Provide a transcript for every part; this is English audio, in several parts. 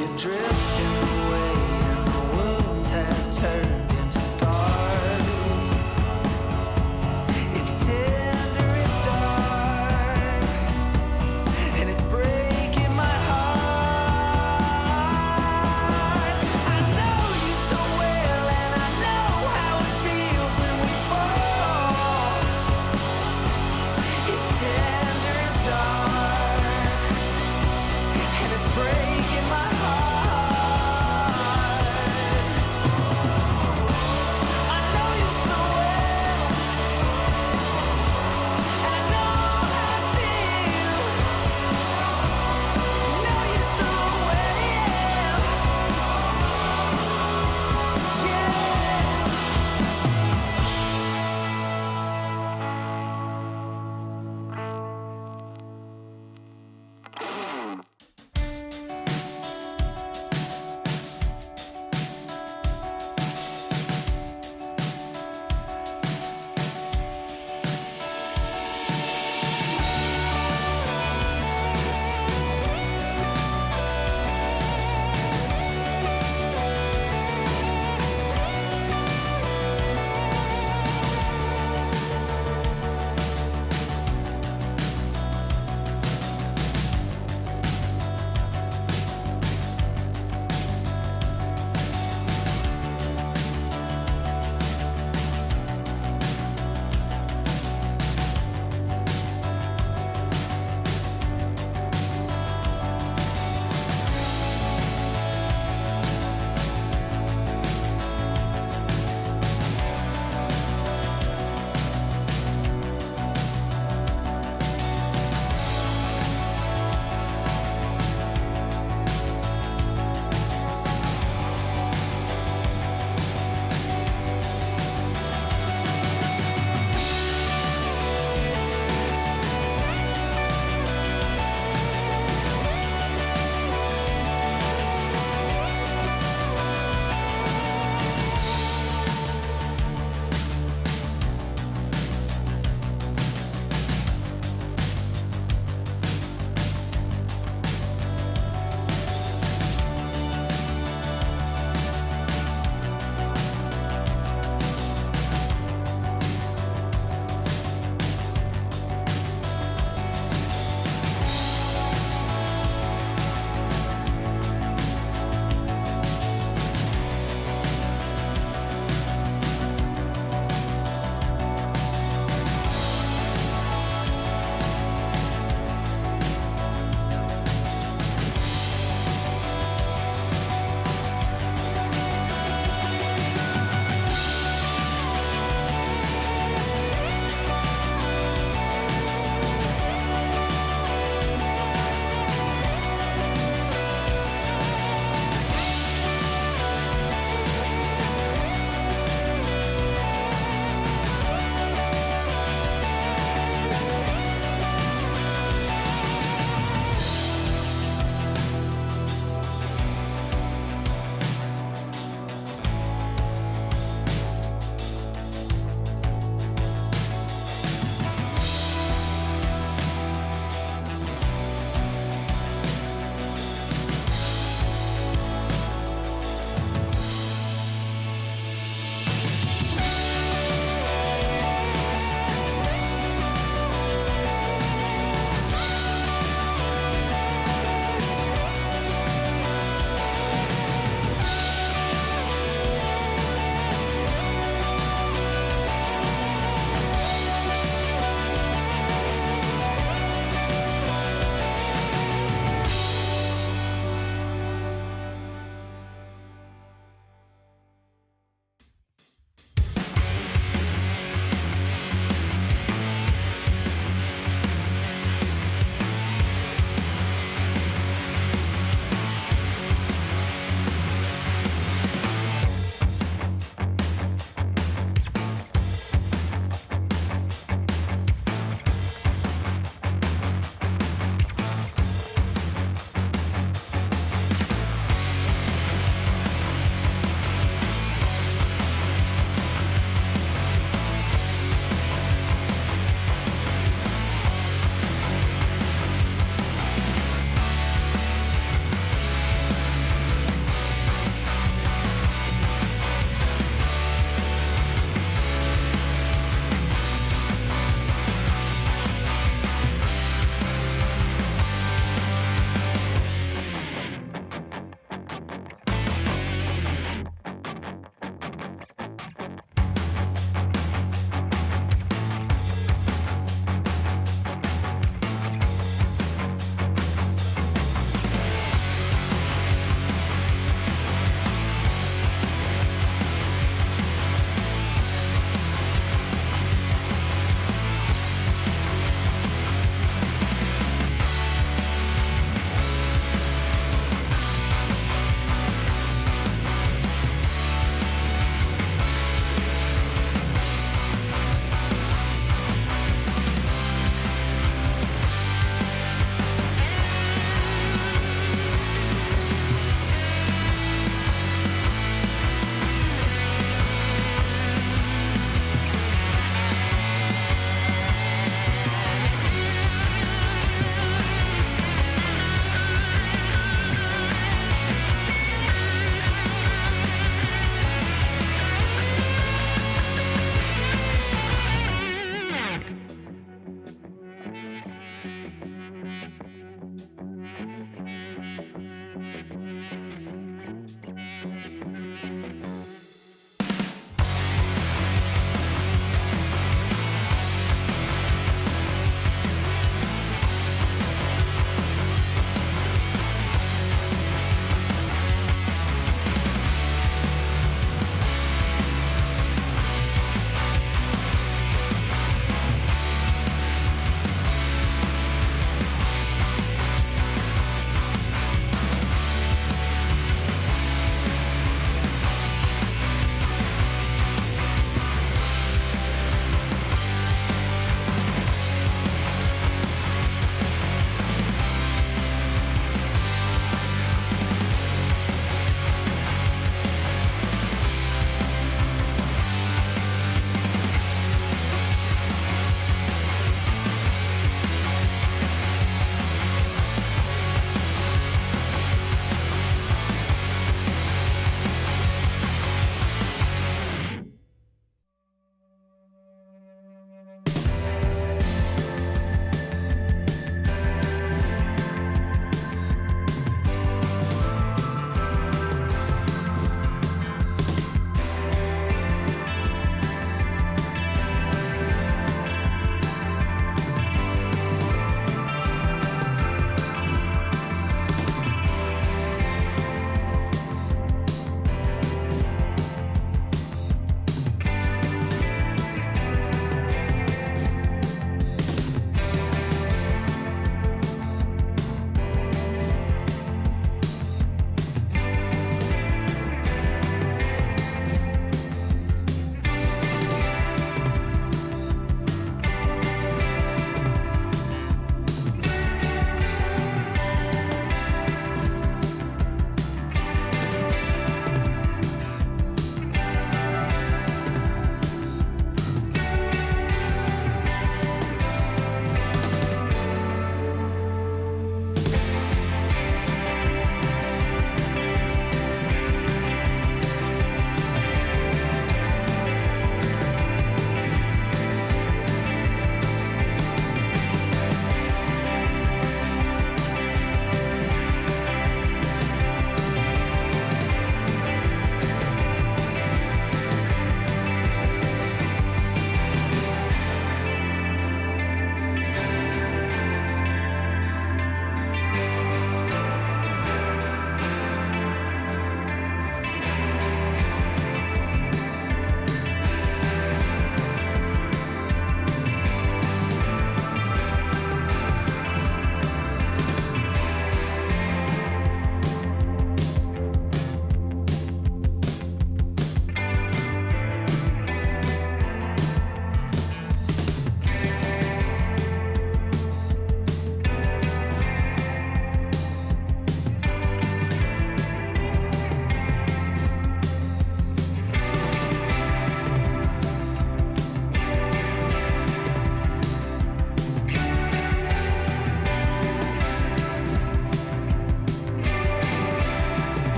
You're drifting away and the wounds have turned into scars. It's tender, it's dark, and it's breaking my heart. I know you so well and I know how it feels when we fall. It's tender, it's dark, and it's breaking my heart.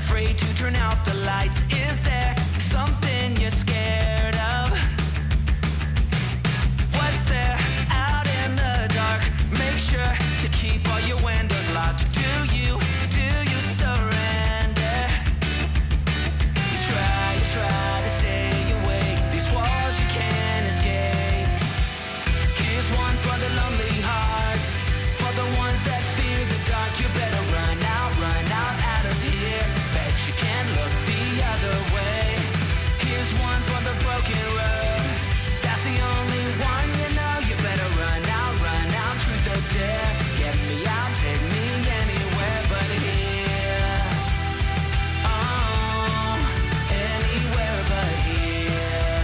afraid to turn out the lights? Is there something you're scared of? What's there out in the dark? Make sure to keep all your windows locked. Do you surrender? You try to stay awake. These walls you can't escape. Here's one for the lonely hearts, for the ones that fear the dark. You better run out of here. Bet you can't look the other way. Here's one for the broken road. That's the only one you know. You better run out, truth or dare. Get me out, take me anywhere but here. Oh, anywhere but here.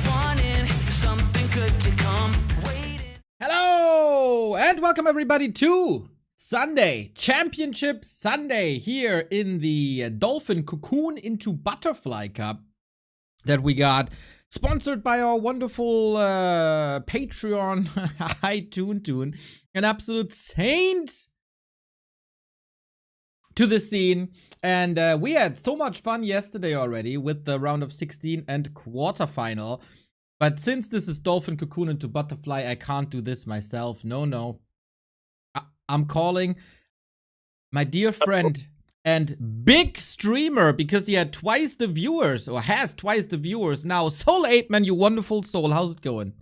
Wanting something good to come, waiting. Hello and welcome everybody to Sunday, Championship Sunday here in the Dolphin Cocoon into Butterfly Cup that we got sponsored by our wonderful Patreon. Hi Toon, an absolute saint to the scene. And we had so much fun yesterday already with the round of 16 and quarterfinal. But since this is Dolphin Cocoon into Butterfly, I can't do this myself. No. I'm calling my dear friend and big streamer, because he had twice the viewers, or has twice the viewers now. Soul 8 Man, you wonderful soul. How's it going?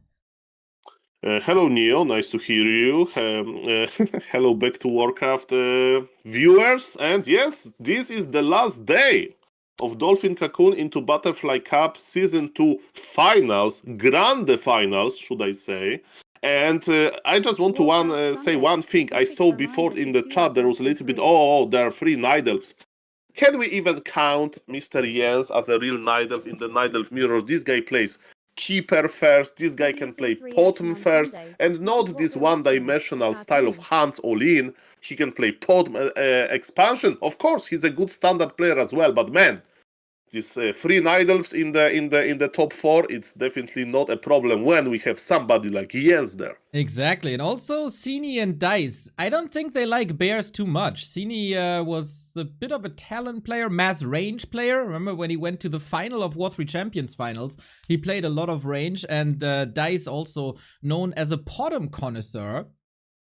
Hello, Neo. Nice to hear you. Hello back to Warcraft viewers. And yes, this is the last day of Dolphin Cocoon into Butterfly Cup Season 2 finals, grande finals, should I say. And I just want to say one thing. I saw before in the chat there was a little bit, there are 3 Nidelfs. Can we even count Mr. Jens as a real Nidelf in the Nidelf mirror? This guy plays Keeper first, this guy can play Podm first, and not this one-dimensional style of Hans all-in. He can play Podm expansion. Of course, he's a good standard player as well, but man, these 3 Nidelfs in the top 4, it's definitely not a problem when we have somebody like Jens there. Exactly, and also Sini and Dise. I don't think they like bears too much. Sini was a bit of a talent player, mass range player. Remember when he went to the final of War 3 Champions finals, he played a lot of range, and Dise also known as a Podm connoisseur.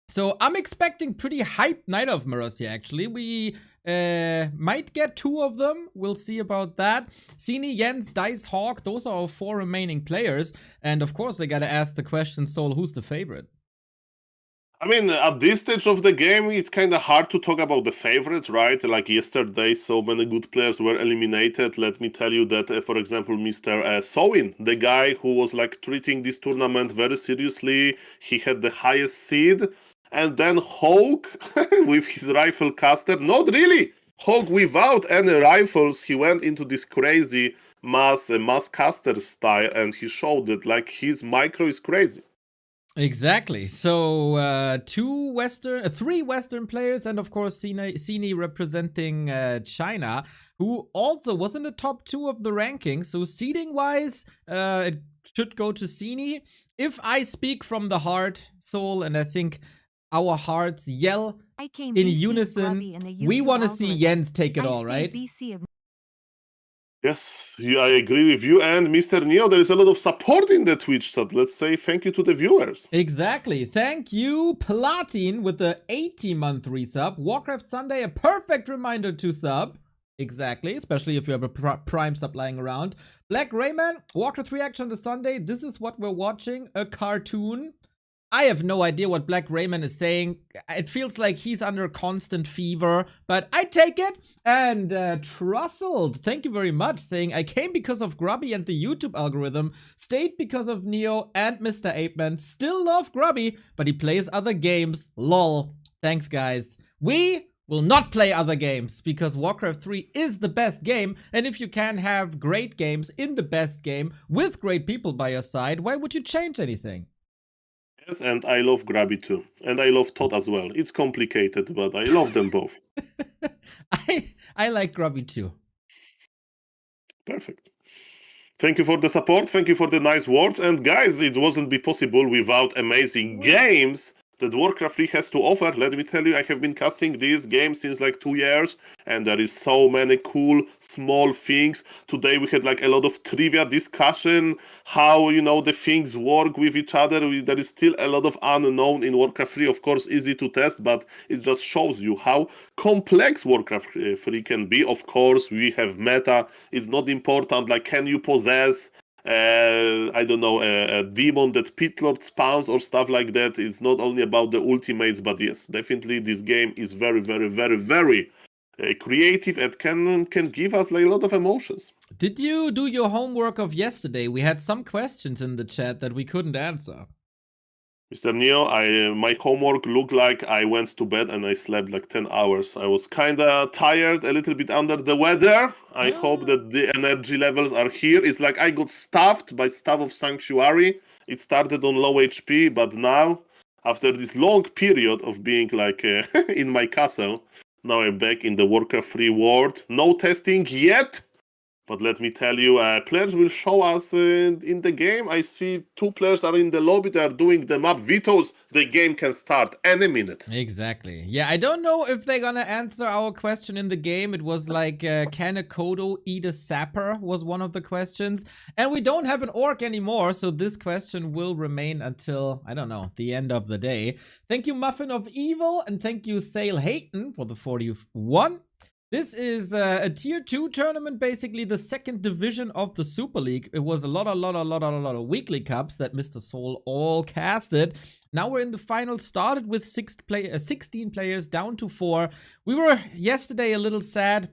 So I'm expecting pretty hyped Night of Mirrors here, actually. We might get 2 of them. We'll see about that. Sini, Jens, Dise, HawK, those are our 4 remaining players. And of course, they gotta ask the question, Soul, who's the favorite? I mean, at this stage of the game, it's kind of hard to talk about the favorites, right? Like yesterday, so many good players were eliminated. Let me tell you that, for example, Mr. Sowin, the guy who was like treating this tournament very seriously, he had the highest seed. And then HawK with his rifle caster, not really. HawK without any rifles, he went into this crazy mass caster style, and he showed that like his micro is crazy. Exactly. So 3 Western players, and of course Sini representing China, who also was in the top 2 of the ranking. So seeding wise, it should go to Sini. If I speak from the heart, Soul, and I think our hearts yell in unison, we want to see Jens take it all, right? Yes, I agree with you. And Mr. Neo, there is a lot of support in the Twitch chat. Let's say thank you to the viewers. Exactly. Thank you, Platin, with the 80-month resub. Warcraft Sunday, a perfect reminder to sub. Exactly, especially if you have a Prime sub lying around. Black Rayman, Warcraft reaction on the Sunday. This is what we're watching, a cartoon. I have no idea what Black Rayman is saying. It feels like he's under constant fever, but I take it. And Trusselled, thank you very much, saying, I came because of Grubby and the YouTube algorithm, stayed because of Neo and Mr. 8Man, still love Grubby, but he plays other games, lol. Thanks, guys. We will not play other games, because Warcraft 3 is the best game, and if you can have great games in the best game, with great people by your side, why would you change anything? Yes, and I love Grubby too. And I love Todd as well. It's complicated, but I love them both. I like Grubby too. Perfect. Thank you for the support. Thank you for the nice words. And guys, it wasn't be possible without amazing games that Warcraft 3 has to offer. Let me tell you, I have been casting this game since like 2 years, and there is so many cool small things. Today we had like a lot of trivia discussion, how, you know, the things work with each other. There is still a lot of unknown in Warcraft 3, of course, easy to test, but it just shows you how complex Warcraft 3 can be. Of course, we have meta. It's not important, like, can you possess I don't know, a demon that Pit Lord spawns or stuff like that. It's not only about the ultimates, but yes, definitely this game is very, very, very, very creative and can give us like a lot of emotions. Did you do your homework of yesterday? We had some questions in the chat that we couldn't answer. Mr. Neo, my homework looked like I went to bed and I slept like 10 hours. I was kind of tired, a little bit under the weather. I hope that the energy levels are here. It's like I got stuffed by Staff of Sanctuary. It started on low HP, but now, after this long period of being like in my castle, now I'm back in the Warcraft 3 world. No testing yet. But let me tell you, players will show us in the game. I see 2 players are in the lobby. They are doing the map vetoes. The game can start any minute. Exactly. Yeah, I don't know if they're gonna answer our question in the game. It was like, can a Kodo eat a sapper was one of the questions. And we don't have an orc anymore, so this question will remain until, I don't know, the end of the day. Thank you, Muffin of Evil, and thank you, Sale Hayton, for the 41. This is a tier 2 tournament, basically the second division of the Super League. It was a lot of weekly cups that Mr. Soul all casted. Now we're in the final, started with 16 players down to 4. We were yesterday a little sad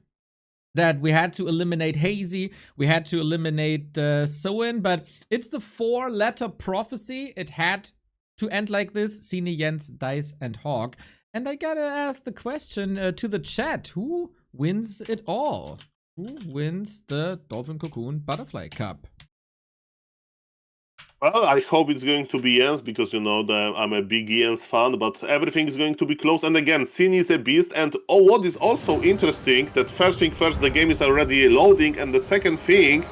that we had to eliminate Hazy, we had to eliminate Soin, but it's the 4-letter prophecy. It had to end like this: Sini, Jens, Dise, and HawK. And I gotta ask the question to the chat: who wins it all? Who wins the Dolphin Cocoon Butterfly Cup? Well, I hope it's going to be Jens, because you know that I'm a big Jens fan, but everything is going to be close. And again, Sini is a beast. And what is also interesting, that first thing first, the game is already loading, and the second thing,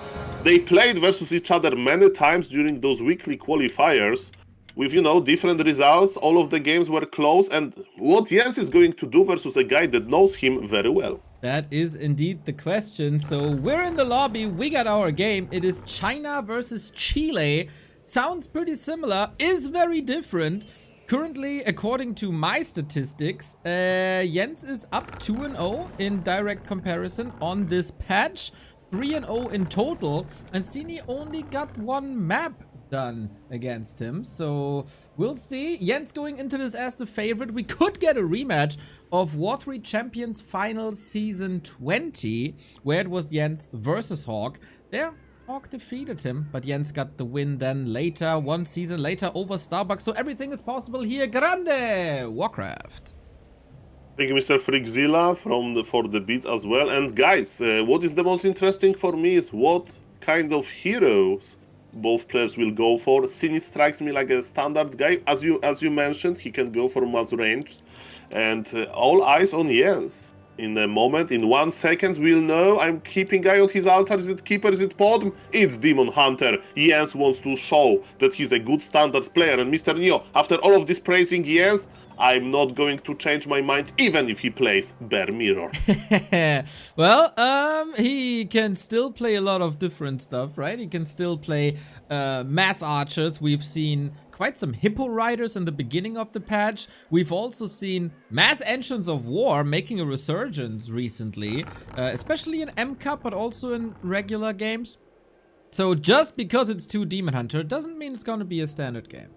they played versus each other many times during those weekly qualifiers with, you know, different results. All of the games were close, and what Jens is going to do versus a guy that knows him very well. That is indeed the question. So we're in the lobby, we got our game. It is China versus Chile. Sounds pretty similar, is very different. Currently, according to my statistics, Jens is up 2-0 in direct comparison on this patch, 3-0 in total, and Sini only got 1 map done against him. So we'll see. Jens going into this as the favorite. We could get a rematch of War 3 Champions Finals Season 20, where it was Jens versus HawK. There, HawK defeated him, but Jens got the win then later, 1 season later, over Starbucks. So everything is possible here. Grande Warcraft. Thank you, Mr. Freakzilla, for the beats as well. And guys, what is the most interesting for me is what kind of heroes both players will go for. Sini strikes me like a standard guy. As you mentioned, he can go for mass range. And all eyes on Jens. In a moment, in 1 second, we'll know. I'm keeping eye on his altar. Is it Keeper? Is it Podm? It's Demon Hunter. Jens wants to show that he's a good standard player. And Mr. Neo, after all of this praising Jens, I'm not going to change my mind, even if he plays Bear Mirror. Well, he can still play a lot of different stuff, right? He can still play mass archers. We've seen quite some hippo riders in the beginning of the patch. We've also seen mass engines of war making a resurgence recently, especially in M Cup, but also in regular games. So just because it's 2 Demon Hunter doesn't mean it's going to be a standard game.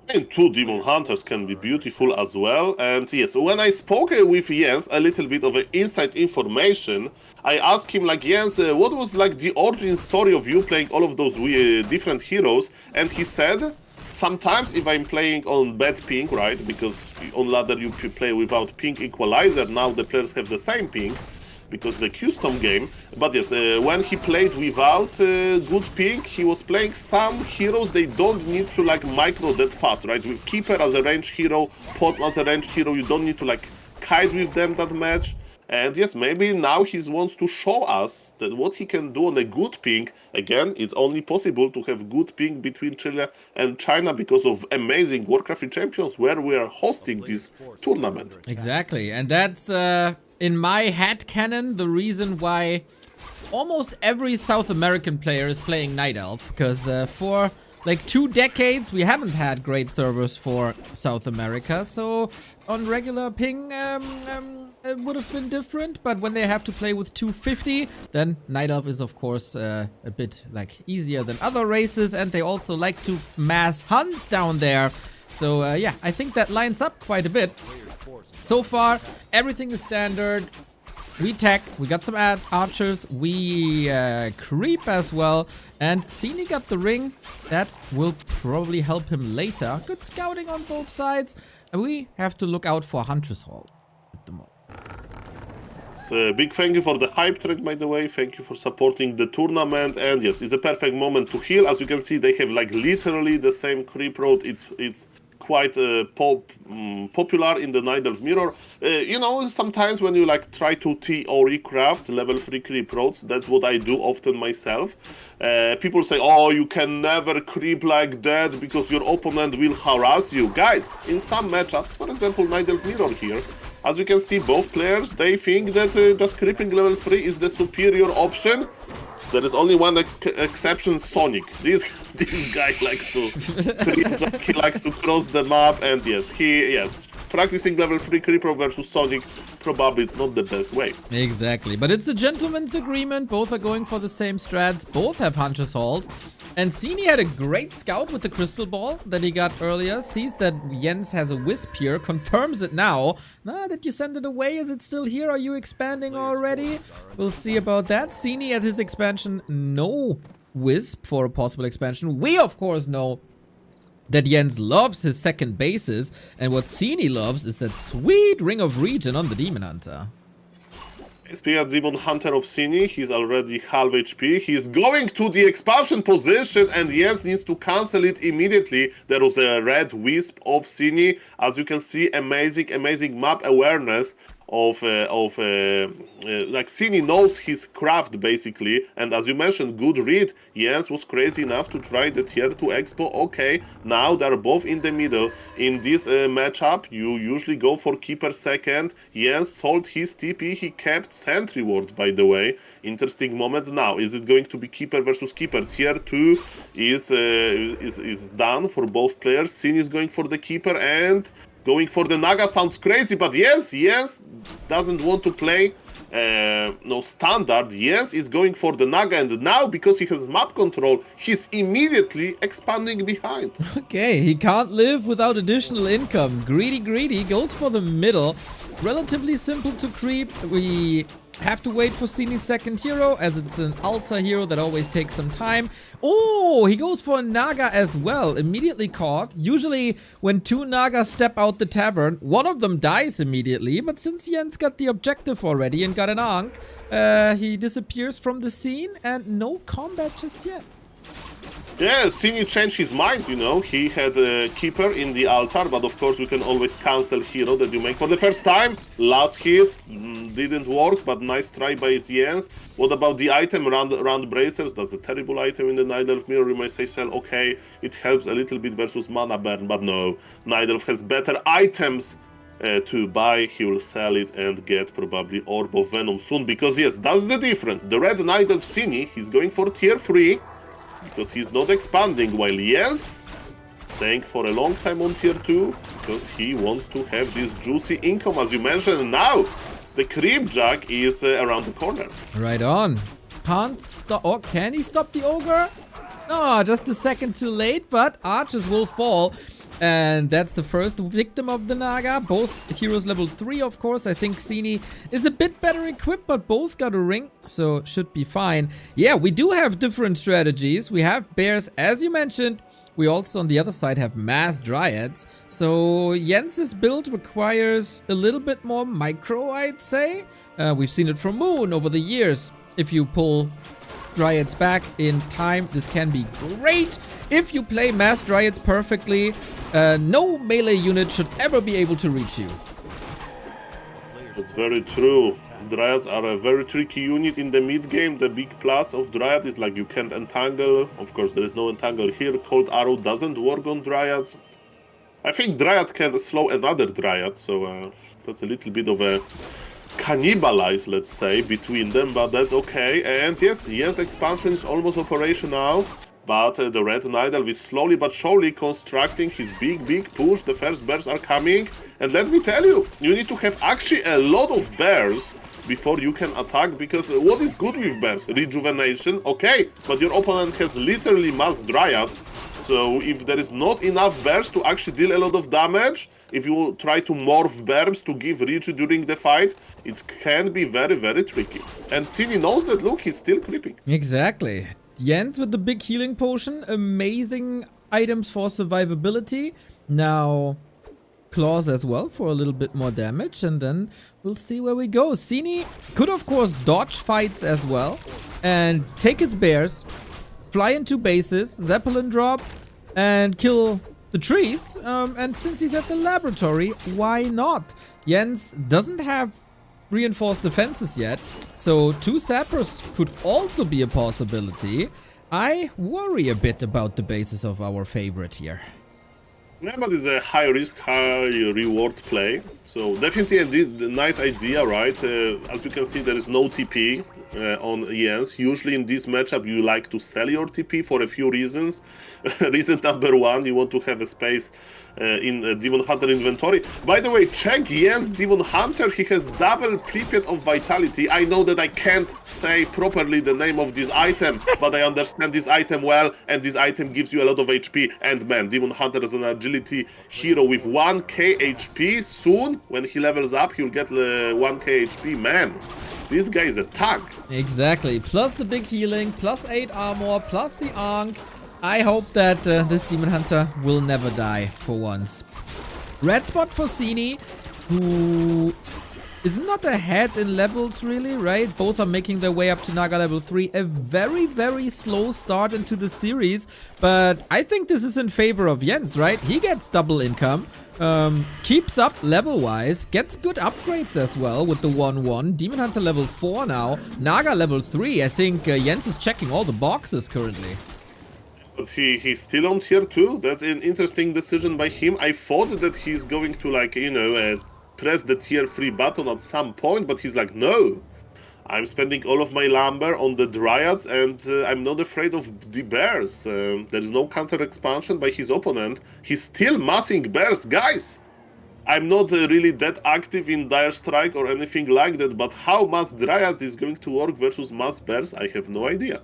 And 2 Demon Hunters can be beautiful as well. And yes, when I spoke with Jens, a little bit of inside information, I asked him, like, Jens, what was like the origin story of you playing all of those different heroes? And he said, sometimes if I'm playing on bad ping, right, because on ladder you play without ping equalizer, now the players have the same ping, because the custom game. But yes, when he played without good ping, he was playing some heroes they don't need to like micro that fast, right? With Keeper as a range hero, Pod as a range hero, you don't need to like kite with them that much. And yes, maybe now he wants to show us that what he can do on a good ping. Again, it's only possible to have good ping between Chile and China because of amazing Warcraft 3 Champions, where we are hosting this tournament. Exactly, and that's, in my headcanon, the reason why almost every South American player is playing Night Elf, because for like 2 decades we haven't had great servers for South America, so on regular ping it would have been different, but when they have to play with 250, then Night Elf is of course a bit like easier than other races, and they also like to mass hunts down there. So yeah, I think that lines up quite a bit. So far, everything is standard. We tech, we got some archers, we creep as well, and Sini got the ring. That will probably help him later. Good scouting on both sides, and we have to look out for Huntress Hall at the moment. So, big thank you for the hype train, by the way. Thank you for supporting the tournament. And yes, it's a perfect moment to heal. As you can see, they have like literally the same creep road. It's quite popular in the Night Elf mirror. You know, sometimes when you like try to theory craft level 3 creep roads, that's what I do often myself. People say, oh, you can never creep like that because your opponent will harass you. Guys, in some matchups, for example, Night Elf mirror here, as you can see, both players, they think that just creeping level 3 is the superior option. There is only one exception, Sonic. This guy likes to he likes to cross the map, and yes, practicing level 3 creeper versus Sonic probably is not the best way. Exactly, but it's a gentleman's agreement. Both are going for the same strats. Both have Huntress Halls. And Sini had a great scout with the crystal ball that he got earlier. Sees that Jens has a wisp here, confirms it now. Did you send it away? Is it still here? Are you expanding already? We'll see about that. Sini at his expansion, no wisp for a possible expansion. We of course know that Jens loves his second bases, and what Sini loves is that sweet Ring of Regen on the Demon Hunter. Speaking of Demon Hunter of Sini, he's already half HP. He's going to the expansion position, and Jens needs to cancel it immediately. There was a red wisp of Sini. As you can see, amazing map awareness of like Sini knows his craft basically, and as you mentioned, good read. Jens was crazy enough to try the tier 2 expo. Okay, now they're both in the middle. In this matchup, you usually go for keeper second. Jens sold his TP, he kept sentry ward, by the way. Interesting moment now. Is it going to be keeper versus keeper? Tier 2 is done for both players. Sini is going for the keeper, and going for the Naga sounds crazy, but yes, doesn't want to play no standard. Yes, is going for the Naga, and now because he has map control, he's immediately expanding behind. Okay, he can't live without additional income. Greedy goes for the middle. Relatively simple to creep. We have to wait for Sini's second hero, as it's an altar hero that always takes some time. Oh, he goes for a Naga as well, immediately caught. Usually when 2 Nagas step out the tavern, one of them dies immediately, but since Jens got the objective already and got an Ankh, he disappears from the scene, and no combat just yet. Yeah, Sini changed his mind, you know. He had a keeper in the altar, but of course we can always cancel hero that you make for the first time. Last hit didn't work, but nice try by Jens. What about the item round bracers? That's a terrible item in the Night Elf mirror. You might say, sell, okay, it helps a little bit versus mana burn, but no. Night Elf has better items to buy. He will sell it and get probably Orb of Venom soon, because yes, that's the difference. The Red Knight of Sini, he's going for tier 3. Because he's not expanding, while Jens staying for a long time on tier 2 because he wants to have this juicy income, as you mentioned. Now the creep jack is around the corner. Right on. Can't stop. Oh, can he stop the ogre? No, just a second too late, but archers will fall. And that's the first victim of the Naga. Both heroes level 3, of course. I think Sini is a bit better equipped, but both got a ring, so should be fine. Yeah, we do have different strategies. We have bears, as you mentioned. We also, on the other side, have mass dryads. So Jens's build requires a little bit more micro, I'd say. We've seen it from Moon over the years. If you pull dryads back in time, this can be great. If you play mass dryads perfectly, no melee unit should ever be able to reach you. That's very true. Dryads are a very tricky unit in the mid game. The big plus of Dryad is like you can't entangle. Of course, there is no entangle here. Cold Arrow doesn't work on Dryads. I think Dryad can slow another Dryad, so that's a little bit of a cannibalize, let's say, between them, but that's okay. And yes, expansion is almost operational. But the Red Night Elf is slowly but surely constructing his big push. The first bears are coming. And let me tell you, you need to have actually a lot of bears before you can attack. Because what is good with bears? Rejuvenation, okay. But your opponent has literally mass Dryads. So if there is not enough bears to actually deal a lot of damage, if you try to morph bears to give reach during the fight, it can be very tricky. And Sini knows that, look, he's still creeping. Exactly. Jens with the big healing potion. Amazing items for survivability. Now, claws as well for a little bit more damage. And then we'll see where we go. Sini could, of course, dodge fights as well. And take his bears, fly into bases, Zeppelin drop, and kill the trees. And since he's at the laboratory, why not? Jens doesn't have reinforced defenses yet, so 2 sappers could also be a possibility. I worry a bit about the basis of our favorite here. Yeah, but it's a high risk, high reward play. So definitely a nice idea, right? As you can see, there is no TP on Jens. Usually in this matchup, you like to sell your TP for a few reasons. Reason number 1, you want to have a space in Demon Hunter inventory. By the way, check Jens Demon Hunter. He has double Pripyat of Vitality. I know that I can't say properly the name of this item, but I understand this item well, and this item gives you a lot of HP. And man, Demon Hunter is an agility hero with 1k HP. Soon, when he levels up, he'll get 1k HP. Man, this guy is a tank. Exactly. Plus the big healing, plus 8 armor, plus the Ankh. I hope that this Demon Hunter will never die for once. Red spot for Sini, who is not ahead in levels really, right? Both are making their way up to Naga level 3. A very slow start into the series, but I think this is in favor of Jens, right? He gets double income, keeps up level-wise, gets good upgrades as well with the 1-1. Demon Hunter level 4 now, Naga level 3. I think Jens is checking all the boxes currently. But he's still on tier 2. That's an interesting decision by him. I thought that he's going to, like, you know, press the tier 3 button at some point, but he's like, no. I'm spending all of my lumber on the Dryads, and I'm not afraid of the bears. There is no counter expansion by his opponent. He's still massing bears. Guys, I'm not really that active in Dire Strike or anything like that, but how mass Dryads is going to work versus mass bears, I have no idea.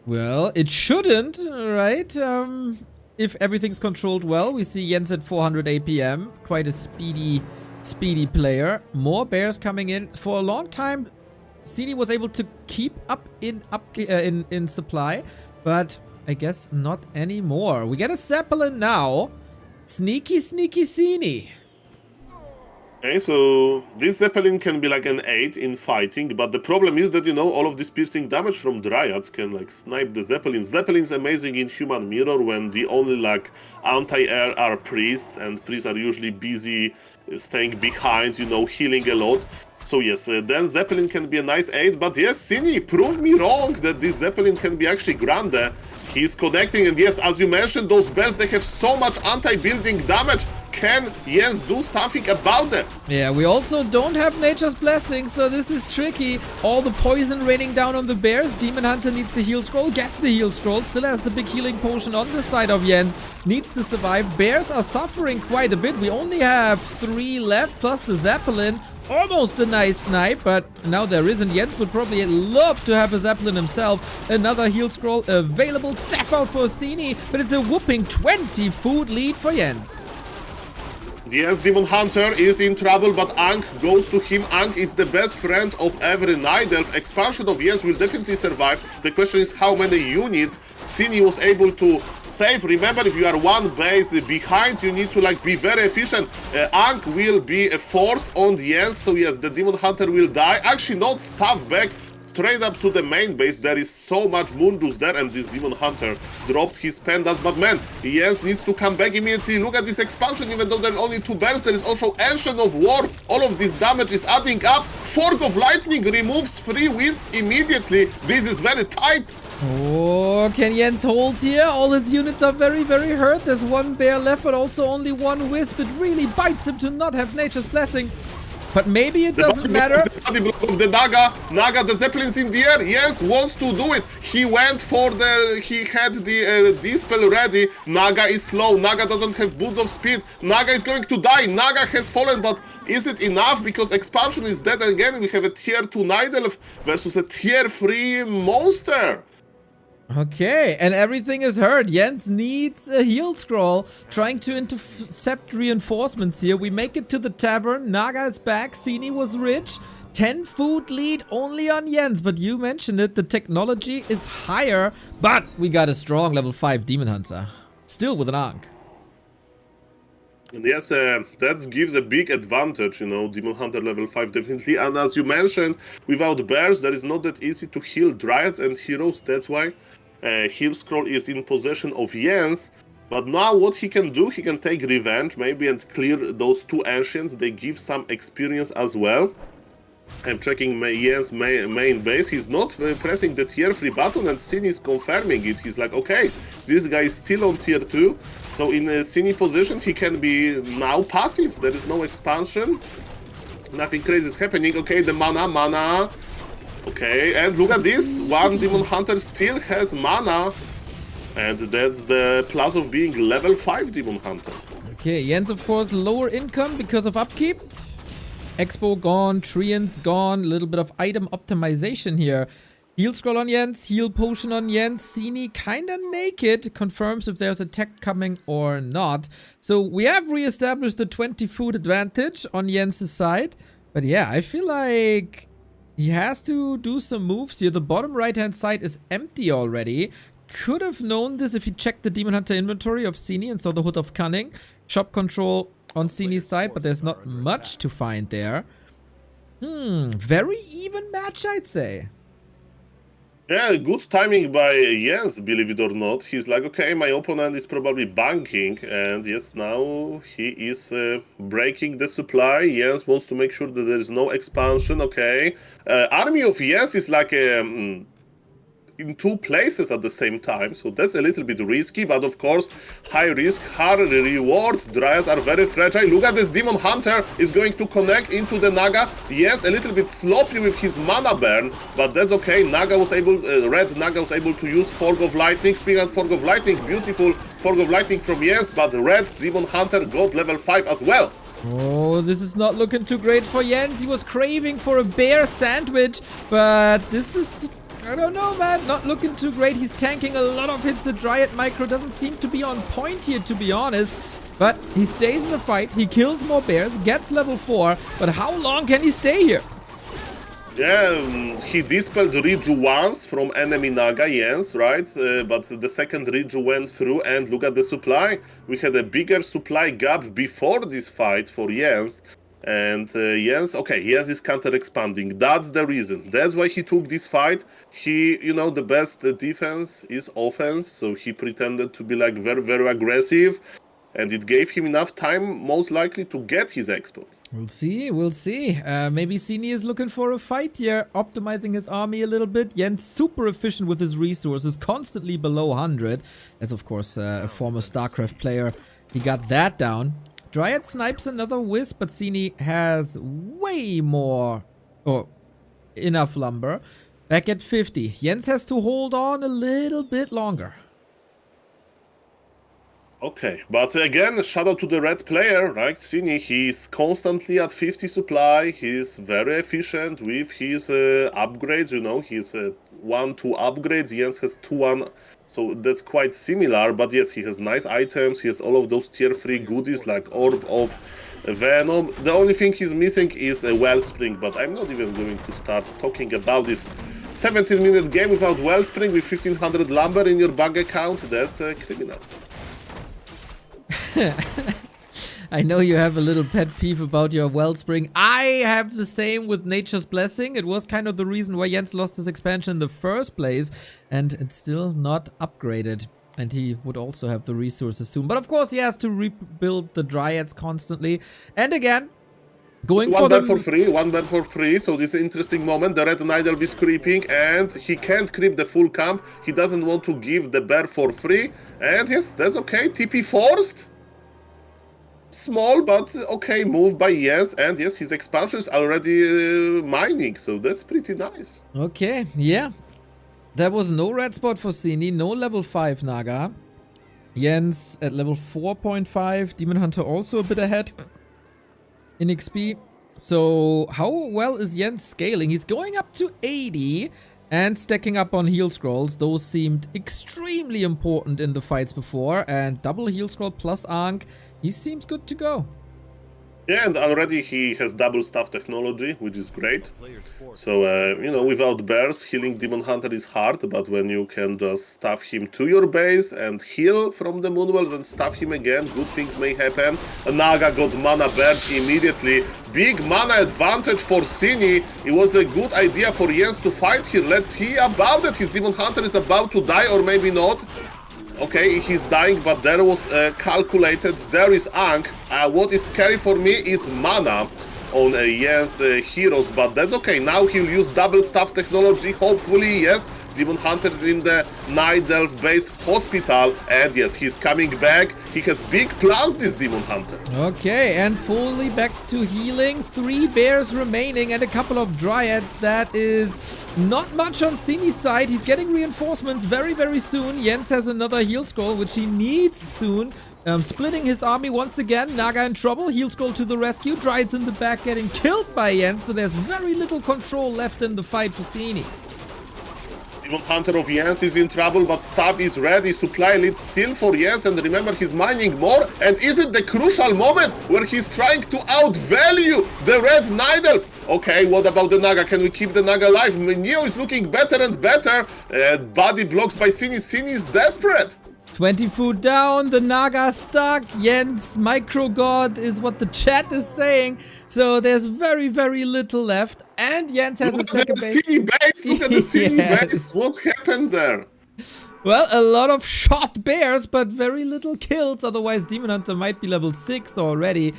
Well, it shouldn't, right? If everything's controlled well. We see Jens at 400 APM. Quite a speedy player. More bears coming in. For a long time, Sini was able to keep up in supply, but I guess not anymore. We get a Zeppelin now. Sneaky Sini. Okay, so this Zeppelin can be like an 8 in fighting, but the problem is that, you know, all of this piercing damage from Dryads can, like, snipe the Zeppelin. Zeppelin's amazing in Human Mirror when the only, like, anti-air are priests, and priests are usually busy staying behind, you know, healing a lot. So yes, then Zeppelin can be a nice 8, but yes, Sini, prove me wrong that this Zeppelin can be actually grande. He's connecting, and yes, as you mentioned, those bears, they have so much anti-building damage. Can Jens do something about them? Yeah, we also don't have Nature's Blessing, so this is tricky. All the poison raining down on the bears. Demon Hunter needs the heal scroll, gets the heal scroll, still has the big healing potion on the side of Jens. Needs to survive. Bears are suffering quite a bit. We only have 3 left, plus the Zeppelin. Almost a nice snipe, but now there isn't. Jens would probably love to have a Zeppelin himself. Another heal scroll available. Staff out for Sini, but it's a whooping 20 food lead for Jens. Yes, Demon Hunter is in trouble, but Ankh goes to him. Ankh is the best friend of every Night Elf. Expansion of Jens will definitely survive. The question is how many units Sini was able to save. Remember, if you are one base behind, you need to, like, be very efficient. Ankh will be a force on Jens, so yes, the Demon Hunter will die. Actually, not staff back. straight up to the main base. There is so much moon juice there, and this Demon Hunter dropped his pendants. But man, Jens needs to come back immediately. Look at this expansion. Even though there are only 2 bears, there is also Ancient of War. All of this damage is adding up. Fork of Lightning removes 3 wisps immediately. This is very tight. Oh, can Jens hold here? All his units are very, very hurt. There's 1 bear left, but also only 1 wisp. It really bites him to not have Nature's Blessing. But maybe it doesn't matter. The body block of the Naga, the Zeppelin's in the air. Yes, wants to do it. He went for he had the dispel ready. Naga is slow. Naga doesn't have boots of speed. Naga is going to die. Naga has fallen, but is it enough? Because expansion is dead again. We have a tier 2 Night Elf versus a tier 3 monster. Okay, and everything is hurt. Jens needs a heal scroll, trying to intercept reinforcements here. We make it to the tavern. Naga is back. Sini was rich. 10 food lead only on Jens, but you mentioned it. The technology is higher, but we got a strong level 5 Demon Hunter. Still with an Ankh. And yes, that gives a big advantage, you know, Demon Hunter level 5 definitely. And as you mentioned, without bears, there is not that easy to heal Dryads and heroes. That's why heal scroll is in possession of Jens. But now what he can do, he can take revenge maybe and clear those 2 ancients. They give some experience as well. I'm checking Jens' main base. He's not pressing the tier 3 button, and Sini is confirming it. He's like, okay, this guy is still on tier 2. So in a Sini position, he can be now passive. There is no expansion. Nothing crazy is happening. Okay, the mana. Okay, and look at this. 1 Demon Hunter still has mana. And that's the plus of being level 5 Demon Hunter. Okay, Jens, of course, lower income because of upkeep. Expo gone, Treants gone, a little bit of item optimization here. Heal scroll on Jens, heal potion on Jens. Sini kinda naked, confirms if there's a tech coming or not. So we have re-established the 20 food advantage on Jens' side. But yeah, I feel like he has to do some moves here. The bottom right-hand side is empty already. Could have known this if he checked the Demon Hunter inventory of Sini and saw the Hood of Cunning. Shop control on Sini's side, but there's not much to find there. Very even match, I'd say. Yeah, good timing by Jens, believe it or not. He's like, okay, my opponent is probably banking, and yes, now he is breaking the supply. Jens wants to make sure that there is no expansion, okay. Army of Jens is like in 2 places at the same time, so that's a little bit risky, but of course, high risk, high reward. Dryads are very fragile. Look at this Demon Hunter is going to connect into the Naga. Yes, a little bit sloppy with his mana burn, but that's okay. Naga was able, Red Naga was able to use Fork of Lightning. Speaking of Fork of Lightning, beautiful Fork of Lightning from Jens, but Red Demon Hunter got level 5 as well. Oh, this is not looking too great for Jens. He was craving for a bear sandwich, but this is... I don't know, man. Not looking too great. He's tanking a lot of hits. The Dryad micro doesn't seem to be on point here, to be honest. But he stays in the fight. He kills more bears, gets level 4. But how long can he stay here? Yeah, he dispelled Riju once from enemy Naga, Jens, right? But the second Riju went through, and look at the supply. We had a bigger supply gap before this fight for Jens. And Jens is counter-expanding. That's the reason. That's why he took this fight. He, you know, the best defense is offense, so he pretended to be like very, very aggressive. And it gave him enough time, most likely, to get his expo. We'll see, we'll see. Maybe Sini is looking for a fight here, optimizing his army a little bit. Jens super efficient with his resources, constantly below 100. As, of course, a former StarCraft player, he got that down. Dryad snipes another wisp, but Sini has way more, or enough lumber. Back at 50. Jens has to hold on a little bit longer. Okay, but again, shout out to the red player, right? Sini, he's constantly at 50 supply. He's very efficient with his upgrades, you know. He's 1-2 upgrades. Jens has 2-1. So that's quite similar, but yes, he has nice items. He has all of those tier 3 goodies like Orb of Venom. The only thing he's missing is a Wellspring, but I'm not even going to start talking about this 17-minute game without Wellspring with 1500 lumber in your bank account. That's criminal. I know you have a little pet peeve about your Wellspring. I have the same with Nature's Blessing. It was kind of the reason why Jens lost his expansion in the first place, and it's still not upgraded. And he would also have the resources soon. But of course, he has to rebuild the Dryads constantly. And again, going for one ban for free, so this is an interesting moment. The Red Night Elf is creeping, and he can't creep the full camp. He doesn't want to give the bear for free, and yes, that's okay. TP forced. Small, but okay move by Jens, and yes, his expansion is already mining, so that's pretty nice. Okay, yeah. There was no red spot for Sini, no level 5 Naga. Jens at level 4.5, Demon Hunter also a bit ahead in XP. So how well is Jens scaling? He's going up to 80 and stacking up on heal scrolls. Those seemed extremely important in the fights before, and double heal scroll plus Ankh, he seems good to go. Yeah, and already he has double staff technology, which is great. So, you know, without bears, healing Demon Hunter is hard, but when you can just staff him to your base and heal from the Moonwells and staff him again, good things may happen. Naga got mana burnt immediately. Big mana advantage for Sini. It was a good idea for Jens to fight here. Let's see about it. His Demon Hunter is about to die, or maybe not. Okay, he's dying, but there was calculated. There is Ankh. What is scary for me is mana on Jens heroes, but that's okay. Now he'll use double staff technology. Hopefully, yes. Demon Hunter is in the Night Elf base hospital, and yes, he's coming back. He has big plans, this Demon Hunter. Okay, and fully back to healing. 3 bears remaining and a couple of Dryads. That is not much on Sini's side. He's getting reinforcements very, very soon. Jens has another heal scroll, which he needs soon. Splitting his army once again. Naga in trouble. Heal scroll to the rescue. Dryads in the back getting killed by Jens, so there's very little control left in the fight for Sini. Demon Hunter of Jens is in trouble, but staff is ready. Supply lead still for Jens, and remember, he's mining more. And is it the crucial moment where he's trying to outvalue the Red Night Elf? Okay, what about the Naga? Can we keep the Naga alive? Neo is looking better and better. Body blocks by Sini. Sini is desperate. 20 food down, the Naga stuck. Jens micro god is what the chat is saying. So there's very, very little left. And Jens has a second base. Look at the Sini Yes. base. What happened there? Well, a lot of shot bears, but very little kills. Otherwise, Demon Hunter might be level 6 already.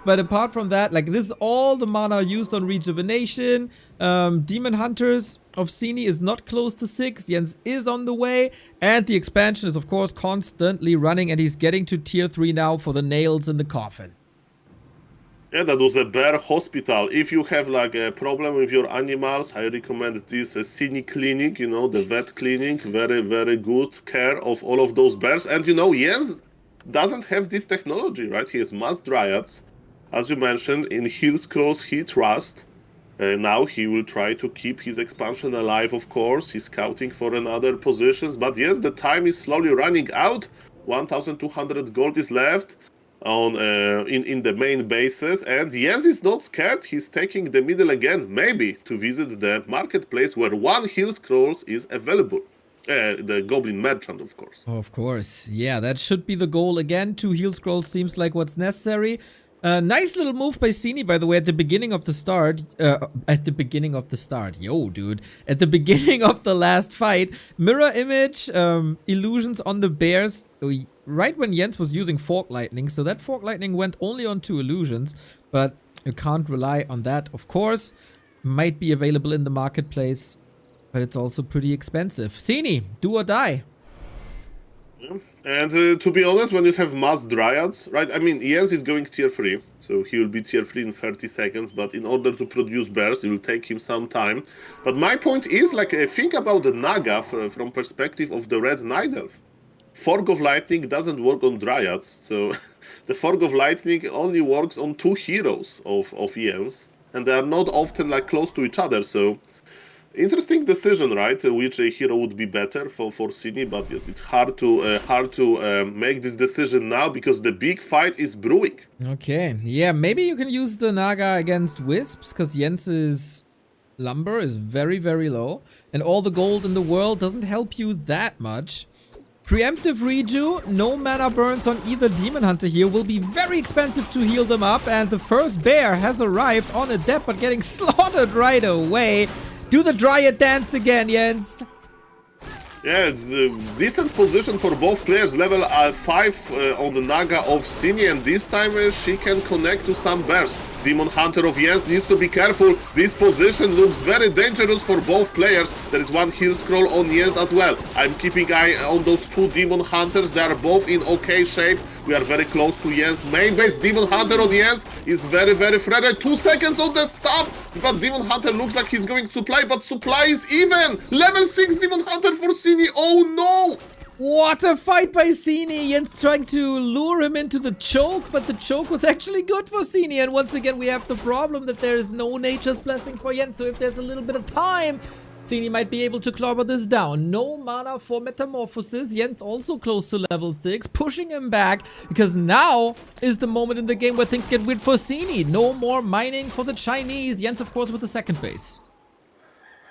But apart from that, like, this is all the mana used on rejuvenation. Demon Hunters of Sini is not close to 6. Jens is on the way. And the expansion is, of course, constantly running. And he's getting to tier 3 now for the nails in the coffin. Yeah, that was a bear hospital. If you have like a problem with your animals, I recommend this Sini clinic, you know, the vet clinic. Very, very good care of all of those bears. And, you know, Jens doesn't have this technology, right? He has mass dryads. As you mentioned, in heal scrolls he trusts. Now he will try to keep his expansion alive, of course. He's scouting for another positions. But yes, the time is slowly running out. 1,200 gold is left on in the main bases. And Jens is not scared. He's taking the middle again, maybe to visit the marketplace where 1 heal scrolls is available. The Goblin Merchant, of course. Of course. Yeah, that should be the goal again. 2 heal scrolls seems like what's necessary. Nice little move by Sini, by the way, at the beginning of the start. Yo, dude. At the beginning of the last fight. Mirror image, illusions on the bears. Right when Jens was using Fork Lightning. So that Fork Lightning went only on 2 illusions. But you can't rely on that, of course. Might be available in the marketplace. But it's also pretty expensive. Sini, do or die. Yeah. And to be honest, when you have mass dryads, right? I mean, Jens is going tier 3, so he will be tier 3 in 30 seconds, but in order to produce bears, it will take him some time. But my point is, like, think about the Naga from perspective of the Red Night Elf. Fork of Lightning doesn't work on dryads, so the Fork of Lightning only works on 2 heroes of Jens, and they are not often, like, close to each other, so... Interesting decision, right? Which hero would be better for Sini, but yes, it's hard to make this decision now because the big fight is brewing. Okay, yeah, maybe you can use the Naga against Wisps, because Jens's lumber is very, very low, and all the gold in the world doesn't help you that much. Preemptive redo, no mana burns on either Demon Hunter here, will be very expensive to heal them up, and the first bear has arrived on a depth but getting slaughtered right away. Do the Dryad dance again, Jens. Yeah, it's a decent position for both players. Level 5 on the Naga of Sini, and this time she can connect to some bears. Demon Hunter of Jens needs to be careful. This position looks very dangerous for both players. There is one heal scroll on Jens as well. I'm keeping eye on those two Demon Hunters. They are both in okay shape. We are very close to Jens' main base. Demon Hunter on Jens is very, very fragile. 2 seconds on that stuff, but Demon Hunter looks like he's going to supply, but supply is even. Level 6 Demon Hunter for Sini. Oh no! What a fight by Sini! Jens trying to lure him into the choke, but the choke was actually good for Sini. And once again, we have the problem that there is no Nature's Blessing for Jens. So if there's a little bit of time, Sini might be able to clobber this down. No mana for Metamorphosis. Jens also close to level 6, pushing him back, because now is the moment in the game where things get weird for Sini. No more mining for the Chinese. Jens, of course, with the second base.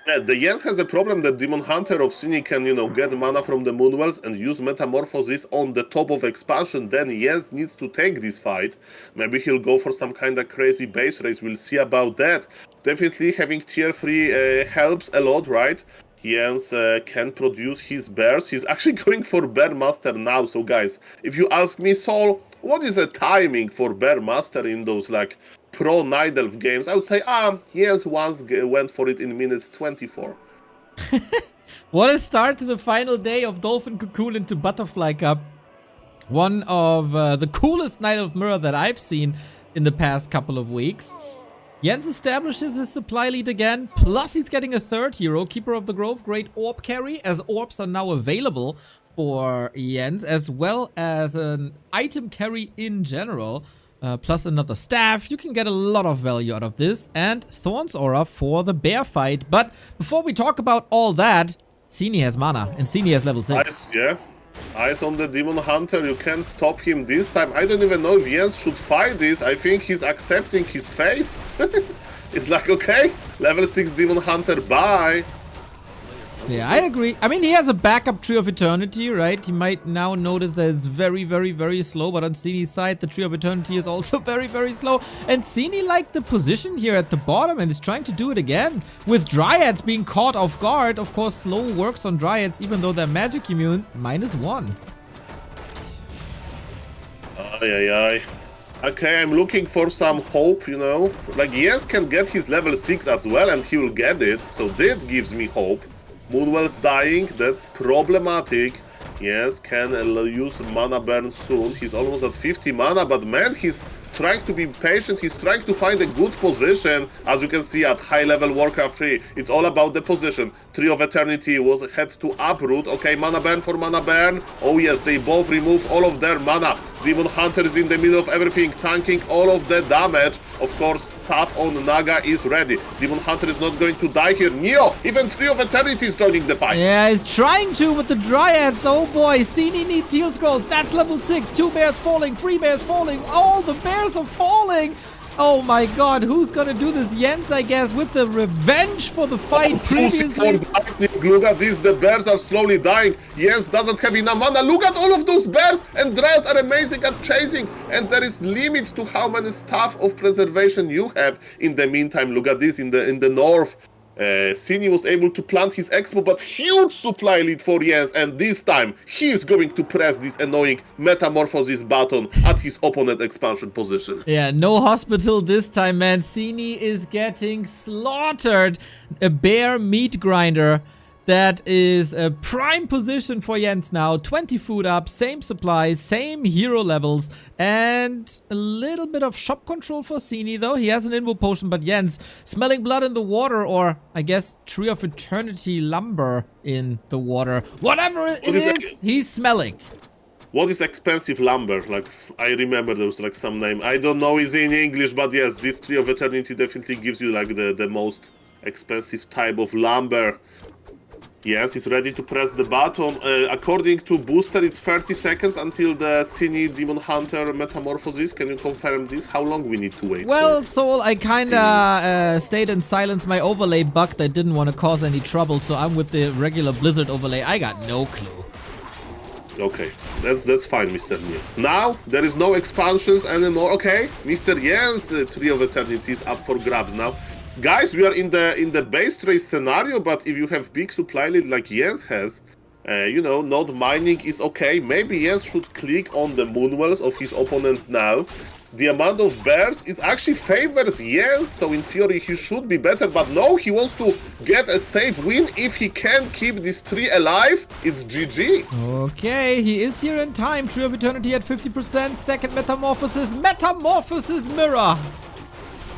Yeah, the Jens has a problem that Demon Hunter of Sini can, get mana from the Moonwells and use Metamorphosis on the top of expansion. Then Jens needs to take this fight. Maybe he'll go for some kind of crazy base race. We'll see about that. Definitely having tier 3 helps a lot, right? Jens can produce his bears. He's actually going for Bear Master now. So guys, if you ask me, Sol, what is the timing for Bear Master in those pro Night Elf games? I would say, Jens once went for it in minute 24. What a start to the final day of Dolphin Cocoon into Butterfly Cup. One of the coolest Night Elf mirror that I've seen in the past couple of weeks. Jens establishes his supply lead again, plus he's getting a third hero, Keeper of the Grove, great orb carry, as orbs are now available for Jens, as well as an item carry in general. Plus another staff. You can get a lot of value out of this. And Thorn's Aura for the bear fight. But before we talk about all that, Sini has mana. And Sini has level 6. Nice, yeah. Eyes on the Demon Hunter. You can't stop him this time. I don't even know if Jens should fight this. I think he's accepting his fate. It's like, okay, level 6 Demon Hunter, bye. Yeah, I agree. I mean, he has a backup Tree of Eternity, right? He might now notice that it's very, very, very slow. But on Sini's side, the Tree of Eternity is also very, very slow. And Sini liked the position here at the bottom and is trying to do it again. With Dryads being caught off guard. Of course, slow works on Dryads, even though they're magic immune. -1. Ay. Okay, I'm looking for some hope, Like, Jens can get his level 6 as well, and he will get it. So that gives me hope. Moonwell's dying, that's problematic. Yes, can use mana burn soon. He's almost at 50 mana, but man, he's trying to be patient. He's trying to find a good position. As you can see at high level Warcraft 3, it's all about the position. Tree of Eternity had to uproot. Okay, mana burn for mana burn. Oh yes, they both remove all of their mana. Demon Hunter is in the middle of everything, tanking all of the damage. Of course, staff on Naga is ready. Demon Hunter is not going to die here. Neo, even Tree of Eternity is joining the fight. Yeah, he's trying to with the Dryads. Oh boy, Sini needs heal scrolls. That's level 6. 2 bears falling, 3 bears falling. All the bears are falling. Oh my god, who's gonna do this? Jens, I guess, with the revenge for the fight previously. Look at this, the bears are slowly dying. Jens doesn't have enough mana. Look at all of those bears, and Dryads are amazing at chasing. And there is limit to how many staff of preservation you have. In the meantime, look at this, in the north. Sini was able to plant his expo, but huge supply lead for Jens, and this time he's going to press this annoying Metamorphosis button at his opponent expansion position. Yeah, no hospital this time, man. Sini is getting slaughtered. A bear meat grinder. That is a prime position for Jens now. 20 food up, same supplies, same hero levels, and a little bit of shop control for Sini though. He has an invo potion, but Jens smelling blood in the water, or I guess Tree of Eternity lumber in the water. Whatever it is, he's smelling. What is expensive lumber? Like, I remember there was like some name. I don't know is in English, but yes, this Tree of Eternity definitely gives you like the most expensive type of lumber. Yes, he's ready to press the button. According to Booster, it's 30 seconds until the Sini Demon Hunter Metamorphosis. Can you confirm this? How long we need to wait? Well, Soul, I kinda stayed in silence. My overlay bugged. I didn't want to cause any trouble, so I'm with the regular Blizzard overlay. I got no clue. Okay, that's fine, Mr. Neil. Now there is no expansions anymore. Okay, Mr. Jens, Tree of Eternity is up for grabs now. Guys, we are in the base race scenario, but if you have big supply lead like Jens has, you know, node mining is okay. Maybe Jens should click on the moonwells of his opponent now. The amount of bears is actually favors Jens, so in theory he should be better, but no, he wants to get a safe win. If he can keep this tree alive, it's GG. Okay, he is here in time. Tree of Eternity at 50%. Second Metamorphosis Mirror.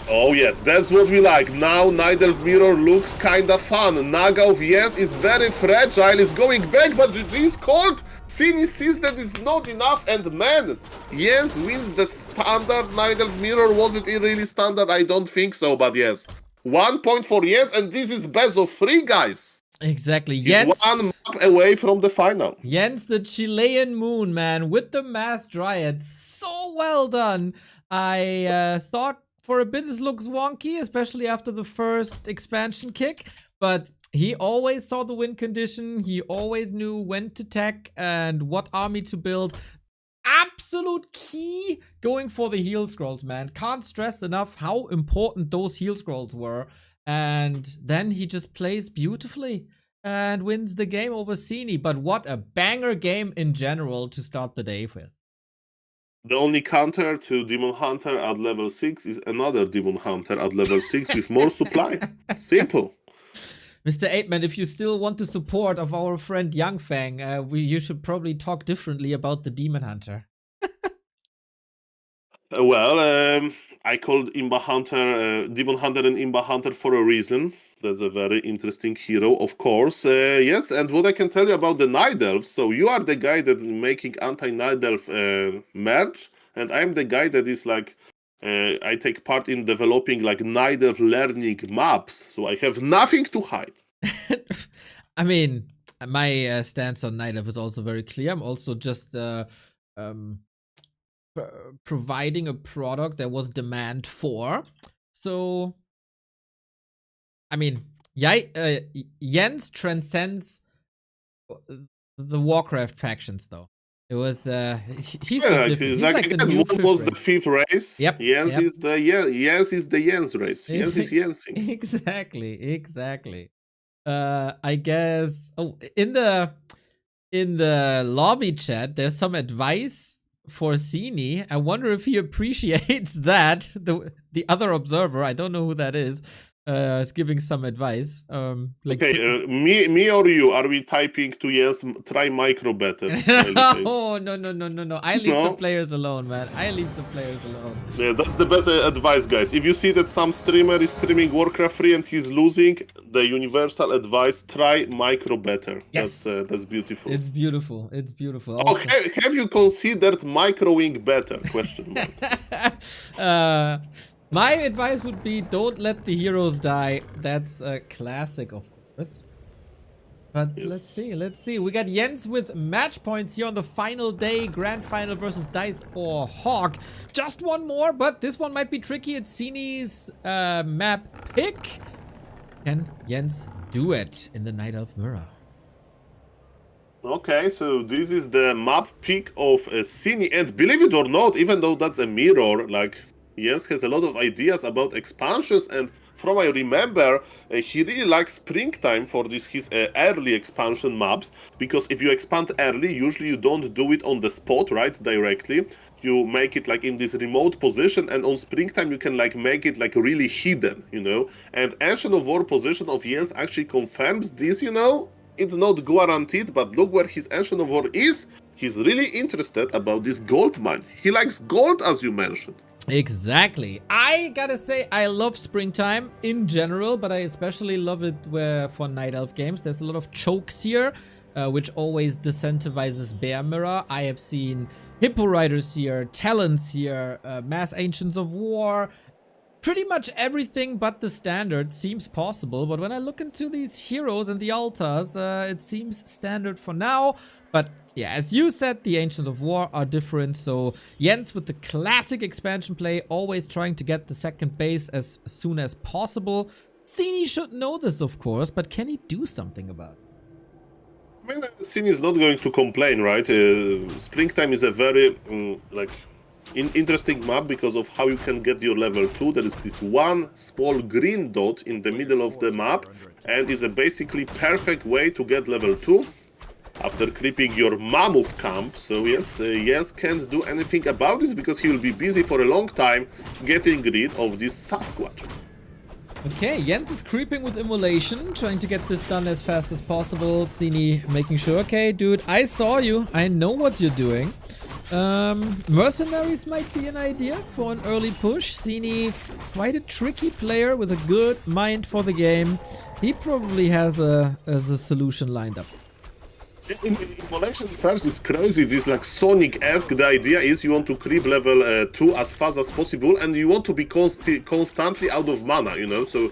Oh yes, that's what we like. Now Night Elf Mirror looks kinda fun. Naga of Yes is very fragile, is going back, but GG is called. Sini sees that it's not enough, and man, Yes wins the standard Night Elf Mirror. Was it really standard? I don't think so, but yes. 1 point for Yes, and this is best of 3, guys. Exactly. He's Jens, 1 map away from the final. Jens, the Chilean moon, man, with the mass dryads. So well done. I thought for a bit this looks wonky, especially after the first expansion kick, but he always saw the win condition. He always knew when to tech and what army to build. Absolute key going for the heal scrolls, man. Can't stress enough how important those heal scrolls were. And then he just plays beautifully and wins the game over Sini. But what a banger game in general to start the day with. The only counter to Demon Hunter at level 6 is another Demon Hunter at level 6 with more supply. Simple. Mr. 8-Man, if you still want the support of our friend Yangfang, you should probably talk differently about the Demon Hunter. Well, I called Imba Hunter, Demon Hunter and Imba Hunter for a reason. That's a very interesting hero, of course. Yes, and what I can tell you about the Night Elves, so you are the guy that making anti-Night Elf merge, and I'm the guy that is like, I take part in developing like Night Elf learning maps, so I have nothing to hide. I mean, my stance on Night Elf is also very clear. I'm also just providing a product that was demand for. So, I mean, Jens transcends the Warcraft factions, though. It was he's just different. He's like the new what was the 5th race? Yep. Jens is the Jens race. Jens is Jensing. Exactly. I guess. Oh, in the lobby chat, there's some advice for Sini. I wonder if he appreciates that. The other observer, I don't know who that is giving some advice. Like, okay, me or you? Are we typing to yes? Try micro better. Oh no! I leave the players alone, man. I leave the players alone. Yeah, that's the best advice, guys. If you see that some streamer is streaming Warcraft 3 and he's losing, the universal advice: try micro better. Yes, that's beautiful. It's beautiful. It's beautiful. Oh, have you considered microing better? Question mark. My advice would be don't let the heroes die. That's a classic, of course. But yes. Let's see. We got Jens with match points here on the final day. Grand final versus Dise or HawK. Just one more, but this one might be tricky. It's Sini's map pick. Can Jens do it in the Night Elf Mirror? Okay, so this is the map pick of Sini. And believe it or not, even though that's a mirror, like... Jens has a lot of ideas about expansions, and from I remember, he really likes springtime for his early expansion maps, because if you expand early, usually you don't do it on the spot, right, directly. You make it like in this remote position, and on springtime you can like make it like really hidden, you know. And Ancient of War position of Jens actually confirms this, you know. It's not guaranteed, but look where his Ancient of War is. He's really interested about this gold mine. He likes gold, as you mentioned. Exactly. I gotta say, I love springtime in general, but I especially love it for Night Elf games. There's a lot of chokes here, which always disincentivizes Bear Mirror. I have seen Hippo Riders here, Talons here, Mass Ancients of War. Pretty much everything but the standard seems possible, but when I look into these heroes and the altars, it seems standard for now. But yeah, as you said, the Ancients of War are different, so Jens with the classic expansion play, always trying to get the second base as soon as possible. Sini should know this, of course, but can he do something about it? I mean, Sini is not going to complain, right? Springtime is a very interesting map because of how you can get your level 2. There is this one small green dot in the middle of the map, and it's a basically perfect way to get level 2 after creeping your mammoth camp. So yes, Jens can't do anything about this because he will be busy for a long time getting rid of this Sasquatch. Okay, Jens is creeping with immolation, trying to get this done as fast as possible. Sini making sure, okay, dude, I saw you. I know what you're doing. Mercenaries might be an idea for an early push. Sini, quite a tricky player with a good mind for the game. He probably has a solution lined up. Immolation first is crazy. This like Sonic-esque. The idea is you want to creep level 2 as fast as possible, and you want to be constantly out of mana. You know, so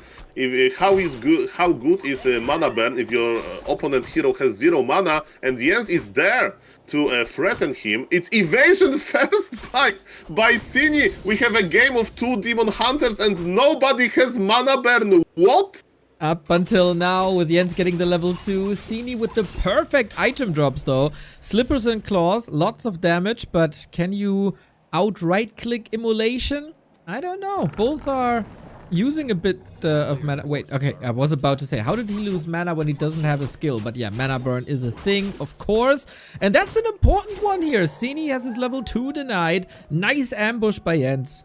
how good is mana burn if your opponent hero has 0 mana and Jens is there to threaten him? It's evasion first by Sini. We have a game of 2 demon hunters and nobody has mana burn. What? Up until now, with Jens getting the level 2, Sini with the perfect item drops though. Slippers and claws, lots of damage, but can you outright click immolation? I don't know. Both are using a bit of mana. Wait, okay, I was about to say, how did he lose mana when he doesn't have a skill? But yeah, mana burn is a thing, of course. And that's an important one here. Sini has his level 2 denied. Nice ambush by Jens.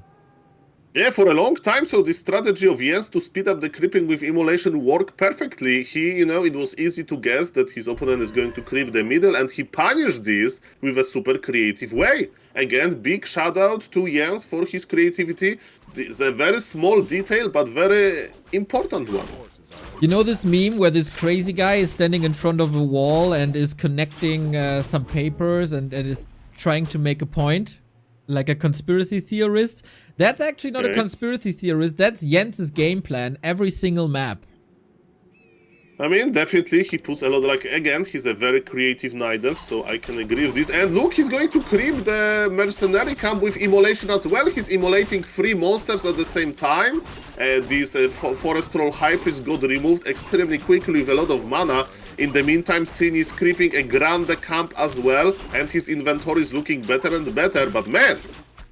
Yeah, for a long time, so this strategy of Jens to speed up the creeping with immolation worked perfectly. It was easy to guess that his opponent is going to creep the middle, and he punished this with a super creative way. Again, big shout out to Jens for his creativity. It's a very small detail, but very important one. You know this meme where this crazy guy is standing in front of a wall and is connecting some papers and is trying to make a point? Like a conspiracy theorist? That's actually not a conspiracy theorist, that's Jens's game plan, every single map. I mean, definitely he puts a lot, again, he's a very creative Night Elf, so I can agree with this. And look, he's going to creep the mercenary camp with immolation as well. He's immolating 3 monsters at the same time. This Forest Troll High Priest got removed extremely quickly with a lot of mana. In the meantime, Sini is creeping a Grande camp as well, and his inventory is looking better and better. But man,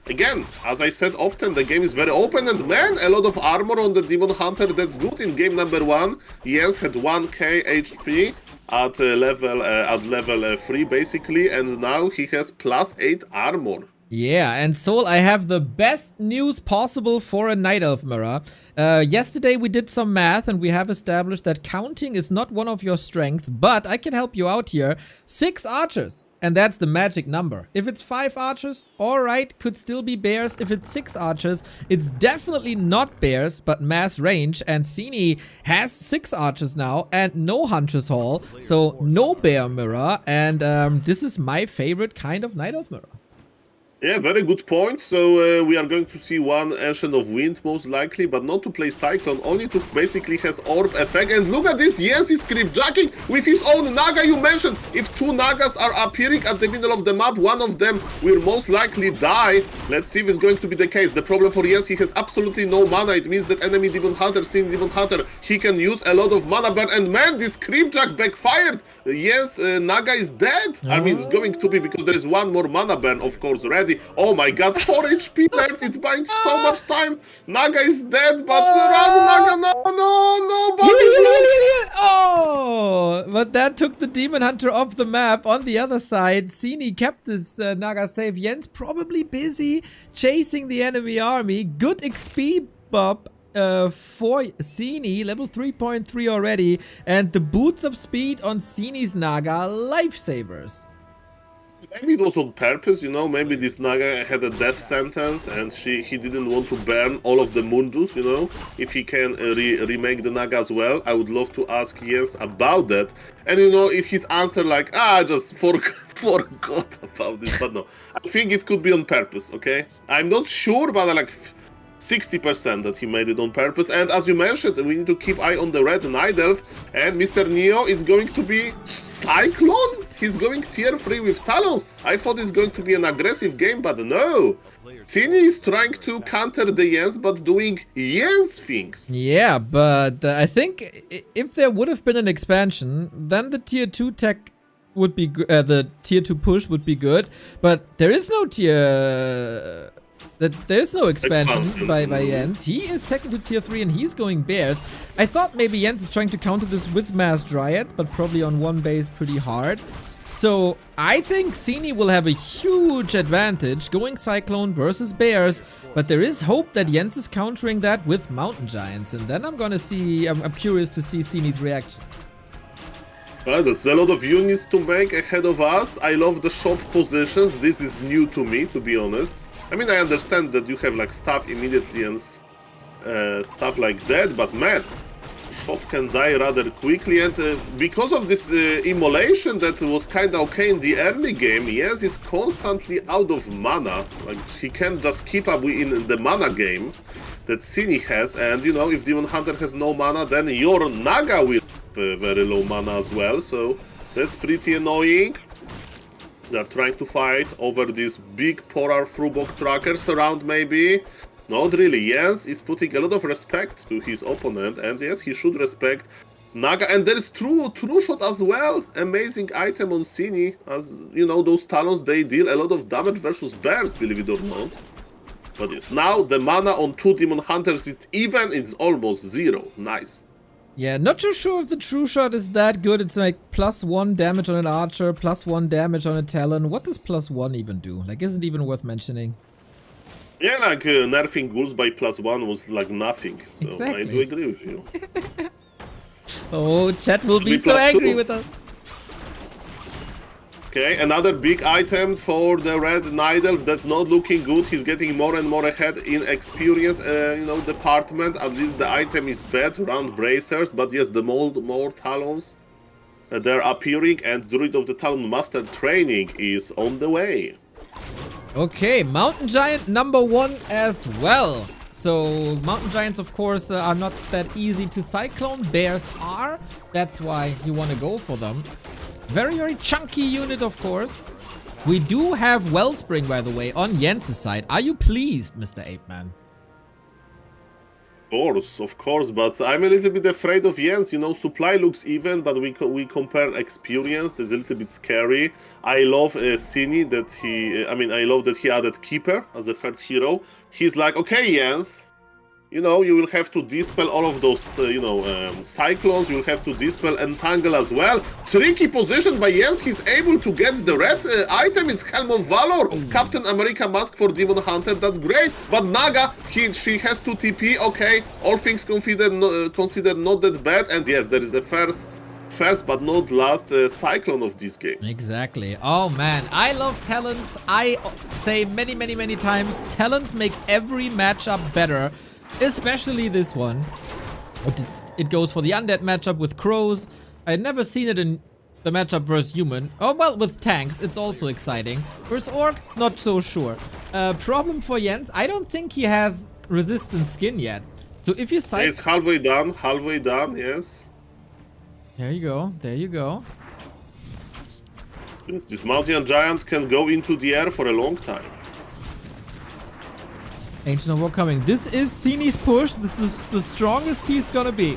again, as I said often, the game is very open, and man, a lot of armor on the Demon Hunter, that's good. In game number 1, Jens had 1k HP at level 3 basically, and now he has +8 armor. Yeah, and Soul, I have the best news possible for a Night Elf mirror. Yesterday we did some math and we have established that counting is not one of your strengths, but I can help you out here. 6 archers, and that's the magic number. If it's 5 archers, alright, could still be bears. If it's 6 archers, it's definitely not bears, but mass range. And Sini has 6 archers now and no Huntress Hall, so no bear mirror. And this is my favorite kind of Night Elf mirror. Yeah, very good point. So we are going to see one Ancient of Wind most likely, but not to play Cyclone, only to basically has Orb effect. And look at this, Jens is creepjacking with his own Naga. You mentioned if 2 Nagas are appearing at the middle of the map, one of them will most likely die. Let's see if it's going to be the case. The problem for Jens, he has absolutely no mana. It means that enemy Demon Hunter, Sini Demon Hunter, he can use a lot of mana burn. And man, this creepjack backfired. Jens Naga is dead. I mean, it's going to be because there is one more mana burn, of course, ready. Oh my god, 4 HP left, it's buying so much time. Naga is dead, but run, Naga, no, Oh, but that took the Demon Hunter off the map. On the other side, Sini kept this Naga safe. Jens probably busy chasing the enemy army. Good XP bump for Sini, level 3.3 already. And the boots of speed on Sini's Naga, lifesavers. Maybe it was on purpose, you know, maybe this Naga had a death sentence and he didn't want to burn all of the Munjus, you know. If he can remake the Naga as well, I would love to ask Jens about that. And you know, his answer like, I just forgot about this, but no. I think it could be on purpose, okay? I'm not sure, but like 60% that he made it on purpose. And as you mentioned, we need to keep eye on the red Night Elf, and Mr. Neo is going to be Cyclone? He's going tier 3 with Talons. I thought it's going to be an aggressive game, but no. Sini is trying to counter the Jens, but doing Jens things. Yeah, but I think if there would have been an expansion, then the tier 2 tech would be the tier 2 push would be good, but there is no tier. There's no expansion by Jens. He is taken to tier 3 and he's going bears. I thought maybe Jens is trying to counter this with mass dryads, but probably on one base pretty hard. So I think Sini will have a huge advantage going Cyclone versus bears, but there is hope that Jens is countering that with mountain giants, and then I'm gonna see. I'm curious to see Sini's reaction. Well, there's a lot of units to make ahead of us. I love the shop positions. This is new to me, to be honest. I mean, I understand that you have like stuff immediately and stuff like that, but man, shop can die rather quickly, and because of this immolation that was kinda okay in the early game, yes, he's constantly out of mana. Like, he can't just keep up in the mana game that Sini has, and you know, if Demon Hunter has no mana, then your Naga will have very low mana as well, so that's pretty annoying. They're trying to fight over these big Polar Frubok trackers around, maybe. Not really. Jens is putting a lot of respect to his opponent, and yes, he should respect Naga. And there is true shot as well. Amazing item on Sini. As you know, those talons, they deal a lot of damage versus bears, believe it or not. But yes, now the mana on 2 Demon Hunters is even, it's almost 0. Nice. Yeah, not too sure if the true shot is that good. It's like +1 damage on an archer, +1 damage on a talon. What does +1 even do? Like, isn't it even worth mentioning? Yeah, like nerfing ghouls by +1 was like nothing. So exactly. I do agree with you. Oh, chat will be so angry with us. Okay, another big item for the red Nidelf that's not looking good. He's getting more and more ahead in experience, you know, department. At least the item is bad around bracers, but yes, the more talons, they're appearing, and Druid of the Talon Master training is on the way. Okay, Mountain Giant number 1 as well. So, Mountain Giants, of course, are not that easy to cyclone. Bears are. That's why you want to go for them. Very, very chunky unit, of course. We do have Wellspring, by the way, on Jens' side. Are you pleased, Mr. Apeman? Of course, but I'm a little bit afraid of Jens. You know, supply looks even, but we compare experience. It's a little bit scary. I love Sini that I love that he added Keeper as a third hero. He's like, okay, Jens, you know, you will have to dispel all of those, cyclones. You'll have to dispel Entangle as well. Tricky position by Jens. He's able to get the red item. It's Helm of Valor. Captain America mask for Demon Hunter. That's great. But Naga, she has to TP. Okay, all things considered not that bad. And yes, there is a first but not last cyclone of this game. Exactly. Oh man, I love talents. I say many times, talents make every matchup better. Especially this one. It goes for the undead matchup with crows. I had never seen it in the matchup versus human. Oh, well, with tanks, it's also exciting. Versus orc, not so sure. Problem for Jens, I don't think he has resistant skin yet. So if you cycle... It's halfway done, yes. There you go. Yes, this mountain giant can go into the air for a long time. Ancient of War coming. This is Sini's push. This is the strongest he's gonna be.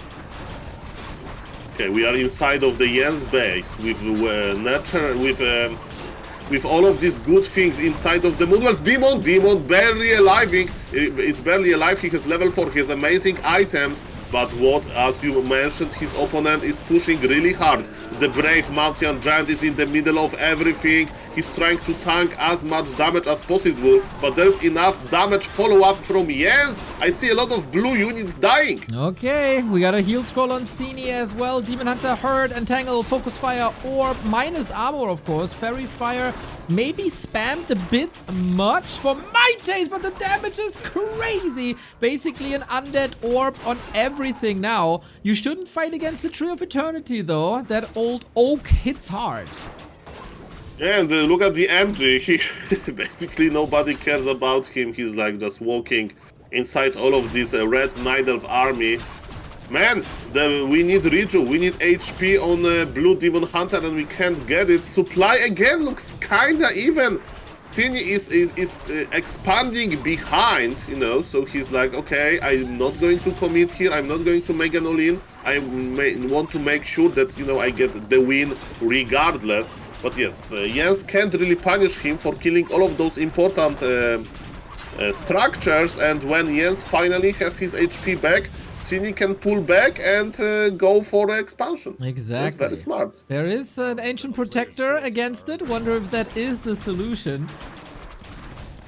Okay, we are inside of the Jens base with nature, with all of these good things inside of the Moonwell's Demon barely alive. It's barely alive. He has level 4. He has amazing items. But what, as you mentioned, his opponent is pushing really hard. The brave mountain giant is in the middle of everything. He's trying to tank as much damage as possible, but there's enough damage follow-up from Jens. I see a lot of blue units dying. Okay, we got a heal scroll on Sini as well. Demon Hunter, Hurt, Entangle, Focus Fire, Orb, minus armor, of course. Fairy Fire, maybe spammed a bit much for my taste, but the damage is crazy. Basically an undead orb on everything now. You shouldn't fight against the Tree of Eternity, though. That old oak hits hard. Yeah, and look at the MG. He basically nobody cares about him. He's like just walking inside all of this red Nidelf army. Man, we need reju, we need HP on Blue Demon Hunter, and we can't get it. Supply again looks kinda even. Sini is expanding behind, you know, so he's like, okay, I'm not going to commit here, I'm not going to make an all-in. I want to make sure that, you know, I get the win regardless. But yes, Jens can't really punish him for killing all of those important structures, and when Jens finally has his HP back, Sini can pull back and go for the expansion. Exactly. That's very smart. There is an Ancient Protector against it. Wonder if that is the solution.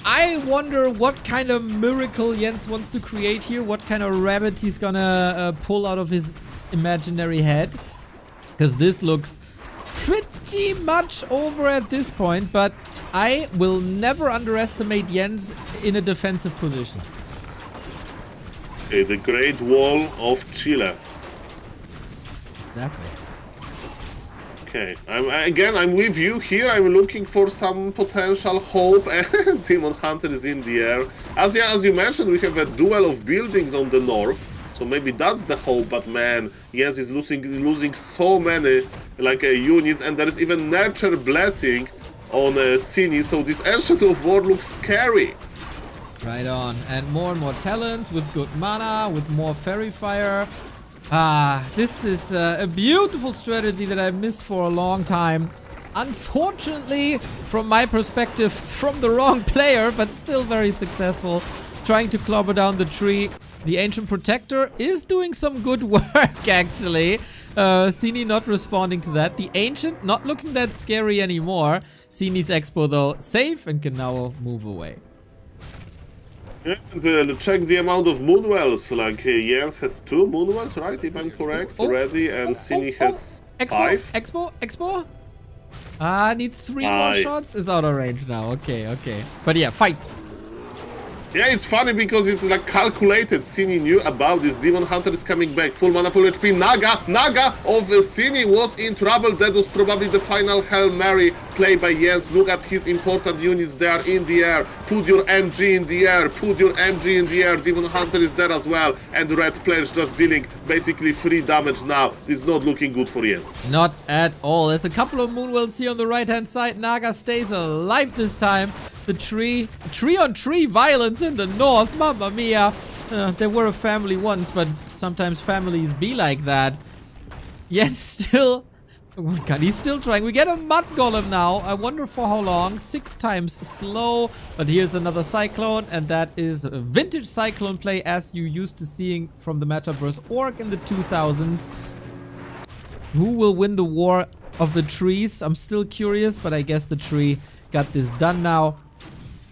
I wonder what kind of miracle Jens wants to create here. What kind of rabbit he's gonna pull out of his imaginary head. Because this looks pretty much over at this point. But I will never underestimate Jens in a defensive position. Okay, the Great Wall of Chile. Exactly. Okay, I'm with you here. I'm looking for some potential hope, and Demon Hunter is in the air. As you mentioned, we have a duel of buildings on the north, so maybe that's the hope. But man, Jens is losing so many units, and there is even Nurture Blessing on Sini, so this Ancient of War looks scary. Right on, and more talents with good mana, with more Fairy Fire. This is a beautiful strategy that I've missed for a long time. Unfortunately, from my perspective, from the wrong player, but still very successful. Trying to clobber down the tree. The Ancient Protector is doing some good work, actually. Sini not responding to that. The Ancient not looking that scary anymore. Sini's Expo, though, safe and can now move away. And check the amount of Moonwells. Jens has 2 Moonwells, right? If I'm correct, already, and Sini has 5. Expo? Needs 3 more shots. Is out of range now. Okay. But yeah, fight. Yeah, it's funny because it's calculated. Sini knew about this. Demon Hunter is coming back. Full mana, full HP. Naga of Sini was in trouble. That was probably the final Hail Mary play by Jens. Look at his important units. They are in the air. Put your MG in the air. Demon Hunter is there as well. And Red Pledge just dealing basically free damage now. This is not looking good for Jens. Not at all. There's a couple of Moonwells here on the right-hand side. Naga stays alive this time. The tree-on-tree violence in the north. Mamma mia. They were a family once, but sometimes families be like that. Yet still... Oh my god, he's still trying. We get a Mud Golem now. I wonder for how long. 6 times slow. But here's another Cyclone, and that is a vintage Cyclone play as you used to seeing from the matchup versus Orc in the 2000s. Who will win the war of the trees? I'm still curious, but I guess the tree got this done now.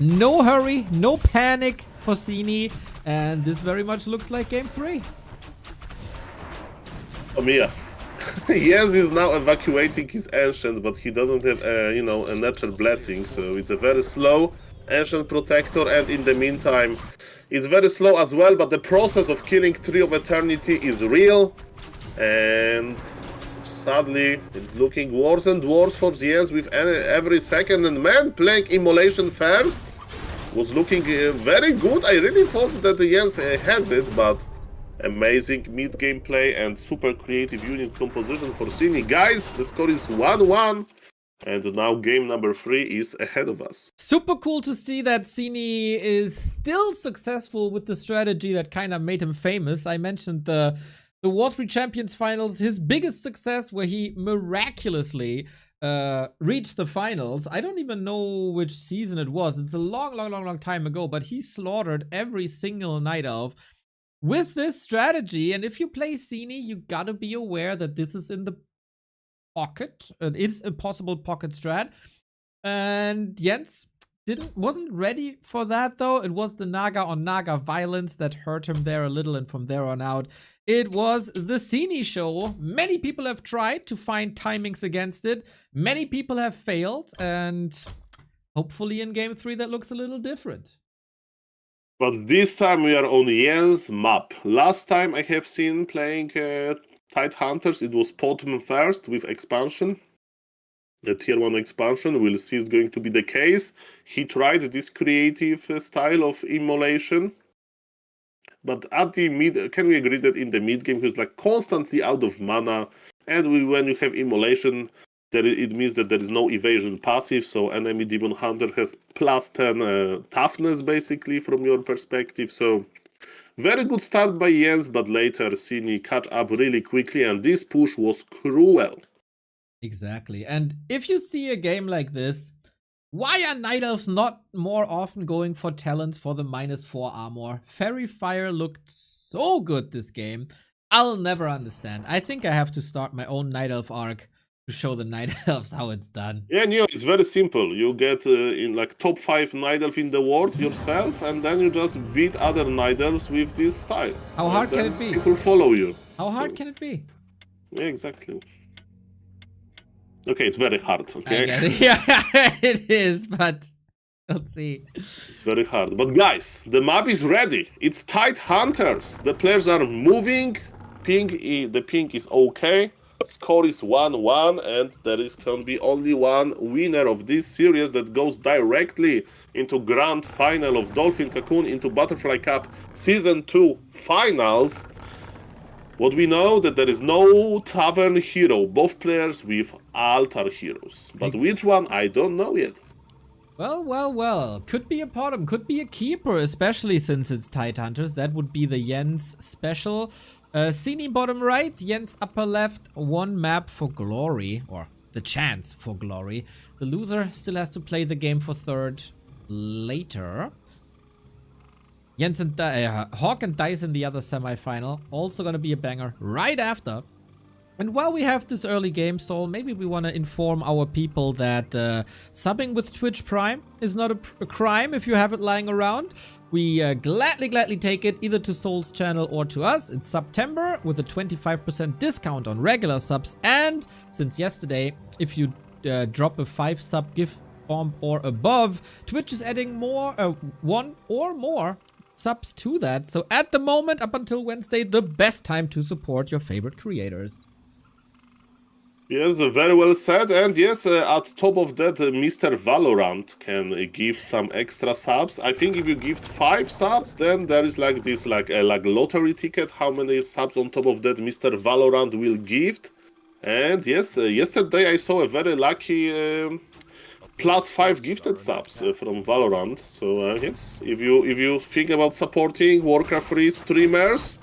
No hurry, no panic for Sini, and this very much looks like game 3. Oh, Mia. Jens is now evacuating his Ancient, but he doesn't have, a Natural Blessing, so it's a very slow Ancient Protector, and in the meantime, it's very slow as well, but the process of killing Tree of Eternity is real, and sadly, it's looking worse and worse for Jens with every second, and man, playing Immolation first was looking very good. I really thought that Jens has it, but amazing mid-game play and super creative unit composition for Sini. Guys, the score is 1-1, and now game number 3 is ahead of us. Super cool to see that Sini is still successful with the strategy that kind of made him famous. I mentioned the War 3 Champions Finals, his biggest success where he miraculously reached the finals. I don't even know which season it was. It's a long time ago, but he slaughtered every single Night Elf with this strategy. And if you play Sini, you gotta be aware that this is in the pocket. It's a possible pocket strat. And Jens wasn't ready for that, though. It was the Naga on Naga violence that hurt him there a little, and from there on out, it was the Sini show. Many people have tried to find timings against it. Many people have failed, and hopefully in game 3 that looks a little different. But this time we are on Jens' map. Last time I have seen playing Tide Hunters, it was Potman first with expansion. The tier 1 expansion. We'll see it's going to be the case. He tried this creative style of immolation. But at the mid, can we agree that in the mid game he was constantly out of mana, and when you have immolation, it means that there is no evasion passive, so enemy Demon Hunter has plus 10 toughness basically from your perspective. So very good start by Jens, but later Sini catch up really quickly, and this push was cruel. Exactly. And if you see a game like this, why are Night Elves not more often going for talents for the -4 armor? Fairy Fire looked so good this game. I'll never understand. I think I have to start my own Night Elf arc to show the Night Elves how it's done. Yeah, it's very simple. You get in like top 5 Night Elf in the world yourself, and then you just beat other Night Elves with this style. How hard can it be? People follow you. How hard can it be? Yeah, exactly. Okay, it's very hard, okay? I get it. Yeah, it is, but let's see. It's very hard. But guys, the map is ready. It's tight hunters. The players are moving. The ping is okay. Score is 1-1, and there can be only one winner of this series that goes directly into grand final of Dolphin Cocoon, into Butterfly Cup Season 2 finals. What we know that there is no Tavern hero, both players with altar heroes. But which one, I don't know yet. Well. Could be a bottom, could be a keeper, especially since it's Tight Hunters. That would be the Jens special. Sini bottom right, Jens upper left, one map for glory, or the chance for glory. The loser still has to play the game for third later. Jens and HawK and Dise in the other semi-final. Also gonna be a banger right after. And while we have this early game stall, maybe we want to inform our people that subbing with Twitch Prime is not a crime if you have it lying around. We gladly take it either to Soul's channel or to us. It's Subtember with a 25% discount on regular subs. And since yesterday, if you drop a 5-sub gift bomb or above, Twitch is adding more, 1 or more subs to that. So at the moment, up until Wednesday, the best time to support your favorite creators. Yes, very well said. And yes, at top of that, Mr. Valorant can give some extra subs. I think if you give 5 subs, then there is like this like lottery ticket. How many subs on top of that Mr. Valorant will give? And yes, yesterday I saw a very lucky +5 gifted subs from Valorant. So yes, if you think about supporting Warcraft 3 streamers,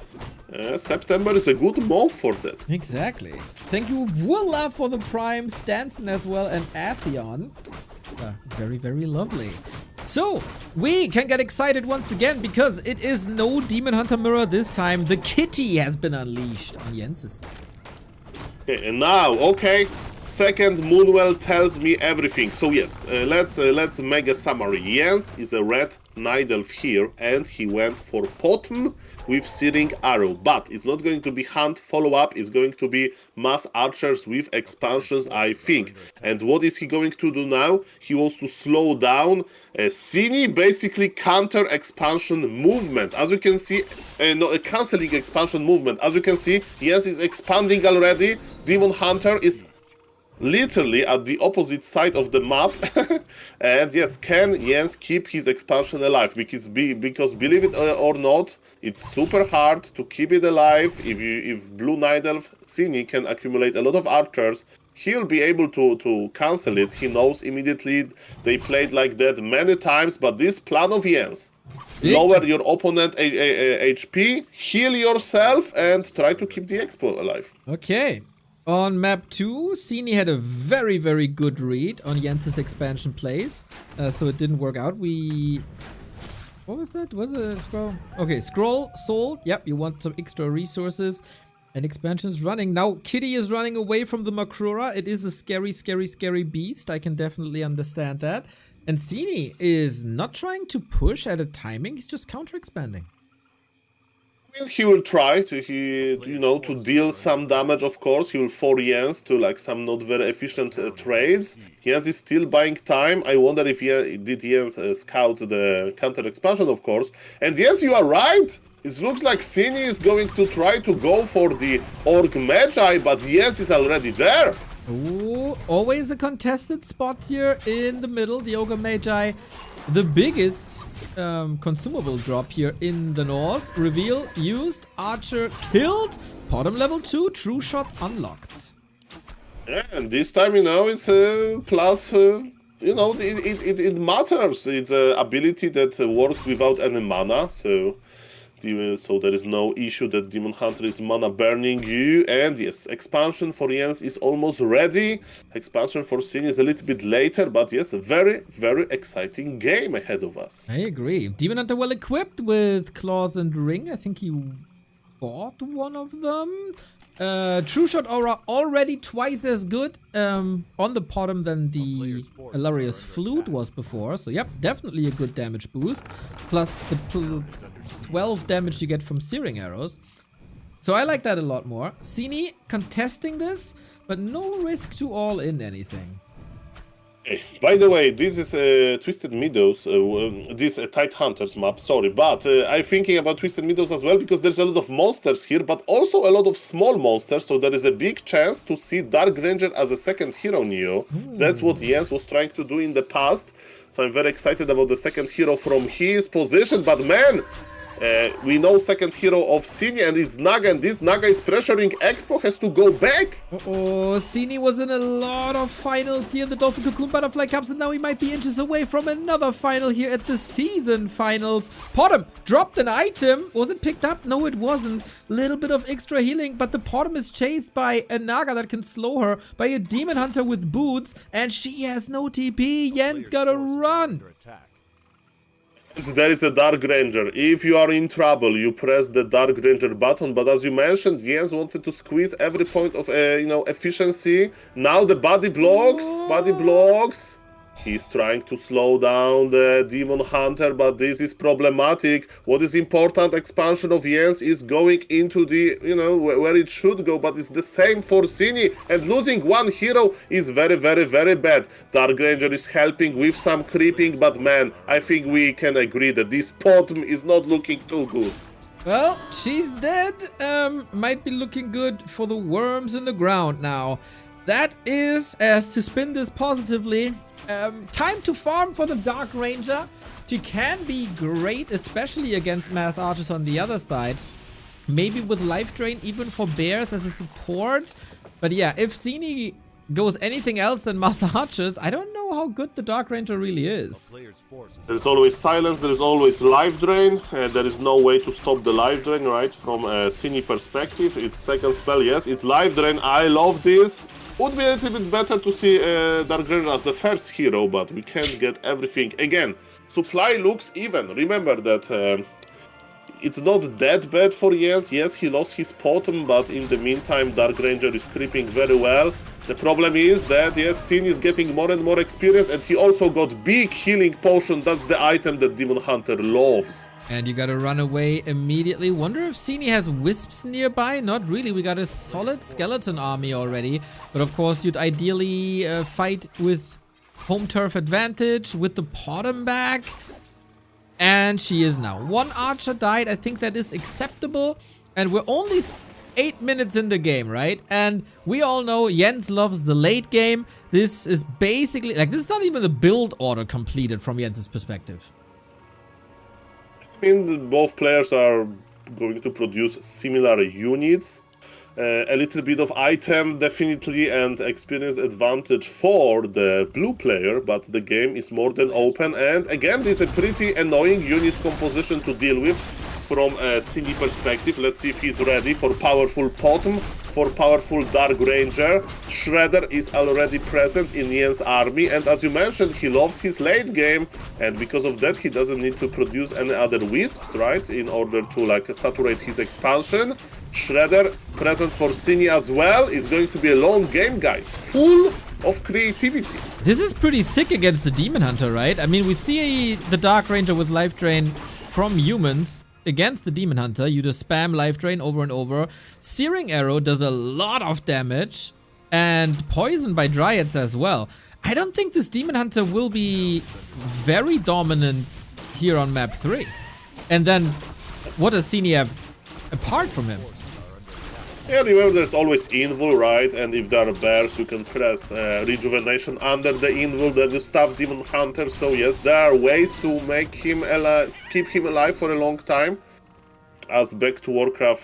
September is a good month for that. Exactly. Thank you, Willa, for the Prime, Stanson as well, and Atheon. Very lovely. So, we can get excited once again because it is no Demon Hunter mirror this time. The kitty has been unleashed on Jens's side. Okay, and now, okay, second Moonwell tells me everything. So yes, let's make a summary. Jens is a red Night Elf here, and he went for Potm with Searing Arrow, but it's not going to be Hunt follow-up, it's going to be Mass Archers with expansions, I think. And what is he going to do now? He wants to slow down Sini, basically counter expansion movement. As you can see, cancelling expansion movement. As you can see, Jens is expanding already. Demon Hunter is literally at the opposite side of the map. And yes, can Jens keep his expansion alive? Because believe it or not, it's super hard to keep it alive. If Blue Night Elf Sini can accumulate a lot of archers, he'll be able to cancel it. He knows immediately. They played like that many times, but this plan of Jens, lower your opponent HP, heal yourself, and try to keep the expo alive. Okay. On map 2, Sini had a very good read on Jens's expansion plays, so it didn't work out. What was that? Was it a scroll? Okay, scroll sold. Yep, you want some extra resources. And expansion's running. Now, Kitty is running away from the Makrura. It is a scary beast. I can definitely understand that. And Sini is not trying to push at a timing. He's just counter-expanding. He will try to deal some damage. Of course, he will force Jens to like some not very efficient trades. Jens is still buying time. I wonder if Jens scout the counter expansion, of course. And yes, you are right. It looks like Sini is going to try to go for the Orc Magi, but Jens is already there. Ooh, always a contested spot here in the middle. The Ogre Magi, the biggest consumable drop here in the north. Reveal used, Archer killed, bottom level 2, True Shot unlocked. Yeah, and this time, it's plus, it matters. It's an ability that works without any mana, so So there is no issue that Demon Hunter is mana burning you. And yes, expansion for Jens is almost ready. Expansion for Sini is a little bit later, but yes, a very, very exciting game ahead of us. I agree. Demon Hunter well equipped with claws and ring. I think he bought one of them. True Shot Aura already twice as good on the bottom than the Ilarius Flute was before. So yep, definitely a good damage boost. Plus the 12 damage you get from Searing Arrows. So I like that a lot more. Sini contesting this, but no risk to all in anything. By the way, this is Twisted Meadows, this Tide Hunters map, sorry, but I'm thinking about Twisted Meadows as well because there's a lot of monsters here, but also a lot of small monsters, so there is a big chance to see Dark Ranger as a second hero, Neo. That's what Jens was trying to do in the past, so I'm very excited about the second hero from his position, but man, we know second hero of Sini and it's Naga, and this Naga is pressuring Expo, has to go back. Uh-oh, Sini was in a lot of finals here in the Dolphin Cocoon Butterfly Cups, and now he might be inches away from another final here at the season finals. Potom dropped an item. Was it picked up? No, it wasn't. Little bit of extra healing, but the Potom is chased by a Naga that can slow her, by a Demon Hunter with boots, and she has no TP. Jens gotta run. There is a Dark Ranger. If you are in trouble, you press the Dark Ranger button. But as you mentioned, Jens wanted to squeeze every point of efficiency. Now the body blocks. He's trying to slow down the Demon Hunter, but this is problematic. What is important, expansion of Jens is going into the, where it should go, but it's the same for Sini, and losing one hero is very, very, very bad. Dark Ranger is helping with some creeping, but man, I think we can agree that this Potom is not looking too good. Well, she's dead. Might be looking good for the worms in the ground now. That is, as to spin this positively, time to farm for the Dark Ranger. She can be great, especially against Mass Archers on the other side. Maybe with Life Drain, even for Bears as a support. But yeah, if Sini goes anything else than Mass Archers, I don't know how good the Dark Ranger really is. There is always silence, there is always Life Drain. There is no way to stop the Life Drain, right? From a Sini perspective, it's second spell, yes, it's Life Drain. I love this. Would be a little bit better to see Dark Ranger as the first hero, but we can't get everything. Again, supply looks even. Remember that it's not that bad for Jens. Yes, he lost his Potom, but in the meantime, Dark Ranger is creeping very well. The problem is that, yes, Sin is getting more and more experience, and he also got big healing potion. That's the item that Demon Hunter loves. And you gotta run away immediately. Wonder if Sini has wisps nearby? Not really. We got a solid skeleton army already. But of course, you'd ideally fight with home turf advantage, with the Potom back. And she is now. One archer died. I think that is acceptable. And we're only 8 minutes in the game, right? And we all know Jens loves the late game. This is basically, like, this is not even the build order completed from Jens's perspective. I mean, both players are going to produce similar units. A little bit of item, definitely, and experience advantage for the blue player, but the game is more than open. And again, this is a pretty annoying unit composition to deal with from a Sini perspective. Let's see if he's ready for powerful Potom, for powerful Dark Ranger. Shredder is already present in Jens' army, and as you mentioned, he loves his late game, and because of that, he doesn't need to produce any other wisps, right, in order to, like, saturate his expansion. Shredder present for Sini as well. It's going to be a long game, guys, full of creativity. This is pretty sick against the Demon Hunter, right? I mean, we see the Dark Ranger with Life Drain from humans. Against the Demon Hunter, you just spam Life Drain over and over. Searing Arrow does a lot of damage, and Poison by Dryads as well. I don't think this Demon Hunter will be very dominant here on map 3. And then, what does Sini have apart from him? Yeah, remember there's always Invul, right? And if there are bears, you can press Rejuvenation under the Invul, then you stuff Demon Hunter. So yes, there are ways to make him keep him alive for a long time. As Back to Warcraft,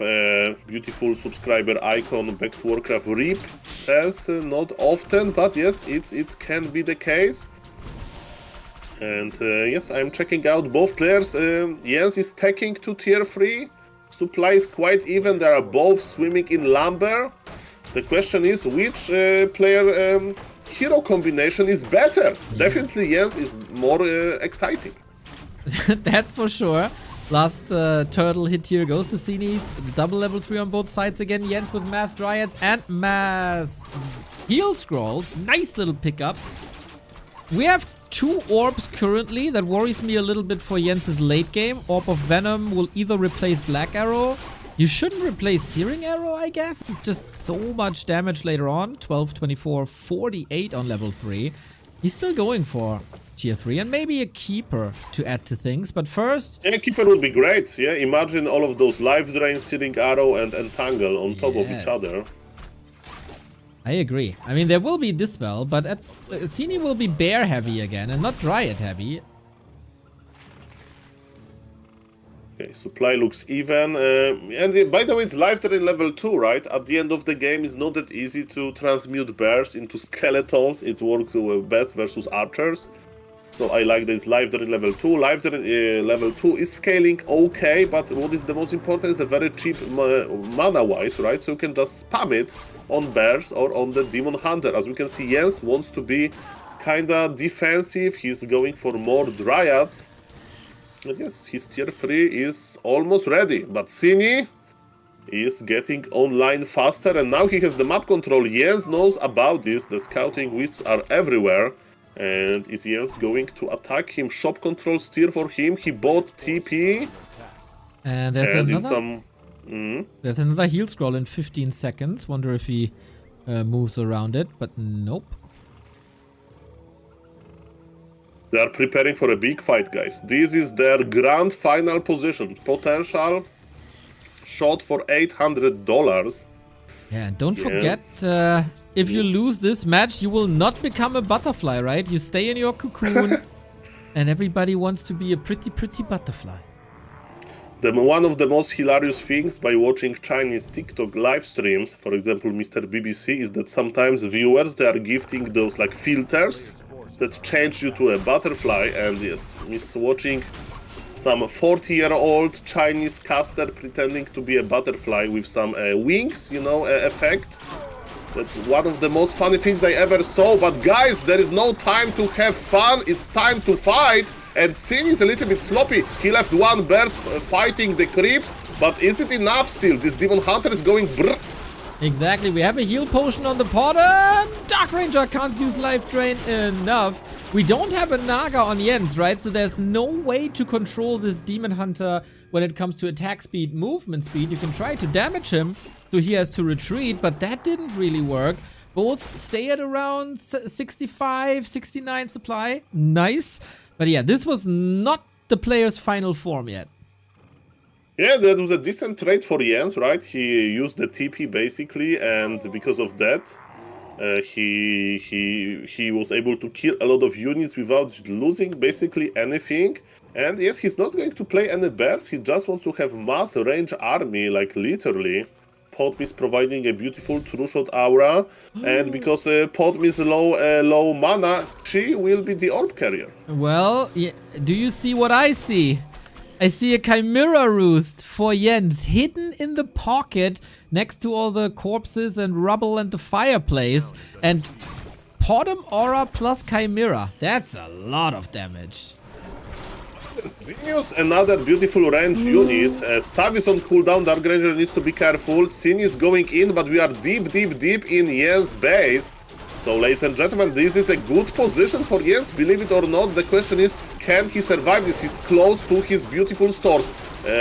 beautiful subscriber icon, Back to Warcraft Reap says, not often, but yes, it can be the case. And yes, I'm checking out both players. Jens is taking to tier 3. Supply is quite even. They are both swimming in lumber. The question is which player hero combination is better. Definitely Jens is more exciting. That's for sure. Last turtle hit here goes to Sini. Double level 3 on both sides again. Jens with mass dryads and mass heal scrolls. Nice little pickup. We have 2 orbs currently. That worries me a little bit for Jens's late game. Orb of Venom will either replace Black Arrow. You shouldn't replace Searing Arrow, I guess. It's just so much damage later on. 12, 24, 48 on level 3. He's still going for tier 3 and maybe a Keeper to add to things. But first... Yeah, Keeper would be great. Yeah, imagine all of those Life Drain, Searing Arrow and Entangle on top of each other. I agree. I mean, there will be Dispel, but Sini will be Bear heavy again and not Dryad heavy. Okay, supply looks even. And by the way, it's Life Drain level 2, right? At the end of the game, it's not that easy to transmute bears into skeletons. It works best versus archers. So I like this Life Drain level 2. Life Drain level 2 is scaling okay, but what is the most important is a very cheap mana-wise, right? So you can just spam it on bears or on the Demon Hunter. As we can see, Jens wants to be kinda defensive. He's going for more Dryads. And yes, his tier 3 is almost ready. But Sini is getting online faster, and now he has the map control. Jens knows about this. The scouting wisps are everywhere. And is Jens going to attack him? Shop controls tier for him. He bought TP. And there's another heal scroll in 15 seconds. Wonder if he moves around it, but nope. They are preparing for a big fight, guys. This is their grand final position. Potential shot for $800. Yeah, and don't forget, if you lose this match, you will not become a butterfly, right? You stay in your cocoon, and everybody wants to be a pretty, pretty butterfly. One of the most hilarious things by watching Chinese TikTok live streams, for example, Mr. BBC, is that sometimes viewers, they are gifting those like filters that change you to a butterfly. And yes, miss watching some 40-year-old Chinese caster pretending to be a butterfly with some wings, you know, effect. That's one of the most funny things I ever saw. But guys, there is no time to have fun. It's time to fight. And Sin is a little bit sloppy. He left one burst fighting the creeps. But is it enough still? This Demon Hunter is going brrr. Exactly. We have a heal potion on the pod. Dark Ranger can't use Life Drain enough. We don't have a Naga on Jens, right? So there's no way to control this Demon Hunter when it comes to attack speed, movement speed. You can try to damage him, so he has to retreat, but that didn't really work. Both stay at around 65, 69 supply. Nice. But yeah, this was not the player's final form yet. Yeah, that was a decent trade for Jens, right? He used the TP basically, and because of that, he was able to kill a lot of units without losing basically anything. And yes, he's not going to play any bears. He just wants to have mass range army, like literally. Podm is providing a beautiful true shot aura, and because Podm is low mana, she will be the orb carrier. Well, do you see what I see? I see a Chimera Roost for Jens hidden in the pocket next to all the corpses and rubble and the fireplace. And Podm Aura plus Chimera. That's a lot of damage. Genius, another beautiful range unit. Stav is on cooldown. Dark Ranger needs to be careful. Sin is going in, but we are deep in Jens' base. So, ladies and gentlemen, this is a good position for Jens. Believe it or not, the question is, can he survive this? He's close to his beautiful store,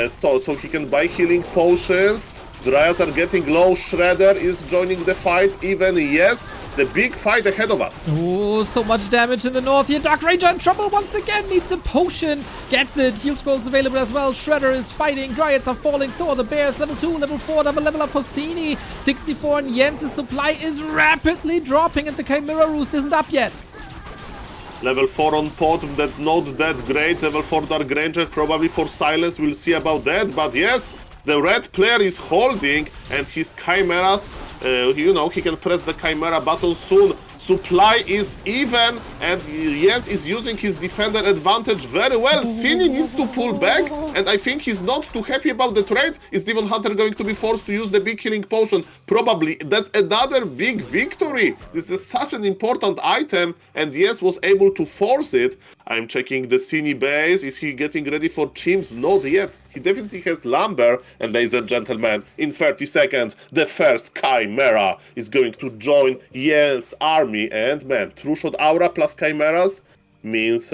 so he can buy healing potions. Dryads are getting low. Shredder is joining the fight. Even yes, the big fight ahead of us. Oh, so much damage in the north here. Dark Ranger in trouble once again. Needs a potion. Gets it. Heal scrolls available as well. Shredder is fighting. Dryads are falling. So are the bears. Level 2, level 4. Double level up for Sini. 64 and Jens' supply is rapidly dropping, and the Chimera Roost isn't up yet. Level 4 on Podm, that's not that great. Level 4 Dark Ranger, probably for Silence. We'll see about that. But yes, the red player is holding, and his Chimeras, you know, he can press the Chimera button soon. Supply is even, and Jens is using his defender advantage very well. Sini needs to pull back, and I think he's not too happy about the trade. Is Demon Hunter going to be forced to use the big healing potion? Probably. That's another big victory. This is such an important item, and Jens was able to force it. I'm checking the Sini base. Is he getting ready for chimps? Not yet. He definitely has lumber. And ladies and gentlemen, in 30 seconds, the first Chimera is going to join Jens' army. And man, True Shot Aura plus Chimeras means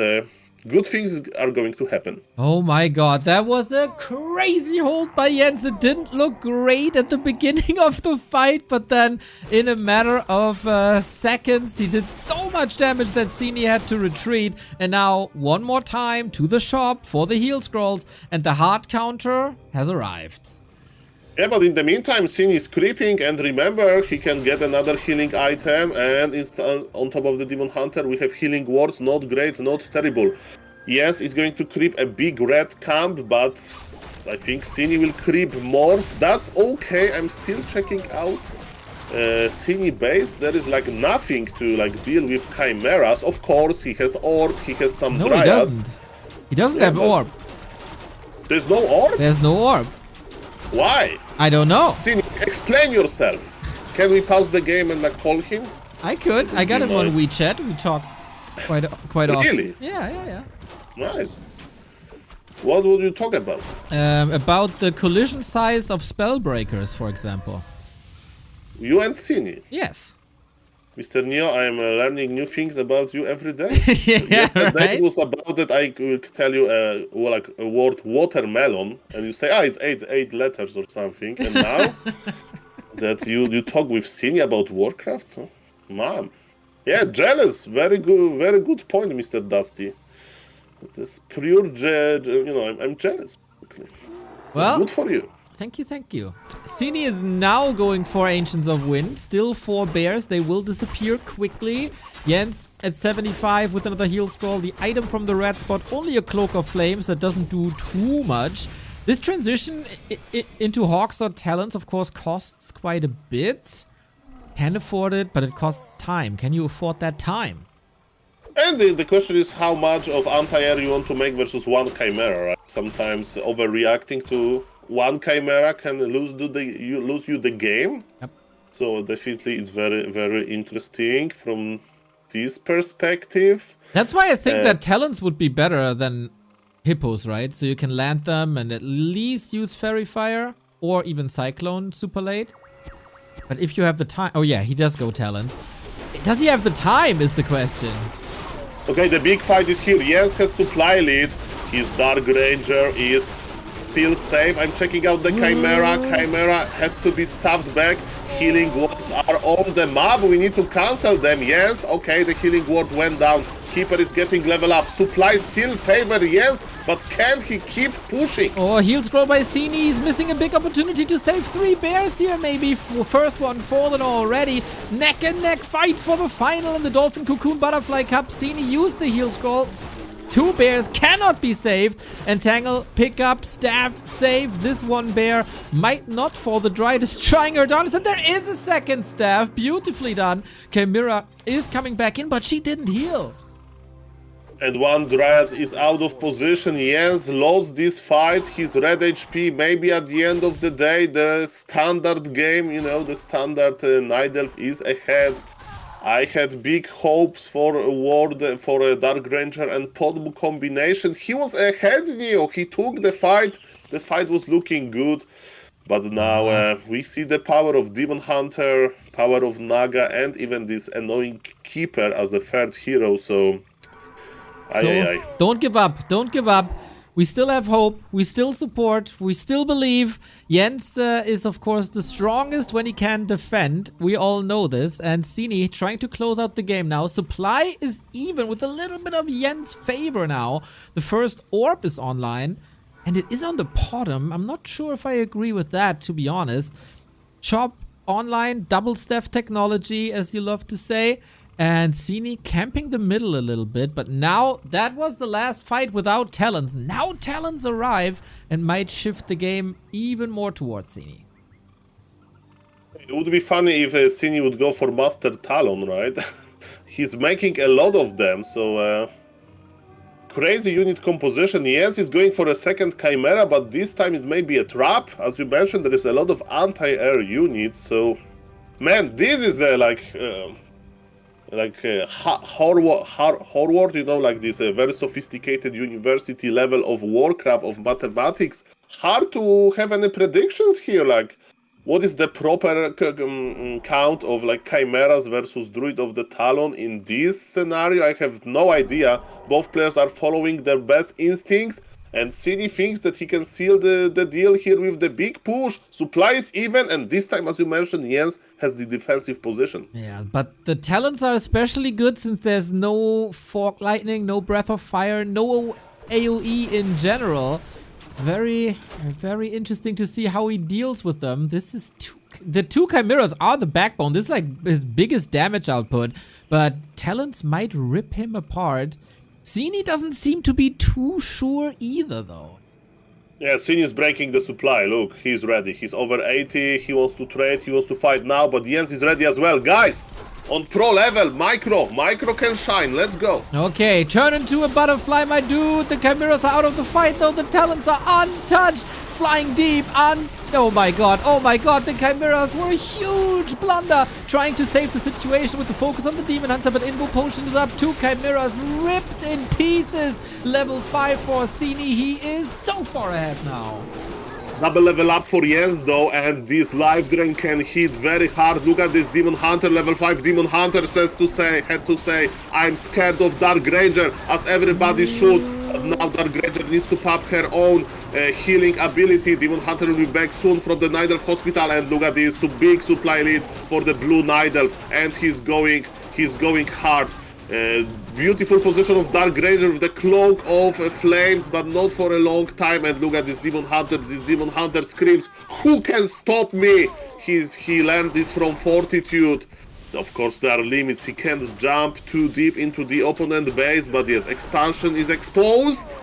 good things are going to happen. Oh my god, that was a crazy hold by Jens. It didn't look great at the beginning of the fight, but then in a matter of seconds, he did so much damage that Sini had to retreat. And now, one more time to the shop for the heal scrolls, and the hard counter has arrived. Yeah, but in the meantime, Sini is creeping, and remember, he can get another healing item, and on top of the Demon Hunter, we have healing wards. Not great, not terrible. Yes, he's going to creep a big red camp, but I think Sini will creep more. That's okay. I'm still checking out Sini base. There is like nothing to like deal with chimeras. Of course, he has orb, he has some No, dryads. he doesn't. He doesn't have orb. There's no orb? There's no orb. Why? I don't know. Sini, explain yourself. Can we pause the game and like call him? I could. I got him on WeChat. We talk quite often. Really? Yeah. Nice. What would you talk about? About the collision size of spell breakers, for example. You and Sini. Yes. Mr. Neo, I am learning new things about you every day. Yeah, Yesterday right? it was about that I could tell you like a word watermelon, and you say, it's eight letters or something. And now that you talk with Sini about Warcraft, huh? Man, yeah, jealous. Very good point, Mr. Dusty. This pure, I'm jealous. Well, good for you. Thank you. Sini is now going for Ancients of Wind. Still 4 bears. They will disappear quickly. Jens at 75 with another heal scroll. The item from the red spot, only a Cloak of Flames that doesn't do too much. This transition into HawK's or Talons, of course, costs quite a bit. Can afford it, but it costs time. Can you afford that time? And the question is how much of anti-air you want to make versus one Chimera, right? Sometimes overreacting to one Chimera can lose you the game. Yep. So definitely it's very interesting from this perspective. That's why I think that Talons would be better than Hippos, right? So you can land them and at least use Fairy Fire or even Cyclone super late. But if you have the time... Oh yeah, he does go Talons. Does he have the time is the question. Okay, the big fight is here. Jens has supply lead. His Dark Ranger is still safe. I'm checking out the Chimera. Chimera has to be stuffed back. Healing wards are on the map. We need to cancel them. Yes, okay, the healing ward went down. Keeper is getting level up. Supply still favor Jens, but can he keep pushing? Oh, heal scroll by Sini. He's missing a big opportunity to save 3 bears here, maybe. First one fallen already. Neck and neck fight for the final in the Dolphin Cocoon Butterfly Cup. Sini used the heal scroll. 2 bears cannot be saved. Entangle, pick up, staff, save. This one bear might not fall. The Dryad is trying her darndest, and there is a second staff. Beautifully done. Chimera is coming back in, but she didn't heal. And one Dryad is out of position. Jens lost this fight. His red HP, maybe at the end of the day, the standard game, the standard Night Elf is ahead. I had big hopes for a ward, for a Dark Ranger and Podmu combination. He was ahead, Neo. He took the fight. The fight was looking good. But now we see the power of Demon Hunter, power of Naga, and even this annoying Keeper as a third hero. So... Don't give up. We still have hope. We still support. We still believe. Jens is, of course, the strongest when he can defend. We all know this. And Sini trying to close out the game now. Supply is even with a little bit of Jens' favor now. The first orb is online. And it is on the bottom. I'm not sure if I agree with that, to be honest. Chop online, double staff technology, as you love to say. And Sini camping the middle a little bit, but now that was the last fight without Talons. Now Talons arrive and might shift the game even more towards Sini. It would be funny if Sini would go for Master Talon, right? he's making a lot of them, so crazy unit composition. Yes, he's going for a second Chimera, but this time it may be a trap. As you mentioned, there is a lot of anti-air units, so man, this is Harvard, you know, like this very sophisticated university level of Warcraft, of mathematics. Hard to have any predictions here, like what is the proper count of like Chimeras versus Druid of the Talon in this scenario? I have no idea. Both players are following their best instincts, and Sini thinks that he can seal the deal here with the big push. Supply is even, and this time, as you mentioned, Jens has the defensive position. Yeah, but the talents are especially good since there's no Fork Lightning, no Breath of Fire, no AoE in general. Very, very interesting to see how he deals with them. This is the two Chimeras are the backbone. This is like his biggest damage output, but talents might rip him apart. Sini doesn't seem to be too sure either, though. Yeah, Sini is breaking the supply. Look, he's ready. He's over 80. He wants to trade. He wants to fight now, but Jens is ready as well. Guys, on pro level, Micro can shine. Let's go. Okay, turn into a butterfly, my dude. The Chimeras are out of the fight, though. The talents are untouched. Flying deep, oh my god, the Chimeras were a huge blunder. Trying to save the situation with the focus on the Demon Hunter, but Invo Potion is up. Two Chimeras ripped in pieces. Level 5 for Sini. He is so far ahead now. Double level up for Jens though, and this life drain can hit very hard. Look at this Demon Hunter, level 5 Demon Hunter had to say, I'm scared of Dark Ranger, as everybody should. Now Dark Ranger needs to pop her own healing ability. Demon Hunter will be back soon from the Night Elf Hospital, and look at this big supply lead for the blue Night Elf, and he's going hard. Beautiful position of Dark Ranger with the cloak of flames, but not for a long time. And look at this Demon Hunter. This Demon Hunter screams, who can stop me? He learned this from Fortitude. Of course, there are limits. He can't jump too deep into the opponent base, but yes, expansion is exposed.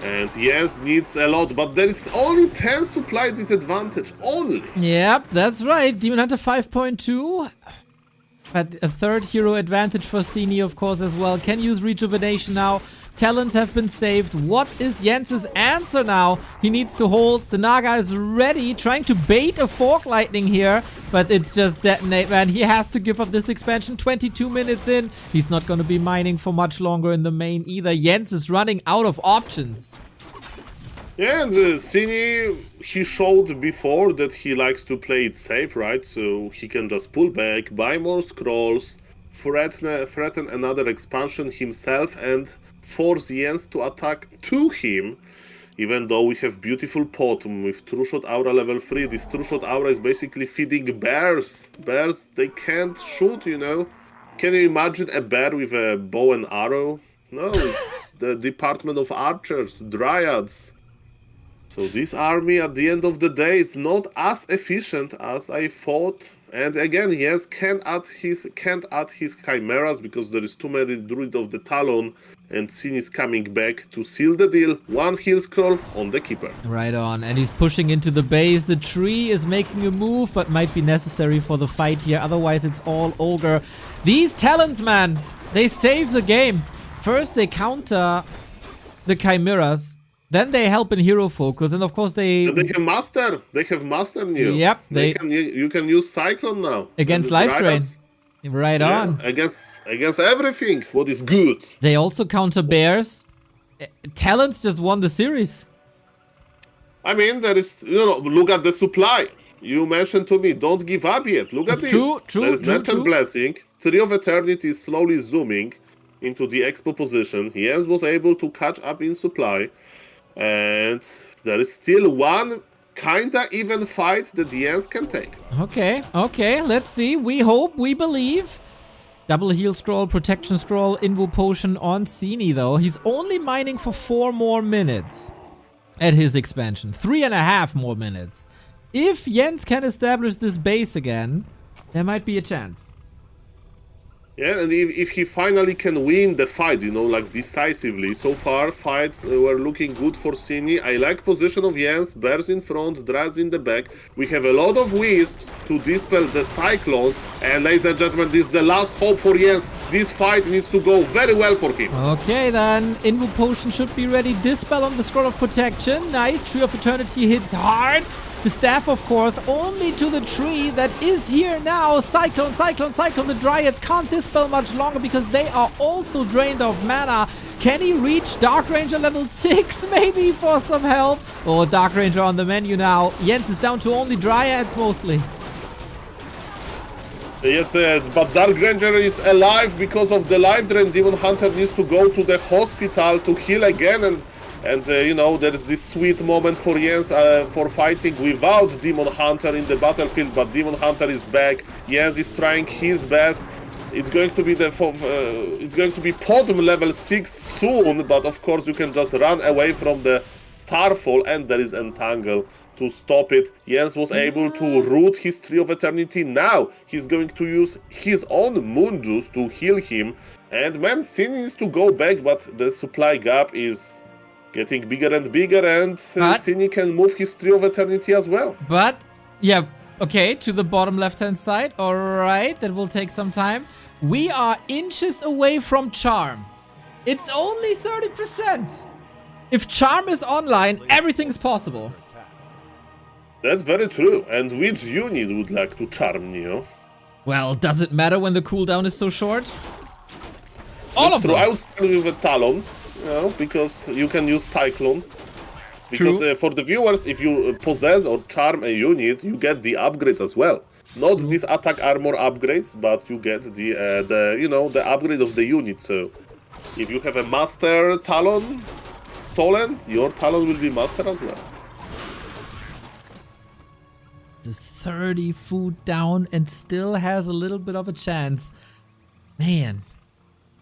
And yes, needs a lot, but there is only 10 supply disadvantage. Only. Yep, that's right. Demon Hunter 5.2. But a third hero advantage for Sini, of course, as well. Can use Rejuvenation now. Talents have been saved. What is Jens's answer now? He needs to hold. The Naga is ready, trying to bait a Fork Lightning here, but it's just detonate, man. He has to give up this expansion 22 minutes in. He's not going to be mining for much longer in the main either. Jens is running out of options. Yeah, and Sini, he showed before that he likes to play it safe, right? So he can just pull back, buy more scrolls, threaten another expansion himself, and force Jens to attack to him. Even though we have beautiful Potom with True Shot Aura level 3, this True Shot Aura is basically feeding bears. Bears, they can't shoot, you know? Can you imagine a bear with a bow and arrow? No, it's the Department of Archers, Dryads. So this army, at the end of the day, it's not as efficient as I thought. And again, yes, can't add his Chimeras because there is too many Druid of the Talon, and Sin is coming back to seal the deal. One heal scroll on the Keeper. Right on, and he's pushing into the base. The tree is making a move, but might be necessary for the fight here. Otherwise, it's all Ogre. These Talons, man, they save the game. First, they counter the Chimeras. Then they help in hero focus, and of course they have master. They have master new. Yep, you can use Cyclone now against Life Drain. Right on. Against everything. What is good? They also counter bears. Talents just won the series. I mean, there is look at the supply. You mentioned to me, don't give up yet. Look at this. There is Mental Blessing. Tree of Eternity is slowly zooming into the expo position. Jens was able to catch up in supply. And there is still one kinda even fight that Jens can take. Okay, let's see. We hope, we believe. Double heal scroll, protection scroll, Invo Potion on Sini though. He's only mining for 4 more minutes at his expansion. 3.5 more minutes. If Jens can establish this base again, there might be a chance. Yeah, and if he finally can win the fight, you know, like decisively. So far, fights were looking good for Sini. I like position of Jens, bears in front, Drads in the back. We have a lot of wisps to dispel the cyclones. And ladies and gentlemen, this is the last hope for Jens. This fight needs to go very well for him. Okay, then. Invoke Potion should be ready. Dispel on the Scroll of Protection. Nice. Tree of Eternity hits hard. The staff, of course, only to the tree that is here now. Cyclone, Cyclone, Cyclone. The Dryads can't dispel much longer because they are also drained of mana. Can he reach Dark Ranger level 6 maybe for some help? Oh, Dark Ranger on the menu now. Jens is down to only Dryads mostly. Yes, but Dark Ranger is alive because of the life drain. Demon Hunter needs to go to the hospital to heal again, and you know, there is this sweet moment for Jens for fighting without Demon Hunter in the battlefield, but Demon Hunter is back. Jens is trying his best. It's going to be it's going to be Podm level 6 soon, but of course you can just run away from the Starfall, and there is Entangle to stop it. Jens was able to root his Tree of Eternity. Now he's going to use his own Moon Juice to heal him. And man, Sini needs to go back, but the supply gap is getting bigger and bigger, and Sini can move his Tree of Eternity as well. But, yeah, okay, to the bottom left-hand side. Alright, that will take some time. We are inches away from Charm. It's only 30%. If Charm is online, everything's possible. That's very true. And which unit would like to charm Neo? Well, does it matter when the cooldown is so short? All of them. I would start with a Talon, you know, because you can use Cyclone. Because for the viewers, if you possess or charm a unit, you get the upgrades as well. Not these attack armor upgrades, but you get the you know, the upgrade of the unit. So if you have a Master Talon stolen, your Talon will be Master as well. Is 30 food down and still has a little bit of a chance. Man,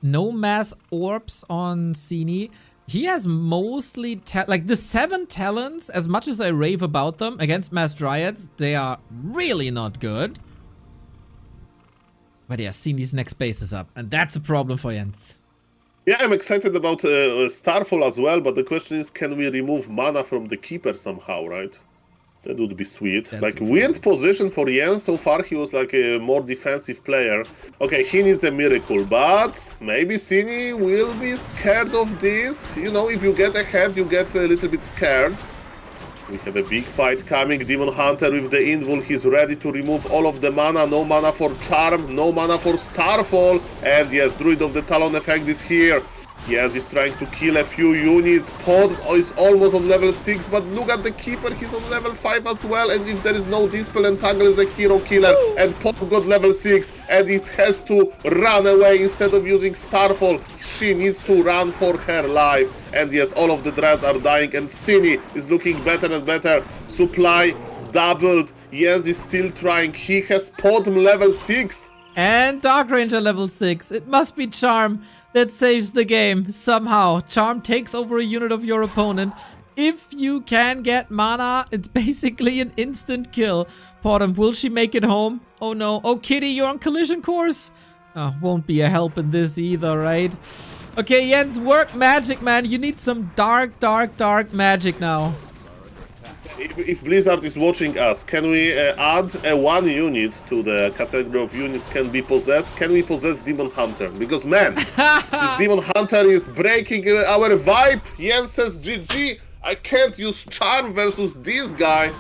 no mass orbs on Sini. He has mostly like the 7 talents, as much as I rave about them against mass dryads, they are really not good. But yeah, Sini's next base is up, and that's a problem for Jens. Yeah, I'm excited about Starfall as well, but the question is, can we remove mana from the Keeper somehow, right? That would be sweet. That's like, weird position for Jens. So far, he was like a more defensive player. Okay, he needs a miracle, but maybe Sini will be scared of this. You know, if you get ahead, you get a little bit scared. We have a big fight coming. Demon Hunter with the Invul. He's ready to remove all of the mana. No mana for Charm, no mana for Starfall. And yes, Druid of the Talon effect is here. Yes, he's trying to kill a few units. Pod is almost on level 6, but look at the Keeper, he's on level 5 as well. And if there is no Dispel, Entangle is a hero killer. And Pod got level 6, and it has to run away instead of using Starfall. She needs to run for her life. And yes, all of the Dryads are dying, and Sini is looking better and better. Supply doubled. Yes, he's still trying. He has Pod level 6. And Dark Ranger level 6. It must be Charm that saves the game somehow. Charm takes over a unit of your opponent. If you can get mana, it's basically an instant kill. Podm, will she make it home? Oh no. Oh, Kitty, you're on collision course? Oh, won't be a help in this either, right? Okay, Jens, work magic, man. You need some dark magic now. If Blizzard is watching us, can we add a 1 unit to the category of units can be possessed? Can we possess Demon Hunter? Because man, this Demon Hunter is breaking our vibe. Jens says GG. I can't use Charm versus this guy.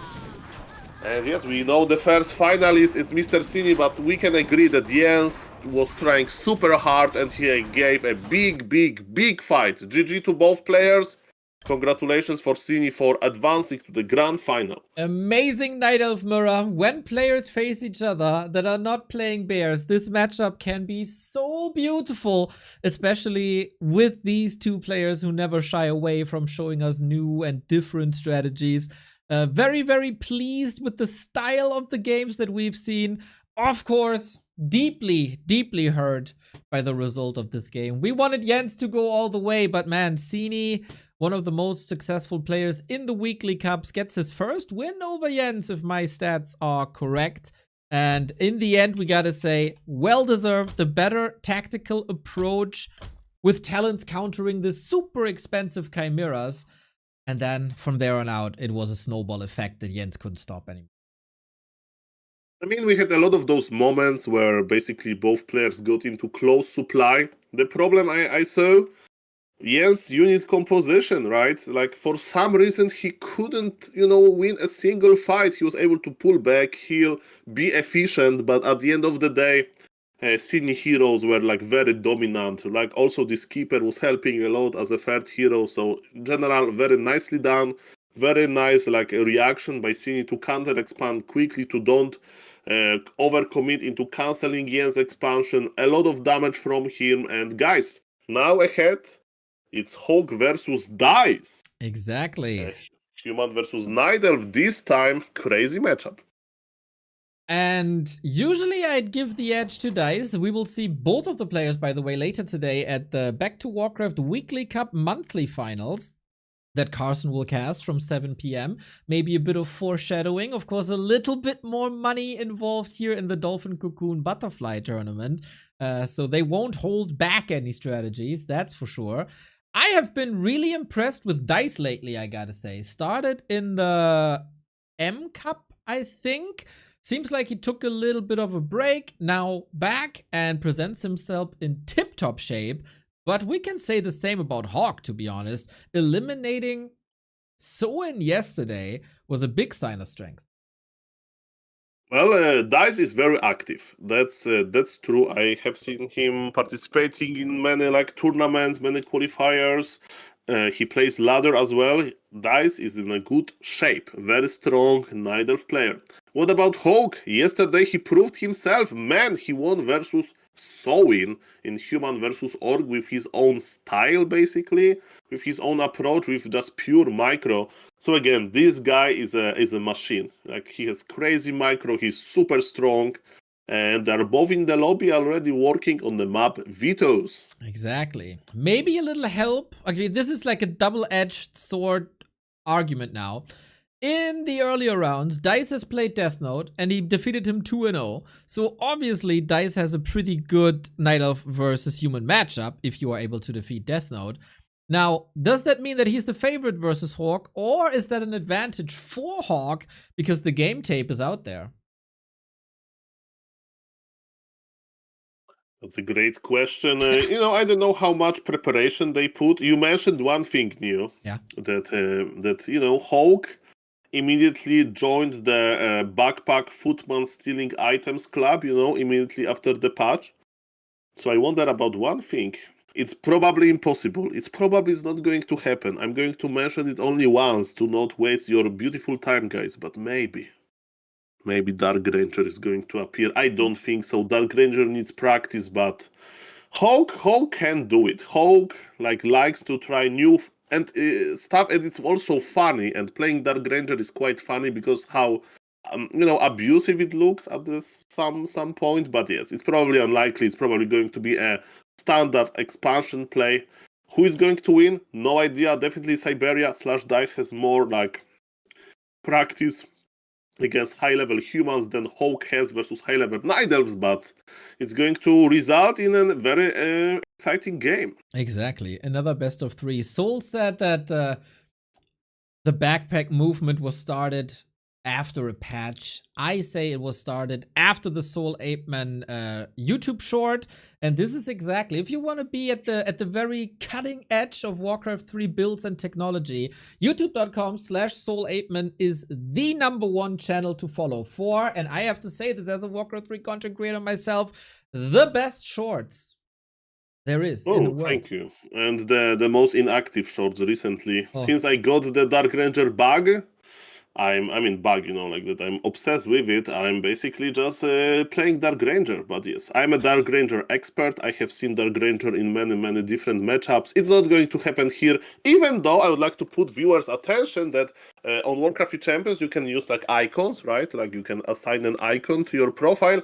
And yes, we know the first finalist is Mr. Sini, but we can agree that Jens was trying super hard and he gave a big fight. GG to both players. Congratulations for Sini for advancing to the grand final. Amazing Night Elf mirror. When players face each other that are not playing bears, this matchup can be so beautiful, especially with these two players who never shy away from showing us new and different strategies. Very pleased with the style of the games that we've seen. Of course, deeply hurt by the result of this game. We wanted Jens to go all the way, but man, Sini, one of the most successful players in the weekly cups, gets his first win over Jens, if my stats are correct. And in the end, we gotta say, well deserved, the better tactical approach with talents countering the super expensive chimeras. And then from there on out, it was a snowball effect that Jens couldn't stop anymore. I mean, we had a lot of those moments where basically both players got into close supply. The problem I saw, yes, unit composition, right? Like for some reason he couldn't, win a single fight. He was able to pull back, heal, be efficient, but at the end of the day, Sini heroes were like very dominant. Like also this keeper was helping a lot as a third hero. So in general, very nicely done. Very nice like a reaction by Sini to counter expand quickly, to don't overcommit into canceling Yen's expansion. A lot of damage from him. And guys, now ahead, it's HawK versus Dise. Exactly. Human versus Night Elf. This time, crazy matchup. And usually I'd give the edge to Dise. We will see both of the players, by the way, later today at the Back to Warcraft Weekly Cup monthly finals that Carson will cast from 7 p.m. Maybe a bit of foreshadowing. Of course, a little bit more money involved here in the Dolphin Cocoon Butterfly tournament. So they won't hold back any strategies, that's for sure. I have been really impressed with Dise lately, I gotta say. Started in the M Cup, I think. Seems like he took a little bit of a break, now back and presents himself in tip-top shape. But we can say the same about HawK, to be honest. Eliminating Soin yesterday was a big sign of strength. Well, Dise is very active. That's true. I have seen him participating in many like tournaments, many qualifiers. He plays ladder as well. Dise is in a good shape. Very strong Night Elf player. What about HawK? Yesterday he proved himself. Man, he won versus Soin in Human versus Orc with his own style, basically, with his own approach, with just pure micro. So again, this guy is a machine. Like he has crazy micro. He's super strong. And they're both in the lobby already working on the map Vetoes. Exactly. Maybe a little help. Okay, this is like a double-edged sword argument now. In the earlier rounds, Dise has played Death Note and he defeated him 2-0. So obviously, Dise has a pretty good Night Elf versus human matchup if you are able to defeat Death Note. Now, does that mean that he's the favorite versus HawK, or is that an advantage for HawK because the game tape is out there? That's a great question. I don't know how much preparation they put. You mentioned one thing, Neil. Yeah. That HawK immediately joined the backpack footman stealing items club, immediately after the patch. So I wonder about one thing. It's probably impossible. It's not going to happen. I'm going to mention it only once to not waste your beautiful time, guys, but maybe Dark Ranger is going to appear. I don't think so. Dark Ranger needs practice, but HawK can do it. HawK likes to try new and stuff, and it's also funny. And playing Dark Ranger is quite funny because how abusive it looks at some point. But yes, it's probably unlikely. It's probably going to be a standard expansion play. Who is going to win? No idea. Definitely Siberia/Dise has more practice against high-level humans than HawK has versus high-level Night Elves, but it's going to result in a very exciting game. Exactly. Another best of three. Soul said that the backpack movement was started after a patch. I say it was started after the Soul Apeman YouTube short, and this is exactly, if you want to be at the very cutting edge of Warcraft 3 builds and technology, youtube.com/SoulApeman is the #1 channel to follow for, and I have to say this as a Warcraft 3 content creator myself, the best shorts there is in the world. Thank you. And the most inactive shorts recently. Since I got the Dark Ranger bug, I'm like that. I'm obsessed with it. I'm basically just playing Dark Ranger. But yes, I'm a Dark Ranger expert. I have seen Dark Ranger in many different matchups. It's not going to happen here, even though I would like to put viewers' attention that on Warcraft 3 Champions you can use icons, right? Like you can assign an icon to your profile.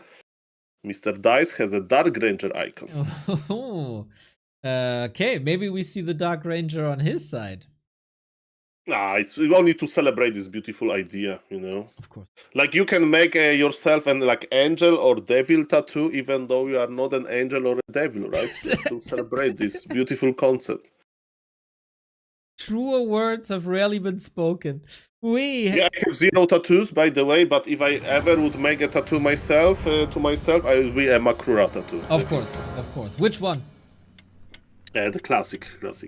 Mr. Dise has a Dark Ranger icon. Okay, maybe we see the Dark Ranger on his side. Nah, it's only to celebrate this beautiful idea, you know. Of course. Like you can make yourself an like angel or devil tattoo, even though you are not an angel or a devil, right? Just to celebrate this beautiful concept. Truer words have rarely been spoken. Yeah, I have 0 tattoos, by the way. But if I ever would make a tattoo myself, I would be a Makrura tattoo. Of course. Which one? The classic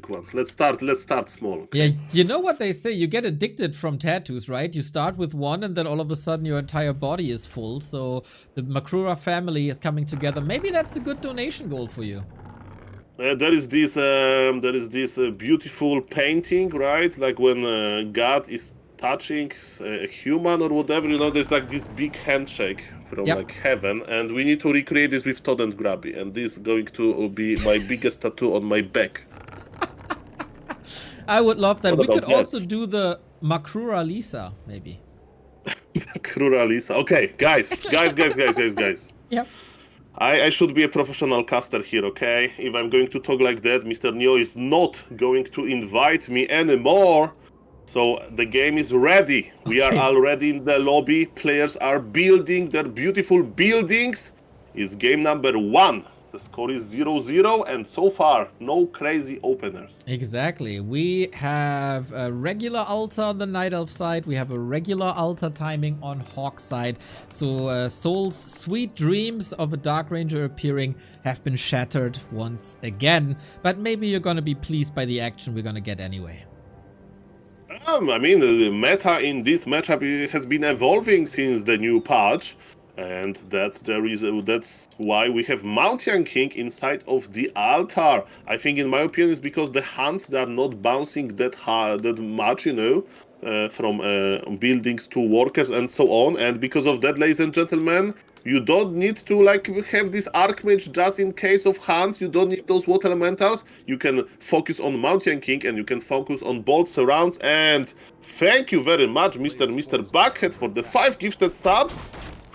one. Let's start small. Okay? Yeah, you know what they say, you get addicted from tattoos, right? You start with one and then all of a sudden your entire body is full. So the Makrura family is coming together. Maybe that's a good donation goal for you. There is this beautiful painting, right? Like when God is touching a human or whatever, you know, there's like this big handshake from like heaven, and we need to recreate this with Todd and Grabby, and this is going to be my biggest tattoo on my back. I would love that. What We could about that? also do the Makrura Lisa, maybe. Makrura Lisa. Okay, guys. Yep. I should be a professional caster here, okay? If I'm going to talk like that, Mr. Neo is not going to invite me anymore. So the game is ready. We are already in the lobby. Players are building their beautiful buildings. It's game number 1. The score is 0-0, and so far, no crazy openers. Exactly. We have a regular altar on the Night Elf side. We have a regular altar timing on HawK side. So Soul's sweet dreams of a Dark Ranger appearing have been shattered once again. But maybe you're gonna be pleased by the action we're gonna get anyway. I mean, the meta in this matchup has been evolving since the new patch. And that's the reason. That's why we have Mountain King inside of the altar. I think, in my opinion, it's because the hands, they are not bouncing that hard, that much, you know, from buildings to workers and so on. And because of that, ladies and gentlemen, you don't need to like have this Archmage just in case of hands. You don't need those water elementals. You can focus on Mountain King, and you can focus on bolt surrounds. And thank you very much, Mr. Buckhead, for the 5 gifted subs.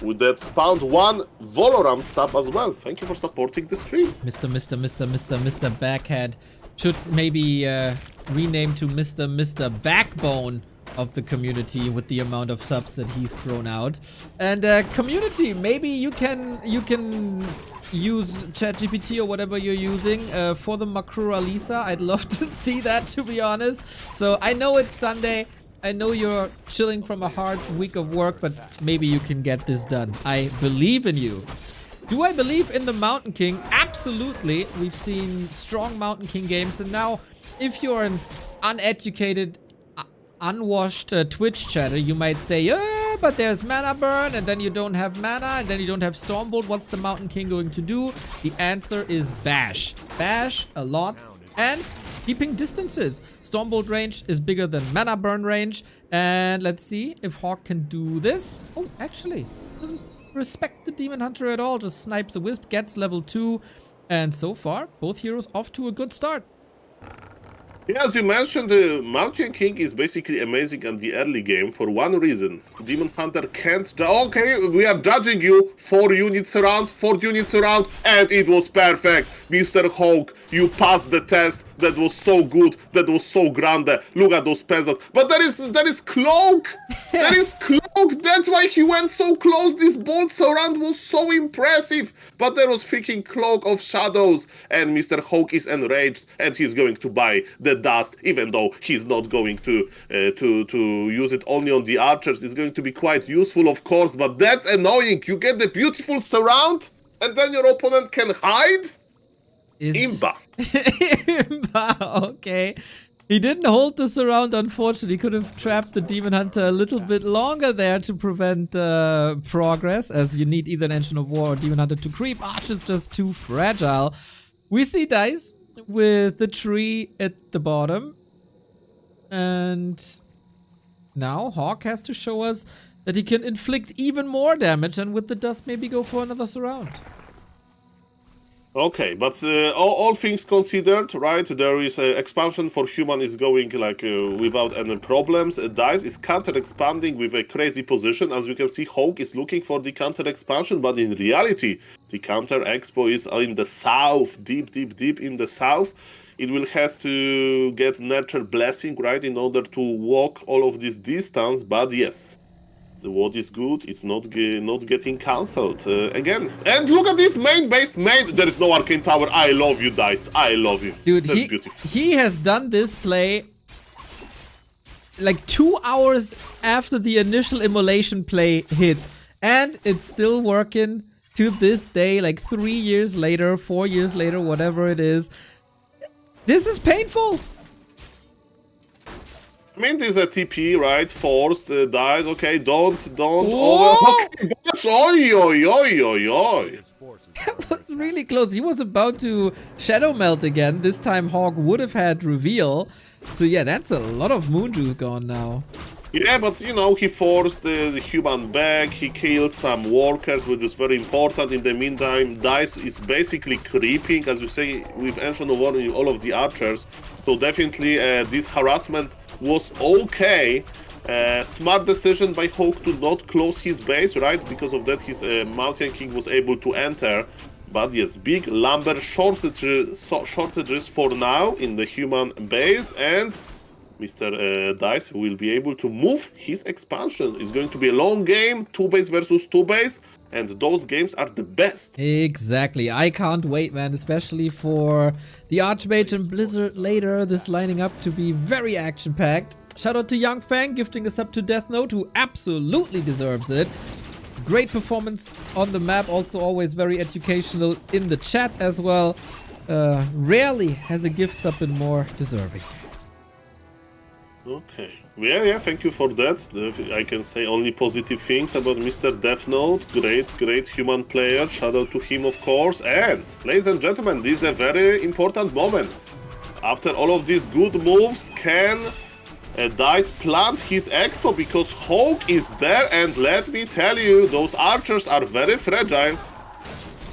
With that spawned 1 Valorant sub as well. Thank you for supporting the stream. Mr. Backhead should maybe rename to Mr. Backbone of the community with the amount of subs that he's thrown out. And community, maybe you can use ChatGPT or whatever you're using for the Makrura Lisa. I'd love to see that, to be honest. So I know it's Sunday. I know you're chilling from a hard week of work, but maybe you can get this done. I believe in you. Do I believe in the Mountain King? Absolutely. We've seen strong Mountain King games, and now if you're an uneducated, unwashed Twitch chatter, you might say, yeah, but there's mana burn, and then you don't have mana, and then you don't have Stormbolt. What's the Mountain King going to do? The answer is bash. Bash a lot, and keeping distances. Stormbolt range is bigger than mana burn range. And let's see if HawK can do this. Oh, actually, doesn't respect the Demon Hunter at all. Just snipes a Wisp, gets level 2. And so far, both heroes off to a good start. Yeah, as you mentioned, the Mountain King is basically amazing in the early game for one reason. Demon Hunter can't... Okay, we are judging you. 4 units around, and it was perfect. Mr. HawK, you passed the test. That was so good. That was so grande. Look at those peasants. But there is Cloak. There is Cloak. That's why he went so close. This bolt surround was so impressive. But there was freaking Cloak of Shadows. And Mr. HawK is enraged. And he's going to buy the dust. Even though he's not going to use it only on the archers. It's going to be quite useful, of course. But that's annoying. You get the beautiful surround. And then your opponent can hide. Imba. Imba, okay. He didn't hold this around, unfortunately. He could have trapped the Demon Hunter a little bit longer there to prevent progress, as you need either an Engine of War or Demon Hunter to creep. Arch is just too fragile. We see Dise with the tree at the bottom. And now HawK has to show us that he can inflict even more damage, and with the dust maybe go for another surround. Okay, but all things considered, right, there is expansion for human is going like without any problems. Dise is counter-expanding with a crazy position. As you can see, HawK is looking for the counter-expansion, but in reality, the counter-expo is in the south, deep in the south. it will has to get Nurture Blessing, right, in order to walk all of this distance. But yes, what is good is not getting cancelled again. And look at this main base. There is no Arcane Tower. I love you, Dise. I love you. Dude, That's beautiful. He has done this play like 2 hours after the initial immolation play hit. And it's still working to this day, like 3 years later, 4 years later, whatever it is. This is painful. I mean, there's a TP, right? Forced, died. Okay, don't Whoa! over. Okay, gosh, oi. That was really close. He was about to Shadow Melt again. This time HawK would have had reveal. So yeah, that's a lot of moon juice gone now. Yeah, but you know, he forced the human back, he killed some workers, which is very important. In the meantime, Dise is basically creeping, as you say, with Ancient of War, all of the archers. So definitely this harassment was okay. Smart decision by HawK to not close his base, right? Because of that, his Mountain King was able to enter. But yes, big lumber shortages for now in the human base, and Mr. Dise will be able to move his expansion. It's going to be a long game, 2 base versus 2 base, and those games are the best. Exactly. I can't wait, man, especially for the Archmage and Blizzard later. This lining up to be very action-packed. Shout out to Young Fang gifting us up to Death Note, who absolutely deserves it. Great performance on the map, also always very educational in the chat as well. Rarely has a gift sub been more deserving. Okay. Yeah, thank you for that. I can say only positive things about Mr. Death Note. Great human player. Shout out to him, of course. And, ladies and gentlemen, this is a very important moment. After all of these good moves, can Dise plant his expo? Because HawK is there, and let me tell you, those archers are very fragile.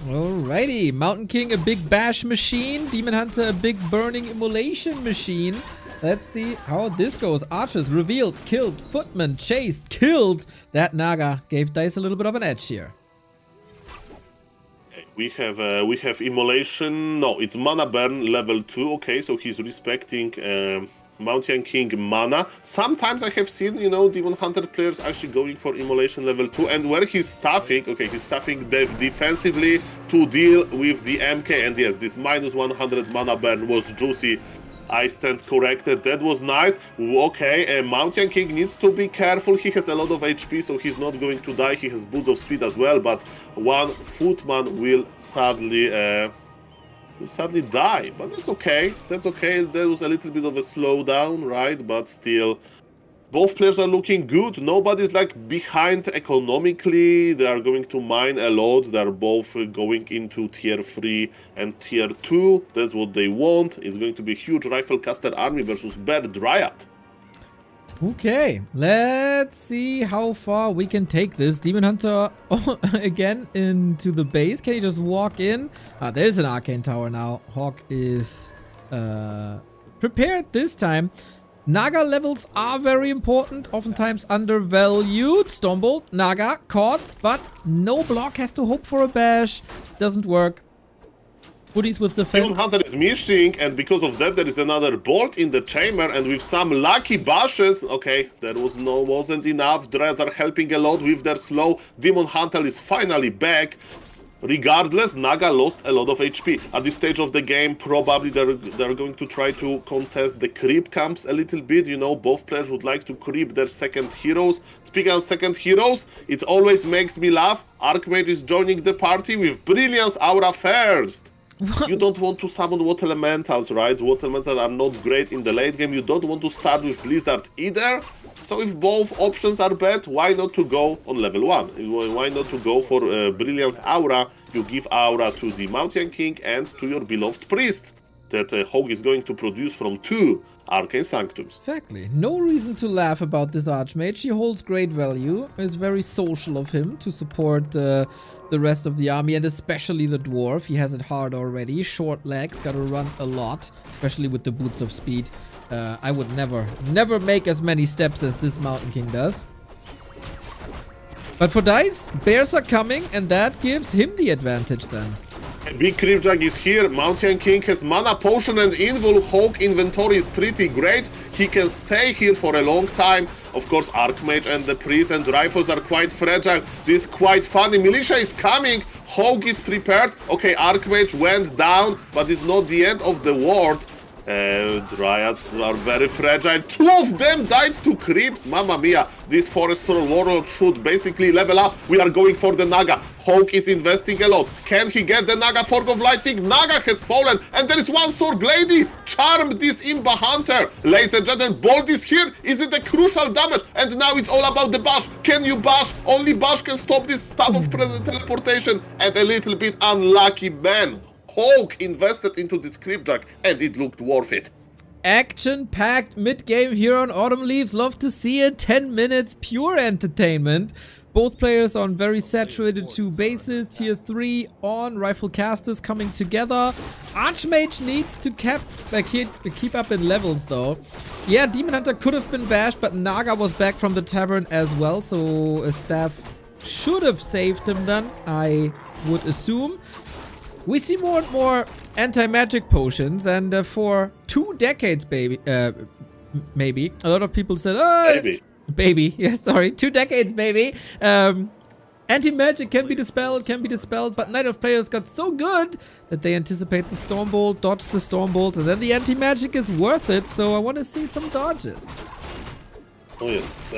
Alrighty. Mountain King, a big bash machine. Demon Hunter, a big burning immolation machine. Let's see how this goes. Archers revealed, killed, Footman chased, killed. That Naga gave Dise a little bit of an edge here. We have immolation. No, it's mana burn level 2. Okay, so he's respecting Mountain King mana. Sometimes I have seen, you know, Demon Hunter players actually going for immolation level 2, and where he's staffing, okay, he's staffing defensively to deal with the MK. And yes, this minus 100 mana burn was juicy. I stand corrected. That was nice. Okay, Mountain King needs to be careful. He has a lot of HP, so he's not going to die. He has boost of speed as well, but one Footman will sadly die. But that's okay. That's okay. There was a little bit of a slowdown, right? But still, both players are looking good. Nobody's like behind economically. They are going to mine a lot. They are both going into tier 3 and tier 2. That's what they want. It's going to be a huge rifle caster army versus Bear Dryad. Okay, let's see how far we can take this. Demon Hunter again into the base. Can he just walk in? There's an Arcane Tower now. HawK is prepared this time. Naga levels are very important, oftentimes undervalued. Stormbolt, Naga, caught, but no block, has to hope for a bash. Doesn't work. Hoodies with the Demon Hunter is missing, and because of that there is another bolt in the chamber, and with some lucky bashes, okay, that wasn't enough. Dreads are helping a lot with their slow. Demon Hunter is finally back. Regardless, Naga lost a lot of HP. At this stage of the game, probably they're going to try to contest the creep camps a little bit. You know, both players would like to creep their second heroes. Speaking of second heroes, it always makes me laugh. Archmage is joining the party with Brilliance Aura first. You don't want to summon Water Elementals, right? Water Elementals are not great in the late game. You don't want to start with Blizzard either. So if both options are bad, why not to go on level 1? Why not to go for Brilliance Aura? You give Aura to the Mountain King and to your beloved priests that HawK is going to produce from 2 Arcane Sanctums. Exactly. No reason to laugh about this Archmage. He holds great value. It's very social of him to support the rest of the army, and especially the Dwarf. He has it hard already. Short legs, gotta run a lot, especially with the boots of speed. I would never make as many steps as this Mountain King does. But for Dise, bears are coming, and that gives him the advantage then. Big Creepjack is here. Mountain King has mana potion and invul. HawK inventory is pretty great. He can stay here for a long time. Of course, Archmage and the Priest and Rifles are quite fragile. This is quite funny. Militia is coming. HawK is prepared. Okay, Archmage went down, but it's not the end of the world. Dryads are very fragile. 2 of them died to creeps. Mamma mia. This Forest Troll Warlord should basically level up. We are going for the Naga. HawK is investing a lot. Can he get the Naga Fork of Lightning? Naga has fallen. And there is one Sword Lady. Charm this Imba Hunter. Ladies and gentlemen, Bolt is here. Is it a crucial damage? And now it's all about the bash. Can you bash? Only bash can stop this stuff of teleportation. And a little bit unlucky man. HawK invested into this Creepjack, and it looked worth it. Action-packed mid-game here on Autumn Leaves. Love to see it. 10 minutes, pure entertainment. Both players on very saturated 2 bases. Tier 3 on. Rifle casters coming together. Archmage needs to keep up in levels, though. Yeah, Demon Hunter could have been bashed, but Naga was back from the tavern as well, so a staff should have saved him then, I would assume. We see more and more anti-magic potions, and for 2 decades, maybe. A lot of people said, oh, baby. Yeah, sorry. 2 decades, baby. Anti-magic can be dispelled, but Night of Players got so good that they anticipate the Stormbolt, dodge the Stormbolt, and then the anti-magic is worth it, so I want to see some dodges. Oh yes,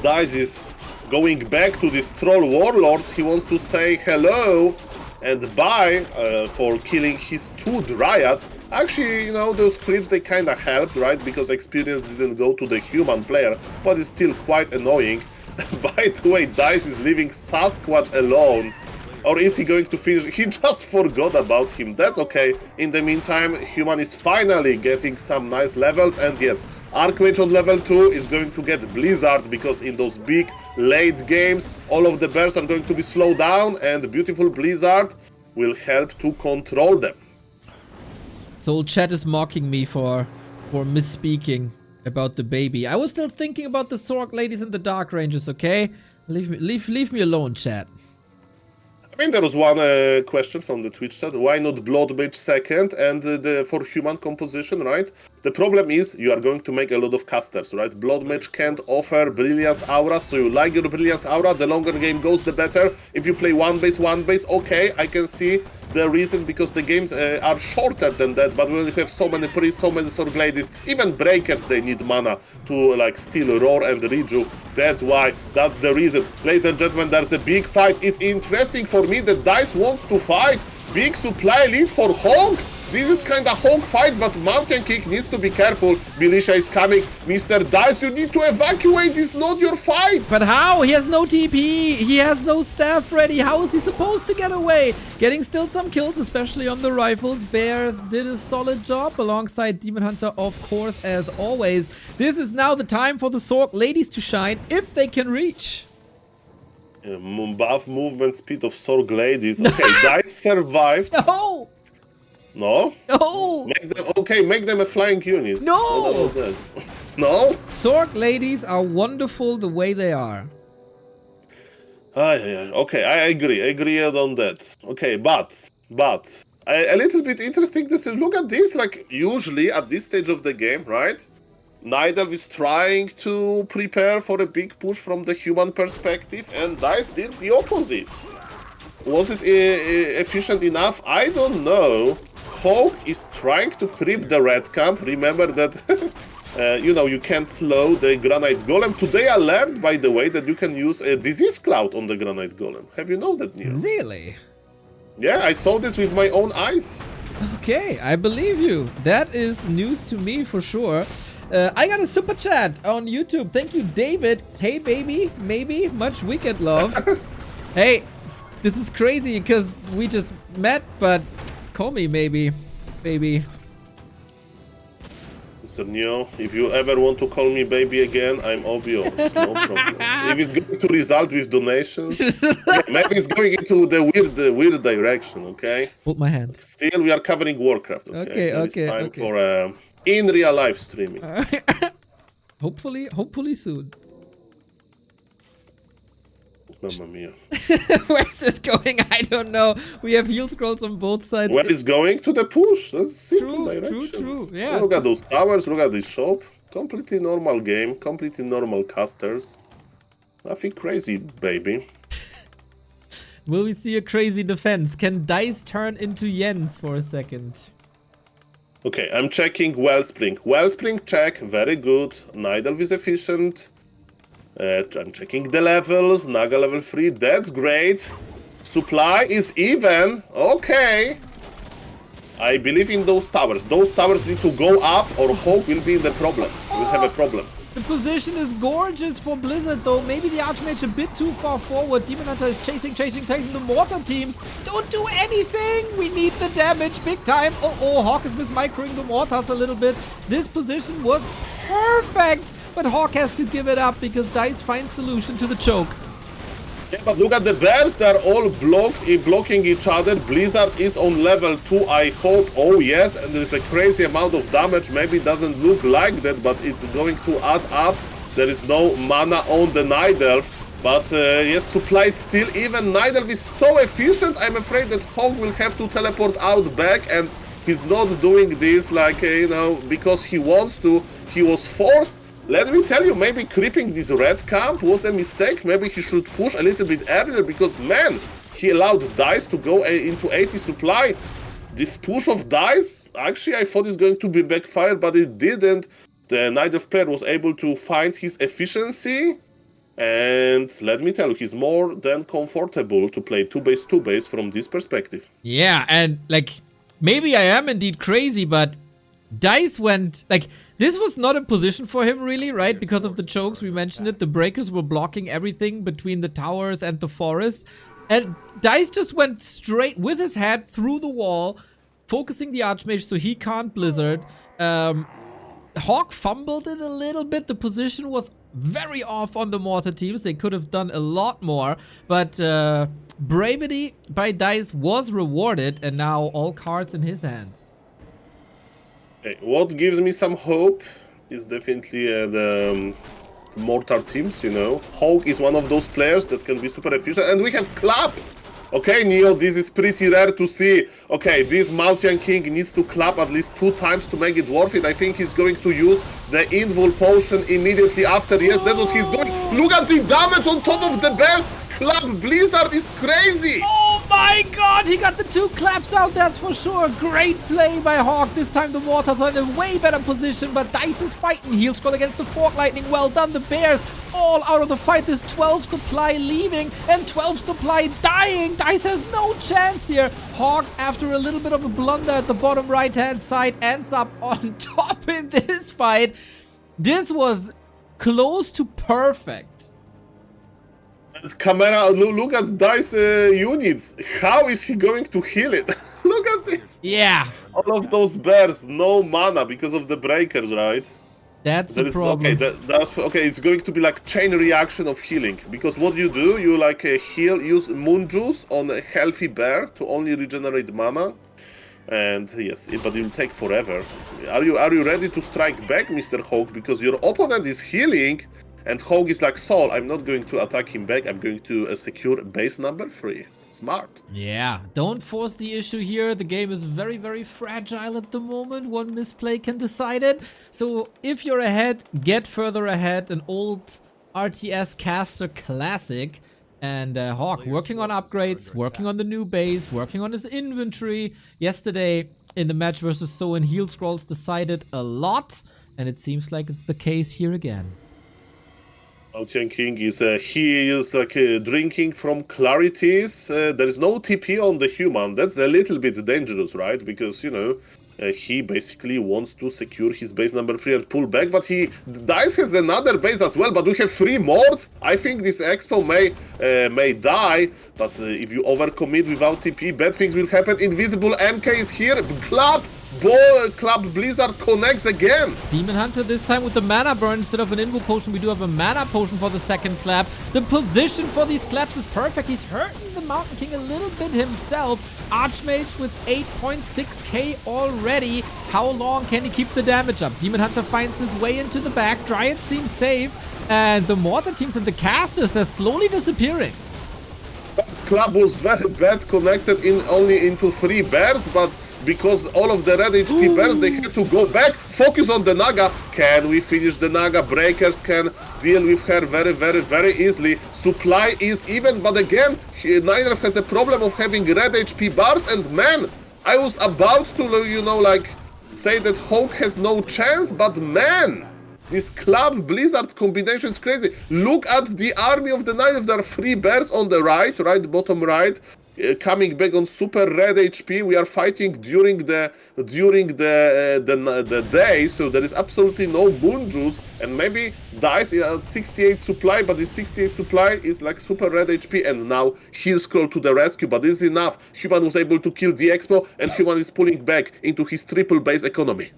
Dise is going back to these Troll Warlords. He wants to say hello and bye for killing his 2 Dryads. Actually, you know, those creeps, they kind of helped, right? Because experience didn't go to the human player, but it's still quite annoying. By the way, Dise is leaving Sasquatch alone. Or is he going to finish? He just forgot about him. That's okay. In the meantime, human is finally getting some nice levels. And yes, Archmage on level 2 is going to get Blizzard, because in those big late games, all of the bears are going to be slowed down, and beautiful Blizzard will help to control them. So chat is mocking me for misspeaking about the baby. I was still thinking about the Sorg ladies and the Dark Rangers, okay? Leave me alone, chat. I mean, there was one question from the Twitch chat. Why not Blood Mage second and for human composition, right? The problem is you are going to make a lot of casters, right? Blood Mage can't offer Brilliance Aura, so you like your Brilliance Aura. The longer the game goes, the better. If you play one base, okay, I can see the reason, because the games are shorter than that, but when you have so many priests, so many Sword Ladies, even Breakers, they need mana to like steal Roar and Reju. That's why, that's the reason. Ladies and gentlemen, there's a big fight. It's interesting for me that Dise wants to fight. Big supply lead for HawK. This is kind of HawK fight, but Mountain King needs to be careful. Militia is coming. Mr. Dise, you need to evacuate. It's not your fight. But how? He has no TP. He has no staff ready. How is he supposed to get away? Getting still some kills, especially on the rifles. Bears did a solid job alongside Demon Hunter, of course, as always. This is now the time for the Sorg ladies to shine, if they can reach. Buff movement speed of Sorg ladies. Okay, Dise survived. No! No? No! Make them a flying unit. No! No? Sorg ladies are wonderful the way they are. Okay, I agree on that. Okay, but a little bit interesting decision. Look at this, like usually at this stage of the game, right? Night Elf is trying to prepare for a big push from the human perspective, and Dise did the opposite. Was it efficient enough? I don't know. HawK is trying to creep the red camp. Remember that you know, you can't slow the Granite Golem. Today I learned, by the way, that you can use a Disease Cloud on the Granite Golem. Have you known that, Neil? Really? Yeah, I saw this with my own eyes. Okay, I believe you. That is news to me for sure. I got a super chat on YouTube. Thank you, David. Hey, baby, maybe much weekend love. Hey, this is crazy because we just met, but call me maybe, baby. Mr. Neo, if you ever want to call me baby again, I'm all yours. No problem. If it's going to result with donations, maybe it's going into the weird direction. Okay. Hold my hand. Still, we are covering Warcraft. Okay. It's time for in real life streaming. Hopefully soon. Mamma mia. Where's this going? I don't know. We have heal scrolls on both sides. Where is going? To the push. That's simple direction. True. Yeah. Look at those towers. Look at this shop. Completely normal game. Completely normal casters. Nothing crazy, baby. Will we see a crazy defense? Can Dise turn into Jens for a second? Okay, I'm checking Wellspring. Wellspring check. Very good. Nidalv is efficient. I'm checking the levels. Naga level 3. That's great. Supply is even. Okay. I believe in those towers. Those towers need to go up or HawK will be in the problem. We'll have a problem. The position is gorgeous for Blizzard though. Maybe the Archmage a bit too far forward. Demon Hunter is chasing the mortar teams. Don't do anything. We need the damage big time. Oh, HawK is mismicroing the mortars a little bit. This position was perfect. But HawK has to give it up because Dise finds solution to the choke. Yeah, but look at the bears. They're all blocking each other. Blizzard is on level 2, I hope. Oh, yes. And there's a crazy amount of damage. Maybe it doesn't look like that, but it's going to add up. There is no mana on the Nidalv. But yes, supply still even. Nidalv is so efficient. I'm afraid that HawK will have to teleport out back. And he's not doing this like, because he wants to. He was forced. Let me tell you, maybe creeping this red camp was a mistake. Maybe he should push a little bit earlier because, man, he allowed Dise to go into 80 supply. This push of Dise, actually, I thought it's going to be backfired, but it didn't. The Nidalv player was able to find his efficiency. And let me tell you, he's more than comfortable to play 2-base from this perspective. Yeah, and, maybe I am indeed crazy, but Dise went, this was not a position for him really, right? Because of the chokes, we mentioned it. The breakers were blocking everything between the towers and the forest. And Dise just went straight with his head through the wall, focusing the Archmage so he can't Blizzard. HawK fumbled it a little bit. The position was very off on the mortar teams. They could have done a lot more. But bravery by Dise was rewarded, and now all cards in his hands. What gives me some hope is definitely the mortar teams, HawK is one of those players that can be super efficient. And we have Clap. Okay, Neo, this is pretty rare to see. Okay, this Mountain King needs to clap at least 2 times to make it worth it. I think he's going to use the Invul potion immediately after. Yes, that's what he's doing. Look at the damage on top of the bears. Clap Blizzard is crazy. Oh my god, he got the 2 claps out, that's for sure. Great play by HawK. This time the mortars are in a way better position, but Dise is fighting. Heal scroll against the Fork Lightning. Well done. The bears all out of the fight. There's 12 supply leaving and 12 supply dying. Dise has no chance here. HawK, after a little bit of a blunder at the bottom right-hand side, ends up on top in this fight. This was close to perfect. Camera, look at Dise units. How is he going to heal it? Look at this. Yeah. All of those bears, no mana because of the breakers, right? That's the problem. Okay, that's okay. It's going to be like chain reaction of healing. Because what you do, you heal, use moon juice on a healthy bear to only regenerate mana. And yes, but it will take forever. Are you ready to strike back, Mr. HawK? Because your opponent is healing. And HawK is like, Sol, I'm not going to attack him back. I'm going to secure base number 3. Smart. Yeah, don't force the issue here. The game is very, very fragile at the moment. One misplay can decide it. So if you're ahead, get further ahead. An old RTS caster classic. And HawK working on upgrades, working on the new base, working on his inventory. Yesterday in the match versus Soin, heal scrolls decided a lot. And it seems like it's the case here again. Mountain King is drinking from clarities. There is no TP on the human. That's a little bit dangerous, right? Because he basically wants to secure his base number 3 and pull back. But Dise has another base as well. But we have 3 mort. I think this expo may die. But if you overcommit without TP, bad things will happen. Invisible MK is here. Club Blizzard connects again. Demon Hunter this time with the mana burn instead of an Invo potion. We do have a mana potion for the second clap. The position for these claps is perfect. He's hurting the Mountain King a little bit himself. Archmage with 8.6k already. How long can he keep the damage up? Demon Hunter finds his way into the back. Dryad seems safe. And the mortar teams and the casters, they're slowly disappearing. Club was very bad connected only into 3 bears, but because all of the red HP bears, they had to go back, focus on the Naga. Can we finish the Naga? Breakers can deal with her very easily. Supply is even, but again, Ninef has a problem of having red HP bars, and man, I was about to, like, say that HawK has no chance, but man, this Club Blizzard combination is crazy. Look at the army of the Ninef. There are 3 bears on the right, bottom right, coming back on super red HP. We are fighting during the day, so there is absolutely no boon juice. And maybe Dise is at 68 supply, but this 68 supply is like super red HP. And now he'll scroll to the rescue, but this is enough. Human was able to kill the Expo, and Human is pulling back into his triple base economy.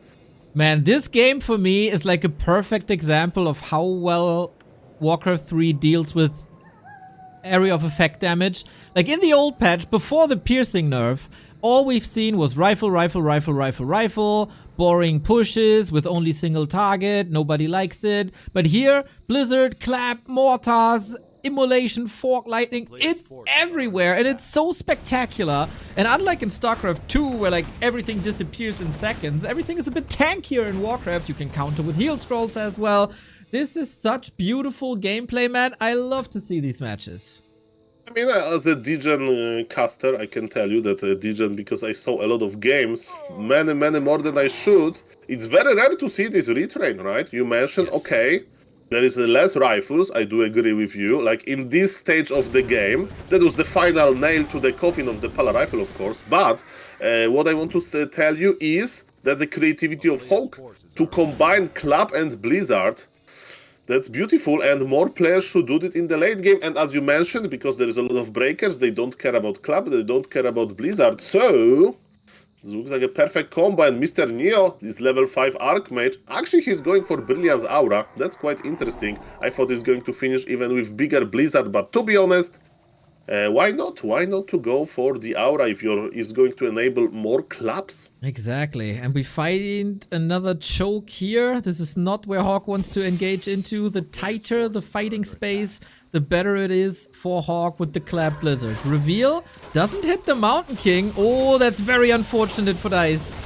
Man, this game for me is like a perfect example of how well Warcraft 3 deals with area of effect damage. Like in the old patch, before the piercing nerf, all we've seen was rifle, boring pushes with only single target, nobody likes it. But here, Blizzard, Clap, Mortars, Immolation, Fork, Lightning, it's everywhere and it's so spectacular. And unlike in StarCraft 2 where like everything disappears in seconds, everything is a bit tankier in Warcraft. You can counter with heal scrolls as well. This is such beautiful gameplay, man. I love to see these matches. I mean, as a Degen caster, I can tell you that Degen, because I saw a lot of games, many more than I should, it's very rare to see this retrain, right? You mentioned, yes. Okay, there is less rifles, I do agree with you. Like, in this stage of the game, that was the final nail to the coffin of the Pala rifle, of course. But what I want to tell you is that the creativity of HawK to combine Club and Blizzard, that's beautiful, and more players should do it in the late game. And as you mentioned, because there is a lot of breakers, they don't care about Club, they don't care about Blizzard. So, this looks like a perfect combo. And Mr. Neo, this level 5 Archmage, actually he's going for Brilliance Aura. That's quite interesting. I thought he's going to finish even with bigger Blizzard, but to be honest, why not? Why not to go for the Aura if it's going to enable more Clubs? Exactly. And we find another choke here. This is not where HawK wants to engage into. The tighter the fighting space, the better it is for HawK with the Clap Blizzard. Reveal doesn't hit the Mountain King. Oh, that's very unfortunate for Dise.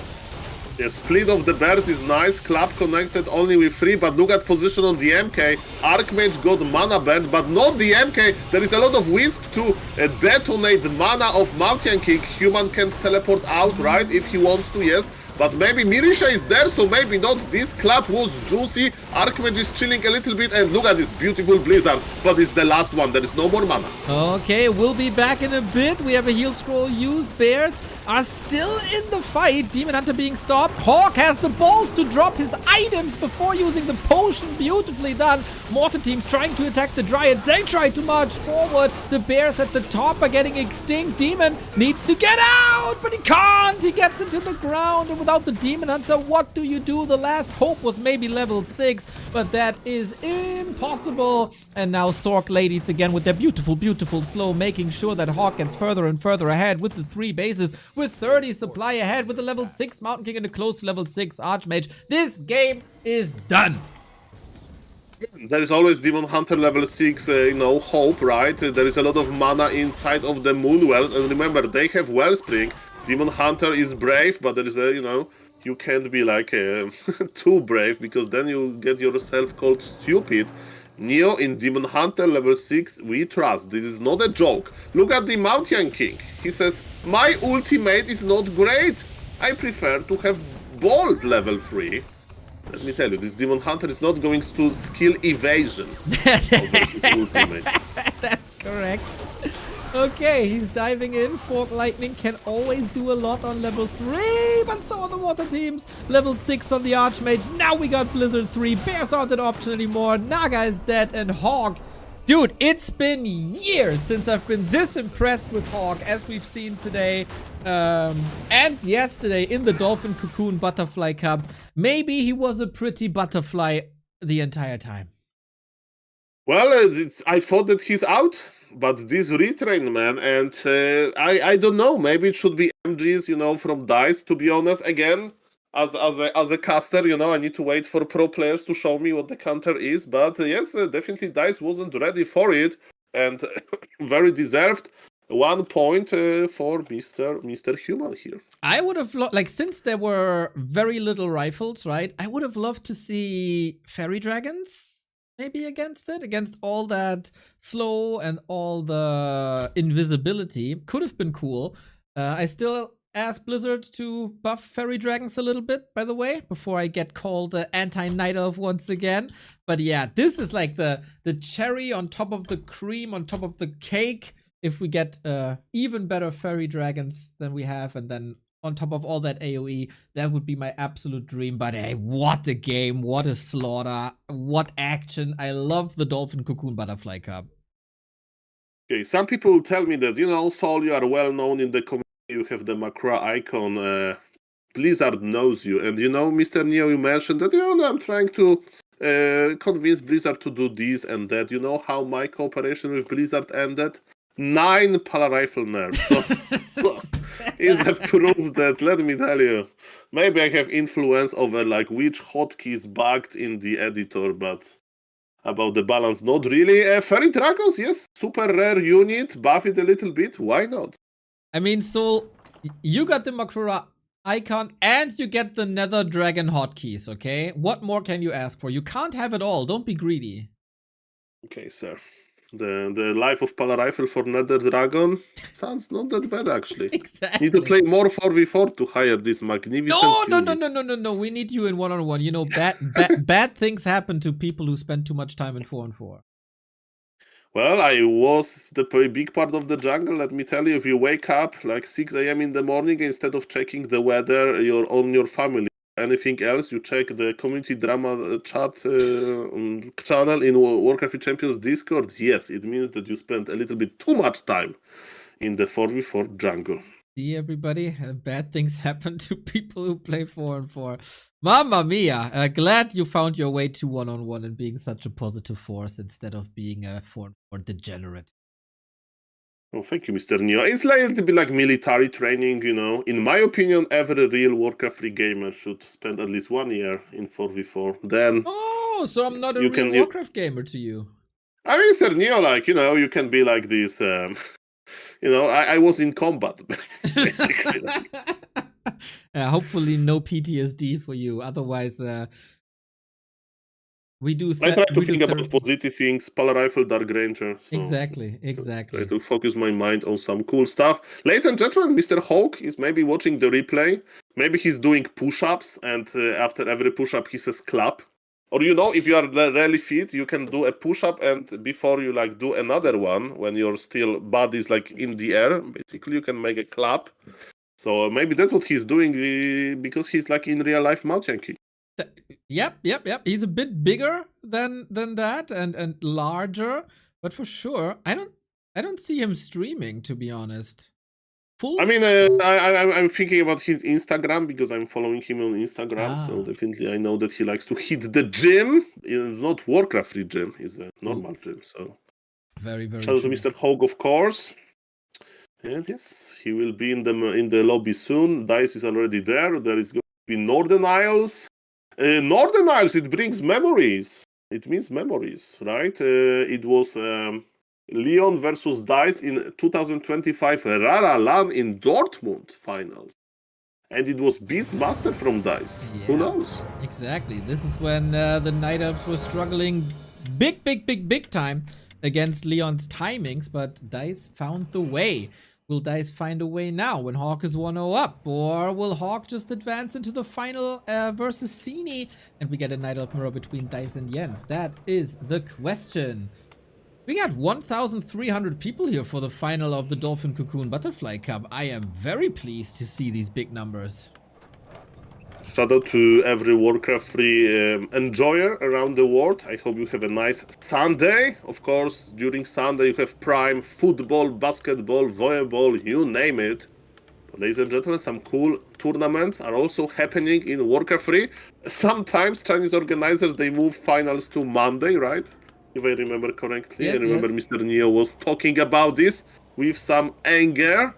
The split of the bears is nice. Club connected only with 3, but look at position on the MK. Archmage got mana band, but not the MK. There is a lot of Wisp to detonate mana of Mountain King. Human can teleport out, right? If he wants to, yes. But maybe Mirisha is there, so maybe not. This Club was juicy. Archmage is chilling a little bit, and look at this beautiful Blizzard. But it's the last one. There is no more mana. Okay, we'll be back in a bit. We have a heal scroll used. Bears are still in the fight. Demon Hunter being stopped. HawK has the balls to drop his items before using the potion. Beautifully done. Mortar teams trying to attack the Dryads. They try to march forward. The bears at the top are getting extinct. Demon needs to get out, but he can't. He gets into the ground, and without the Demon Hunter, what do you do? The last hope was maybe level 6, but that is impossible. And now Sork ladies again with their beautiful slow, making sure that HawK gets further and further ahead with the 3 bases, with 30 supply ahead, with the level 6 Mountain King and a close to level 6 Archmage. This game is done. There is always Demon Hunter level 6, hope, right? There is a lot of mana inside of the Moonwells, and remember, they have Wellspring. Demon Hunter is brave, but there is a, you can't be like too brave, because then you get yourself called stupid. Neo in Demon Hunter level 6, we trust. This is not a joke. Look at the Mountain King. He says, my ultimate is not great. I prefer to have Bolt level 3. Let me tell you, this Demon Hunter is not going to skill evasion over his ultimate. That's correct. Okay, he's diving in. Fork Lightning can always do a lot on level 3, but so are the water teams. Level 6 on the Archmage. Now we got Blizzard 3. Bears aren't an option anymore. Naga is dead, and HawK. Dude, it's been years since I've been this impressed with HawK as we've seen today and yesterday in the Dolphin Cocoon Butterfly Cup. Maybe he was a pretty butterfly the entire time. Well, I thought that he's out. But this retrain, man, and I don't know, maybe it should be MGs, from Dise, to be honest. Again, as a caster, I need to wait for pro players to show me what the counter is. But yes, definitely Dise wasn't ready for it. and very deserved 1 point for Mr. Human here. I would have like, since there were very little rifles, right? I would have loved to see fairy dragons maybe against all that slow and all the invisibility. Could have been cool. I still ask Blizzard to buff fairy dragons a little bit, by the way, before I get called the anti-Night Elf once again. But yeah, this is like the cherry on top of the cream, on top of the cake. If we get even better fairy dragons than we have, and then on top of all that AoE, that would be my absolute dream. But hey, what a game, what a slaughter, what action. I love the Dolphin Cocoon Butterfly Cup. Okay, some people tell me that, Sol, you are well known in the community, you have the Macra icon, Blizzard knows you. And, Mr. Neo, you mentioned that, I'm trying to convince Blizzard to do this and that. You know how my cooperation with Blizzard ended? 9 Pala Rifle nerfs. So, it's a proof that, let me tell you, maybe I have influence over like which hotkeys bugged in the editor, but about the balance, not really. Fairy Dragons, yes, super rare unit, buff it a little bit, why not? I mean, Sol, you got the Makura icon and you get the Nether Dragon hotkeys, okay? What more can you ask for? You can't have it all, don't be greedy. Okay, sir. The life of Pala Rifle for Nether Dragon sounds not that bad, actually. Exactly. Need to play more 4v4 to hire this magnificent unit. No. We need you in one-on-one. You know, bad things happen to people who spend too much time in 4-on-4. Well, I was the big part of the jungle. Let me tell you, if you wake up like 6 a.m. in the morning, instead of checking the weather, you're on your family. Anything else, you check the community drama chat channel in Warcraft Champions Discord. Yes, it means that you spend a little bit too much time in the 4v4 jungle. See, everybody, bad things happen to people who play 4-on-4. Mamma mia! Glad you found your way to 1-on-1 and being such a positive force instead of being a 4-on-4 degenerate. Oh, thank you, Mr. Neo. It's like a little bit like military training, In my opinion, every real Warcraft 3 gamer should spend at least 1 year in 4v4. Then... Oh, so I'm not a real Warcraft gamer to you. I mean, Mr. Neo, you can be like this... I was in combat, basically. Yeah, hopefully no PTSD for you. Otherwise... I try to think about positive things, Pala Rifle, Dark Ranger. So exactly. Try to focus my mind on some cool stuff. Ladies and gentlemen, Mr. HawK is maybe watching the replay. Maybe he's doing push-ups, and after every push-up he says clap. Or if you are really fit, you can do a push-up, and before you do another one, when your still body is in the air, basically you can make a clap. So maybe that's what he's doing because he's in real life Mountain King. Yep. He's a bit bigger than that and larger, but for sure, I don't see him streaming, to be honest. I'm thinking about his Instagram because I'm following him on Instagram. So definitely, I know that he likes to hit the gym. It's not Warcraft 3 gym; it's a normal gym. So very, very. Shout out to Mr. HawK, of course. And yes, he will be in the lobby soon. Dise is already there. There is going to be Northern Isles. Northern Isles, it brings memories. It means memories, right? It was Leon versus Dise in 2025 Rara LAN in Dortmund finals. And it was Beastmaster from Dise. Yeah, who knows? Exactly. This is when the Night Elves were struggling big time against Leon's timings, but Dise found the way. Will Dise find a way now when HawK is 1-0 up? Or will HawK just advance into the final versus Sini and we get a Night Elf mirror between Dise and Jens? That is the question. We got 1,300 people here for the final of the Dolphin Cocoon Butterfly Cup. I am very pleased to see these big numbers. Shout out to every Warcraft 3 enjoyer around the world. I hope you have a nice Sunday. Of course, during Sunday you have prime football, basketball, volleyball, you name it. But ladies and gentlemen, some cool tournaments are also happening in Warcraft 3. Sometimes Chinese organizers, they move finals to Monday, right? If I remember correctly. Yes, I remember Mr. Neo was talking about this with some anger.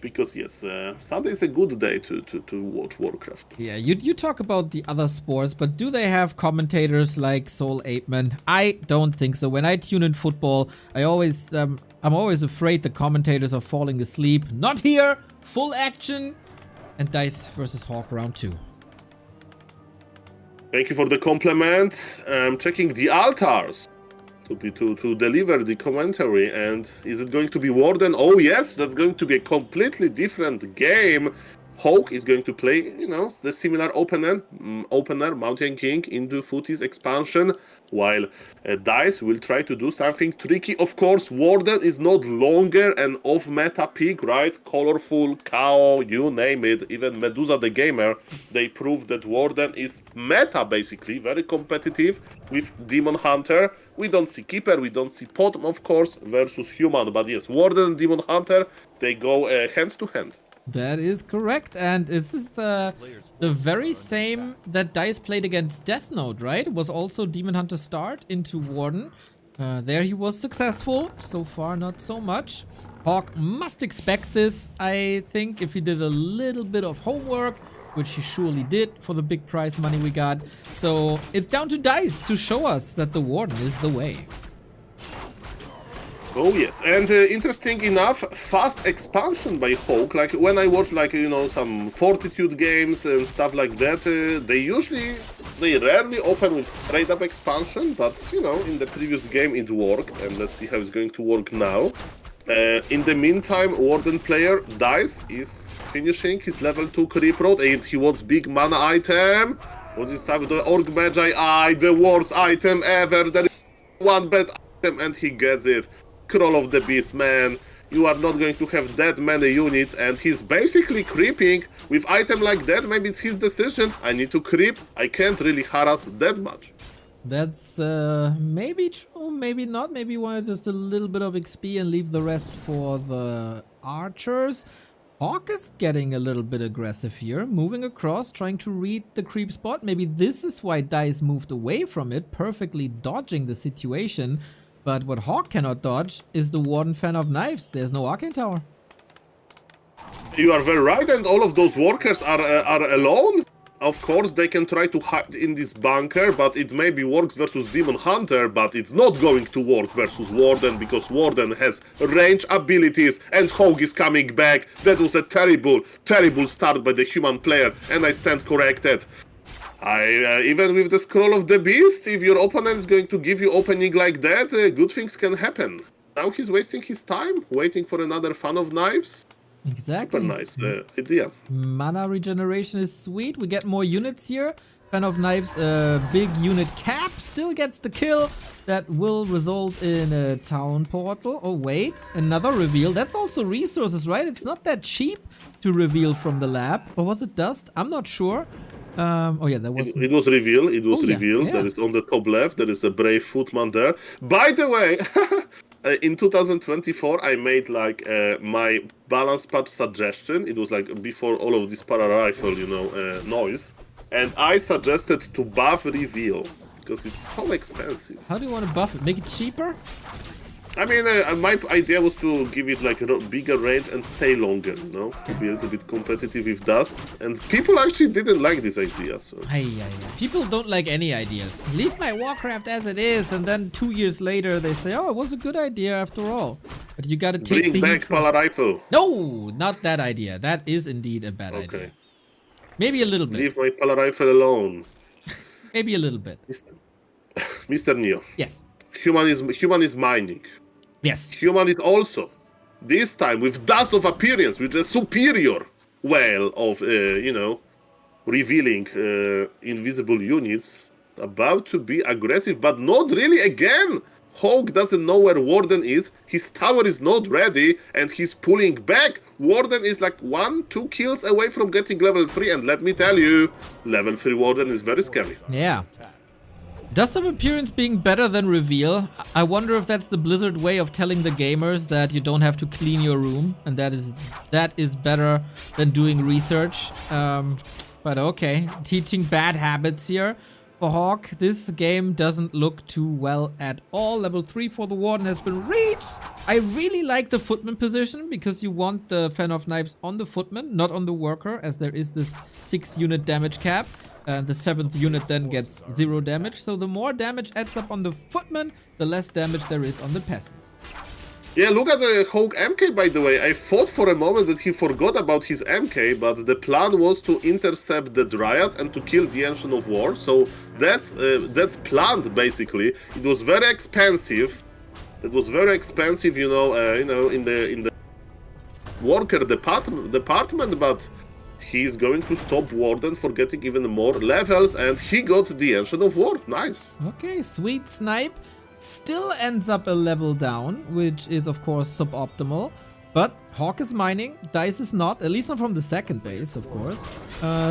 because yes, Sunday is a good day to watch Warcraft. Yeah, you talk about the other sports, but do they have commentators like Soul Apeman? I don't think so. When I tune in football, I'm always afraid the commentators are falling asleep. Not here, full action, and Dise versus HawK round 2. Thank you for the compliment. I'm checking the altars to deliver the commentary, and is it going to be Warden? Oh yes, that's going to be a completely different game. HawK is going to play, the similar opener, Mountain King into Footy's expansion, while Dise will try to do something tricky. Of course, Warden is not longer an off-meta pick, right? Colorful, KO, you name it. Even Medusa the Gamer, they proved that Warden is meta, basically, very competitive with Demon Hunter. We don't see Keeper, we don't see Potom, of course, versus Human. But yes, Warden and Demon Hunter, they go hand to hand. That is correct, and this is the very same that Dise played against Death Note, right? It was also Demon Hunter start into Warden. There he was successful, so far not so much. HawK must expect this, I think, if he did a little bit of homework, which he surely did for the big prize money we got. So it's down to Dise to show us that the Warden is the way. Oh yes, and interesting enough, fast expansion by HawK. Like when I watch some Fortitude games and stuff like that, they rarely open with straight up expansion, but in the previous game it worked, and let's see how it's going to work now. In the meantime, Warden player Dise is finishing his level 2 creep road, and he wants big mana item. What is that? The Orc Magi Eye, the worst item ever. There is one bad item, and he gets it. Scroll of the Beast, man. You are not going to have that many units, and he's basically creeping with item like that. Maybe it's his decision. I need to creep. I can't really harass that much. That's maybe true, maybe not. Maybe you wanted just a little bit of XP and leave the rest for the archers. HawK is getting a little bit aggressive here, moving across, trying to read the creep spot. Maybe this is why Dise moved away from it, perfectly dodging the situation. But what HawK cannot dodge is the Warden Fan of Knives. There's no Arcane Tower. You are very right, and all of those workers are alone. Of course, they can try to hide in this bunker, but it maybe works versus Demon Hunter, but it's not going to work versus Warden, because Warden has range abilities, and HawK is coming back. That was a terrible, terrible start by the human player, and I stand corrected. Even with the Scroll of the Beast, if your opponent is going to give you opening like that, good things can happen. Now he's wasting his time, waiting for another Fan of Knives. Exactly. Super nice idea. Mana regeneration is sweet. We get more units here. Fan of Knives, big unit cap, still gets the kill. That will result in a town portal. Oh wait, another reveal. That's also resources, right? It's not that cheap to reveal from the lab. Or was it dust? I'm not sure. Oh yeah, that was... It was revealed. It was Oh, revealed. yeah. There is on the top left, there is a brave footman there. By the way, in 2024, I made like my balance patch suggestion. It was like before all of this para rifle, noise. And I suggested to buff reveal, because it's so expensive. How do you want to buff it? Make it cheaper? I mean, my idea was to give it like a bigger range and stay longer, to be a little bit competitive with dust. And people actually didn't like this idea, so... People don't like any ideas. Leave my Warcraft as it is, and then 2 years later they say, oh, it was a good idea after all. But you gotta take Bring the back heat Pala Rifle. No, not that idea. That is indeed a bad idea. Maybe a little bit. Leave my Pala Rifle alone. Maybe a little bit. Mr. Neo. Yes. Human is mining. Yes. Human is also, this time with Dust of Appearance, with a superior well of, revealing invisible units, about to be aggressive, but not really again. HawK doesn't know where Warden is, his tower is not ready, and he's pulling back. Warden is like 1-2 kills away from getting level 3, and let me tell you, level 3 Warden is very scary. Yeah. Dust of Appearance being better than Reveal. I wonder if that's the Blizzard way of telling the gamers that you don't have to clean your room, and that is better than doing research. But okay, teaching bad habits here. for HawK. This game doesn't look too well at all. Level 3 for the Warden has been reached. I really like the footman position because you want the Fan of Knives on the footman, not on the worker, as there is this 6-unit damage cap. And the 7th unit then gets 0 damage. So the more damage adds up on the footman, the less damage there is on the peasants. Yeah, look at the HawK MK, by the way. I thought for a moment that he forgot about his MK, but the plan was to intercept the Dryads and to kill the Ancient of War. So that's planned, basically. It was very expensive. It was very expensive, in the worker department, but he's going to stop Warden for getting even more levels, and he got the Ancient of War. Nice. Okay, sweet snipe. Still ends up a level down, which is of course suboptimal. But HawK is mining, Dise is not, at least not from the second base, of course.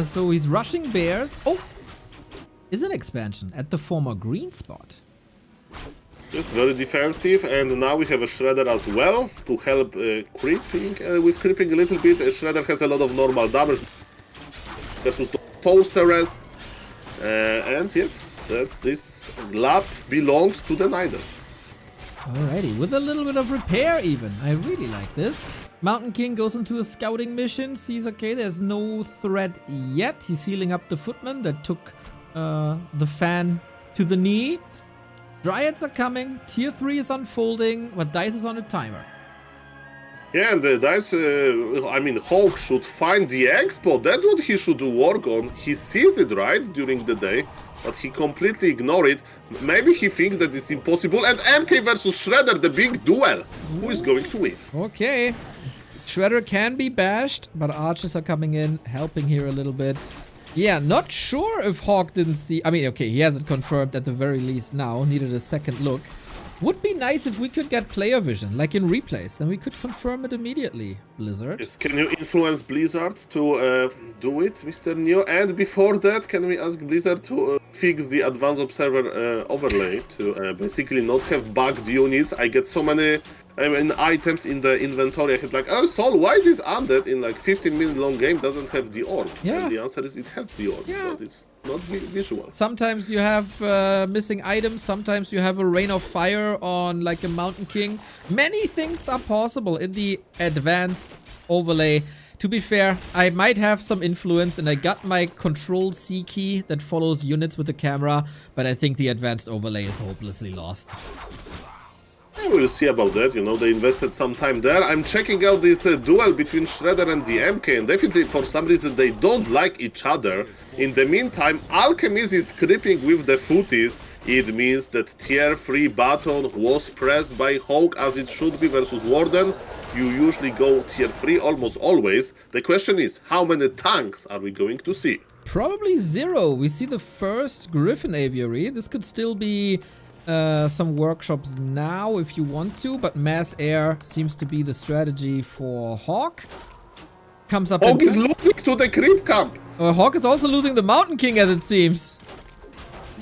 So he's rushing bears. Oh! Is an expansion at the former green spot. Yes, very defensive, and now we have a Shredder as well to help creeping. With creeping a little bit, Shredder has a lot of normal damage versus the Sorceress. And yes, this lab belongs to the Niders. Alrighty, with a little bit of repair even. I really like this. Mountain King goes into a scouting mission, sees okay, there's no threat yet. He's healing up the footman that took the fan to the knee. Dryads are coming, tier 3 is unfolding, but Dise is on a timer. Yeah, and Dise, HawK should find the expo. That's what he should work on. He sees it, right, during the day, but he completely ignores it. Maybe he thinks that it's impossible. And MK versus Shredder, the big duel. Who is going to win? Okay. Shredder can be bashed, but archers are coming in, helping here a little bit. Yeah, not sure if HawK didn't see... I mean, okay, he has it confirmed at the very least now. Needed a second look. Would be nice if we could get player vision, like in replays. Then we could confirm it immediately, Blizzard. Yes, can you influence Blizzard to do it, Mr. Neo? And before that, can we ask Blizzard to fix the Advanced Observer overlay to basically not have bugged units? I get so many items in the inventory. I had like, oh, Sol, why this undead in like 15-minute long game doesn't have the orb? Yeah. And the answer is it has the orb, but it's not visual. Sometimes you have missing items, sometimes you have a rain of fire on like a Mountain King. Many things are possible in the advanced overlay. To be fair, I might have some influence and I got my Control-C key that follows units with the camera, but I think the advanced overlay is hopelessly lost. We'll see about that, they invested some time there. I'm checking out this duel between Shredder and the MK, and definitely for some reason they don't like each other. In the meantime, Alchemist is creeping with the footies. It means that tier 3 button was pressed by HawK as it should be versus Warden. You usually go tier 3 almost always. The question is, how many tanks are we going to see? Probably 0. We see the first Griffin Aviary. This could still be some workshops now if you want to, but mass air seems to be the strategy for HawK. Comes up. HawK is losing to the creep camp. HawK is also losing the Mountain King, as it seems.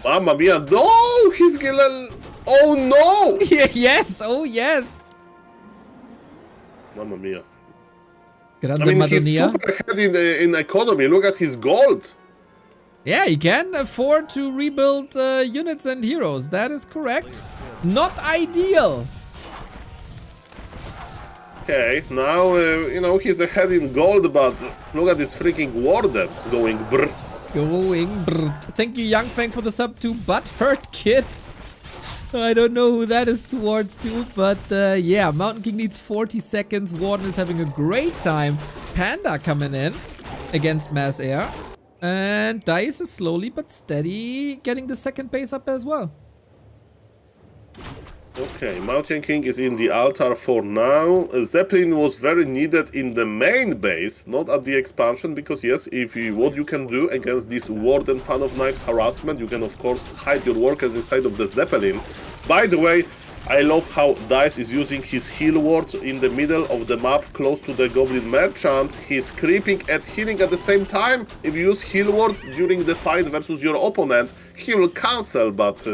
Mamma mia! No, he's gonna. Oh no! Yes! Oh yes! Mamma mia! Grande I mean, Madonia. he's super ahead in economy. Look at his gold. Yeah, he can afford to rebuild units and heroes. That is correct. Not ideal. Okay, now, he's ahead in gold, but look at this freaking Warden going brr. Going brr. Thank you, Youngfang, for the sub to Butthurt Kid. I don't know who that is towards too, but yeah, Mountain King needs 40 seconds. Warden is having a great time. Panda coming in against Mass Air. And Dise is slowly but steady getting the second base up as well. Okay, Mountain King is in the altar for now. Zeppelin was very needed in the main base, not at the expansion, because yes, what you can do against this Warden Fan of Knives harassment, you can of course hide your workers inside of the Zeppelin. By the way, I love how Dise is using his heal wards in the middle of the map close to the Goblin Merchant. He's creeping and healing at the same time. If you use heal wards during the fight versus your opponent, he will cancel, but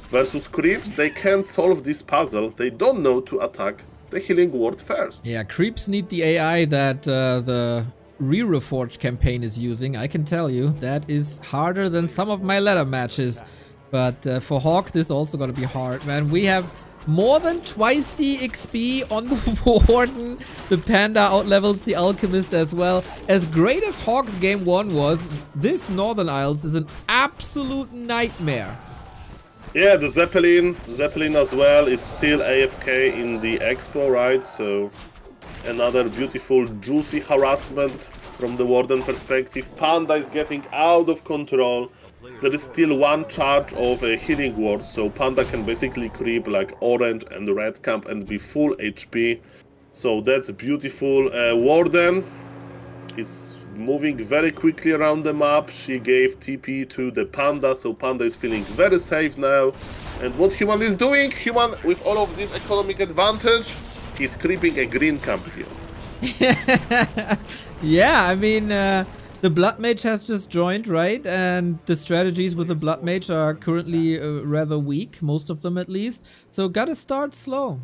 versus creeps, they can't solve this puzzle. They don't know to attack the healing ward first. Yeah, creeps need the AI that the Re-Reforged campaign is using, I can tell you, that is harder than some of my ladder matches. But for HawK, this is also gonna be hard, man. We have more than twice the XP on the Warden. The Panda outlevels the Alchemist as well. As great as HawK's game 1 was, this Northern Isles is an absolute nightmare. Yeah, the Zeppelin as well is still AFK in the Expo, right? So another beautiful juicy harassment from the Warden perspective. Panda is getting out of control. There is still one charge of a healing ward, so Panda can basically creep like orange and red camp and be full HP. So that's beautiful. Warden is moving very quickly around the map. She gave TP to the Panda, so Panda is feeling very safe now. And what Human is doing? Human, with all of this economic advantage, he's creeping a green camp here. Yeah, I mean, the Blood Mage has just joined, right? And the strategies with the Blood Mage are currently rather weak, most of them at least. So gotta start slow.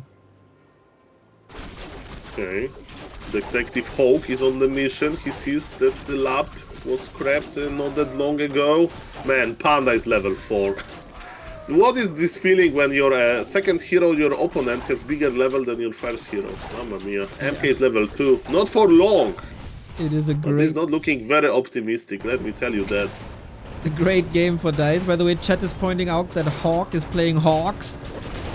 Okay. Detective HawK is on the mission. He sees that the lab was scrapped not that long ago. Man, Panda is level 4. What is this feeling when your second hero, your opponent, has bigger level than your first hero? Mamma mia. MK is level 2. Not for long. It is a But great... he's not looking very optimistic, let me tell you that. A great game for Dise. By the way, chat is pointing out that HawK is playing Hawks.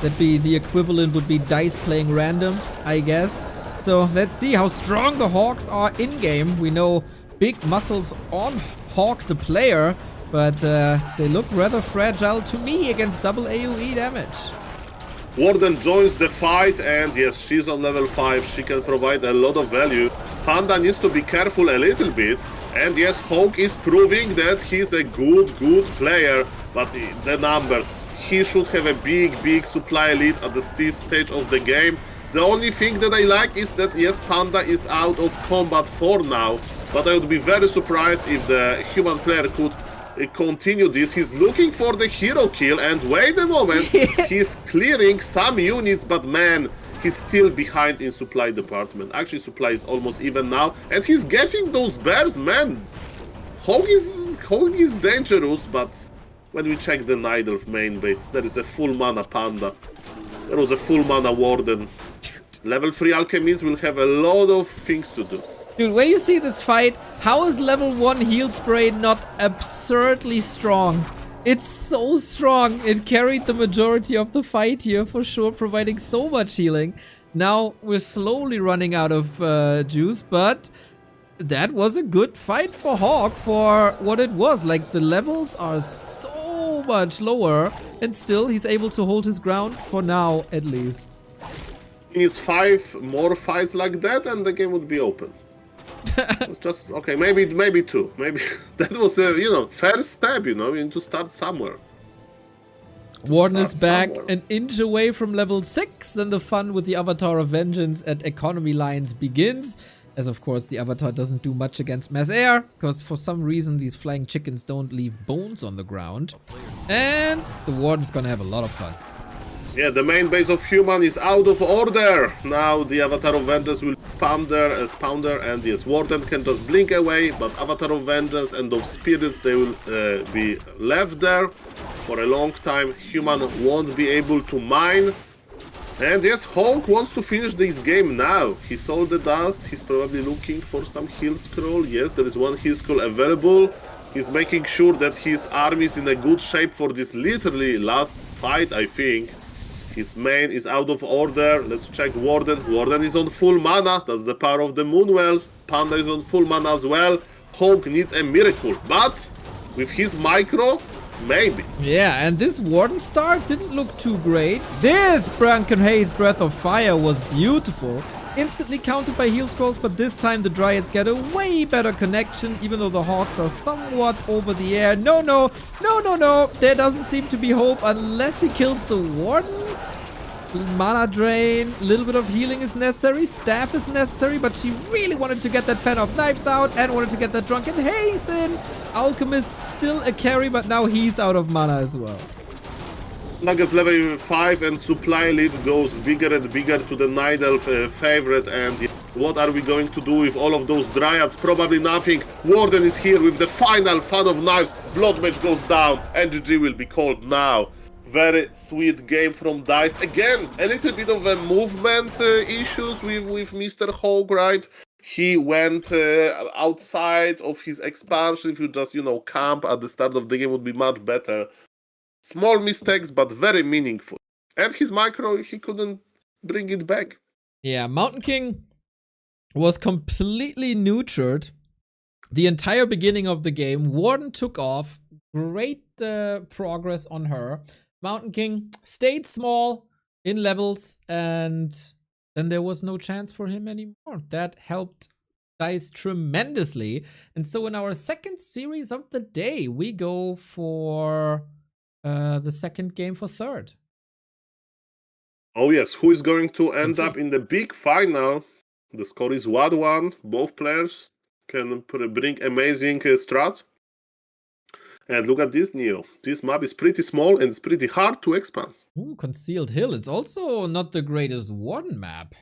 That'd be the equivalent would be Dise playing random, I guess. So let's see how strong the Hawks are in-game. We know big muscles on HawK the player, but they look rather fragile to me against double AoE damage. Warden joins the fight, and yes, she's on level 5. She can provide a lot of value. Panda needs to be careful a little bit. And yes, HawK is proving that he's a good player. But the numbers, he should have a big supply lead at the stage of the game. The only thing that I like is that yes, Panda is out of combat for now. But I would be very surprised if the Human player could continue this. He's looking for the hero kill, and wait a moment, he's clearing some units, but man, he's still behind in supply department. Actually, supply is almost even now, and he's getting those bears, man. HawK is dangerous, but when we check the Nidalf main base, there is a full mana Panda. There was a full mana Warden. Level 3 alchemists will have a lot of things to do. Dude, when you see this fight, how is level 1 heal spray not absurdly strong? It's so strong. It carried the majority of the fight here for sure, providing so much healing. Now we're slowly running out of juice, but that was a good fight for HawK for what it was. Like, the levels are so much lower, and still he's able to hold his ground for now, at least. He needs 5 more fights like that, and the game would be open. just okay, maybe 2. Maybe that was a first step. You need to start somewhere. Warden is back, an inch away from level 6. Then the fun with the Avatar of Vengeance at economy lines begins. As of course the Avatar doesn't do much against mass air, because for some reason these flying chickens don't leave bones on the ground. And the Warden's gonna have a lot of fun. Yeah, the main base of Human is out of order. Now the Avatar of Vengeance will spawn there, and yes, Warden can just blink away, but Avatar of Vengeance and those spirits, they will be left there for a long time. Human won't be able to mine. And yes, HawK wants to finish this game now. He saw the dust, he's probably looking for some heal scroll. Yes, there is one heal scroll available. He's making sure that his army is in a good shape for this literally last fight, I think. His main is out of order. Let's check Warden. Warden is on full mana. That's the power of the Moonwells. Panda is on full mana as well. HawK needs a miracle. But with his micro, maybe. Yeah, and this Warden start didn't look too great. This Brankenhaze Breath of Fire was beautiful. Instantly countered by heal scrolls, but this time the Dryads get a way better connection, even though the Hawks are somewhat over the air. No. There doesn't seem to be hope unless he kills the Warden. Mana drain, a little bit of healing is necessary, staff is necessary, but she really wanted to get that Fan of Knives out and wanted to get that Drunken Haze in. Alchemist still a carry, but now he's out of mana as well. Nuggets level 5 and supply lead goes bigger and bigger to the Night Elf favorite. And what are we going to do with all of those Dryads? Probably nothing. Warden is here with the final Son of Knives. Blood Mage goes down. NGG will be called now. Very sweet game from Dise. Again, a little bit of a movement issues with Mr. HawK, right? He went outside of his expansion. If you just, camp at the start of the game would be much better. Small mistakes, but very meaningful. And his micro, he couldn't bring it back. Yeah, Mountain King was completely neutered the entire beginning of the game. Warden took off. Great progress on her. Mountain King stayed small in levels, and then there was no chance for him anymore. That helped Dise tremendously. And so in our second series of the day, we go for the second game for third. Oh yes, who is going to end up in the big final? The score is 1-1. Both players can bring amazing strat. And look at this, Neo. This map is pretty small and it's pretty hard to expand. Ooh, Concealed Hill is also not the greatest Warden map.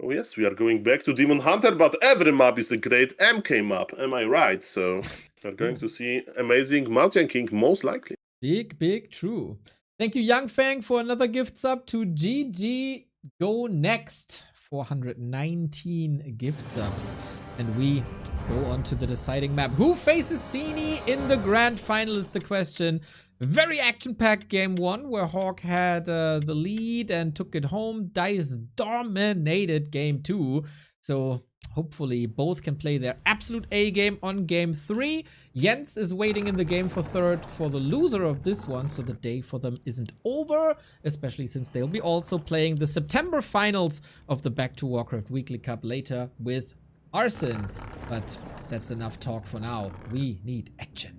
Oh yes, we are going back to Demon Hunter, but every map is a great MK map, am I right? So we're going to see amazing Mountain King, most likely. Big true. Thank you, Young Fang, for another gift sub to GG Go Next. 419 gift subs. And we go on to the deciding map. Who faces Sini in the grand final is the question. Very action-packed game one, where HawK had the lead and took it home. Dise dominated game two. So hopefully both can play their absolute A game on game three. Jens is waiting in the game for third for the loser of this one, so the day for them isn't over, especially since they'll be also playing the September finals of the Back to Warcraft Weekly Cup later with Arson. But that's enough talk for now. We need action.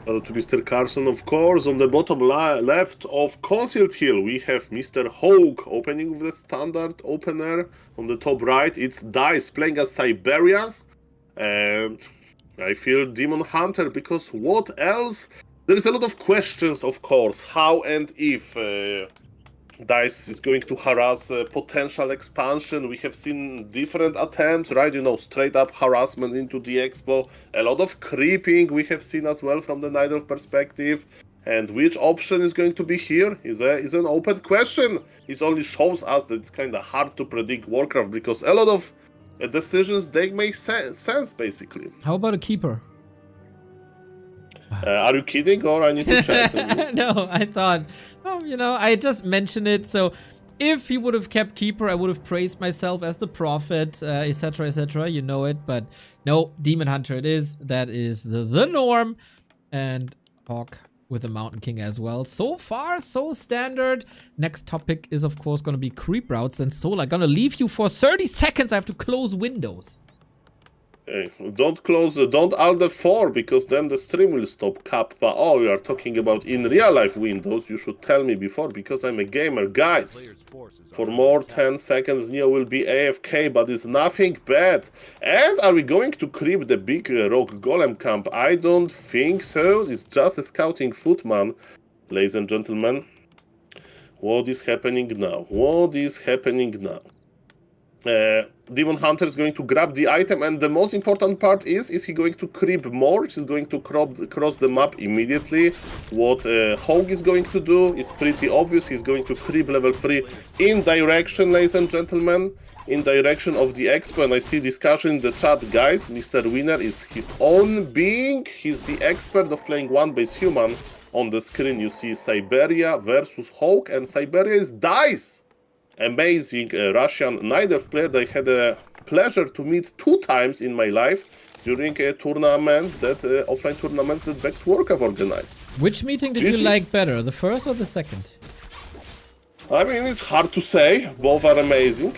To Mr. Carson, of course. On the bottom left of Concealed Hill, we have Mr. HawK opening with the standard opener. On the top right, it's Dise playing as Siberia. And I feel Demon Hunter, because what else? There is a lot of questions, of course. How and if Dise is going to harass potential expansion. We have seen different attempts, right? Straight up harassment into the expo. A lot of creeping we have seen as well from the Night Elf perspective. And which option is going to be here is an open question. It only shows us that it's kind of hard to predict Warcraft, because a lot of decisions, they make sense, basically. How about a keeper? Are you kidding, or I need to check? No, I thought, I just mentioned it. So if he would have kept keeper, I would have praised myself as the prophet, etc., etc. You know it, but no, Demon Hunter it is. That is the norm. And HawK with the Mountain King as well. So far, so standard. Next topic is, of course, going to be creep routes. And Solar, gonna leave you for 30 seconds. I have to close Windows. Hey, don't alt 4, because then the stream will stop. Kappa. Oh, you are talking about in real life Windows. You should tell me before, because I'm a gamer, guys. For more 10 seconds, Neo will be AFK, but it's nothing bad. And are we going to creep the big rock golem camp? I don't think so. It's just a scouting footman, ladies and gentlemen. What is happening now? What is happening now? Demon Hunter is going to grab the item, and the most important part is he going to creep more? He's going to cross the map immediately. What HawK is going to do is pretty obvious. He's going to creep level 3 in direction, ladies and gentlemen, in direction of the expo. And I see discussion in the chat, guys. Mr. Winner is his own being. He's the expert of playing one-base human. On the screen you see Siberia versus HawK, and Siberia is Dise. Amazing Russian Night Elf player that I had a pleasure to meet 2 times in my life during a tournament offline tournament that Back to Warcraft organized. Which meeting did you like better, the first or the second? I mean, it's hard to say. Both are amazing.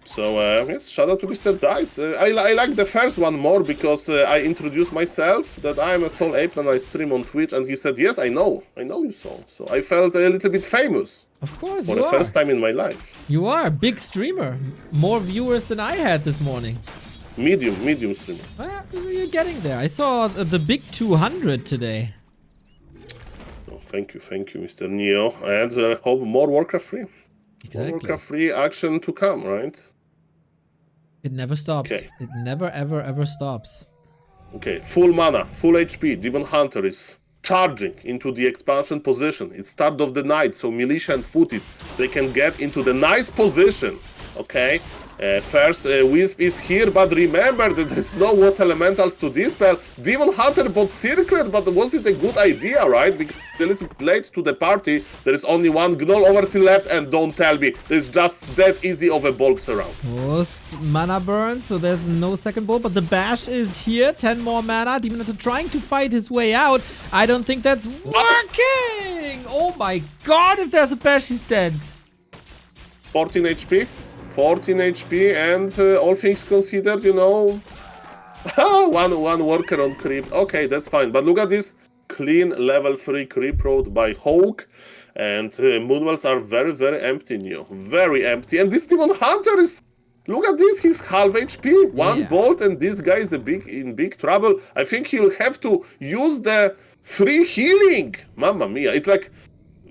So yes, shout out to Mr. Dise. I like the first one more because I introduced myself that I am a Soul Ape and I stream on Twitch, and he said, yes, I know you, Soul. So I felt a little bit famous. Of course, for the first time in my life. You are a big streamer. More viewers than I had this morning. Medium streamer. Well, you're getting there. I saw the big 200 today. Thank you, Mr. Neo. And hope more Warcraft 3. Exactly. More Warcraft 3 action to come, right? It never stops. Okay. It never, ever, ever stops. Okay, full mana, full HP. Demon Hunter is charging into the expansion position. It's start of the night, so Militia and Footies, they can get into the nice position. Okay, first Wisp is here, but remember that there's no Water Elementals to dispel. Demon Hunter bought Circlet, but was it a good idea, right? Because a little late to the party, there is only one Gnoll Overseer left, and don't tell me it's just that easy of a bulk surround. Most mana burn, so there's no second bolt, but the bash is here. 10 more mana. Demon Hunter trying to fight his way out. I don't think that's working! Oh my god, if there's a bash, he's dead. 14 HP. 14 HP, and all things considered, you know, one worker on creep. Okay, that's fine. But look at this clean level 3 creep road by HawK, and Moonwells are very, very empty now. Very empty. And this Demon Hunter is, look at this, he's half HP. One bolt, and this guy is in big trouble. I think he'll have to use the free healing. Mamma mia. It's like,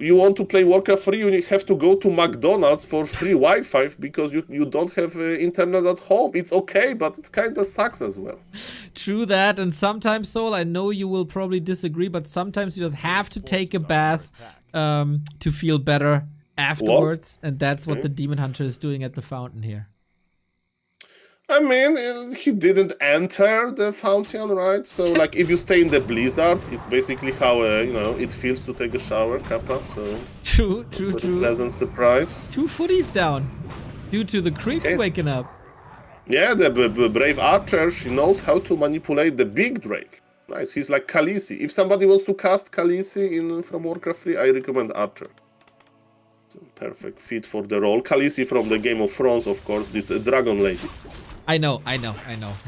you want to play Warcraft 3, you have to go to McDonald's for free Wi-Fi because you don't have internet at home. It's okay, but it kind of sucks as well. True that, and sometimes, Soul, I know you will probably disagree, but sometimes you just have to take a bath to feel better afterwards, and that's what the Demon Hunter is doing at the fountain here. I mean, he didn't enter the fountain, right? So, like, if you stay in the blizzard, it's basically how, you know, it feels to take a shower, Kappa, so... True. Pleasant surprise. 2 footies down, due to the creeps waking up. Yeah, the brave archer, she knows how to manipulate the big Drake. Nice, he's like Khaleesi. If somebody wants to cast Khaleesi from Warcraft 3, I recommend Archer. So, perfect fit for the role. Khaleesi from the Game of Thrones, of course, this dragon lady. I know.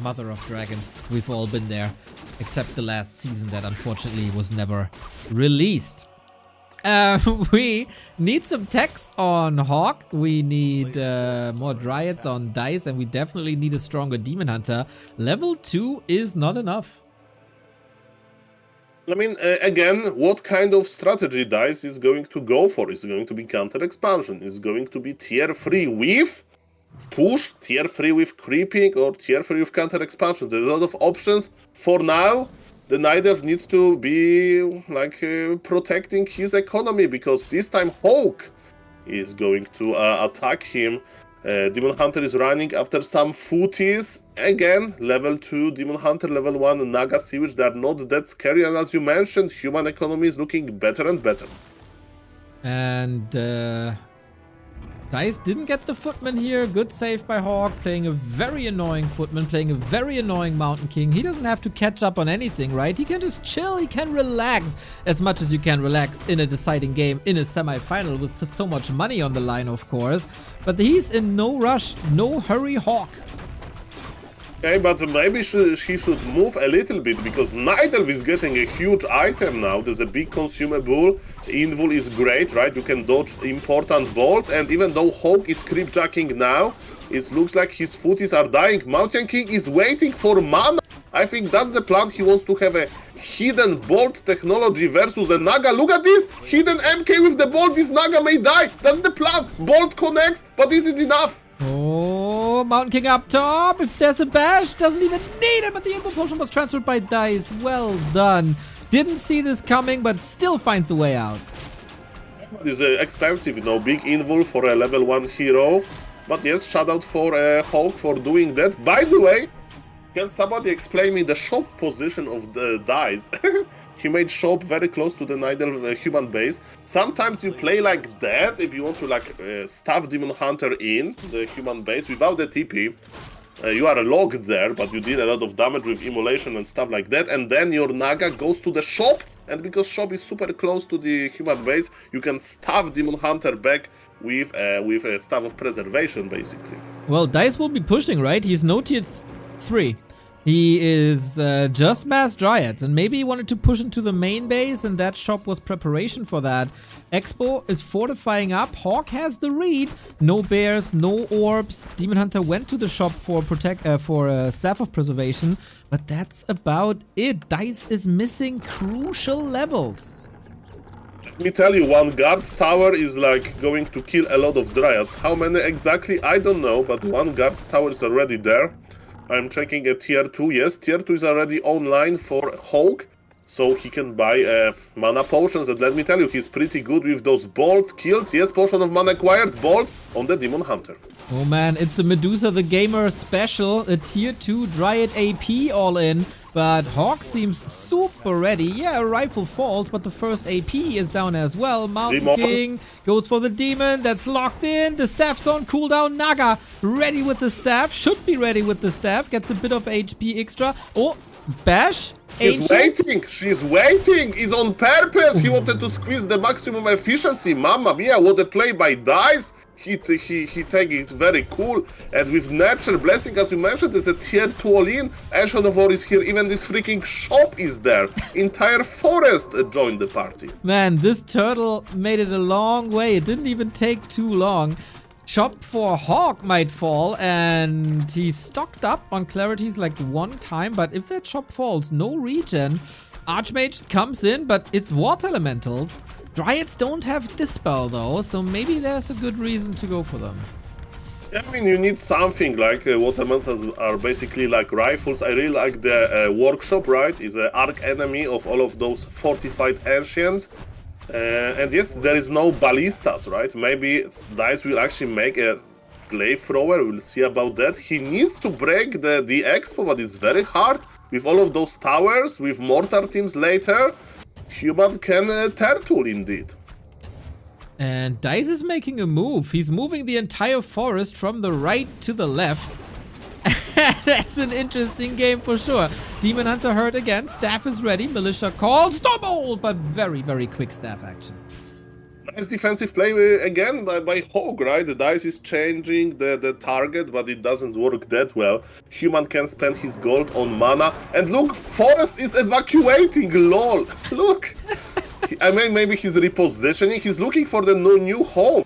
Mother of Dragons. We've all been there. Except the last season that unfortunately was never released. We need some techs on HawK. We need more Dryads on Dise. And we definitely need a stronger Demon Hunter. Level 2 is not enough. I mean, again, what kind of strategy Dise is going to go for? Is it going to be counter expansion? Is it going to be tier 3 with push, tier 3 with creeping, or tier 3 with counter expansion? There's a lot of options. For now, the Night needs to be like protecting his economy, because this time HawK is going to attack him. Demon Hunter is running after some footies. Again, level 2 Demon Hunter, level 1 Naga Sewage. They are not that scary, and as you mentioned, human economy is looking better and better. And Dise didn't get the Footman here. Good save by HawK, playing a very annoying Footman, playing a very annoying Mountain King. He doesn't have to catch up on anything, right? He can just chill, he can relax as much as you can relax in a deciding game, in a semi-final with so much money on the line, of course. But he's in no rush, no hurry HawK. Okay, but maybe he should move a little bit, because Night Elf is getting a huge item now. There's a big consumable. Invul is great, right? You can dodge important bolt, and even though HawK is creepjacking now, it looks like his footies are dying. Mountain King is waiting for mana. I think that's the plan. He wants to have a hidden bolt technology versus a Naga. Look at this! Hidden MK with the bolt. This Naga may die. That's the plan. Bolt connects, but is it enough? Oh, Mountain King up top. If there's a bash, doesn't even need it, but the info potion was transferred by Dise. Well done. Didn't see this coming, but still finds a way out. It's expensive, you know, big invul for a level 1 hero. But yes, shout out for HawK for doing that. By the way, can somebody explain me the shop position of the Dise? He made shop very close to the Night Elf human base. Sometimes you play like that if you want to like stuff Demon Hunter in the human base without the TP. You are locked there, but you did a lot of damage with immolation and stuff like that. And then your Naga goes to the shop, and because shop is super close to the human base, you can stuff Demon Hunter back with a Staff of Preservation, basically. Well, Dise will be pushing, right? He's no tier 3. He is just mass Dryads, and maybe he wanted to push into the main base, and that shop was preparation for that. Expo is fortifying up. HawK has the read. No bears, no orbs. Demon Hunter went to the shop for Staff of Preservation, but that's about it. Dise is missing crucial levels. Let me tell you, one guard tower is like going to kill a lot of dryads. How many exactly? I don't know, but one guard tower is already there. I'm checking a tier 2. Yes, tier 2 is already online for HawK, so he can buy mana potions. And let me tell you, he's pretty good with those bolt kills. Yes, potion of mana acquired, bolt on the Demon Hunter. Oh man, it's the Medusa the Gamer special, a tier 2 Dryad AP all in. But HawK seems super ready. Yeah, a rifle falls, but the first AP is down as well. Mountain Demon. King goes for the demon. That's locked in. The staff's on cooldown. Naga ready with the staff. Should be ready with the staff. Gets a bit of HP extra. Oh, Bash. She's waiting. She's waiting. It's on purpose. He wanted to squeeze the maximum efficiency. Mamma mia, what a play by Dise. He take it very cool. And with Nature Blessing, as you mentioned, is a tier 2 all-in. Ancient of War is here. Even this freaking shop is there. Entire forest joined the party. Man, this turtle made it a long way. It didn't even take too long. Shop for HawK might fall, and he's stocked up on clarities like one time, but if that shop falls, no regen. Archmage comes in, but it's water elementals. Dryads don't have Dispel though, so maybe there's a good reason to go for them. Yeah, I mean, you need something like water elementals are basically like rifles. I really like the workshop, right? Is an arc enemy of all of those fortified ancients. And yes, there is no ballistas, right? Maybe Dise will actually make a flamethrower. We'll see about that. He needs to break the expo, but it's very hard. With all of those towers, with mortar teams later, human can turtle indeed. And Dise is making a move. He's moving the entire forest from the right to the left. That's an interesting game for sure. Demon Hunter hurt again. Staff is ready. Militia called. Stormbolt! But very, very quick staff action. Nice defensive play again by HawK, right? The Dise is changing the target, but it doesn't work that well. Human can spend his gold on mana. And look, Forest is evacuating, lol. Look. I mean, maybe he's repositioning. He's looking for the new home.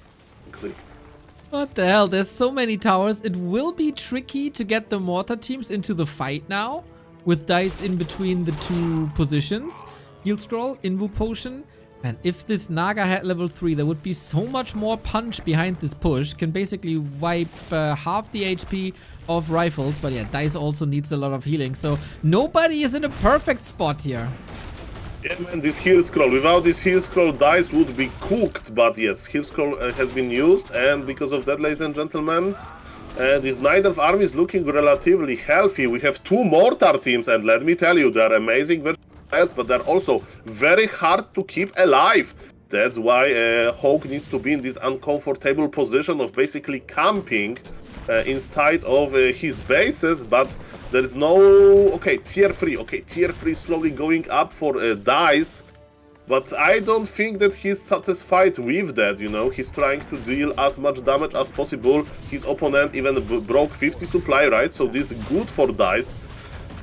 What the hell? There's so many towers. It will be tricky to get the mortar teams into the fight now, with Dise in between the two positions. Heal scroll, Invu potion. And if this Naga had level 3, there would be so much more punch behind this push. Can basically wipe half the HP of rifles. But yeah, Dise also needs a lot of healing. So nobody is in a perfect spot here. Yeah, man, this heal scroll. Without this heal scroll, Dise would be cooked. But yes, heal scroll has been used. And because of that, ladies and gentlemen, this Knight of Army is looking relatively healthy. We have 2 mortar teams. And let me tell you, they are amazing versus Dryads, but they're also very hard to keep alive. That's why HawK needs to be in this uncomfortable position of basically camping inside of his bases, but there is no... Okay, tier 3. Okay, tier 3 slowly going up for Dise, but I don't think that he's satisfied with that, you know. He's trying to deal as much damage as possible. His opponent even broke 50 supply, right? So this is good for Dise.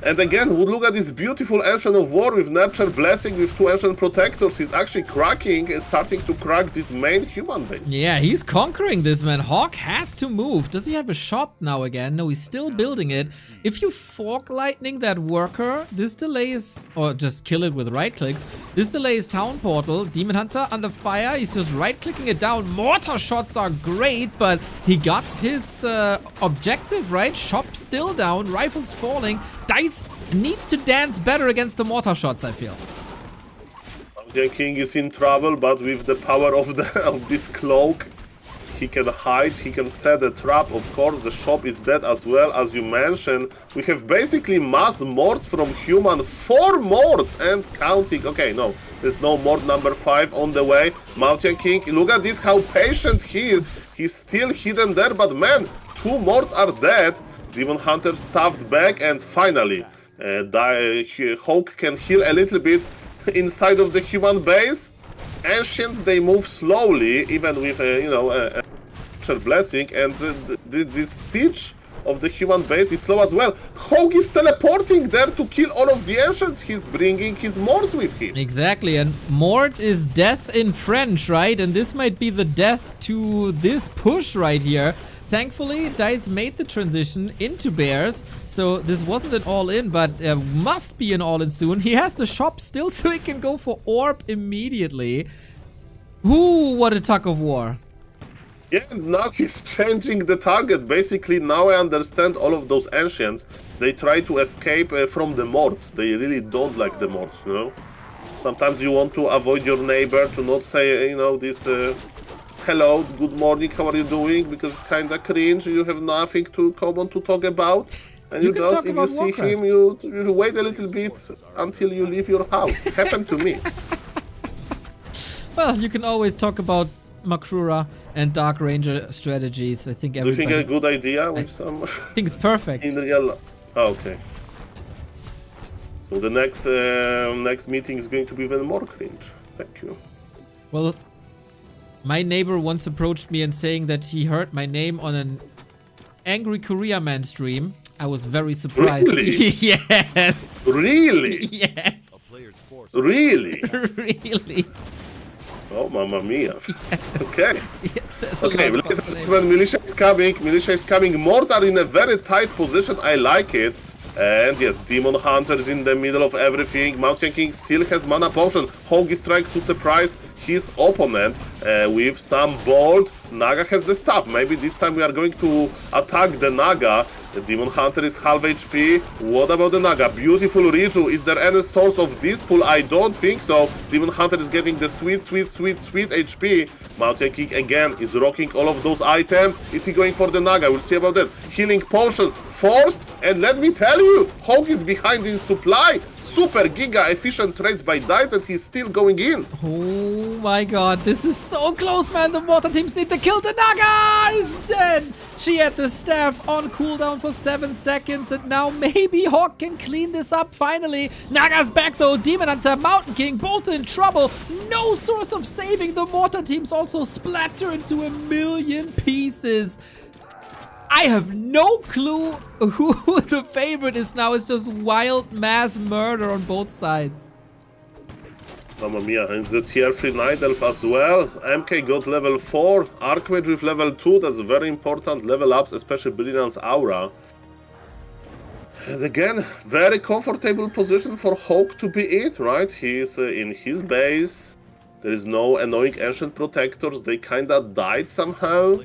And again, look at this beautiful Ancient of War with Nurture Blessing with 2 Ancient Protectors. He's actually cracking, starting to crack this main human base. Yeah, he's conquering this, man. HawK has to move. Does he have a shop now again? No, he's still building it. If you fork lightning that worker, this delays, or just kill it with right clicks, this delays Town Portal. Demon Hunter under fire. He's just right clicking it down. Mortar shots are great, but he got his objective, right? Shop still down. Rifles falling. Dise needs to dance better against the mortar shots, I feel. The king is in trouble, but with the power of this cloak, he can hide, he can set a trap. Of course, the shop is dead as well, as you mentioned. We have basically mass morts from human, 4 morts and counting. Okay, no, there's no mort number 5 on the way. Mountain King, look at this, how patient he is. He's still hidden there, but man, 2 morts are dead. Demon Hunter stuffed back, and finally, HawK can heal a little bit inside of the human base. Ancients, they move slowly, even with Nature Blessing, and this siege of the human base is slow as well. HawK is teleporting there to kill all of the Ancients. He's bringing his morts with him. Exactly, and mort is death in French, right? And this might be the death to this push right here. Thankfully, Dise made the transition into bears, so this wasn't an all-in, but must be an all-in soon. He has the shop still, so he can go for orb immediately. Ooh, what a tug of war. Yeah, now he's changing the target. Basically, now I understand all of those ancients. They try to escape from the morts. They really don't like the morts, you know? Sometimes you want to avoid your neighbor, to not say, you know, this hello, good morning, how are you doing? Because it's kind of cringe. You have nothing to common to talk about. And you just, if you see Warcraft. him, you wait a little bit until you leave your house. It happened to me. Well, you can always talk about Makrura and Dark Ranger strategies. I think Do you everybody... think a good idea with some... I think it's perfect. in real... Oh, okay. So the next meeting is going to be even more cringe. Thank you. Well, my neighbor once approached me and saying that he heard my name on an Angry Korea Man stream. I was very surprised. Really? Yes. Really? Yes. Really? Really. Oh, mamma mia. Okay. Yes. Okay, ladies and gentlemen, Militia is coming. Militia is coming. Mort are in a very tight position. I like it. And yes, Demon Hunter is in the middle of everything. Mountain King still has mana potion. HawK is trying to surprise his opponent with some bolt. Naga has the staff. Maybe this time we are going to attack the Naga. The Demon Hunter is half HP. What about the Naga? Beautiful Riju. Is there any source of this pool? I don't think so. Demon Hunter is getting the sweet HP. Mountain King again is rocking all of those items. Is he going for the Naga? We'll see about that. Healing potion forced. And let me tell you, HawK is behind in supply. Super giga efficient trades by Dise, and he's still going in. Oh my god, this is so close, man. The water teams need to kill the Naga. He's dead. She had the staff on cooldown for 7 seconds, and now maybe HawK can clean this up finally. Naga's back though. Demon Hunter, Mountain King, both in trouble. No source of saving. The water teams also splatter into a million pieces. I have no clue who the favorite is now. It's just wild mass murder on both sides. Mamma mia, and the tier 3 Night Elf as well. MK got level 4, Archmage with level 2, that's very important level ups, especially Brilliance Aura. And again, very comfortable position for HawK to be it, right? He's in his base. There is no annoying ancient protectors, they kinda died somehow.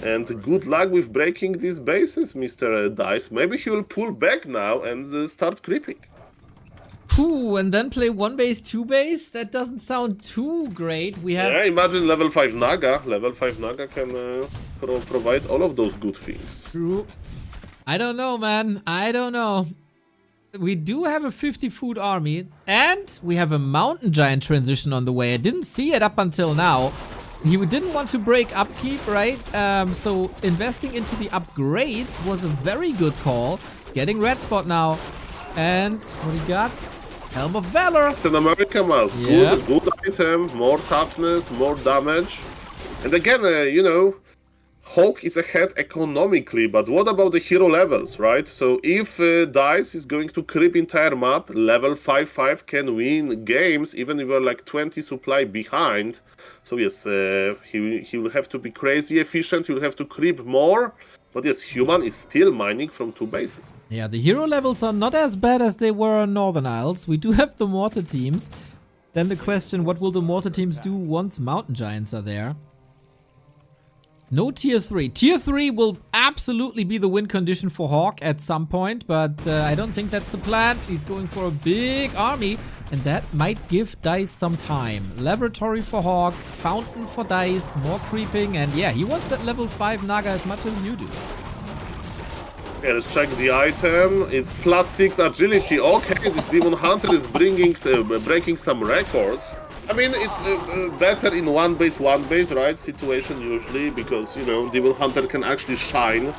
And good luck with breaking these bases, Mr. Dise. Maybe he will pull back now and start creeping. Ooh, and then play 1 base, 2 base? That doesn't sound too great. We have... Yeah, imagine level 5 Naga. Level 5 Naga can provide all of those good things. True. I don't know, man. I don't know. We do have a 50 food army, and we have a mountain giant transition on the way. I didn't see it up until now. He didn't want to break upkeep, right? So investing into the upgrades was a very good call. Getting red spot now. And what do you got? Helm of Valor. Captain America mask. Yeah. Good item. More toughness, more damage. And again, you know, HawK is ahead economically, but what about the hero levels, right? So if Dise is going to creep entire map, level 5-5 can win games, even if you're like 20 supply behind. So yes, he will have to be crazy efficient, he will have to creep more. But yes, Human is still mining from 2 bases. Yeah, the hero levels are not as bad as they were on Northern Isles. We do have the mortar teams. Then the question, what will the mortar teams do once mountain giants are there? No tier 3. Tier 3 will absolutely be the win condition for HawK at some point, but I don't think that's the plan. He's going for a big army, and that might give Dise some time. Laboratory for HawK, Fountain for Dise, more creeping, and yeah, he wants that level 5 Naga as much as you do. Okay, let's check the item. It's +6 agility. Okay, this Demon Hunter is breaking some records. I mean, it's better in 1 base, right, situation usually, because, you know, Demon Hunter can actually shine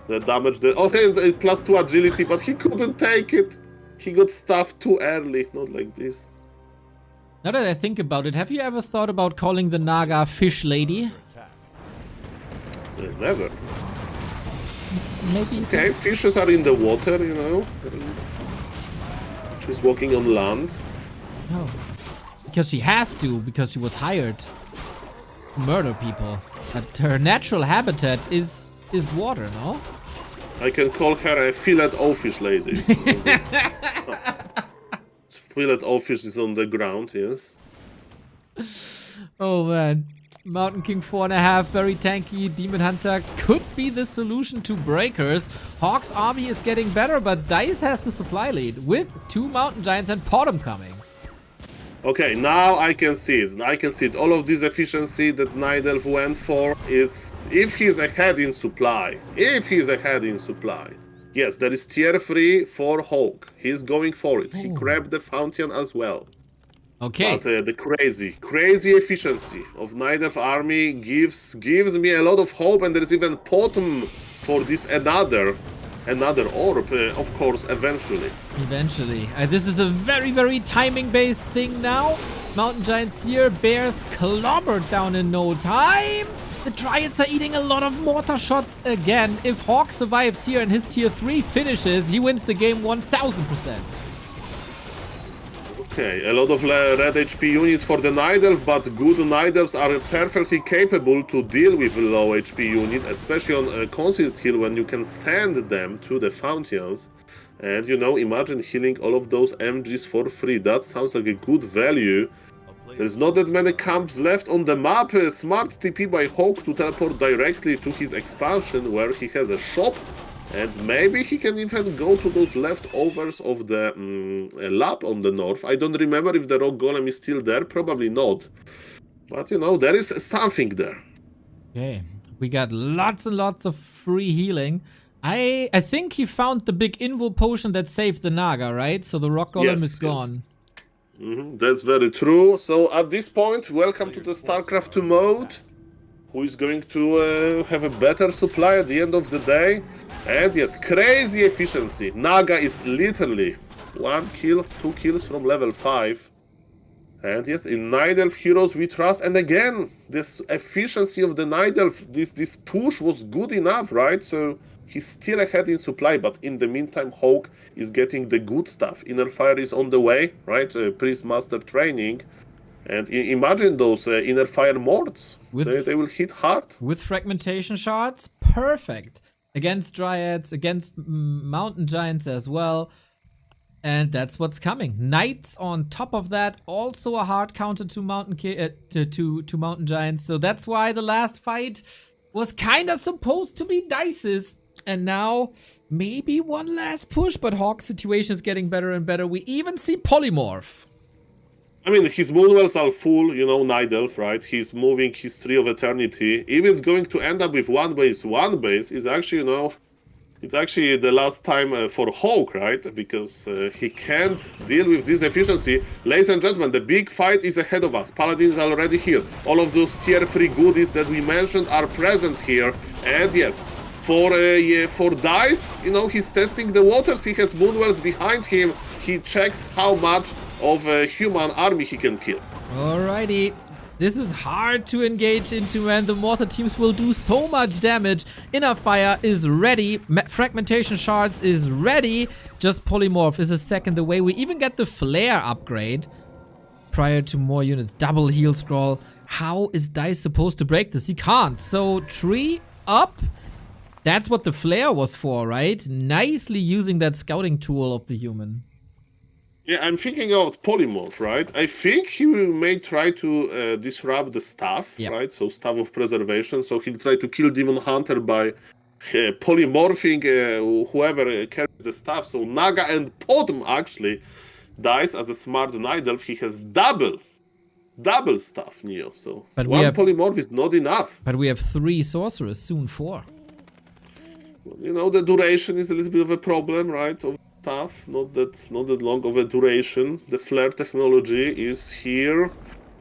the damage. Okay, +2 agility, but he couldn't take it. He got stuffed too early, not like this. Now that I think about it, have you ever thought about calling the Naga Fish Lady? Never. Maybe. Okay, fishes are in the water, you know, and she's walking on land. No. Because she has to, because she was hired to murder people. But her natural habitat is water, no? I can call her a fillet office lady. Fillet office is on the ground, yes. Oh man. Mountain King 4.5, very tanky. Demon Hunter could be the solution to breakers. HawK's army is getting better, but Dise has the supply lead with 2 Mountain Giants and Potom coming. Okay, now I can see it. I can see it. All of this efficiency that Nidelf went for, it's if he's ahead in supply. If he's ahead in supply. Yes, there is tier 3 for HawK. He's going for it. He grabbed the fountain as well. Okay. But the crazy efficiency of Nidelf army gives me a lot of hope, and there's even Potom for this another orb, of course, eventually. This is a very, very timing-based thing now. Mountain Giants here, Bears clobbered down in no time. The Dryads are eating a lot of mortar shots again. If HawK survives here and his tier 3 finishes, he wins the game 1000%. Okay, a lot of red HP units for the Nidelf, but good Nidelfs are perfectly capable to deal with low HP units, especially on Conceit Hill when you can send them to the fountains. And you know, imagine healing all of those MGs for free. That sounds like a good value. There's not that many camps left on the map. Smart TP by HawK to teleport directly to his expansion where he has a shop. And maybe he can even go to those leftovers of the lab on the north. I don't remember if the rock golem is still there. Probably not. But, you know, there is something there. Okay. We got lots and lots of free healing. I think he found the big invul potion that saved the Naga, right? So the rock golem is gone. That's very true. So at this point, welcome to the StarCraft 2 mode. Who is going to have a better supply at the end of the day. And yes, crazy efficiency. Naga is literally 1 kill, 2 kills from level 5. And yes, in Nidelf heroes we trust. And again, this efficiency of the Nidelf, this push was good enough, right? So he's still ahead in supply, but in the meantime, HawK is getting the good stuff. Inner Fire is on the way, right? Priest Master training. And imagine those Inner Fire morts. They will hit hard. With fragmentation shards, perfect. Against Dryads, against Mountain Giants as well. And that's what's coming. Knights on top of that, also a hard counter to Mountain Giants. So that's why the last fight was kind of supposed to be Dice's. And now, maybe one last push, but HawK's situation is getting better and better. We even see Polymorph. I mean, his moonwells are full, you know, Nidelf, right? He's moving his Tree of Eternity. If it's going to end up with one base is actually, you know, it's actually the last time for HawK, right? Because he can't deal with this efficiency. Ladies and gentlemen, the big fight is ahead of us. Paladin is already here. All of those tier 3 goodies that we mentioned are present here. And yes, for Dise, you know, he's testing the waters. He has moonwells behind him. He checks how much of a human army he can kill. Alrighty. This is hard to engage into, and the mortar teams will do so much damage. Inner Fire is ready. Fragmentation Shards is ready. Just Polymorph is a second away. We even get the Flare upgrade prior to more units. Double heal scroll. How is Dise supposed to break this? He can't. So tree up. That's what the Flare was for, right? Nicely using that scouting tool of the human. Yeah, I'm thinking about Polymorph, right? I think he may try to disrupt the staff, right? So Staff of Preservation. So he'll try to kill Demon Hunter by polymorphing whoever carries the staff. So Naga and Potom actually dies as a smart Nidelf. He has double staff, Neo. So but one polymorph is not enough. But we have 3 sorcerers, soon 4. You know, the duration is a little bit of a problem, right? Of stuff, not that long of a duration. The flare technology is here.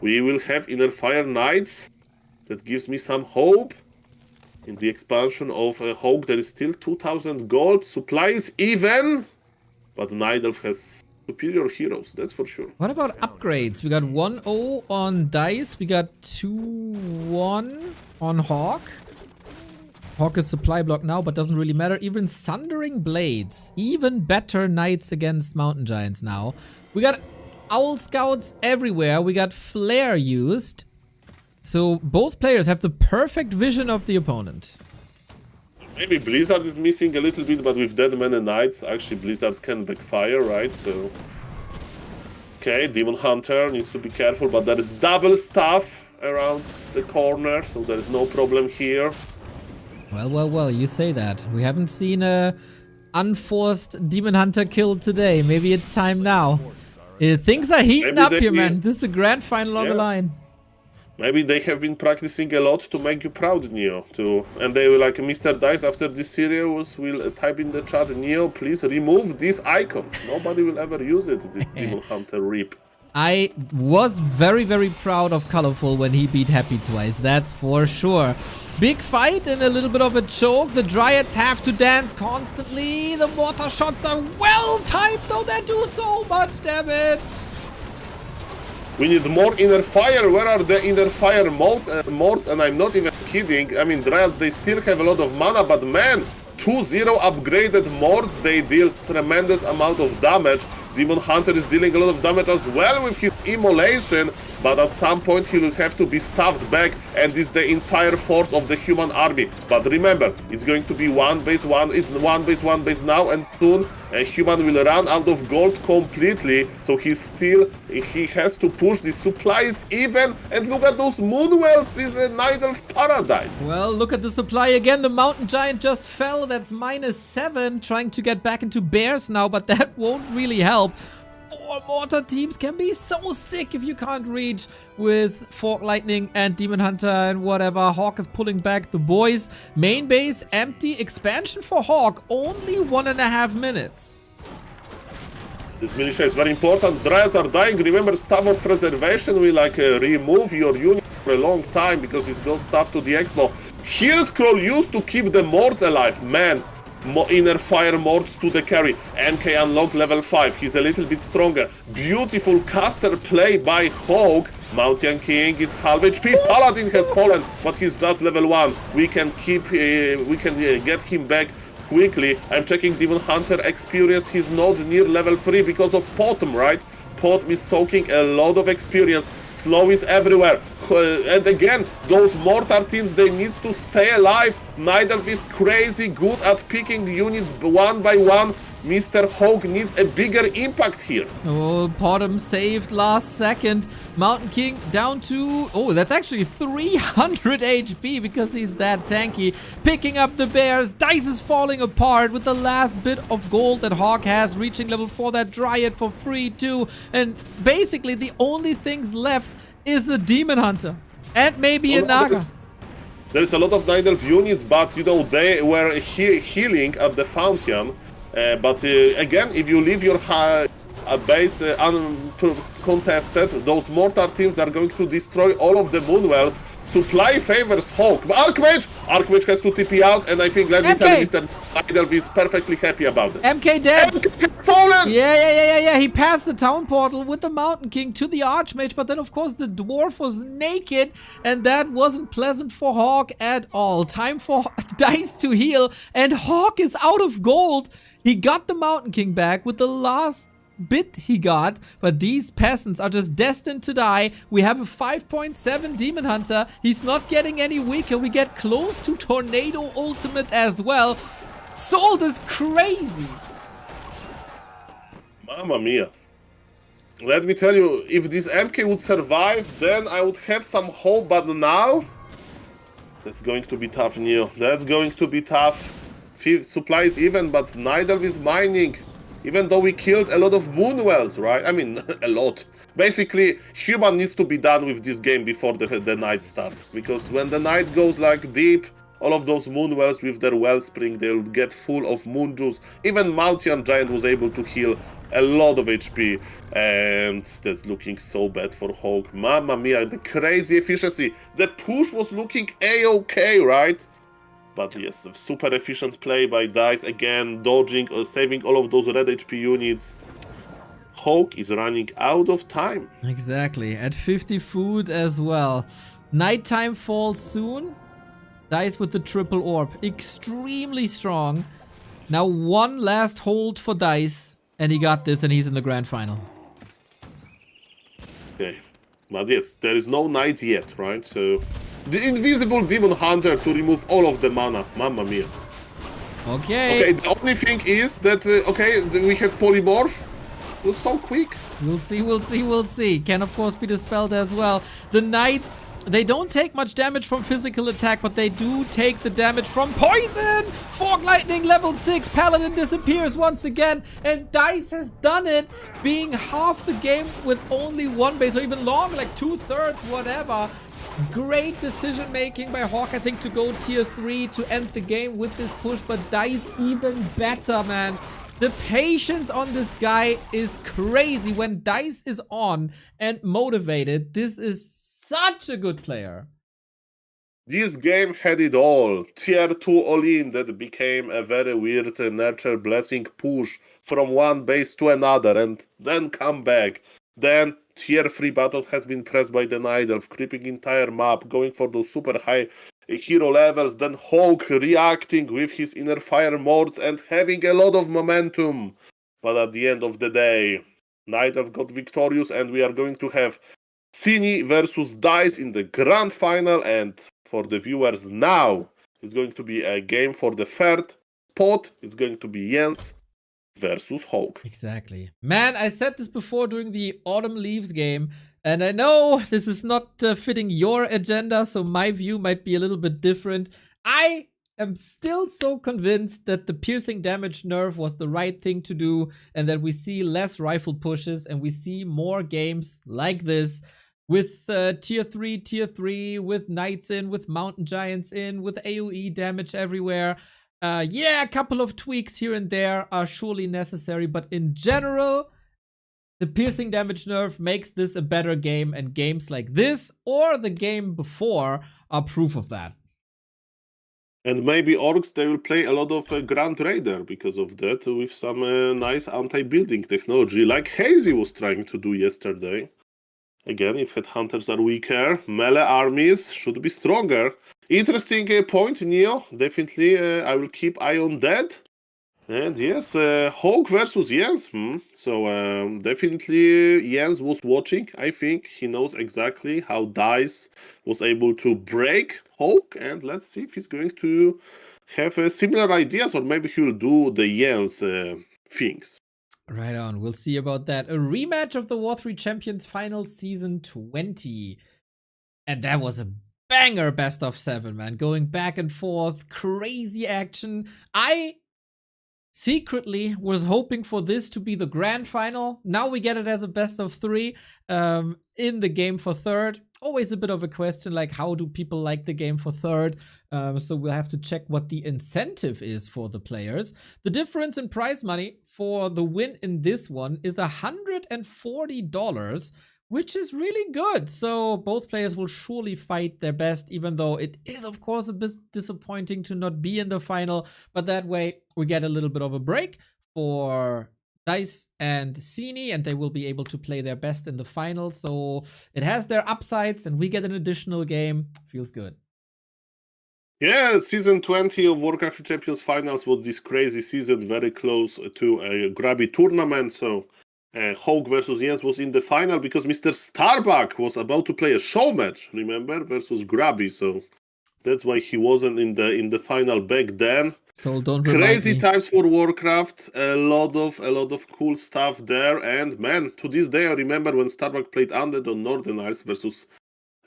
We will have Inner Fire Knights. That gives me some hope. In the expansion of HawK, there is still 2000 gold. Supply is even, but Nidelf has superior heroes, that's for sure. What about upgrades? We got 1-0 on Dise. We got 2-1 on HawK. HawK is supply block now, but doesn't really matter. Even Sundering Blades. Even better Knights against Mountain Giants now. We got Owl Scouts everywhere. We got Flare used. So both players have the perfect vision of the opponent. Maybe Blizzard is missing a little bit, but with that many Knights, actually Blizzard can backfire, right? So, okay, Demon Hunter needs to be careful, but there is double staff. around the corner, so there is no problem here. Well, you say that. We haven't seen a unforced Demon Hunter kill today. Maybe it's time now. Things are heating Maybe up here, man. This is the grand final on the line. Maybe they have been practicing a lot to make you proud, Neo. And they were like, Mr. Dise, after this series, will type in the chat, Neo, please remove this icon. Nobody will ever use it, this Demon Hunter rip. I was very, very proud of Colorful when he beat Happy twice, that's for sure. Big fight and a little bit of a choke. The Dryads have to dance constantly. The mortar shots are well timed, though they do so much damage. We need more inner fire. Where are the inner fire mods? And I'm not even kidding. I mean, Dryads, they still have a lot of mana, but man, 2-0 upgraded mords, they deal tremendous amount of damage. Demon Hunter is dealing a lot of damage as well with his immolation, but at some point he will have to be stuffed back, and this is the entire force of the human army. But remember, it's going to be one base now, and soon a human will run out of gold completely, so he has to push the supplies even, and look at those moonwells, this is a Night Elf paradise. Well, look at the supply again. The mountain giant just fell. That's -7, trying to get back into bears now, but that won't really help. 4 mortar teams can be so sick if you can't reach with Fork Lightning and Demon Hunter and whatever. HawK is pulling back the boys. Main base empty. Expansion for HawK, only 1.5 minutes. This militia is very important. Dryads are dying. Remember, Staff of Preservation will remove your unit for a long time because it goes stuff to the expo. Here's Scroll used to keep the mords alive. Man, inner fire mords to the carry. MK unlock level 5. He's a little bit stronger. Beautiful caster play by HawK. Mountain King is half HP. Paladin has fallen, but he's just level 1. We can get him back quickly. I'm checking Demon Hunter experience. He's not near level 3 because of Potom, right? Potom is soaking a lot of experience. Slow is everywhere. And again, those mortar teams, they need to stay alive. Night Elf is crazy good at picking units one by one. Mr. HawK needs a bigger impact here. Oh, Potom saved last second. Mountain King down to... Oh, that's actually 300 HP because he's that tanky. Picking up the bears. Dise is falling apart with the last bit of gold that HawK has. Reaching level 4, that Dryad for free too. And basically the only things left is the Demon Hunter. And maybe a Naga. There's a lot of Night Elf units, but you know, they were healing at the fountain. But again, if you leave your base uncontested, those mortar teams are going to destroy all of the moonwells. Supply favors HawK. Archmage has to TP out, and I think, let me tell you, Mr. Night Elf is perfectly happy about it. MK dead. MK fallen! Yeah. He passed the town portal with the Mountain King to the Archmage, but then of course the dwarf was naked, and that wasn't pleasant for HawK at all. Time for Dise to heal, and HawK is out of gold. He got the Mountain King back with the last bit he got, but these peasants are just destined to die. We have a 5.7 Demon Hunter. He's not getting any weaker. We get close to Tornado Ultimate as well. Salt is crazy. Mamma mia. Let me tell you, if this MK would survive, then I would have some hope, but now that's going to be tough, Neo. That's going to be tough. Supplies even, but Night Elf is mining. Even though we killed a lot of moonwells, right? I mean, a lot. Basically, human needs to be done with this game before the night starts. Because when the night goes like deep, all of those moonwells with their wellspring, they'll get full of moon juice. Even Mountain Giant was able to heal a lot of HP. And that's looking so bad for HawK. Mamma mia, the crazy efficiency. The push was looking a-okay, right? But yes, super efficient play by Dise, again, dodging or saving all of those red HP units. HawK is running out of time. Exactly, at 50 food as well. Nighttime falls soon. Dise with the triple orb, extremely strong. Now one last hold for Dise, and he got this, and he's in the grand final. Okay, but yes, there is no night yet, right? So the invisible Demon Hunter to remove all of the mana. Mamma mia. Okay. Okay, the only thing is that, okay, we have Polymorph. It was so quick. We'll see, we'll see, we'll see. Can of course be dispelled as well. The Knights, they don't take much damage from physical attack, but they do take the damage from poison! Fork Lightning level 6, Paladin disappears once again, and Dise has done it, being half the game with only one base, or even longer, like 2/3, whatever. Great decision making by HawK, I think, to go tier 3 to end the game with this push, but Dise even better, man. The patience on this guy is crazy. When Dise is on and motivated, this is such a good player. This game had it all. Tier 2 all-in that became a very weird nurture blessing push from one base to another and then come back. Then tier 3 battle has been pressed by the Night Elf, creeping entire map, going for those super high hero levels, then HawK reacting with his inner fire mods and having a lot of momentum. But at the end of the day, Night Elf got victorious and we are going to have Sini versus Dise in the grand final, and for the viewers now, it's going to be a game for the third spot. It's going to be Jens versus HawK. Exactly. Man, I said this before during the Autumn Leaves game, and I know this is not fitting your agenda, so my view might be a little bit different. I am still so convinced that the piercing damage nerf was the right thing to do, and that we see less rifle pushes, and we see more games like this with tier 3, with Knights in, with Mountain Giants in, with AoE damage everywhere. Yeah, a couple of tweaks here and there are surely necessary, but in general, the piercing damage nerf makes this a better game, and games like this or the game before are proof of that. And maybe Orcs, they will play a lot of Grand Raider because of that, with some nice anti-building technology, like Hazy was trying to do yesterday. Again, if headhunters are weaker, melee armies should be stronger. Interesting point, Neo. Definitely, I will keep eye on that. And yes, HawK versus Jens. So definitely Jens was watching. I think he knows exactly how Dise was able to break HawK. And let's see if he's going to have similar ideas, or maybe he will do the Jens things. Right on. We'll see about that. A rematch of the War 3 Champions Final Season 20. And that was a banger best of 7, man. Going back and forth. Crazy action. I secretly was hoping for this to be the grand final. Now we get it as a best of 3 in the game for third. Always a bit of a question, like how do people like the game for third? So we'll have to check what the incentive is for the players. The difference in prize money for the win in this one is $140, which is really good. So both players will surely fight their best, even though it is, of course, a bit disappointing to not be in the final. But that way, we get a little bit of a break for Dise and Sini, and they will be able to play their best in the final. So it has their upsides, and we get an additional game. Feels good. Yeah, season 20 of Warcraft Champions Finals was this crazy season, very close to a grabby tournament. So HawK versus Jens was in the final because Mr. Starbuck was about to play a show match, remember, versus Grabby. So that's why he wasn't in the final back then. So don't crazy times for Warcraft, a lot of cool stuff there. And man, to this day I remember when Starbuck played Undead on Northern Isles versus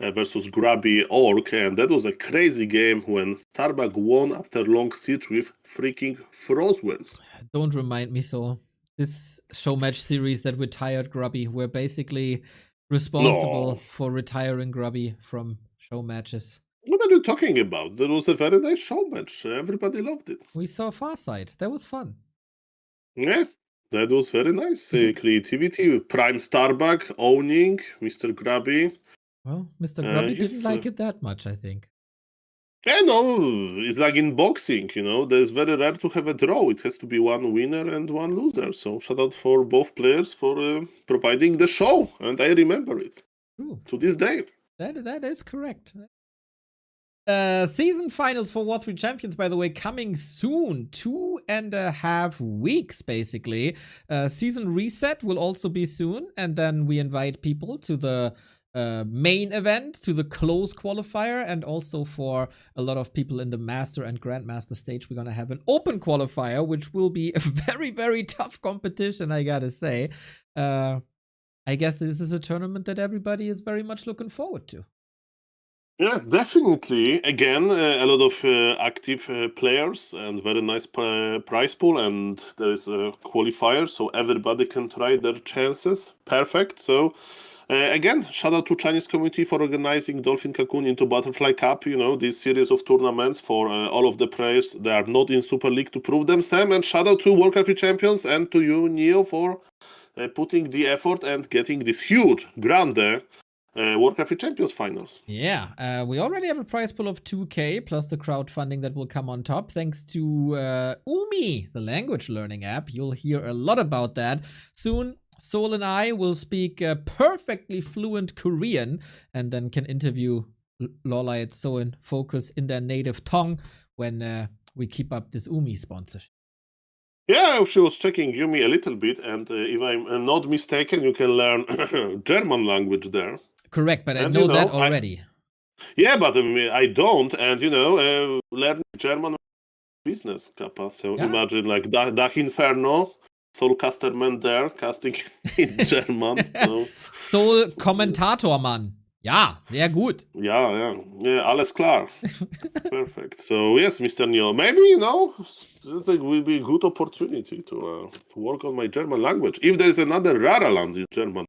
Grabby Orc, and that was a crazy game when Starbuck won after long siege with freaking Frostworms. Don't remind me so. This show match series that retired Grubby, we're basically responsible for retiring Grubby from show matches. What are you talking about? That was a very nice show match. Everybody loved it. We saw Farsight. That was fun. Yeah, that was very nice. Creativity. Prime Starbuck owning Mr. Grubby. Well, Mr. Grubby didn't like it that much, I think. Yeah, no, it's like in boxing, there's very rare to have a draw. It has to be one winner and one loser. So shout out for both players for providing the show. And I remember it to this day. That is correct. Season finals for War 3 Champions, by the way, coming soon. 2.5 weeks, basically. Season reset will also be soon. And then we invite people to the main event to the close qualifier, and also for a lot of people in the master and grandmaster stage, we're gonna have an open qualifier, which will be a very, very tough competition, I gotta say. I guess this is a tournament that everybody is very much looking forward to. Yeah, definitely. Again, a lot of active players and very nice prize pool, and there is a qualifier, so everybody can try their chances. Perfect. So, again, shout out to Chinese community for organizing Dolphin Cocoon into Butterfly Cup. You know, this series of tournaments for all of the players that are not in Super League to prove themselves. And shout out to World Cup champions and to you, Neo, for putting the effort and getting this huge, grande World Cup Champions finals. Yeah, we already have a prize pool of 2K plus the crowdfunding that will come on top thanks to Umi, the language learning app. You'll hear a lot about that soon. Sol and I will speak perfectly fluent Korean and then can interview Lola and So in focus in their native tongue when we keep up this Umi sponsorship. Yeah, she was checking Yumi a little bit, and if I'm not mistaken, you can learn German language there. Correct, but I And, know you know, that already. Yeah, but I don't, and learning German business, Kappa. So Yeah. imagine like Dach Inferno, Soul Casterman there, casting in German. So. Soul Kommentator, Mann. Ja, sehr gut. Yeah, alles klar. Perfect. So yes, Mr. Neo, maybe this will be a good opportunity to work on my German language. If there is another Raraland in German,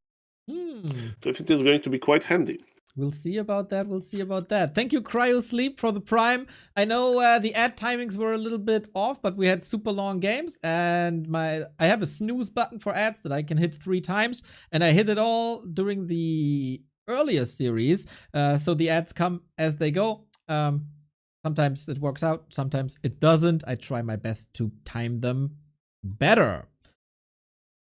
I think it's going to be quite handy. We'll see about that. We'll see about that. Thank you, Cryo Sleep, for the Prime. I know the ad timings were a little bit off, but we had super long games, and I have a snooze button for ads that I can hit 3 times, and I hit it all during the earlier series. So the ads come as they go. Sometimes it works out, sometimes it doesn't. I try my best to time them better.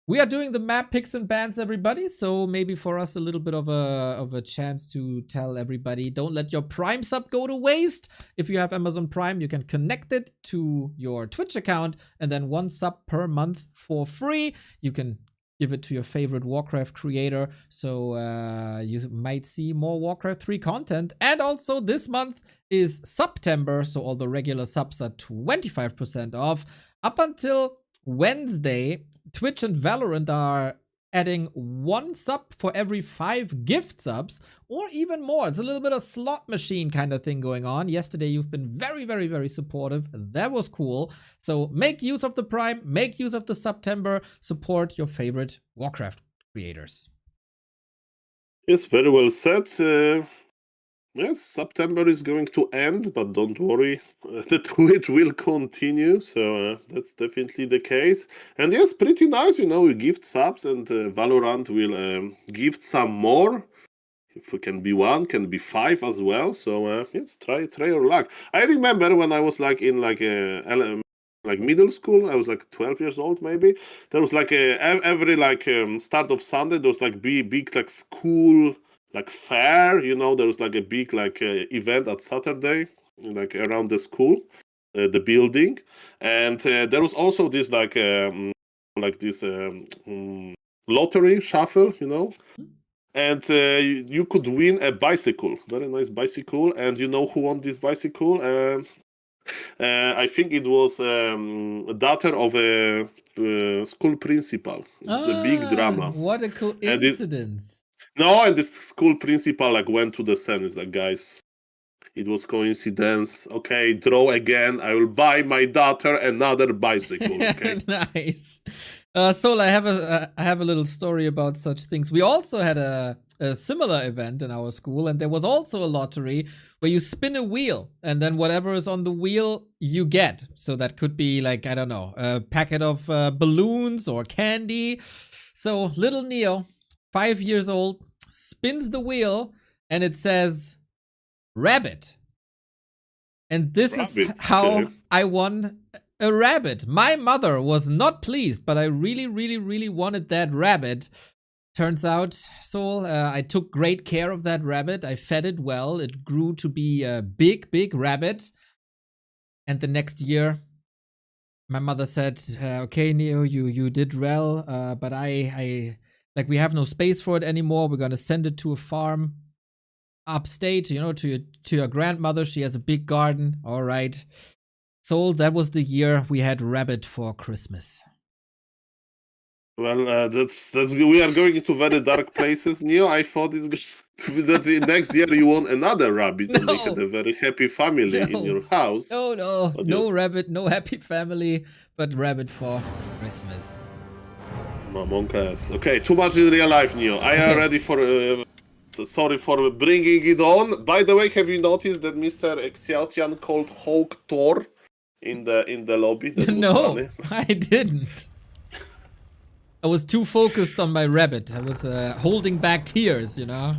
We are doing the map picks and bans, everybody. So maybe for us a little bit of a chance to tell everybody, don't let your Prime sub go to waste. If you have Amazon Prime, you can connect it to your Twitch account, and then 1 sub per month for free. You can give it to your favorite Warcraft creator, so you might see more Warcraft 3 content. And also this month is Subtember, so all the regular subs are 25% off. Up until Wednesday, Twitch and Valorant are adding 1 sub for every 5 gift subs, or even more. It's a little bit of slot machine kind of thing going on. Yesterday, you've been very, very, very supportive. That was cool. So make use of the Prime, make use of the Subtember, support your favorite Warcraft creators. Yes, very well said. Yes, September is going to end, but don't worry, the Twitch will continue, so that's definitely the case. And yes, pretty nice, we gift subs, and Valorant will gift some more. If it can be 1, can be 5 as well. So yes, try your luck. I remember when I was in middle school, I was 12 years old maybe. There was every start of Sunday, there was big school fair, there was a big event at Saturday, around the school, the building, and there was also this this lottery shuffle, and you could win a bicycle, very nice bicycle. And who won this bicycle? I think it was a daughter of a school principal. It's a big drama. What a coincidence. And the school principal went to the Senate. Guys, it was coincidence. Okay, draw again. I will buy my daughter another bicycle. Okay. Nice. Sol, I have a little story about such things. We also had a similar event in our school, and there was also a lottery where you spin a wheel, and then whatever is on the wheel you get. So that could be I don't know, a packet of balloons or candy. So little Neo, 5 years old, spins the wheel, and it says rabbit. And this is how I won a rabbit. My mother was not pleased, but I really, really, really wanted that rabbit. Turns out, Sol, I took great care of that rabbit. I fed it well. It grew to be a big, big rabbit. And the next year, my mother said, okay, Neo, you did well, but I Like, we have no space for it anymore. We're gonna send it to a farm upstate, you know, to your grandmother. She has a big garden. All right. Sold. That was the year we had rabbit for Christmas. Well, that's we are going into very dark places, Neo. I thought it's going to be that the next year you want another rabbit and they No. had a very happy family in No. your house. No, But no yes. rabbit, no happy family, but rabbit for Christmas. Among Us. Okay, too much in real life, Neo. I am Okay. ready for. Sorry for bringing it on. By the way, have you noticed that Mr. Xiaotian called HawK Thor in the lobby? That was No, funny. I didn't. I was too focused on my rabbit. I was holding back tears, you know.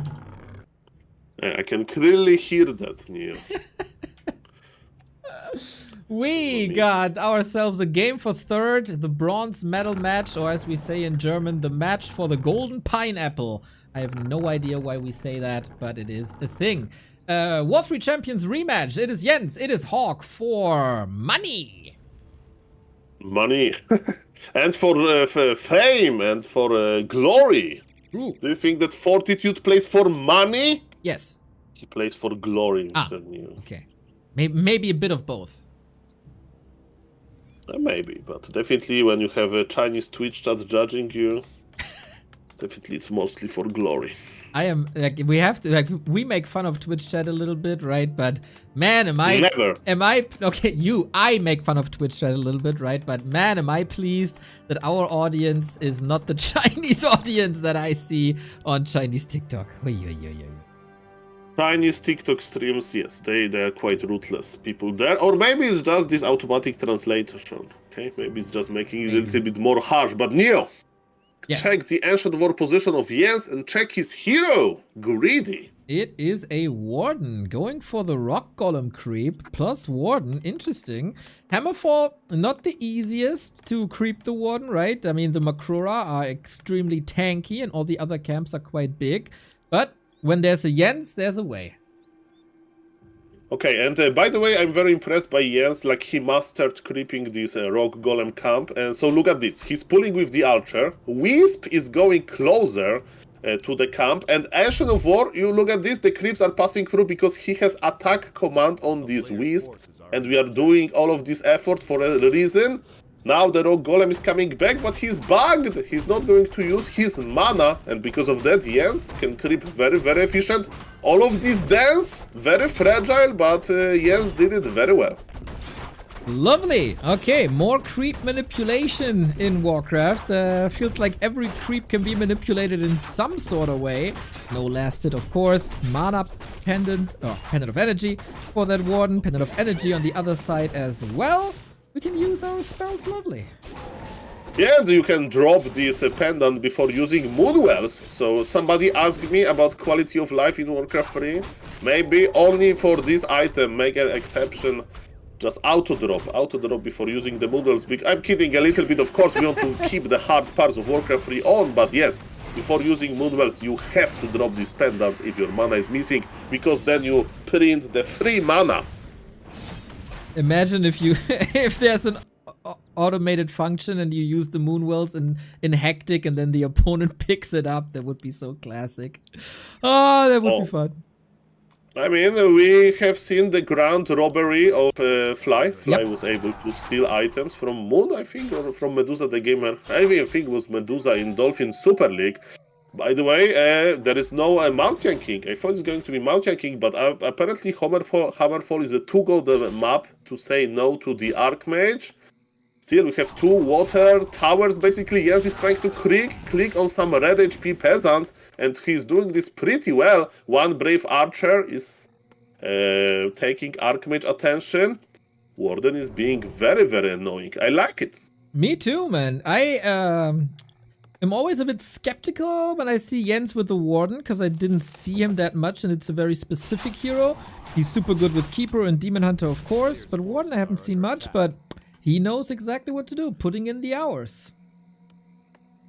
I can clearly hear that, Neo. We got ourselves a game for third, the bronze medal match, or as we say in German, the match for the golden pineapple. I have no idea why we say that, but it is a thing. War 3 Champions rematch. It is Jens, it is HawK for money. Money. And for fame and for glory. Ooh. Do you think that Fortitude plays for money? Yes. He plays for glory, Ah. Mr. Neo. Okay. Maybe a bit of both. Maybe, but definitely when you have a Chinese Twitch chat judging you, definitely it's mostly for glory. I am like we make fun of Twitch chat a little bit, right? But man, Never. I make fun of Twitch chat a little bit, right? But man, am I pleased that our audience is not the Chinese audience that I see on Chinese TikTok. Oy, oy, oy, oy. Chinese TikTok streams, yes, they are quite ruthless people there. Or maybe it's just this automatic translation, okay? Maybe it's just making it a little bit more harsh. But Neo, Yes. check the Ancient War position of Jens and check his hero, Greedy. It is a Warden going for the Rock Golem creep plus Warden. Interesting. Hammerfall, not the easiest to creep the Warden, right? I mean, the Makrura are extremely tanky and all the other camps are quite big. But when there's a Jens, there's a way. Okay, and by the way, I'm very impressed by Jens, like he mastered creeping this rock golem camp. And so look at this, he's pulling with the archer, Wisp is going closer to the camp, and Ancient of War, you look at this, the creeps are passing through because he has attack command on this Wisp, and we are doing all of this effort for a reason. Now the rock golem is coming back, but he's bugged. He's not going to use his mana, and because of that, Jens can creep very, very efficient. All of this dance, very fragile, but Jens did it very well. Lovely. Okay, more creep manipulation in Warcraft. Feels like every creep can be manipulated in some sort of way. No last hit, of course. Mana pendant, pendant of energy for that Warden. Pendant of energy on the other side as well. We can use our spells. Lovely. Yeah, you can drop this pendant before using Moonwells. So somebody asked me about quality of life in Warcraft 3. Maybe only for this item, make an exception. Just auto-drop before using the Moonwells. I'm kidding a little bit, of course, we want to keep the hard parts of Warcraft 3 on, but yes, before using Moonwells, you have to drop this pendant if your mana is missing, because then you print the free mana. Imagine if you if there's an automated function and you use the Moonwells in Hectic and then the opponent picks it up. That would be so classic. Oh, that would be fun. I mean, we have seen the grand robbery of Fly. Fly Yep. was able to steal items from Moon, I think, or from Medusa the Gamer. I even think it was Medusa in Dolphin Super League. By the way, there is no Mountain King. I thought it's going to be Mountain King, but apparently Hammerfall is a to-go the map to say no to the Archmage. Still, we have 2 water towers, basically. Jens is trying to click on some red HP peasants, and he's doing this pretty well. One brave archer is taking Archmage attention. Warden is being very, very annoying. I like it. Me too, man. I'm always a bit skeptical when I see Jens with the Warden, because I didn't see him that much, and it's a very specific hero. He's super good with Keeper and Demon Hunter, of course, but Warden I haven't seen much, but he knows exactly what to do, putting in the hours.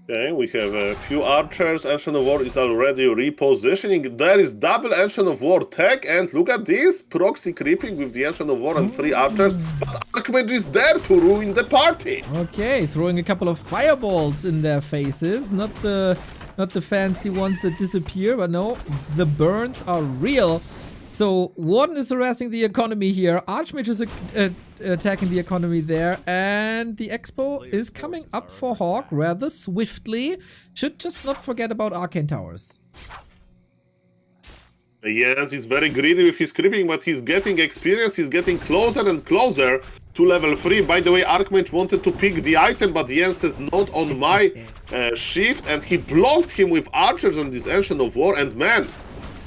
Okay, we have a few archers. Ancient of War is already repositioning. There is double Ancient of War tech, and look at this, proxy creeping with the Ancient of War and 3 archers, but Archmage is there to ruin the party. Okay, throwing a couple of fireballs in their faces. Not the Not the fancy ones that disappear, but no, the burns are real. So Warden is harassing the economy here. Archmage is attacking the economy there. And the Expo is coming up for HawK rather swiftly. Should just not forget about Arcane Towers. Yes, he's very greedy with his creeping, but he's getting experience. He's getting closer and closer to level 3. By the way, Archmage wanted to pick the item, but Jens says not on my shift. And he blocked him with archers and this Ancient of War. And man,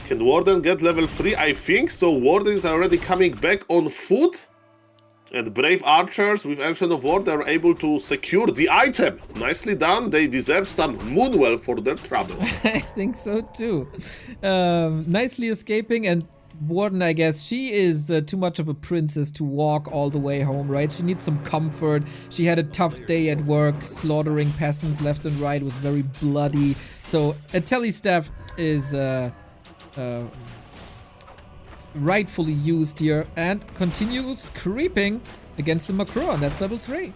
can Warden get level 3? I think so. Warden is already coming back on foot. And Brave Archers with Ancient of War, they're able to secure the item. Nicely done. They deserve some Moonwell for their trouble. I think so too. Nicely escaping. And Warden, I guess, she is too much of a princess to walk all the way home, right? She needs some comfort. She had a tough day at work, slaughtering peasants left and right, was very bloody. So a telestaff is rightfully used here and continues creeping against the Macron. That's level 3.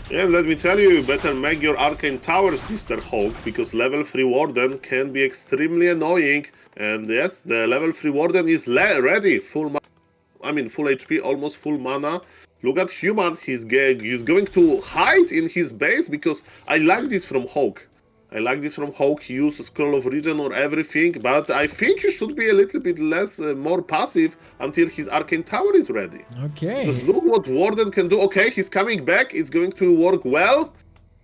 Yeah, let me tell you better make your Arcane Towers, Mr. HawK, because level 3 Warden can be extremely annoying. And yes, the level 3 Warden is ready, full HP, almost full mana. Look at Human, he's going to hide in his base, because I like this from HawK. He uses Scroll of Regen or everything, but I think he should be a little bit more passive until his Arcane Tower is ready. Okay. Because look what Warden can do. Okay, he's coming back. It's going to work well.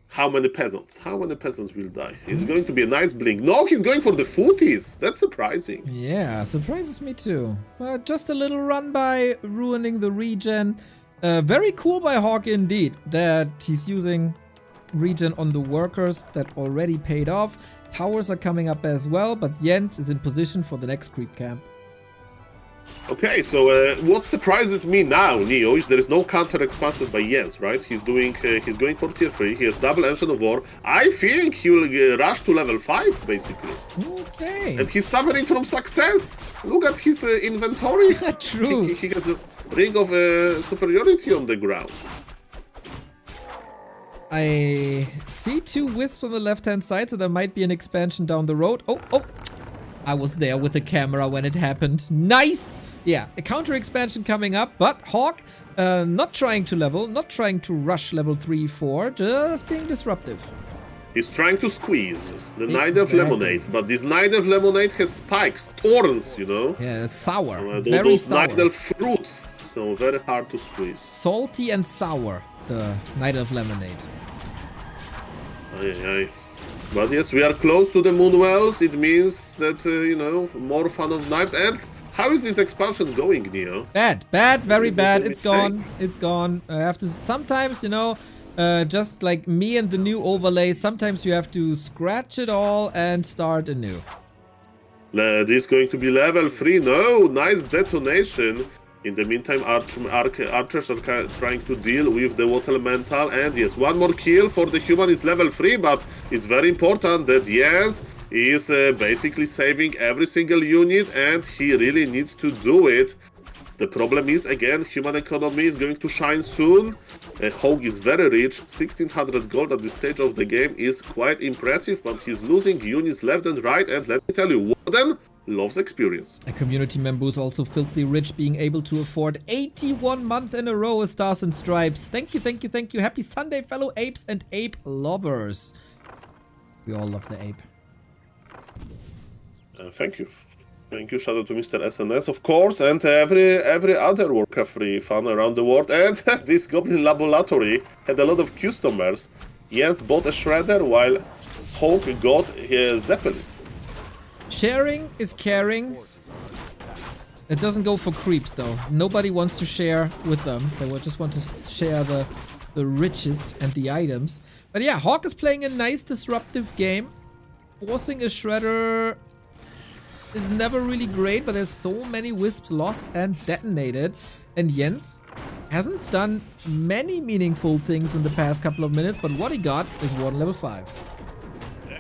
How many peasants? How many peasants will die? It's going to be a nice blink. No, he's going for the footies. That's surprising. Yeah, surprises me too. But just a little run by, ruining the regen. Very cool by HawK indeed, that he's using regen on the workers. That already paid off. Towers are coming up as well, but Jens is in position for the next creep camp. Okay, so what surprises me now, Neo, is there is no counter expansion by Jens, right? He's going for tier 3. He has double Ancient of War. I think he will rush to level 5, basically. Okay. And he's suffering from success. Look at his inventory. True. He has the Ring of Superiority on the ground. I see 2 wisps on the left-hand side, so there might be an expansion down the road. Oh! I was there with the camera when it happened. Nice! Yeah, a counter expansion coming up, but HawK not trying to level, not trying to rush level 3, 4, just being disruptive. He's trying to squeeze the Night of Lemonade, but this Night of Lemonade has spikes, thorns, you know? Yeah, sour. So, very those sour. Night Elf fruits, so very hard to squeeze. Salty and sour, the Night of Lemonade. Aye. But yes, we are close to the Moonwells. It means that, you know, more fun of knives. And how is this expansion going, Neo? Bad, very bad. It's gone. It's gone. I have to sometimes, you know, just like me and the new overlay, sometimes you have to scratch it all and start anew. This is going to be level 3. No, nice detonation. In the meantime, archers are trying to deal with the water elemental. And yes, one more kill for the human is level 3. But it's very important that Jens is basically saving every single unit. And he really needs to do it. The problem is, again, human economy is going to shine soon. HawK is very rich. 1600 gold at this stage of the game is quite impressive. But he's losing units left and right. And let me tell you, Warden loves experience. A community member who's also filthy rich, being able to afford 81 months in a row with Stars and Stripes. Thank you. Happy Sunday, fellow apes and ape lovers. We all love the ape. Thank you. Thank you. Shout out to Mr. SNS, of course, and every other Warcraft 3 fan around the world. And this Goblin Laboratory had a lot of customers. Jens bought a Shredder while HawK got Zeppelin. Sharing is caring. It doesn't go for creeps though. Nobody wants to share with them. They just want to share the riches and the items. But yeah, HawK is playing a nice disruptive game. Forcing a Shredder is never really great, but there's so many wisps lost and detonated. And Jens hasn't done many meaningful things in the past couple of minutes, but what he got is Warden level 5.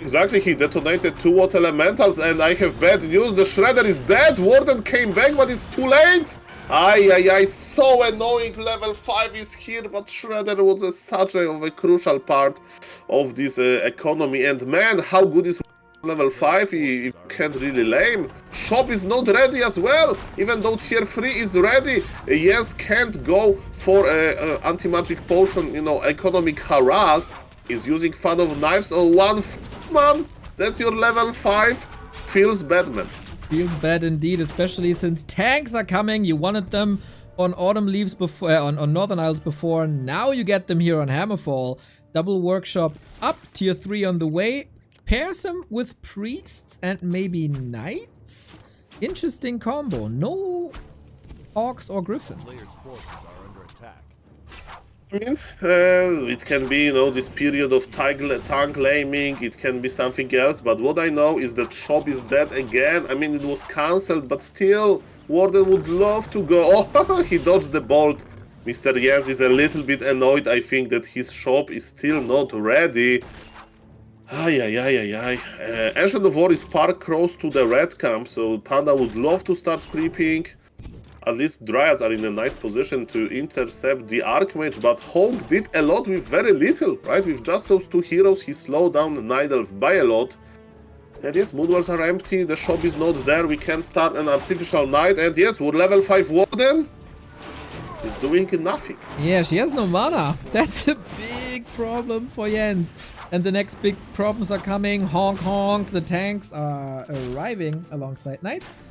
Exactly, he detonated 2 water elementals, and I have bad news, the Shredder is dead. Warden came back, but it's too late. Aye, so annoying. Level 5 is here, but Shredder was such a crucial part of this economy. And man, how good is level 5, you can't really lame. Shop is not ready as well, even though tier 3 is ready. Yes, can't go for anti-magic potion, you know, economic harass. Is using fan of knives on one man. That's your level 5. Feels bad, man. Feels bad indeed, especially since tanks are coming. You wanted them on Autumn Leaves before, on Northern Isles before. Now you get them here on Hammerfall. Double workshop up, tier 3 on the way. Pairs them with priests and maybe knights. Interesting combo. No hawks or griffins. I mean, it can be, you know, this period of tank laming, it can be something else, but what I know is that shop is dead again. I mean, it was cancelled, but still, Warden would love to go. Oh, he dodged the bolt. Mr. Jens is a little bit annoyed, I think, that his shop is still not ready. Ancient of War is parked close to the red camp, so Panda would love to start creeping. At least Dryads are in a nice position to intercept the Archmage, but HawK did a lot with very little, right? With just those 2 heroes, he slowed down the Night Elf by a lot. And yes, Moonwells are empty, the shop is not there, we can start an Artificial Night, and yes, we're level 5 Warden is doing nothing. Yeah, she has no mana. That's a big problem for Jens. And the next big problems are coming. Honk, honk. The tanks are arriving alongside knights.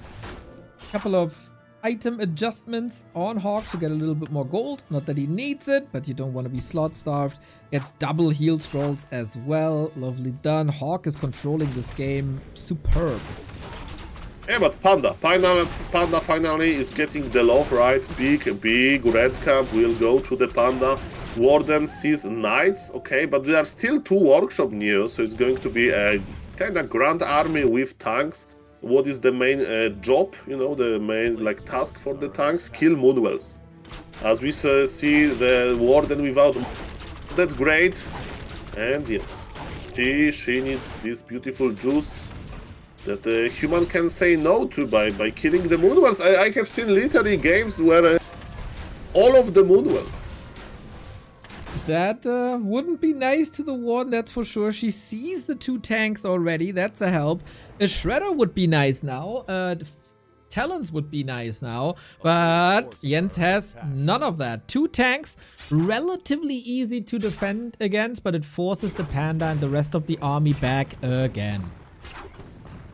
Couple of item adjustments on HawK to get a little bit more gold. Not that he needs it, but you don't want to be slot starved. Gets double heal scrolls as well. Lovely done. HawK is controlling this game. Superb. Yeah, but Panda finally is getting the love, right? Big red camp will go to the Panda. Warden sees knights, okay, but there are still 2 workshop news, so it's going to be a kind of grand army with tanks. What is the main job, you know, the main like task for the tanks? Kill Moonwells. As we see the Warden without, that's great. And yes, she needs this beautiful juice that a human can say no to by killing the Moonwells. I have seen literally games where all of the Moonwells. That wouldn't be nice to the Warden, that's for sure. She sees the 2 tanks already, that's a help. A Shredder would be nice now. Talons would be nice now. But Jens has none of that. 2 tanks, relatively easy to defend against, but it forces the Panda and the rest of the army back again.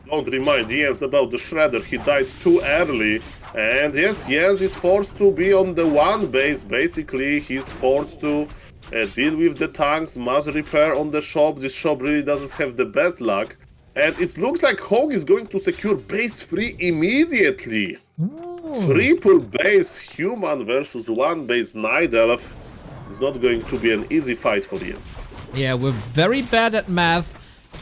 Don't remind Jens about the Shredder, he died too early. And yes, Jens is forced to be on the 1 base, basically. He's forced to deal with the tanks, mass repair on the shop. This shop really doesn't have the best luck. And it looks like HawK is going to secure base 3 immediately. Ooh. Triple base human versus 1 base Night Elf. It's not going to be an easy fight for Jens. Yeah, we're very bad at math.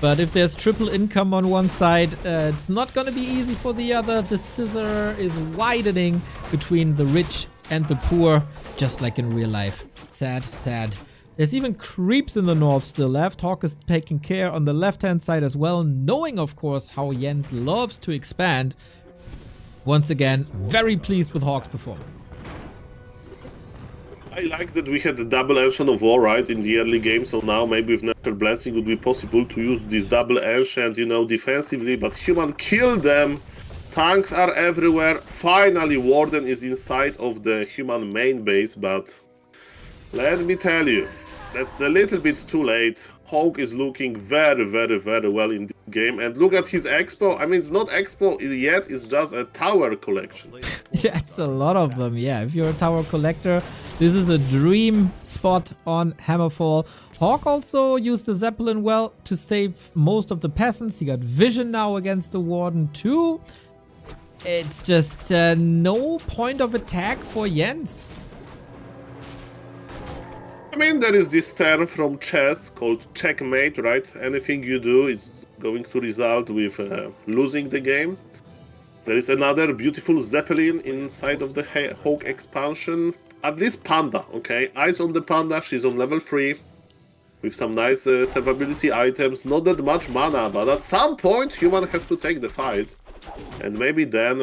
But if there's triple income on one side, it's not going to be easy for the other. The scissor is widening between the rich and the poor, just like in real life. Sad, sad. There's even creeps in the north still left. HawK is taking care on the left-hand side as well, knowing, of course, how Jens loves to expand. Once again, very pleased with HawK's performance. I like that we had the double Ancient of War, right, in the early game, so now maybe with Natural Blessing it would be possible to use this double Ancient, you know, defensively, but human kill them. Tanks are everywhere. Finally, Warden is inside of the human main base, but let me tell you, that's a little bit too late. HawK is looking very, very, very well in this game, and look at his expo. I mean, it's not expo yet, it's just a tower collection. Yeah, it's a lot of them, yeah. If you're a tower collector, this is a dream spot on Hammerfall. HawK also used the Zeppelin well to save most of the peasants. He got vision now against the Warden too. It's just no point of attack for Jens. I mean, there is this term from chess called checkmate, right? Anything you do is going to result with losing the game. There is another beautiful Zeppelin inside of the HawK expansion. At least Panda, okay? Eyes on the Panda, she's on level 3. With some nice survivability items, not that much mana, but at some point human has to take the fight. And maybe then,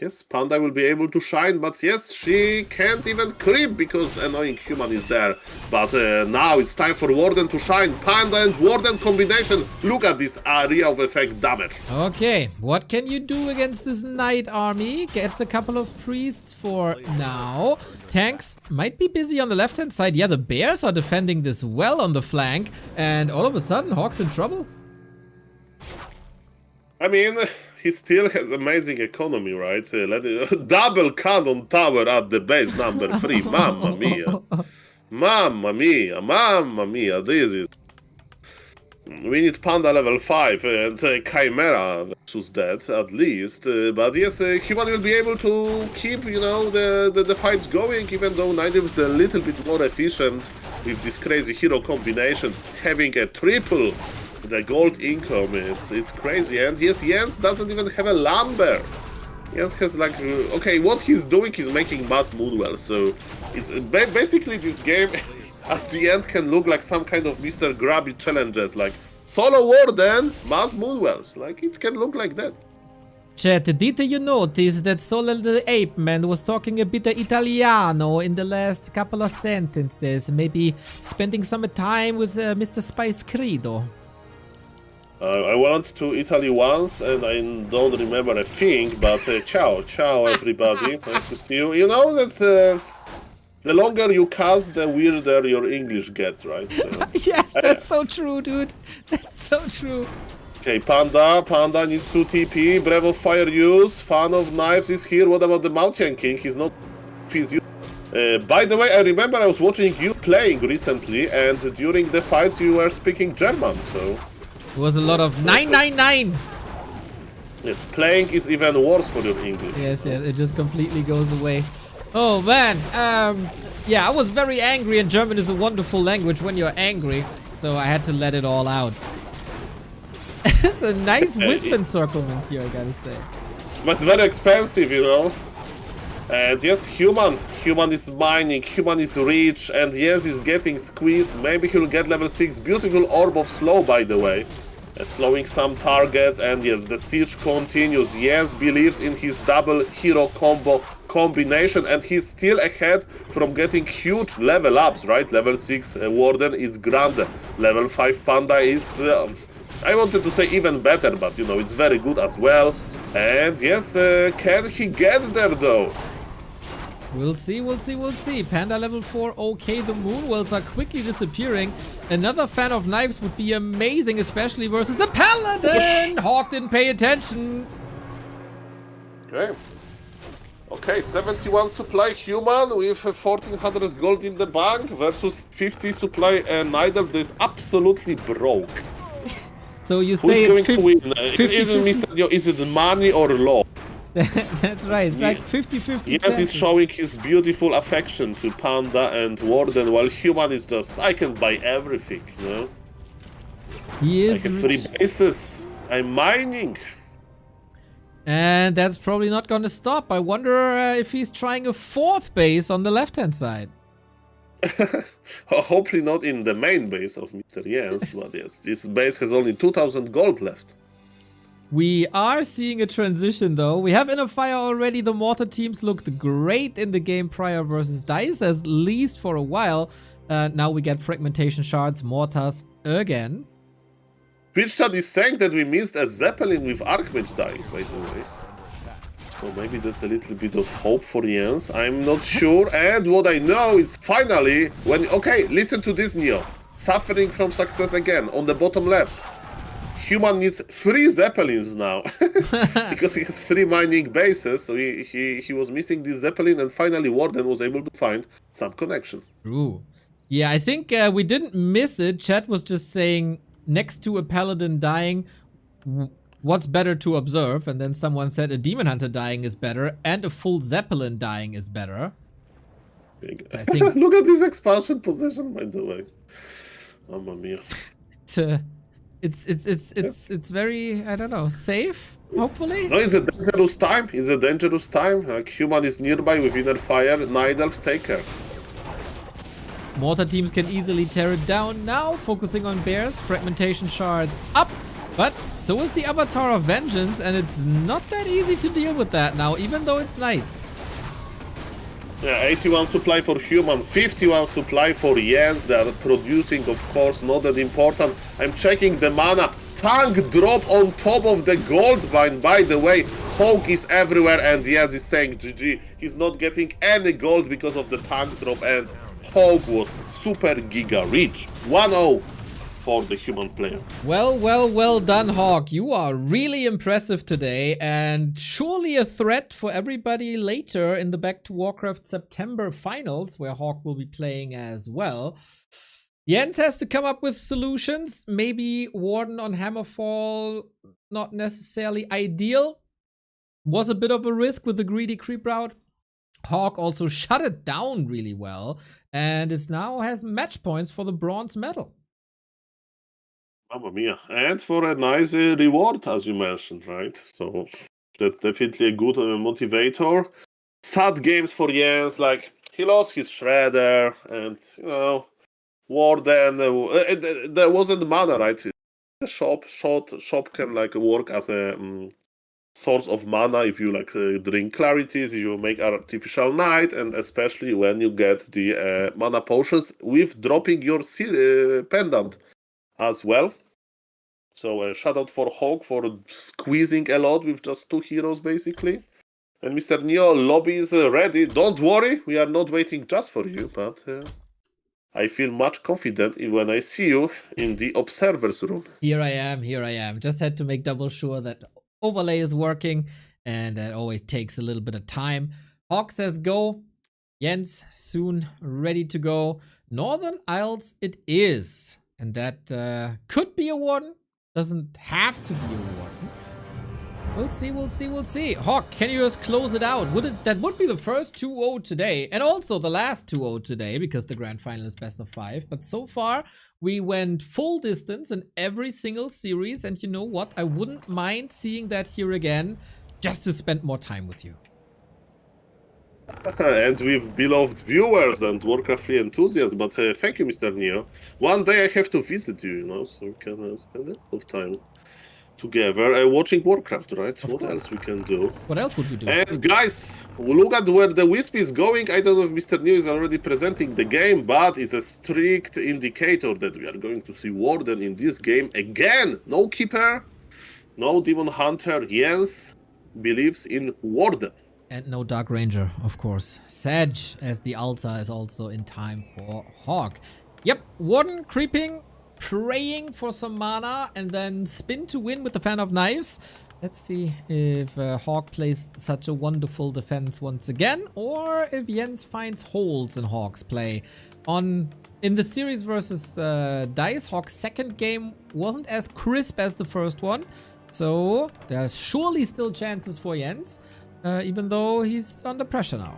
yes, Panda will be able to shine, but yes, she can't even creep because annoying human is there. But now it's time for Warden to shine. Panda and Warden combination. Look at this area of effect damage. Okay, what can you do against this Knight army? Gets a couple of priests for now. Tanks might be busy on the left-hand side. Yeah, the bears are defending this well on the flank. And all of a sudden, HawK's in trouble. I mean, he still has amazing economy, right? Double cannon tower at the base number 3. Mamma mia. Mamma mia. Mamma mia. This is... We need Panda level 5 and Chimera versus that, at least. But yes, Human will be able to keep, you know, the fights going, even though Nightingale is a little bit more efficient with this crazy hero combination. Having a triple the gold income, it's crazy. And yes, Jens doesn't even have a lumber. Jens has like, okay, what he's doing is making mass moonwell, so it's basically this game at the end can look like some kind of Mr. Grabby challenges, like solo warden, mass moonwells, like it can look like that. Chat, did you notice that Solo the Ape Man was talking a bit of Italiano in the last couple of sentences? Maybe spending some time with Mr. Spice Credo. I went to Italy once and I don't remember a thing, but ciao everybody, nice to see you. You know that the longer you cast, the weirder your English gets, right? So, yes, that's so true, dude. That's so true. Okay, Panda needs to TP, Bravo Fire use, Fan of Knives is here. What about the Mountain King? He's not... by the way, I remember I was watching you playing recently, and during the fights you were speaking German, so... It was a lot of 999. Yes, playing is even worse for your English. Yes, it just completely goes away. Oh man, yeah, I was very angry, and German is a wonderful language when you're angry, so I had to let it all out. It's a nice wisp encirclement here, I gotta say. But it's very expensive, you know. And yes, Human is mining, Human is rich, and yes, he's getting squeezed. Maybe he'll get level 6. Beautiful Orb of Slow, by the way. Slowing some targets, and yes, the siege continues. Yes, believes in his double hero combo combination, and he's still ahead from getting huge level ups, right? Level 6 Warden is grand. Level 5 Panda is, I wanted to say even better, but you know, it's very good as well. And yes, can he get there though? We'll see, we'll see, we'll see. Panda level 4, okay, the Moonwells are quickly disappearing. Another Fan of Knives would be amazing, especially versus the Paladin! HawK didn't pay attention. Okay. Okay, 71 supply Human with 1400 gold in the bank versus 50 supply Nidal that is absolutely broke. So you Who's say going it's 50, to win? 50, Is it money or law? That's right, it's like 50-50. Yes, he's showing his beautiful affection to Panda and Warden, while Human is just, I can buy everything, you know? He is like a free basis. I'm mining. And that's probably not gonna stop. I wonder if he's trying a 4th base on the left-hand side. Hopefully not in the main base of Mr. Jens, but yes, this base has only 2000 gold left. We are seeing a transition though. We have Inner Fire already. The Mortar teams looked great in the game prior versus Dise, at least for a while. Now we get Fragmentation Shards, Mortars again. Twitch chat is saying that we missed a Zeppelin with Archmage dying, by the way. So maybe that's a little bit of hope for Jens. I'm not sure. And what I know is finally, when... Okay, listen to this, Neo. Suffering from success again, on the bottom left. Human needs 3 Zeppelins now. Because he has 3 mining bases, so he was missing this Zeppelin, and finally Warden was able to find some connection. Ooh. Yeah, I think we didn't miss it. Chat was just saying, next to a Paladin dying, what's better to observe? And then someone said a Demon Hunter dying is better, and a full Zeppelin dying is better. I think Look at this expansion position, by the way. Mamma mia. It's very, I don't know, safe, hopefully? No, it's a dangerous time. It's a dangerous time. Like, Human is nearby with Inner Fire. Nidal's take care. Mortar teams can easily tear it down now, focusing on bears. Fragmentation Shards up. But so is the Avatar of Vengeance, and it's not that easy to deal with that now, even though it's Knights. Yeah, 81 supply for human, 51 supply for Jens. They are producing, of course, not that important. I'm checking the mana. Tank drop on top of the gold mine. By the way, HawK is everywhere, and Jens is saying GG. He's not getting any gold because of the tank drop, and HawK was super giga rich. 1-0 for the human player. Well done, HawK. You are really impressive today, and surely a threat for everybody later in the Back to Warcraft September finals, where HawK will be playing as well. Jens has to come up with solutions. Maybe Warden on Hammerfall, not necessarily ideal. Was a bit of a risk with the greedy creep route. HawK also shut it down really well, and it now has match points for the bronze medal. Mamma mia. And for a nice reward, as you mentioned, right? So that's definitely a good motivator. Sad games for Jens, like he lost his Shredder, and you know, Warden. There wasn't mana, right? The shop can like work as a source of mana if you like drink clarities, you make artificial night, and especially when you get the mana potions with dropping your pendant as well. So shout out for HawK for squeezing a lot with just 2 heroes basically. And Mr. Neo, lobby is ready. Don't worry, we are not waiting just for you, but I feel much confident when I see you in the observer's room. Here I am. Just had to make double sure that overlay is working, and that always takes a little bit of time. HawK says go. Jens soon ready to go. Northern Isles it is. And that could be a Warden. Doesn't have to be a Warden. We'll see. HawK, can you just close it out? That would be the first 2-0 today, and also the last 2-0 today, because the grand final is best of 5. But so far, we went full distance in every single series, and you know what? I wouldn't mind seeing that here again, just to spend more time with you. And with beloved viewers and Warcraft 3 enthusiasts, but thank you, Mr. Neo. One day I have to visit you, you know, so we can spend a lot of time together watching Warcraft, right? What else we can do? What else would we do? And guys, look at where the Wisp is going. I don't know if Mr. Neo is already presenting the game, but it's a strict indicator that we are going to see Warden in this game again. No Keeper, no Demon Hunter. Jens believes in Warden. And no Dark Ranger, of course. Sag as the altar is also in time for HawK. Yep, Warden creeping, praying for some mana, and then spin to win with the Fan of Knives. Let's see if HawK plays such a wonderful defense once again, or if Jens finds holes in HawK's play. In the series versus Dise, HawK's second game wasn't as crisp as the first one, so there's surely still chances for Jens. Even though he's under pressure now.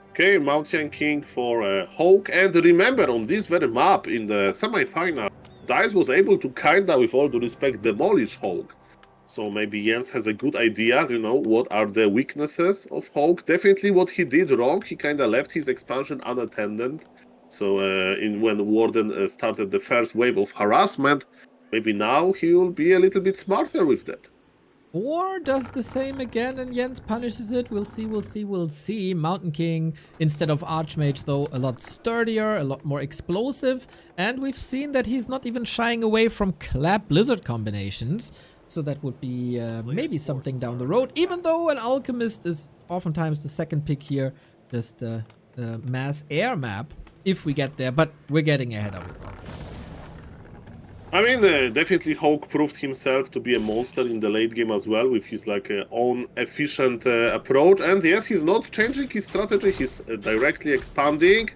Okay, Mountain King for HawK. And remember, on this very map, in the semi-final, Dise was able to kinda, with all due respect, demolish HawK. So maybe Jens has a good idea, you know, what are the weaknesses of HawK. Definitely what he did wrong, he kinda left his expansion unattended. So when Warden started the first wave of harassment, maybe now he will be a little bit smarter with that. Or does the same again and Jens punishes it? We'll see. Mountain King, instead of Archmage though, a lot sturdier, a lot more explosive. And we've seen that he's not even shying away from Clap Blizzard combinations. So that would be maybe something down the road. Even though an Alchemist is oftentimes the second pick here. Just the Mass Air map, if we get there. But we're getting ahead of ourselves. I mean, definitely HawK proved himself to be a monster in the late game as well, with his like own efficient approach. And yes, he's not changing his strategy, he's directly expanding.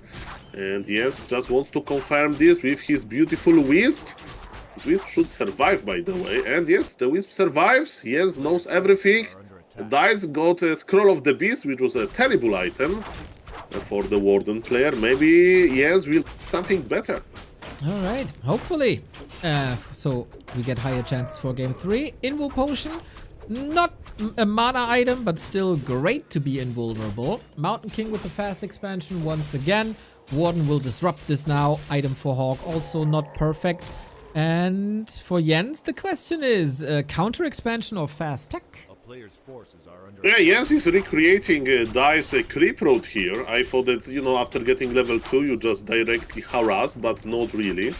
And yes, just wants to confirm this with his beautiful Wisp. This Wisp should survive, by the way. And yes, the Wisp survives. Yes, knows everything. Dise got a Scroll of the Beast, which was a terrible item for the Warden player. Maybe yes, we'll something better. All right, hopefully. So we get higher chances for game 3. Invul Potion, not a mana item, but still great to be invulnerable. Mountain King with the fast expansion once again. Warden will disrupt this now. Item for HawK, also not perfect. And for Jens, the question is counter expansion or fast tech? Yeah, yes, he's recreating Dise creep road here. I thought that, you know, after getting level 2, you just directly harass, but not really.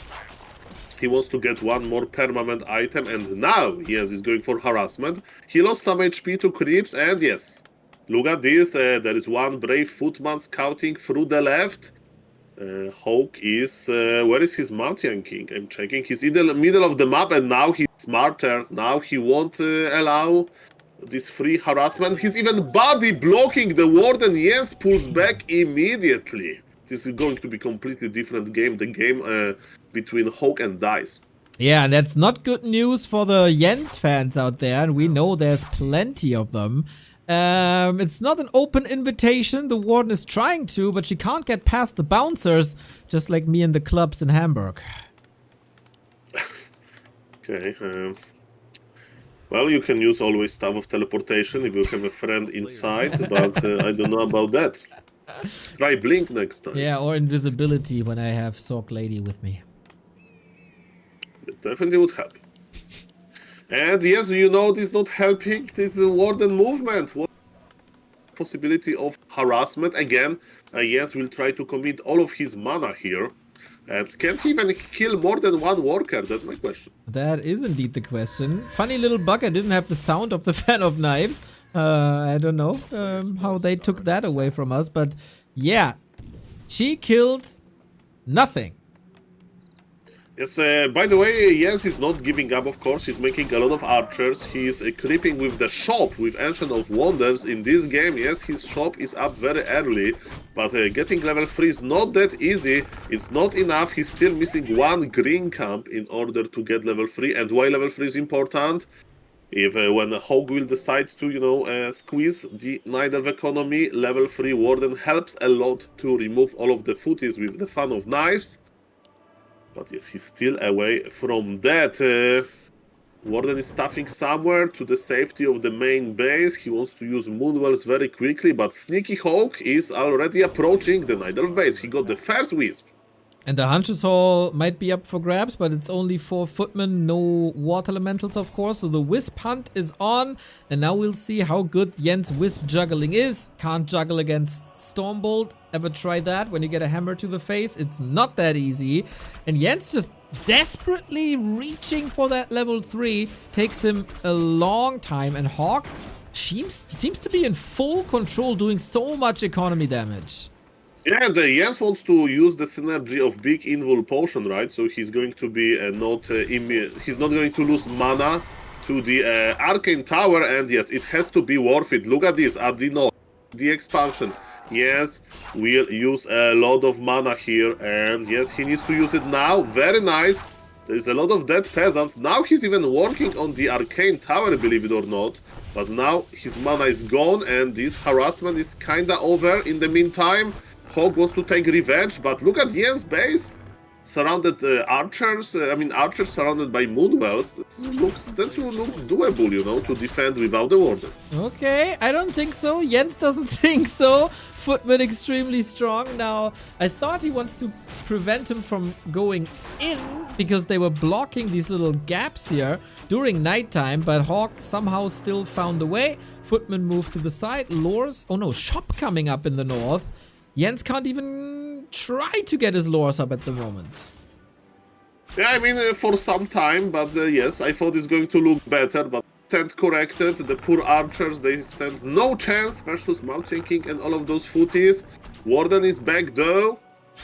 He wants to get one more permanent item, and now, yes, he's going for harassment. He lost some HP to creeps, and yes, look at this. There is one brave footman scouting through the left. HawK is... where is his Mountain King? I'm checking. He's in the middle of the map, and now he's smarter. Now he won't allow this free harassment. He's even body blocking the warden. Yes, pulls back immediately. This is going to be completely different game. The game between HawK and Dise. Yeah, and that's not good news for the Jens fans out there, and we know there's plenty of them. It's not an open invitation. The warden is trying to, but she can't get past the bouncers, just like me in the clubs in Hamburg. Okay. Well, you can use always Staff of Teleportation if you have a friend inside, but I don't know about that. Try Blink next time. Yeah, or invisibility when I have HawK Lady with me. It definitely would help. And yes, you know this not helping. This is warden movement. What possibility of harassment again? Yes, will try to commit all of his mana here. And can he even kill more than one worker? That's my question. That is indeed the question. Funny little bug, I didn't have the sound of the fan of knives. I don't know how they took that away from us, but yeah, she killed nothing. Yes, by the way, yes, he's not giving up, of course. He's making a lot of archers. He's creeping with the shop, with Ancient of Wonders. In this game, yes, his shop is up very early, but getting level 3 is not that easy. It's not enough. He's still missing one green camp in order to get level 3. And why level 3 is important? If when HawK will decide to, you know, squeeze the Night Elf economy, level 3 Warden helps a lot to remove all of the footies with the Fan of Knives. But yes, he's still away from that. Warden is staffing somewhere to the safety of the main base. He wants to use Moonwells very quickly, but Sneaky HawK is already approaching the Night Elf base. He got the first Wisp. And the Hunter's Hall might be up for grabs, but it's only 4 footmen, no water elementals, of course. So the Wisp hunt is on, and now we'll see how good Jens' Wisp juggling is. Can't juggle against Stormbolt. Ever try that? When you get a hammer to the face, it's not that easy. And Jens just desperately reaching for that level 3. Takes him a long time, and HawK seems to be in full control, doing so much economy damage. Yeah, and Jens wants to use the synergy of big invul potion, right? So he's going to be he's not going to lose mana to the arcane tower, and yes, it has to be worth it. Look at this at the north, the expansion. Yes, we'll use a lot of mana here, and yes, he needs to use it now. Very nice. There's a lot of dead peasants. Now he's even working on the arcane tower, believe it or not. But now his mana is gone, and this harassment is kinda over in the meantime. HawK wants to take revenge, but look at Jens' base. Surrounded archers, archers surrounded by Moonwells. That looks doable, you know, to defend without the warden. Okay, I don't think so. Jens doesn't think so. Footman extremely strong. Now, I thought he wants to prevent him from going in because they were blocking these little gaps here during nighttime, but HawK somehow still found a way. Footman moved to the side, lures. Oh no, shop coming up in the north. Jens can't even try to get his lures up at the moment. Yeah, I mean, for some time, but yes, I thought it's going to look better, but stand corrected. The poor archers, they stand no chance versus Mountain King and all of those footies. Warden is back though.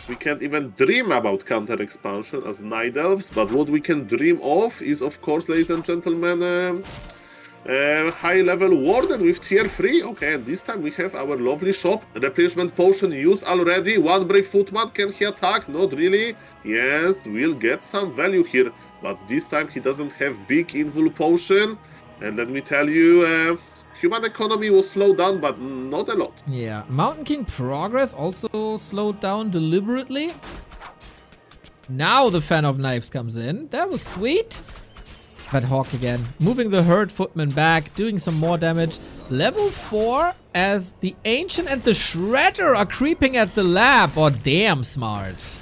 We can't even dream about counter expansion as Night Elves, but what we can dream of is, of course, ladies and gentlemen, high-level Warden with tier 3. Okay, and this time we have our lovely shop. Replenishment potion used already. One brave footman. Can he attack? Not really. Yes, we'll get some value here. But this time he doesn't have big invul potion. And let me tell you, human economy was slowed down, but not a lot. Yeah, Mountain King progress also slowed down deliberately. Now the Fan of Knives comes in. That was sweet. But HawK again, moving the herd footman back, doing some more damage. Level 4 as the Ancient and the Shredder are creeping at the lab. Oh, damn smart.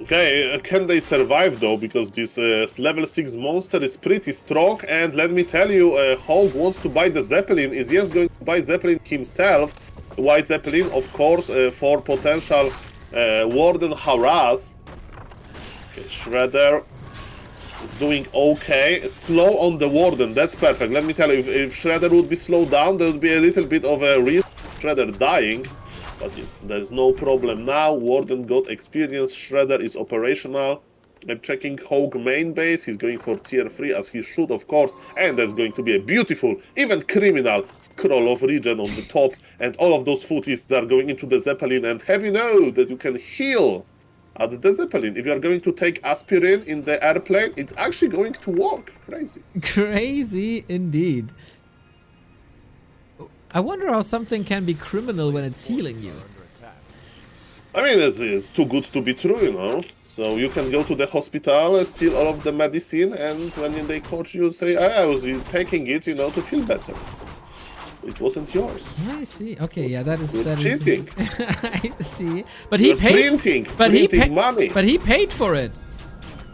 Okay, can they survive though? Because this level 6 monster is pretty strong, and let me tell you, HawK wants to buy the Zeppelin, is yes going to buy Zeppelin himself. Why Zeppelin? Of course, for potential Warden harass. Okay, Shredder is doing okay. Slow on the Warden, that's perfect. Let me tell you, if Shredder would be slowed down, there would be a little bit of a risk of Shredder dying. But yes, there's no problem now. Warden got experience. Shredder is operational. I'm checking HawK main base. He's going for tier 3 as he should, of course. And there's going to be a beautiful, even criminal scroll of regen on the top. And all of those footies that are going into the Zeppelin. And have you know that you can heal at the Zeppelin? If you are going to take aspirin in the airplane, it's actually going to work. Crazy. Crazy indeed. I wonder how something can be criminal when it's healing you. I mean, it's too good to be true, you know. So you can go to the hospital, steal all of the medicine, and when they coach you, say, I was taking it, you know, to feel better. It wasn't yours. I see. Okay, yeah, that is cheating. I see. But he paid. Printing money. But he paid for it.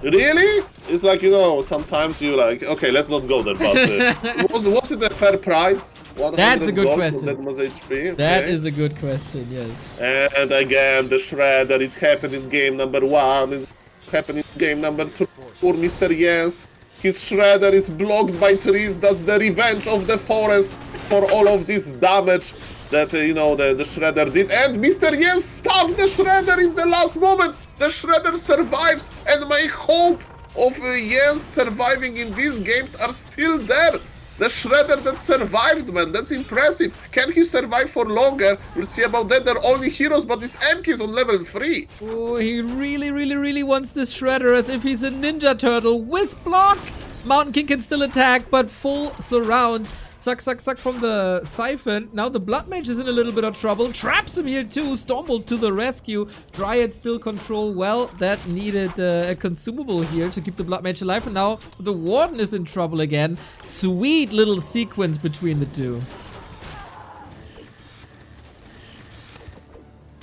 Really? It's like, you know, sometimes you like, okay, let's not go there, but was it a fair price? That's a good question. That was HP. That is a good question, yes. And again, the Shredder, it happened in game number 1, it happened in game number 2. Poor Mr. Yes, his Shredder is blocked by trees, that's the revenge of the forest for all of this damage that, you know, the Shredder did. And Mr. Yes stopped the Shredder in the last moment. The Shredder survives, and my hope of Yes surviving in these games are still there. The Shredder that survived, man, that's impressive. Can he survive for longer? We'll see about that. They're only heroes, but this MK is on level 3. Oh, he really wants this Shredder as if he's a Ninja Turtle. Wisp block! Mountain King can still attack, but full surround. Suck from the Siphon. Now the Blood Mage is in a little bit of trouble. Traps him here too. Stormbolt to the rescue. Dryad still control well. That needed a consumable here to keep the Blood Mage alive. And now the Warden is in trouble again. Sweet little sequence between the two.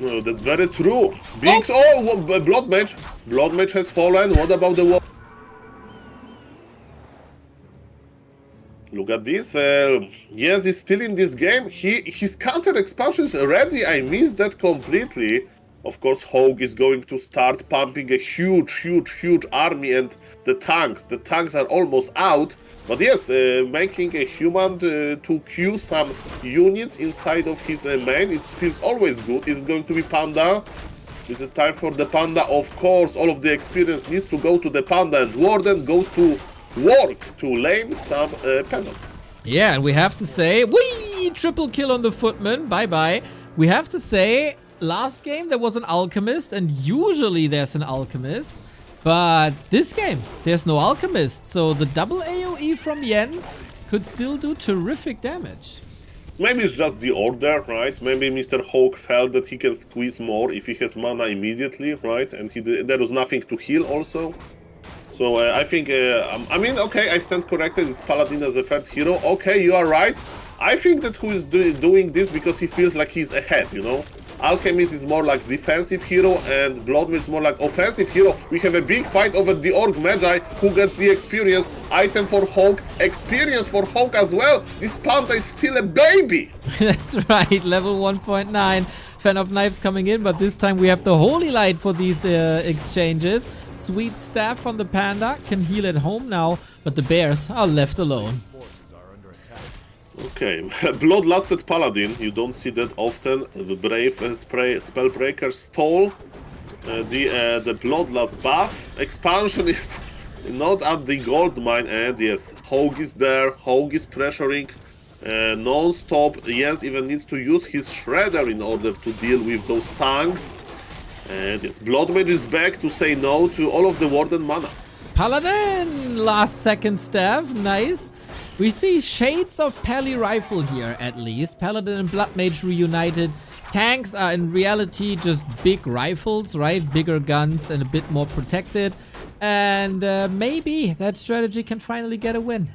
Oh, that's very true. Binks, Blood Mage. Blood Mage has fallen. What about the Warden? Look at this. Yes, he's still in this game. His counter expansion is ready. I missed that completely. Of course, HawK is going to start pumping a huge army, and the tanks are almost out. But yes, making a human to queue some units inside of his main, it feels always good. Is it going to be Panda? Is it time for the Panda? Of course, all of the experience needs to go to the Panda, and Warden goes to work to lame some peasants. Yeah, and we have to say, whee! Triple kill on the Footman. Bye-bye. We have to say, last game there was an Alchemist, and usually there's an Alchemist. But this game, there's no Alchemist. So the double AoE from Jens could still do terrific damage. Maybe it's just the order, right? Maybe Mr. HawK felt that he can squeeze more if he has mana immediately, right? And there was nothing to heal also. So I think, I mean, okay, I stand corrected, it's Paladin as a third hero. Okay, you are right. I think that who is doing this because he feels like he's ahead, you know? Alchemist is more like defensive hero, and Blood Mage is more like offensive hero. We have a big fight over the Orc Magi, who gets the experience. Item for HawK, experience for HawK as well. This Panda is still a baby. That's right, level 1.9. Fan of Knives coming in, but this time we have the Holy Light for these exchanges. Sweet staff from the Panda can heal at home now, but the bears are left alone. Okay, Bloodlusted Paladin, you don't see that often. The Brave Spellbreaker stole the Bloodlust buff. Expansion is not at the gold mine, and yes, HawK is there, HawK is pressuring non-stop. Jens even needs to use his Shredder in order to deal with those tanks. And yes, Blood Mage is back to say no to all of the Warden mana. Paladin! Last second staff, nice. We see shades of Pally Rifle here, at least. Paladin and Blood Mage reunited. Tanks are in reality just big rifles, right? Bigger guns and a bit more protected. And maybe that strategy can finally get a win.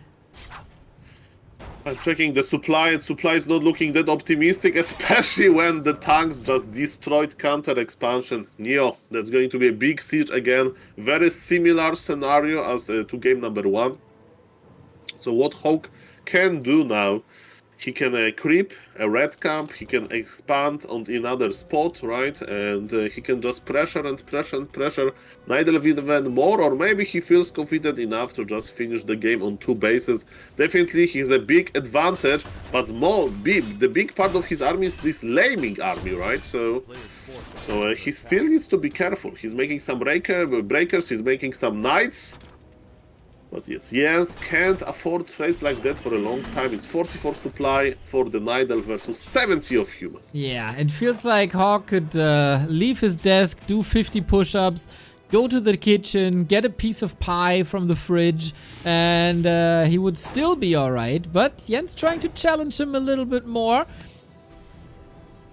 I'm checking the supply, and supply is not looking that optimistic, especially when the tanks just destroyed counter expansion. Neo, that's going to be a big siege again. Very similar scenario as to game number 1. So what HawK can do now, he can creep a red camp, he can expand on another spot, right? And he can just pressure and pressure and pressure Nidal even more, or maybe he feels confident enough to just finish the game on 2 bases. Definitely he has a big advantage, but the big part of his army is this laming army, right? So he still needs to be careful. He's making some breakers, he's making some knights. But yes, can't afford trades like that for a long time. It's 44 supply for the Nidal versus 70 of human. Yeah, it feels like HawK could leave his desk, do 50 push-ups, go to the kitchen, get a piece of pie from the fridge, and he would still be alright. But Jens trying to challenge him a little bit more.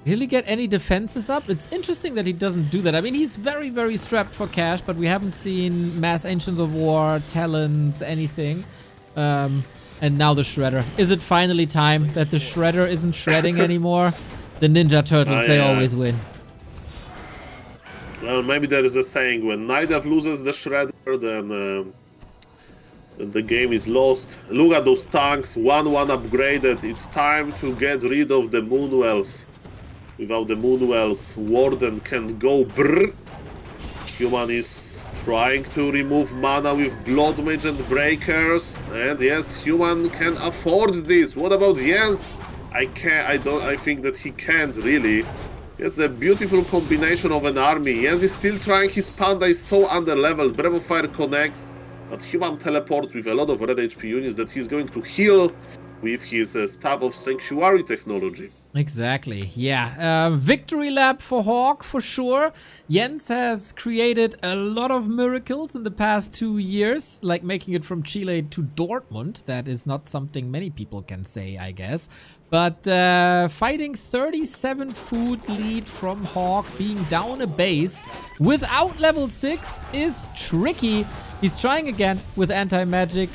Did he get any defenses up? It's interesting that he doesn't do that. I mean, he's very, very strapped for cash, but we haven't seen Mass Ancients of War, Talons, anything. And now the Shredder. Is it finally time that the Shredder isn't shredding anymore? The Ninja Turtles, they always win. Well, maybe there is a saying, when Nidal loses the Shredder, then the game is lost. Look at those tanks, 1-1 upgraded. It's time to get rid of the Moonwells. Without the Moonwells, Warden can go brrr. Human is trying to remove mana with Blood Mage and Breakers. And yes, Human can afford this. What about Jens? I think that he can't really. It's a beautiful combination of an army. Jens is still trying. His Panda is so underleveled. Breath of Fire connects. But Human teleports with a lot of red HP units that he's going to heal with his Staff of Sanctuary technology. Exactly, yeah. Victory lap for HawK for sure. Jens has created a lot of miracles in the past 2 years, like making it from Chile to Dortmund. That is not something many people can say, I guess. But fighting 37 food lead from HawK, being down a base without level 6 is tricky. He's trying again with anti-magic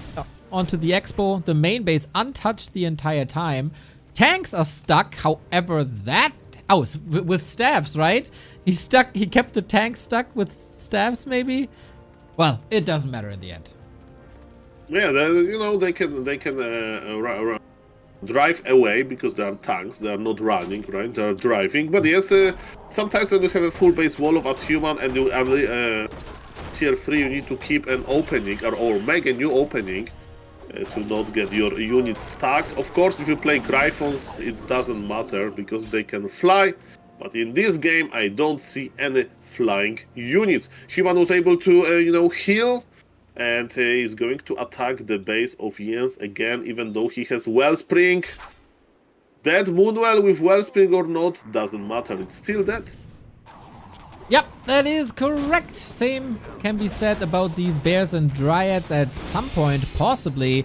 onto the Expo, the main base untouched the entire time. Tanks are stuck, however, that... Oh, with staffs, right? He's stuck. He kept the tank stuck with staffs, maybe? Well, it doesn't matter in the end. Yeah, they can drive away because they are tanks. They are not running, right? They are driving. But yes, sometimes when you have a full base wall of as human and you tier 3, you need to keep an opening or make a new opening. To not get your units stuck. Of course, if you play Gryphons, it doesn't matter because they can fly. But in this game, I don't see any flying units. Human was able to, heal. And he's going to attack the base of Jens again, even though he has Wellspring. Dead Moonwell with Wellspring or not, doesn't matter. It's still dead. Yep, that is correct. Same can be said about these bears and dryads at some point, possibly.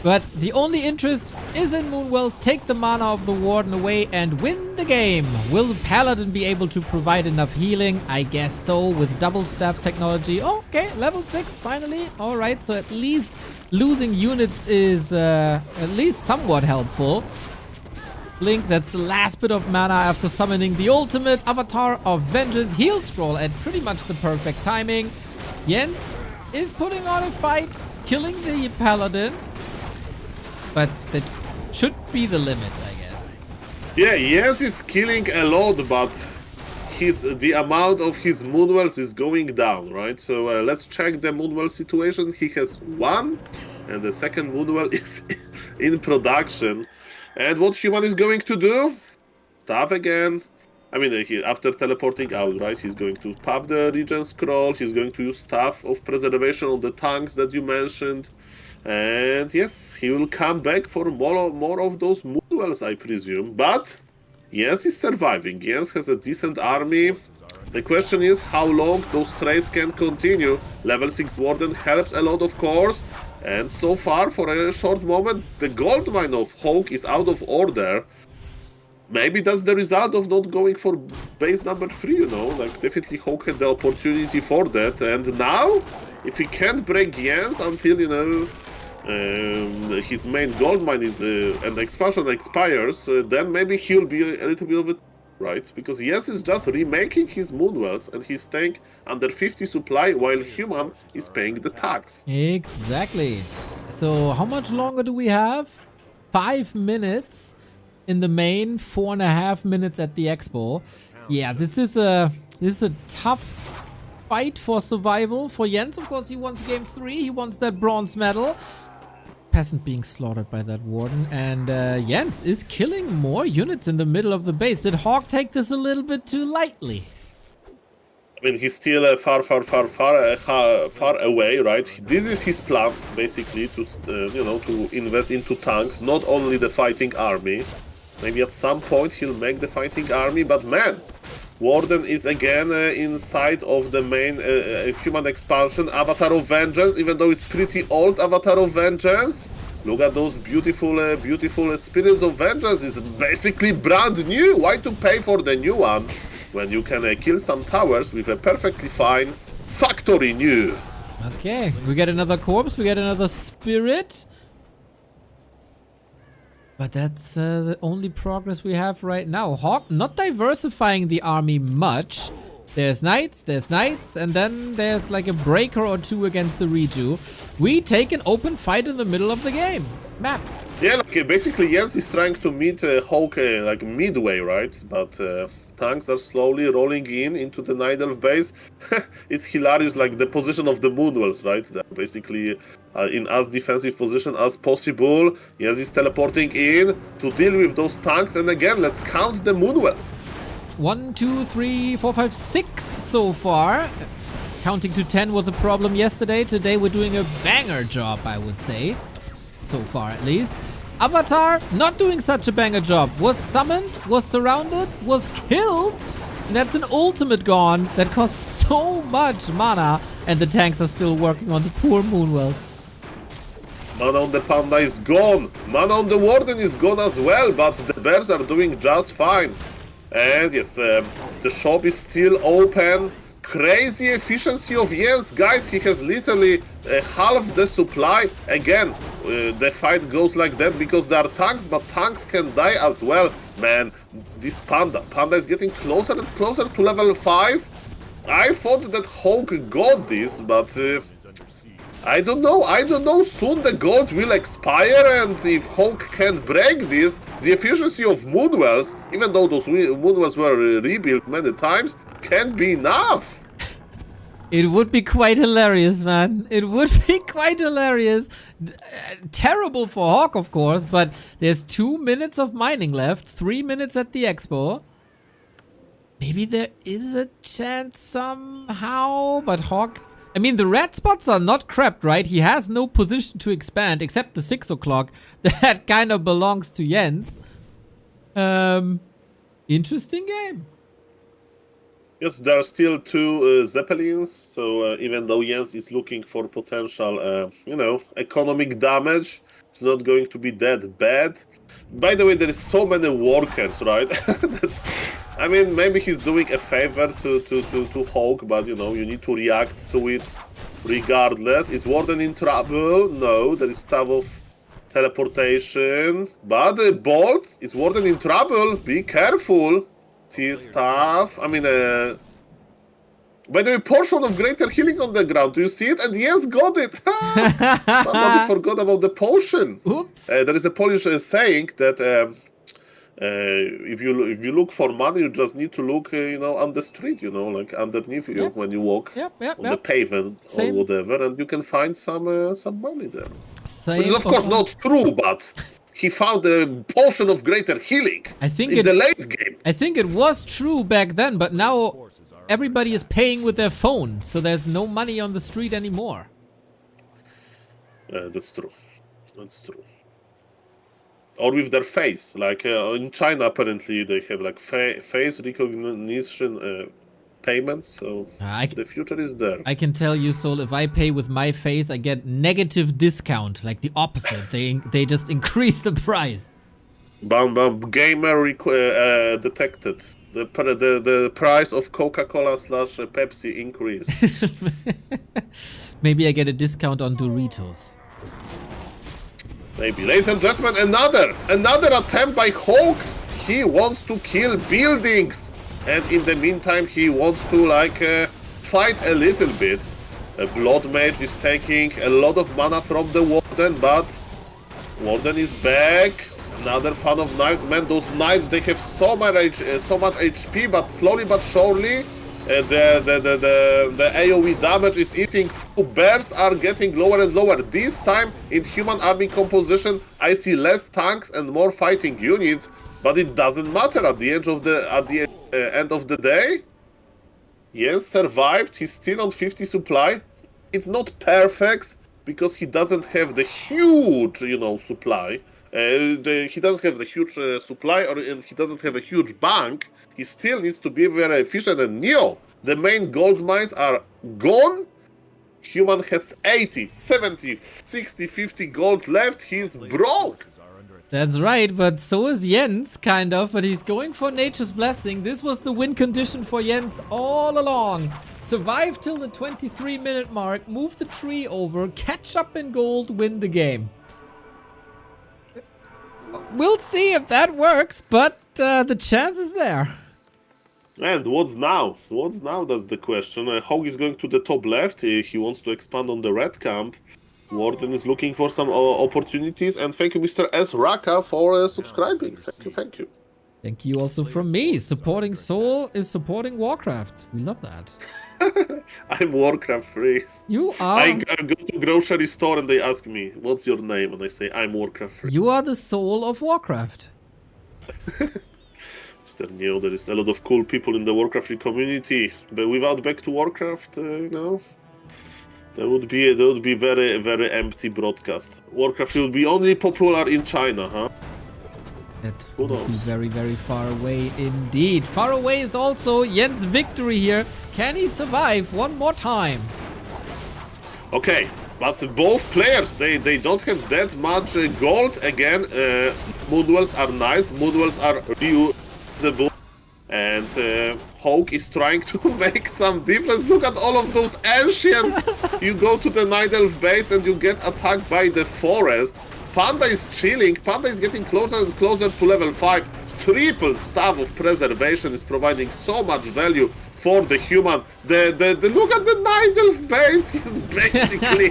But the only interest is in Moonwells. Take the mana of the Warden away and win the game. Will the Paladin be able to provide enough healing? I guess so, with double staff technology. Okay, level 6, finally. Alright, so at least losing units is at least somewhat helpful. Blink, that's the last bit of mana after summoning the ultimate avatar of vengeance. Heal scroll at pretty much the perfect timing. Jens is putting on a fight, killing the paladin. But that should be the limit, I guess. Yeah, Jens is killing a lot, but the amount of his Moonwells is going down, right? So let's check the Moonwell situation. He has 1, and the second Moonwell is in production. And what Human is going to do? Staff again. I mean, after teleporting out, right? He's going to pop the Regen Scroll. He's going to use Staff of Preservation on the tanks that you mentioned. And yes, he will come back for more of those Moonwells, I presume. But Jens is surviving. Jens has a decent army. The question is how long those trades can continue. Level 6 Warden helps a lot, of course. And so far, for a short moment, the gold mine of HawK is out of order. Maybe that's the result of not going for base number 3, Like, definitely HawK had the opportunity for that. And now, if he can't break Jens until, his main gold mine is and the expansion expires, then maybe he'll be a little bit of a right, because yes, he's just remaking his moonwells and he's staying under 50 supply while human is paying the tax. Exactly. So how much longer do we have? 5 minutes in the main, 4.5 minutes at the expo. Yeah, this is a tough fight for survival for Jens. Of course, he wants game 3. He wants that bronze medal. Peasant being slaughtered by that warden, and Jens is killing more units in the middle of the base. Did HawK take this a little bit too lightly? I mean, he's still far away, right? This is his plan, basically, to to invest into tanks, not only the fighting army. Maybe at some point he'll make the fighting army, but man, Warden is again inside of the main human expansion, Avatar of Vengeance, even though it's pretty old Avatar of Vengeance. Look at those beautiful Spirits of Vengeance. It's basically brand new. Why to pay for the new one when you can kill some towers with a perfectly fine factory new? Okay, we get another corpse, we get another spirit. But that's the only progress we have right now. HawK not diversifying the army much. There's knights, and then there's like a breaker or two against the redo. We take an open fight in the middle of the game. Map. Yeah, like basically Jens is trying to meet HawK like midway, right? But tanks are slowly rolling into the Night Elf base. It's hilarious, like the position of the Moonwells, right? They're basically in as defensive position as possible. Jens is teleporting in to deal with those tanks, and again, let's count the Moonwells. 1, 2, 3, 4, 5, 6 so far. Counting to 10 was a problem yesterday. Today we're doing a banger job, I would say. So far, at least. Avatar, not doing such a banger job. Was summoned, was surrounded, was killed. And that's an ultimate gone that costs so much mana. And the tanks are still working on the poor Moonwells. Mana on the Panda is gone. Mana on the Warden is gone as well, but the Bears are doing just fine. And yes, the shop is still open. Crazy efficiency of Jens, guys. He has literally half the supply. Again, the fight goes like that because there are tanks, but tanks can die as well. Man, this Panda is getting closer and closer to level 5. I thought that HawK got this, but I don't know. Soon the gold will expire, and if HawK can't break this, the efficiency of Moonwells, even though those Moonwells were rebuilt many times, can't be enough. It would be quite hilarious, man. It would be quite hilarious. Terrible for HawK, of course, but there's 2 minutes of mining left, 3 minutes at the expo. Maybe there is a chance somehow, but HawK... I mean, the red spots are not crapped, right? He has no position to expand except the 6 o'clock. That kind of belongs to Jens. Interesting game. Yes, there are still 2 Zeppelins, so even though Jens is looking for potential, economic damage, it's not going to be that bad. By the way, there is so many workers, right? I mean, maybe he's doing a favor to HawK, but you need to react to it regardless. Is Warden in trouble? No, there is stuff of teleportation. But Bolt, is Warden in trouble? Be careful. See stuff. I mean, by the way, portion of greater healing on the ground. Do you see it? And yes, got it. Somebody forgot about the potion. Oops. There is a Polish saying that if you look for money, you just need to look, on the street, like underneath you when you walk on the pavement or whatever, and you can find some money there. Which is of course not true, but he found a potion of greater healing. In the late game. I think it was true back then, but now everybody is paying with their phone, so there's no money on the street anymore. That's true. That's true. Or with their face, like in China, apparently they have like face recognition payments. So the future is there. I can tell you, Sol, if I pay with my face, I get negative discount, like the opposite. they just increase the price. Bam bam, gamer detected. The price of Coca-Cola / Pepsi increased. Maybe I get a discount on Doritos. Maybe. Ladies and gentlemen, another attempt by HawK. He wants to kill buildings. And in the meantime, he wants to, like, fight a little bit. A Blood Mage is taking a lot of mana from the Warden, but Warden is back. Another fan of knives. Man, those knives, they have so much HP, but slowly but surely, the AoE damage is eating. Bears are getting lower and lower. This time, in human army composition, I see less tanks and more fighting units, but it doesn't matter at the end of the day. Yes, survived. He's still on 50 supply. It's not perfect because he doesn't have the huge, supply. He doesn't have the huge supply, and he doesn't have a huge bank. He still needs to be very efficient. And Neo, the main gold mines are gone. Human has 80, 70, 60, 50 gold left. He's broke. That's right, but so is Jens, kind of, but he's going for Nature's Blessing. This was the win condition for Jens all along. Survive till the 23-minute mark, move the tree over, catch up in gold, win the game. We'll see if that works, but the chance is there. And what's now? What's now, that's the question. HawK is going to the top left. He wants to expand on the red camp. Warden is looking for some opportunities, and thank you, Mr. S. Raka, for subscribing. Thank you. Thank you also from me. Supporting Soul is supporting Warcraft. We love that. I'm Warcraft free. You are. I go to grocery store and they ask me, what's your name? And I say, I'm Warcraft free. You are the soul of Warcraft. Mr. Neo, there is a lot of cool people in the Warcraft free community, but without back to Warcraft, That would be very, very empty broadcast. Warcraft will be only popular in China, huh? That would be very, very far away indeed. Far away is also Jens' victory here. Can he survive one more time? Okay, but both players, they don't have that much gold. Again, Moonwells are nice. Moonwells are reusable. And HawK is trying to make some difference. Look at all of those ancients. You go to the Night Elf base and you get attacked by the forest. Panda is chilling. Panda is getting closer and closer to level 5. Triple Staff of Preservation is providing so much value for the human. Look at the Night Elf base. He's basically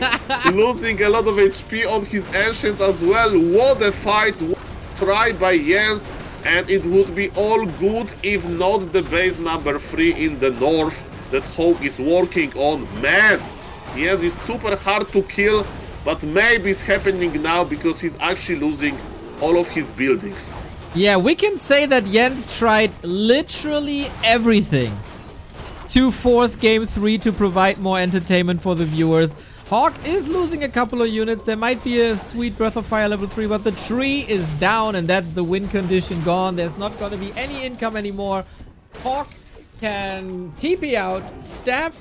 losing a lot of HP on his ancients as well. What a fight. What a try by Jens. And it would be all good if not the base number 3 in the north that HawK is working on. Man, yes, it's super hard to kill, but maybe it's happening now because he's actually losing all of his buildings. Yeah, we can say that Jens tried literally everything to force Game 3 to provide more entertainment for the viewers. HawK is losing a couple of units. There might be a sweet Breath of Fire level 3, but the tree is down and that's the win condition gone. There's not going to be any income anymore. HawK can TP out, staff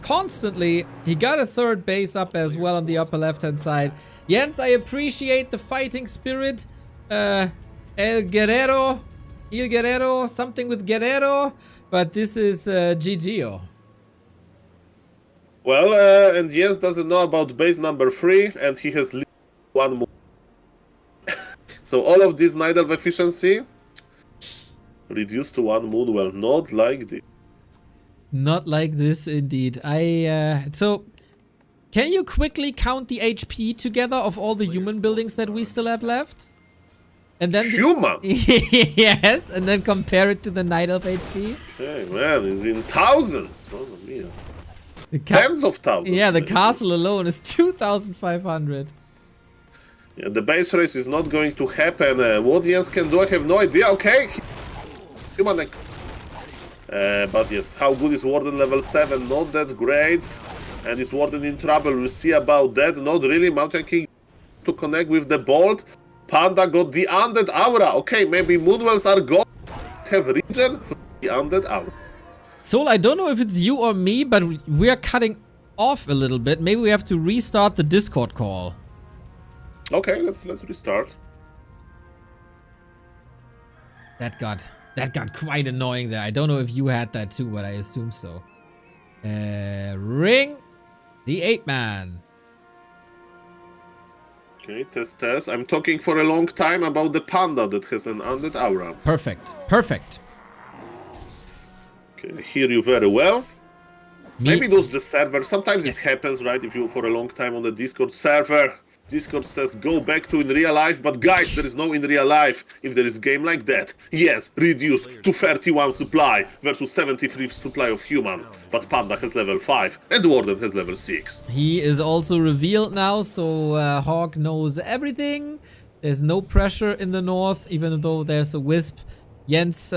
constantly. He got a third base up as well on the upper left-hand side. Jens, I appreciate the fighting spirit. El Guerrero, something with Guerrero, but this is GGO. Well, and Jens doesn't know about base number 3, and he has one more. So all of this Night Elf efficiency reduced to 1 Moonwell. Not like this. Not like this, indeed. So, can you quickly count the HP together of all the human buildings that we still have left? And then human? Yes, and then compare it to the Night Elf HP? Hey, man, it's in thousands. Mamma mia. Tens of thousands. Yeah, the castle alone is 2,500. Yeah, the base race is not going to happen. What Jens can do, I have no idea. Okay. Human. But yes, how good is Warden level 7? Not that great. And is Warden in trouble? We'll see about that. Not really. Mountain King to connect with the Bolt. Panda got the Undead Aura. Okay, maybe Moonwells are gone. Have regen from the Undead Aura. Soul, I don't know if it's you or me, but we are cutting off a little bit. Maybe we have to restart the Discord call. Okay, let's restart. That got quite annoying there. I don't know if you had that too, but I assume so. Ring the 8-man. Okay, test. I'm talking for a long time about the panda that has an undead aura. Perfect. Okay, I hear you very well. Maybe it was the server. Sometimes Yes. it happens, right? If you for a long time on the Discord server, Discord says go back to in real life, but guys, there is no in real life. If there is game like that, yes, reduce to 31 supply versus 73 supply of human. But Panda has level 5 and Warden has level 6. He is also revealed now, so HawK knows everything. There's no pressure in the north, even though there's a wisp. Jens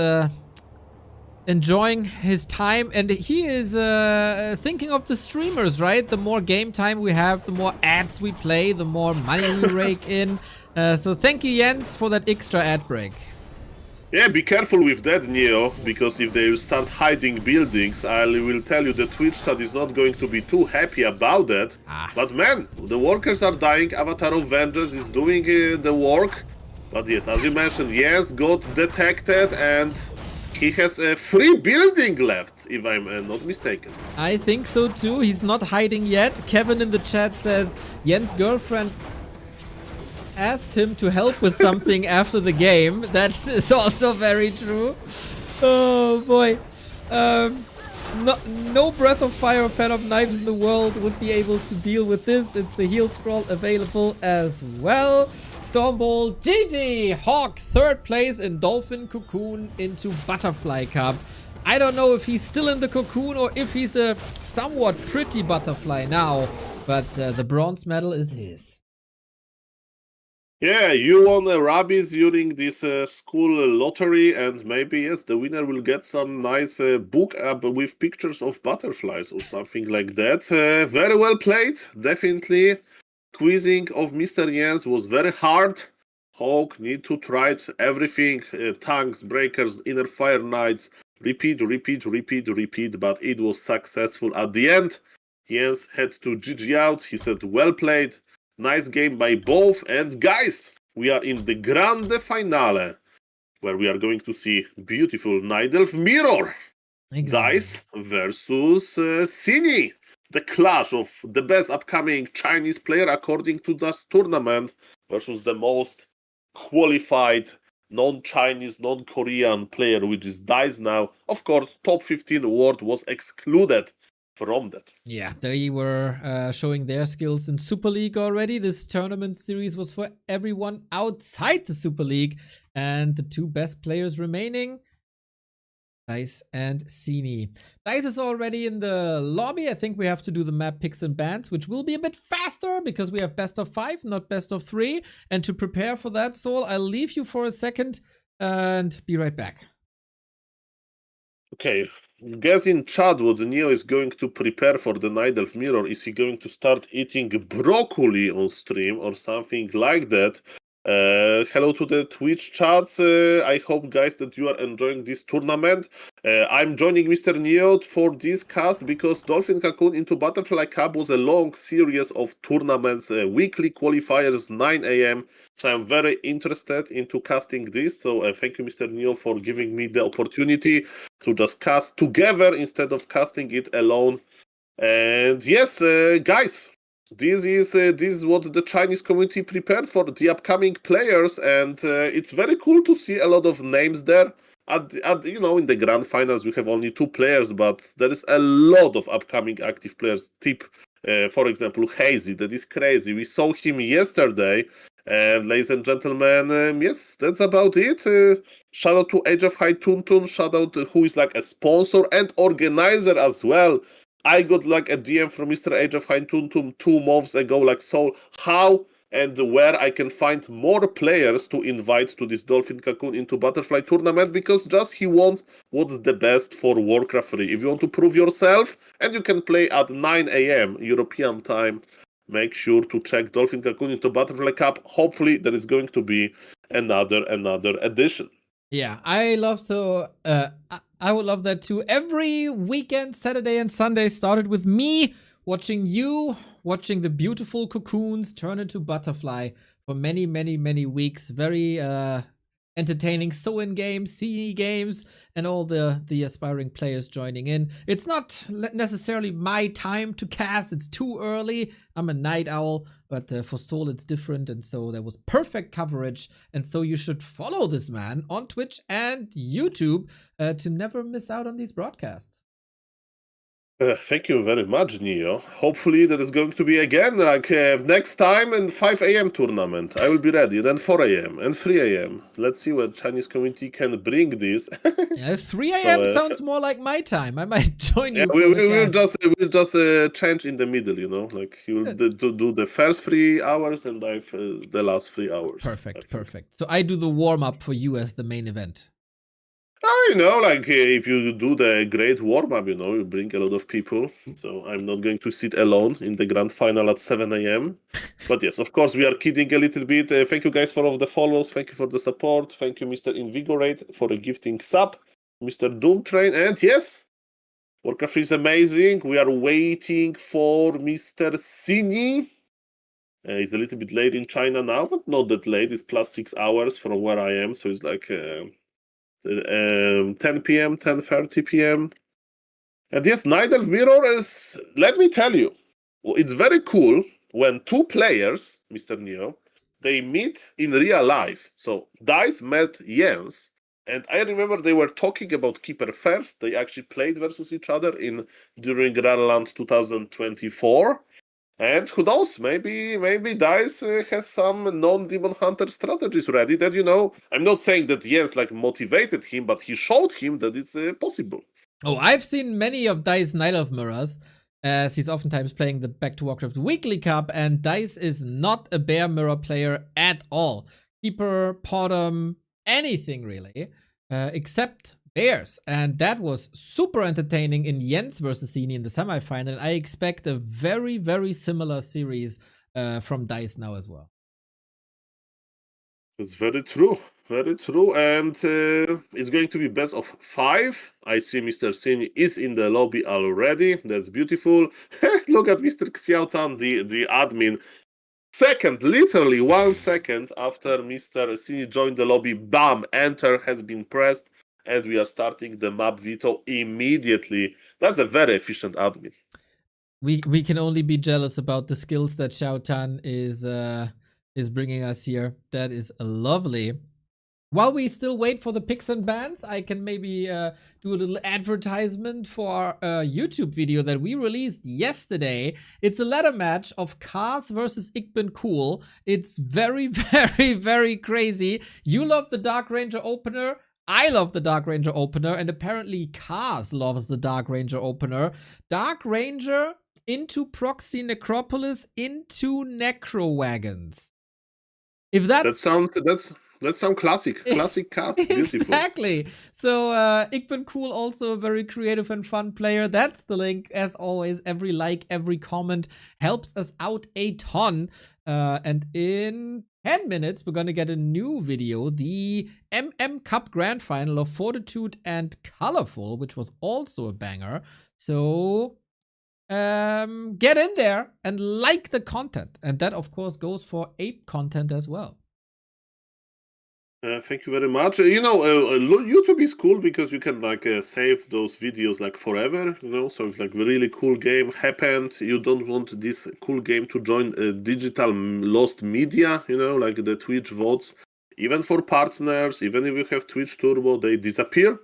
enjoying his time, and he is thinking of the streamers, right? The more game time we have, the more ads we play, the more money we rake in. So thank you, Jens, for that extra ad break. Yeah, be careful with that, Neo, because if they start hiding buildings, I will tell you the Twitch chat is not going to be too happy about that. But man, the workers are dying, Avatar of Vengeance is doing the work. But yes, as you mentioned, yes, got detected, and he has a free building left, if I'm not mistaken. I think so too. He's not hiding yet. Kevin in the chat says Jens' girlfriend asked him to help with something after the game. That is also very true. Oh boy. No Breath of Fire or Pen of Knives in the world would be able to deal with this. It's a heal scroll available as well. Stormball, GG! HawK, 3rd place in Dolphin Cocoon into Butterfly Cup. I don't know if he's still in the cocoon or if he's a somewhat pretty butterfly now, but the bronze medal is his. Yeah, you won a rabbit during this school lottery, and maybe, yes, the winner will get some nice book up with pictures of butterflies or something like that. Very well played, definitely. Quizzing of Mr. Jens was very hard. HawK need to try everything. Tanks, breakers, inner fire knights. Repeat, but it was successful at the end. Jens had to GG out. He said, well played. Nice game by both. And guys, we are in the grande finale, where we are going to see beautiful Night Elf Mirror. Dise versus Sini. The clash of the best upcoming Chinese player according to this tournament versus the most qualified non-Chinese, non-Korean player, which is Dise now. Of course, top 15 world was excluded from that. Yeah, they were showing their skills in Super League already. This tournament series was for everyone outside the Super League. And the 2 best players remaining, Dise and Sini. Dise is already in the lobby. I think we have to do the map picks and bans, which will be a bit faster because we have best of 5, not best of 3. And to prepare for that, Soul, I'll leave you for a second and be right back. Okay, guess in chat what Neo is going to prepare for the Night Elf Mirror. Is he going to start eating broccoli on stream or something like that? Hello to the Twitch chats. I hope, guys, that you are enjoying this tournament. I'm joining Mr. Neo for this cast because Dolphin Cocoon into Butterfly Cup was a long series of tournaments, weekly qualifiers, 9 a.m. So I'm very interested into casting this. So thank you, Mr. Neo, for giving me the opportunity to just cast together instead of casting it alone. And yes, guys, this is what the Chinese community prepared for the upcoming players, and it's very cool to see a lot of names there. At in the grand finals we have only 2 players, but there is a lot of upcoming active players. Tip, for example, Hazy. That is crazy. We saw him yesterday, and ladies and gentlemen, yes, that's about it. Shout out to Age of High Tuntun. Shout out to who is like a sponsor and organizer as well. I got like a DM from Mr. Age of High Tuntun 2 months ago, like, so how and where I can find more players to invite to this Dolphin Cocoon into Butterfly tournament, because just he wants what's the best for Warcraft 3. If you want to prove yourself and you can play at 9 a.m. European time, make sure to check Dolphin Cocoon into Butterfly Cup. Hopefully there is going to be another edition. Yeah, I love so I would love that too. Every weekend, Saturday and Sunday started with me watching the beautiful cocoons turn into butterfly for many weeks. Very entertaining So-In games, Sini games, and all the aspiring players joining in. It's not necessarily my time to cast. It's too early. I'm a night owl, but for Seoul it's different, and so there was perfect coverage. And so you should follow this man on Twitch and YouTube to never miss out on these broadcasts. Thank you very much, Neo. Hopefully there is going to be again, like next time in 5 a.m. tournament. I will be ready. Then 4 a.m. and 3 a.m. Let's see what Chinese community can bring this. Yeah, 3 a.m. sounds more like my time. I might join you. We'll just change in the middle, you know, like you will do the first 3 hours and I the last 3 hours. Perfect. So I do the warm up for you as the main event. You know, like if you do the great warm-up, you know, you bring a lot of people. So I'm not going to sit alone in the grand final at 7 a.m. But yes, of course, we are kidding a little bit. Thank you guys for all of the follows. Thank you for the support. Thank you, Mr. Invigorate, for a gifting sub. Mr. Doomtrain. And yes, Warcraft is amazing. We are waiting for Mr. Sini. It's a little bit late in China now, but not that late. It's plus 6 hours from where I am. So it's like 10 p.m., 10:30 p.m. And yes, Night Elf Mirror is, let me tell you, it's very cool when 2 players, Mr. Neo, they meet in real life. So Dise met Jens, and I remember they were talking about Keeper first. They actually played versus each other during Grandland 2024. And who knows, maybe Dise has some non-Demon Hunter strategies ready that, you know, I'm not saying that Jens like motivated him, but he showed him that it's possible. Oh, I've seen many of Dise Night Elf mirrors, as he's oftentimes playing the Back to Warcraft Weekly Cup, and Dise is not a bear mirror player at all. Keeper, Potom, anything really, except bears, and that was super entertaining in Jens versus Sini in the semifinal. I expect a very, very similar series from Dise now as well. That's very true, and it's going to be best of 5. I see Mr. Sini is in the lobby already. That's beautiful. Look at Mr. Xiaotan, the admin. Literally 1 second after Mr. Sini joined the lobby, bam, enter has been pressed. And we are starting the map veto immediately. That's a very efficient admin. We can only be jealous about the skills that Xiao Tan is bringing us here. That is lovely. While we still wait for the picks and bans, I can maybe do a little advertisement for our YouTube video that we released yesterday. It's a ladder match of Kars versus Ikben Cool. It's very, very, very crazy. You love the Dark Ranger opener. I love the Dark Ranger opener, and apparently Kars loves the Dark Ranger opener. Dark Ranger into Proxy Necropolis into Necro Wagons. If that sounds classic cast. Beautiful. Exactly. So Ikben Cool, also a very creative and fun player. That's the link. As always, every like, every comment helps us out a ton. And in 10 minutes, we're gonna get a new video, the MM Cup Grand Final of Fortitude and Colorful, which was also a banger. So get in there and like the content. And that, of course, goes for ape content as well. Thank you very much. You know, YouTube is cool because you can like save those videos like forever, you know, so if like a really cool game happened, you don't want this cool game to join digital lost media, you know, like the Twitch votes. Even for partners, even if you have Twitch Turbo, they disappear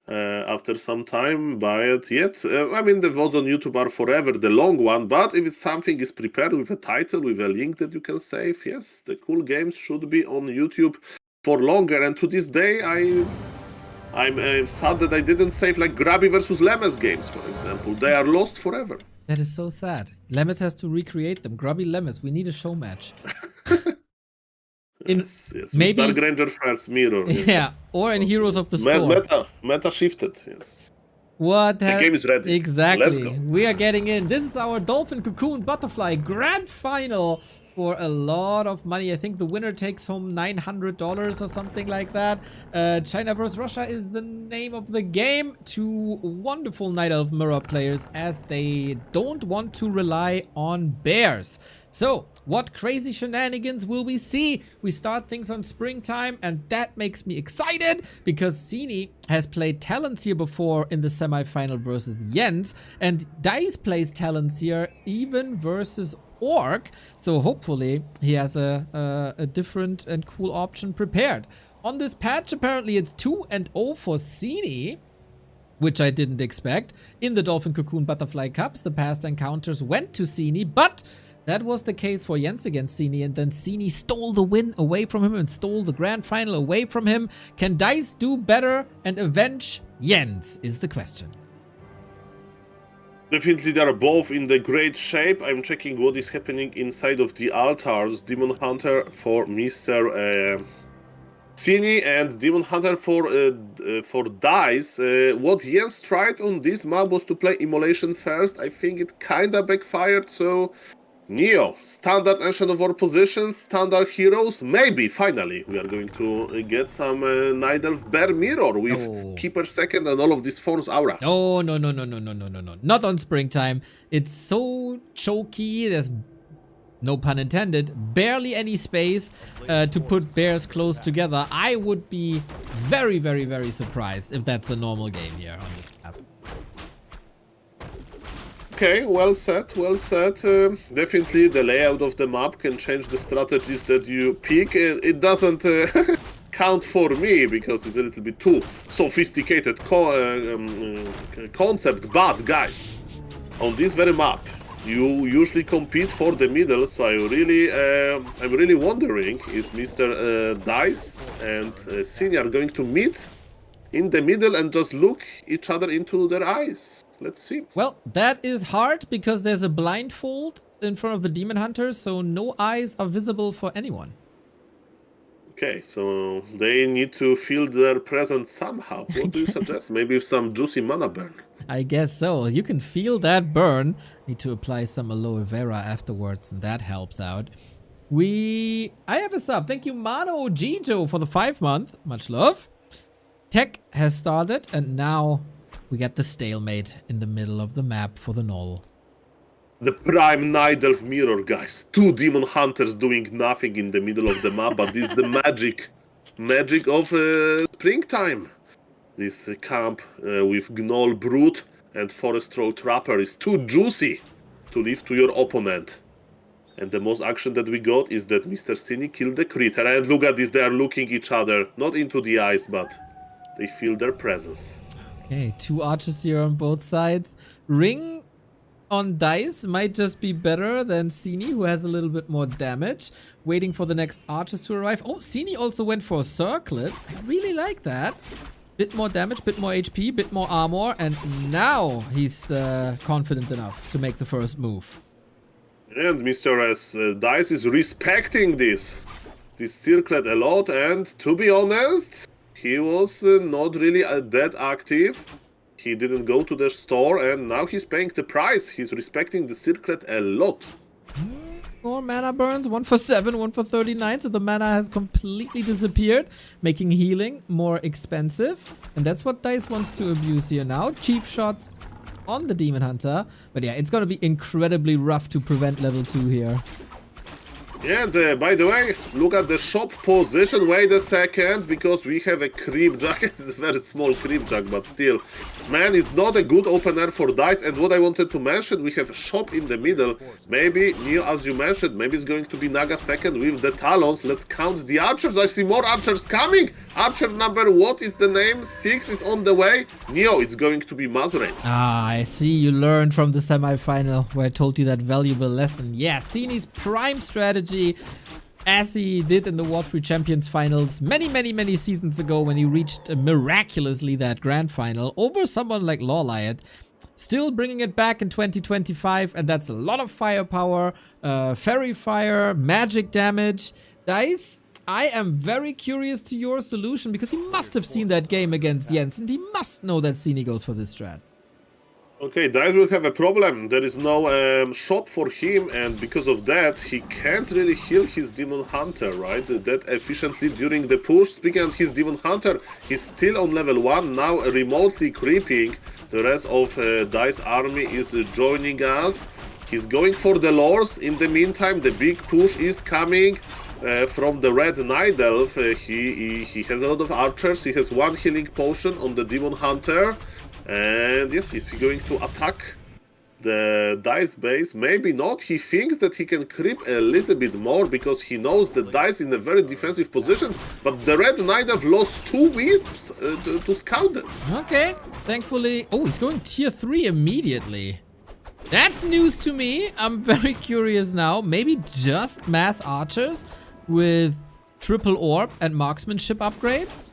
after some time. But yet, I mean, the votes on YouTube are forever, the long one, but if it's something is prepared with a title, with a link that you can save, yes, the cool games should be on YouTube for longer. And to this day, I'm sad that I didn't save like Grubby versus Lemes games, for example. They are lost forever. That is so sad. Lemes has to recreate them. Grubby Lemes, we need a show match. Yes. Maybe Dark Ranger first mirror. Yes. Yeah, or in Heroes of the Storm. Meta shifted, yes. The game is ready. Exactly. Let's go. We are getting in. This is our Dolphin Cocoon Butterfly Grand Final for a lot of money. I think the winner takes home $900 or something like that. China vs. Russia is the name of the game. Two wonderful Night Elf Mirror players, as they don't want to rely on bears. So, what crazy shenanigans will we see? We start things on springtime, and that makes me excited because Sini has played Talonseer before in the semi-final versus Jens, and Dise plays Talonseer even versus Orc. So hopefully he has a different and cool option prepared. On this patch, apparently it's 2-0 for Sini, which I didn't expect. In the Dolphin Cocoon Butterfly Cups, the past encounters went to Sini, but that was the case for Jens against Sini, and then Sini stole the win away from him and stole the grand final away from him. Can Dise do better and avenge Jens, is the question. Definitely they are both in the great shape. I'm checking what is happening inside of the altars. Demon Hunter for Mr. Sini and Demon Hunter for Dise. What Jens tried on this map was to play Immolation first. I think it kinda backfired, so Neo, standard Ancient of War positions, standard heroes. Maybe, finally, we are going to get some Night Elf Bear Mirror with Keeper second and all of this Force Aura. No. Not on springtime. It's so choky. There's, no pun intended, barely any space to put bears close together. I would be very, very, very surprised if that's a normal game here on the map. Okay, well said, well said. Definitely the layout of the map can change the strategies that you pick. It doesn't count for me because it's a little bit too sophisticated concept. But guys, on this very map, you usually compete for the middle. So I'm really wondering, is Mr. Dise and Sini are going to meet in the middle and just look each other into their eyes? Let's see. Well, that is hard because there's a blindfold in front of the Demon Hunters, so no eyes are visible for anyone. Okay, so they need to feel their presence somehow. What do you suggest? Maybe some juicy mana burn. I guess so. You can feel that burn. Need to apply some aloe vera afterwards, and that helps out. I have a sub. Thank you, Mano Gijo, for the 5-month. Much love. Tech has started, and now we get the stalemate in the middle of the map for the null. The prime Night Elf Mirror, guys. 2 Demon Hunters doing nothing in the middle of the map, but this is the magic of springtime. This camp with Gnoll Brute and Forest Troll Trapper is too juicy to leave to your opponent. And the most action that we got is that Mr. Sini killed the critter. And look at this, they are looking each other, not into the eyes, but they feel their presence. Okay, 2 archers here on both sides. Ring on Dise might just be better than Sini, who has a little bit more damage. Waiting for the next archers to arrive. Oh, Sini also went for a circlet. I really like that. Bit more damage, bit more HP, bit more armor, and now he's confident enough to make the first move. And Mr. Dise is respecting this circlet a lot, and to be honest, he was not really that active. He didn't go to the store, and now he's paying the price. He's respecting the circlet a lot. More mana burns, 1 for 7, 1 for 39, so the mana has completely disappeared, making healing more expensive. And that's what Dise wants to abuse here now. Cheap shots on the Demon Hunter. But yeah, it's gonna be incredibly rough to prevent level 2 here. And by the way, look at the shop position. Wait a second, because we have a creep jack. It's a very small creep jack, but still. Man, it's not a good opener for Dise. And what I wanted to mention, we have a shop in the middle. Maybe, Neil, as you mentioned, maybe it's going to be Naga second with the Talons. Let's count the archers. I see more archers coming. Archer number, what is the name? 6 is on the way. Neo, it's going to be Mazret. Ah, I see you learned from the semi-final where I told you that valuable lesson. Yeah, Sini's prime strategy, as he did in the War 3 Champions Finals many seasons ago when he reached miraculously that grand final over someone like Lawliot. Still bringing it back in 2025, and that's a lot of firepower, fairy fire, magic damage. Dise, I am very curious to your solution because he must have seen that game against Jens and he must know that Sini goes for this strat. Okay, Dise will have a problem. There is no shop for him, and because of that, he can't really heal his Demon Hunter, right? That efficiently during the push. Speaking of his Demon Hunter, he's still on level 1, now remotely creeping. The rest of Dise army is joining us. He's going for the lores. In the meantime, the big push is coming from the red Night Elf. He has a lot of archers. He has 1 healing potion on the Demon Hunter. And yes, is he going to attack the Dise base? Maybe not. He thinks that he can creep a little bit more because he knows that Dise in a very defensive position. But the Red Knight have lost 2 wisps to scout them. Okay, thankfully... Oh, he's going tier 3 immediately. That's news to me. I'm very curious now. Maybe just mass archers with triple orb and marksmanship upgrades?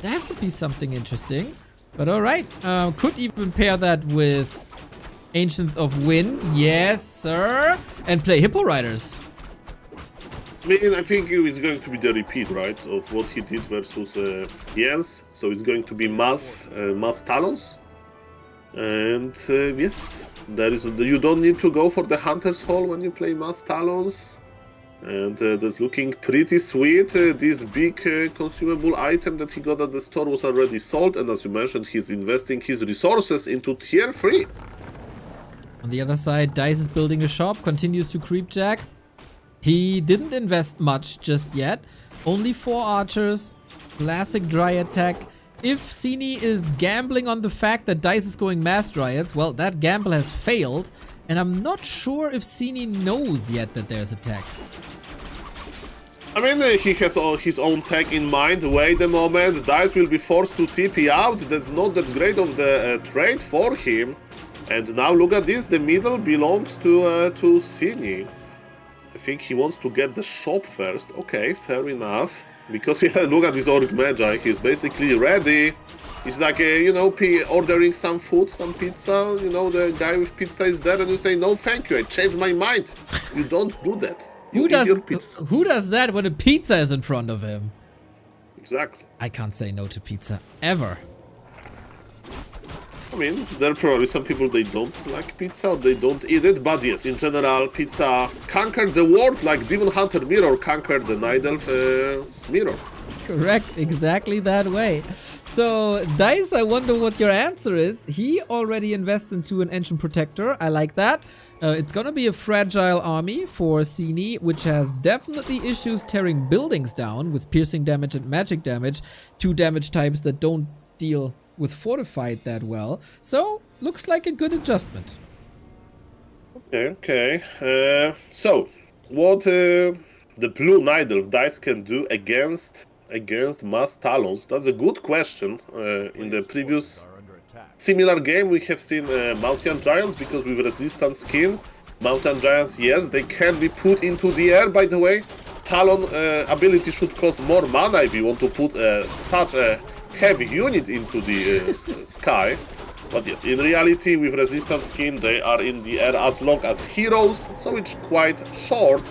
That would be something interesting. But alright, could even pair that with Ancients of Wind, yes sir, and play Hippo Riders. I mean, I think it's going to be the repeat, right, of what he did versus Jens. So it's going to be mass talons. And yes, there is. You don't need to go for the Hunter's Hall when you play mass talons. And that's looking pretty sweet. This big consumable item that he got at the store was already sold, and as you mentioned, he's investing his resources into tier 3. On the other side, Dise is building a shop, continues to creep jack. He didn't invest much just yet. Only 4 archers, classic Dryad tech. If Sini is gambling on the fact that Dise is going mass Dryads, well, that gamble has failed. And I'm not sure if Sini knows yet that there's a tech. I mean, he has his own tech in mind. Wait a moment, Dise will be forced to TP out. That's not that great of the trade for him. And now look at this, the middle belongs to Sini. I think he wants to get the shop first. Okay, fair enough. Because yeah, look at this Orc Magi, he's basically ready. He's like, you know, ordering some food, some pizza. You know, the guy with pizza is there and you say, no thank you, I changed my mind. You don't do that. Who does that when a pizza is in front of him? Exactly. I can't say no to pizza, ever. I mean, there are probably some people, they don't like pizza or they don't eat it, but yes, in general, pizza conquered the world like Demon Hunter Mirror conquered the Night Elf Mirror. Correct, exactly that way. So, Dise, I wonder what your answer is. He already invests into an Ancient Protector. I like that. It's gonna be a fragile army for Sini, which has definitely issues tearing buildings down with piercing damage and magic damage. 2 damage types that don't deal with fortified that well. So, looks like a good adjustment. Okay. So, what the Blue Night Elf Dise can do against mass talons? That's a good question. In the previous similar game, we have seen Mountain Giants, because with resistance skin, Mountain Giants, yes, they can be put into the air, by the way. Talon ability should cost more mana if you want to put such a heavy unit into the sky. But yes, in reality, with resistance skin, they are in the air as long as heroes, so it's quite short.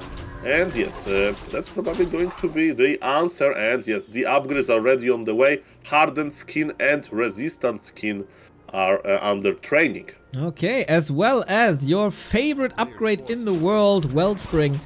And yes, that's probably going to be the answer. And yes, the upgrades are already on the way. Hardened skin and resistant skin are under training. Okay, as well as your favorite upgrade in the world, Wellspring.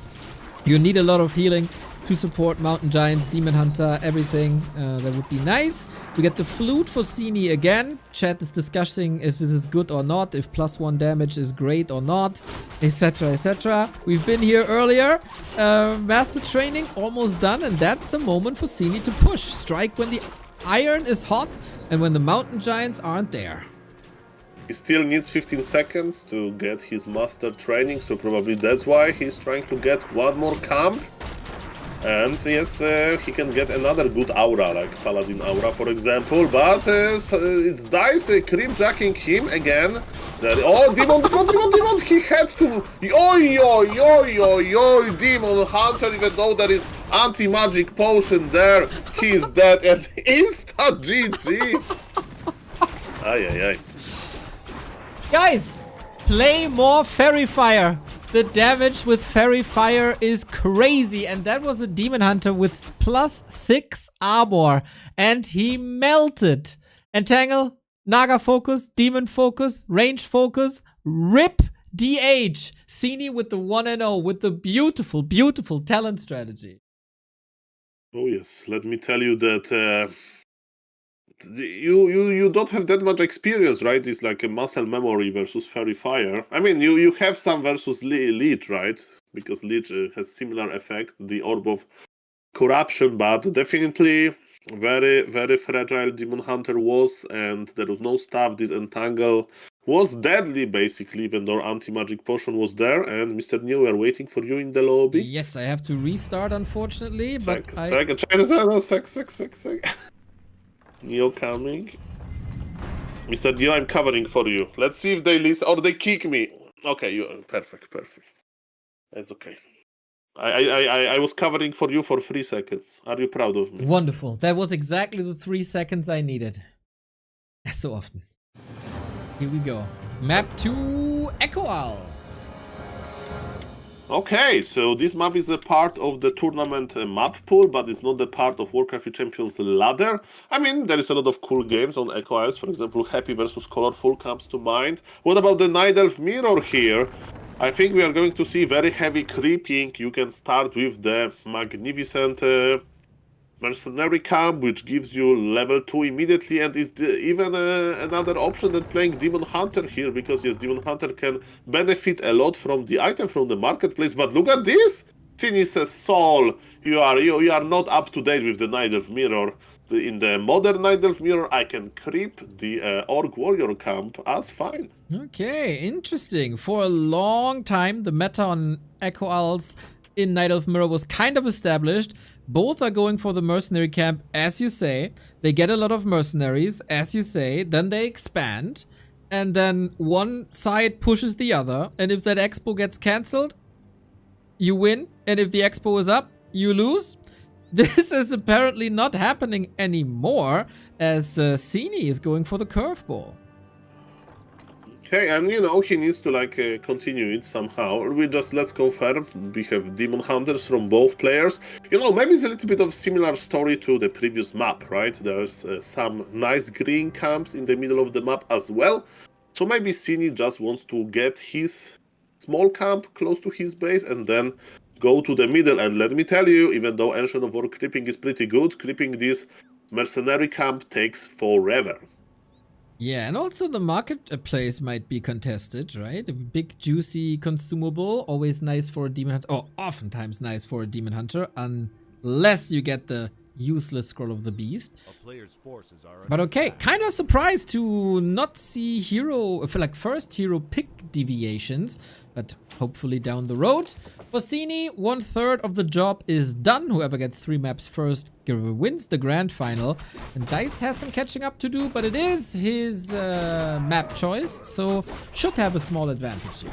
You need a lot of healing to support Mountain Giants, Demon Hunter, everything. That would be nice. We get the Flute for Sini again. Chat is discussing if this is good or not, if +1 damage is great or not, etc, etc. We've been here earlier. Master Training almost done, and that's the moment for Sini to push. Strike when the iron is hot and when the Mountain Giants aren't there. He still needs 15 seconds to get his Master Training, so probably that's why he's trying to get one more camp. And yes, he can get another good aura, like Paladin aura, for example. But it's Dise creepjacking him again. Oh, Demon! He had to. Yo, Demon Hunter. Even though there is anti-magic potion there, he's dead and insta GG. Ay. Guys, play more Fairy Fire. The damage with Fairy Fire is crazy, and that was a Demon Hunter with +6 armor, and he melted. And Tangle, Naga focus, demon focus, range focus, rip DH. Sini with the 1-0, with the beautiful, beautiful talent strategy. Oh yes, let me tell you that you don't have that much experience, right? It's like a muscle memory versus fairy fire. I mean, you have some versus leech, right? Because leech has similar effect, the orb of corruption, but definitely very, very fragile Demon Hunter was, and there was no stuff. This entangle was deadly, basically, even though anti-magic potion was there. And Mr. Neo, we are waiting for you in the lobby. Yes, I have to restart, unfortunately, but Sec. Neo coming. Mr. Neo, I'm covering for you. Let's see if they listen or they kick me. Okay, you perfect. That's okay. I was covering for you for 3 seconds. Are you proud of me? Wonderful. That was exactly the 3 seconds I needed. As so often. Here we go. Map 2, Echo Owls. Okay, so this map is a part of the tournament map pool, but it's not the part of Warcraft Champions ladder. I mean, there is a lot of cool games on Echo Isles. For example, Happy versus Colorful comes to mind. What about the Night Elf Mirror here? I think we are going to see very heavy creeping. You can start with the magnificent Mercenary Camp, which gives you level 2 immediately, and is even another option than playing Demon Hunter here, because yes, Demon Hunter can benefit a lot from the item from the marketplace. But look at this! Sini says, Soul, you are not up to date with the Night Elf Mirror. In the modern Night Elf Mirror, I can creep the Orc Warrior camp as fine. Okay, interesting. For a long time, the meta on Echo Owls in Night Elf Mirror was kind of established. Both are going for the mercenary camp, as you say. They get a lot of mercenaries, as you say. Then they expand. And then one side pushes the other. And if that expo gets cancelled, you win. And if the expo is up, you lose. This is apparently not happening anymore, as Sini is going for the curveball. Okay, and he needs to continue it somehow. Let's confirm we have Demon Hunters from both players. Maybe it's a little bit of similar story to the previous map, right? There's some nice green camps in the middle of the map as well. So maybe Sini just wants to get his small camp close to his base and then go to the middle. And let me tell you, even though Ancient of War creeping is pretty good, creeping this mercenary camp takes forever. Yeah, and also the marketplace might be contested, right? A big, juicy consumable, always nice for a demon hunter, or oftentimes nice for a demon hunter, unless you get the useless Scroll of the Beast. But okay, kind of surprised to not see first hero pick deviations, but hopefully down the road. For Sini, 1/3 of the job is done. Whoever gets 3 maps first wins the grand final. And Dise has some catching up to do, but it is his map choice, so should have a small advantage here.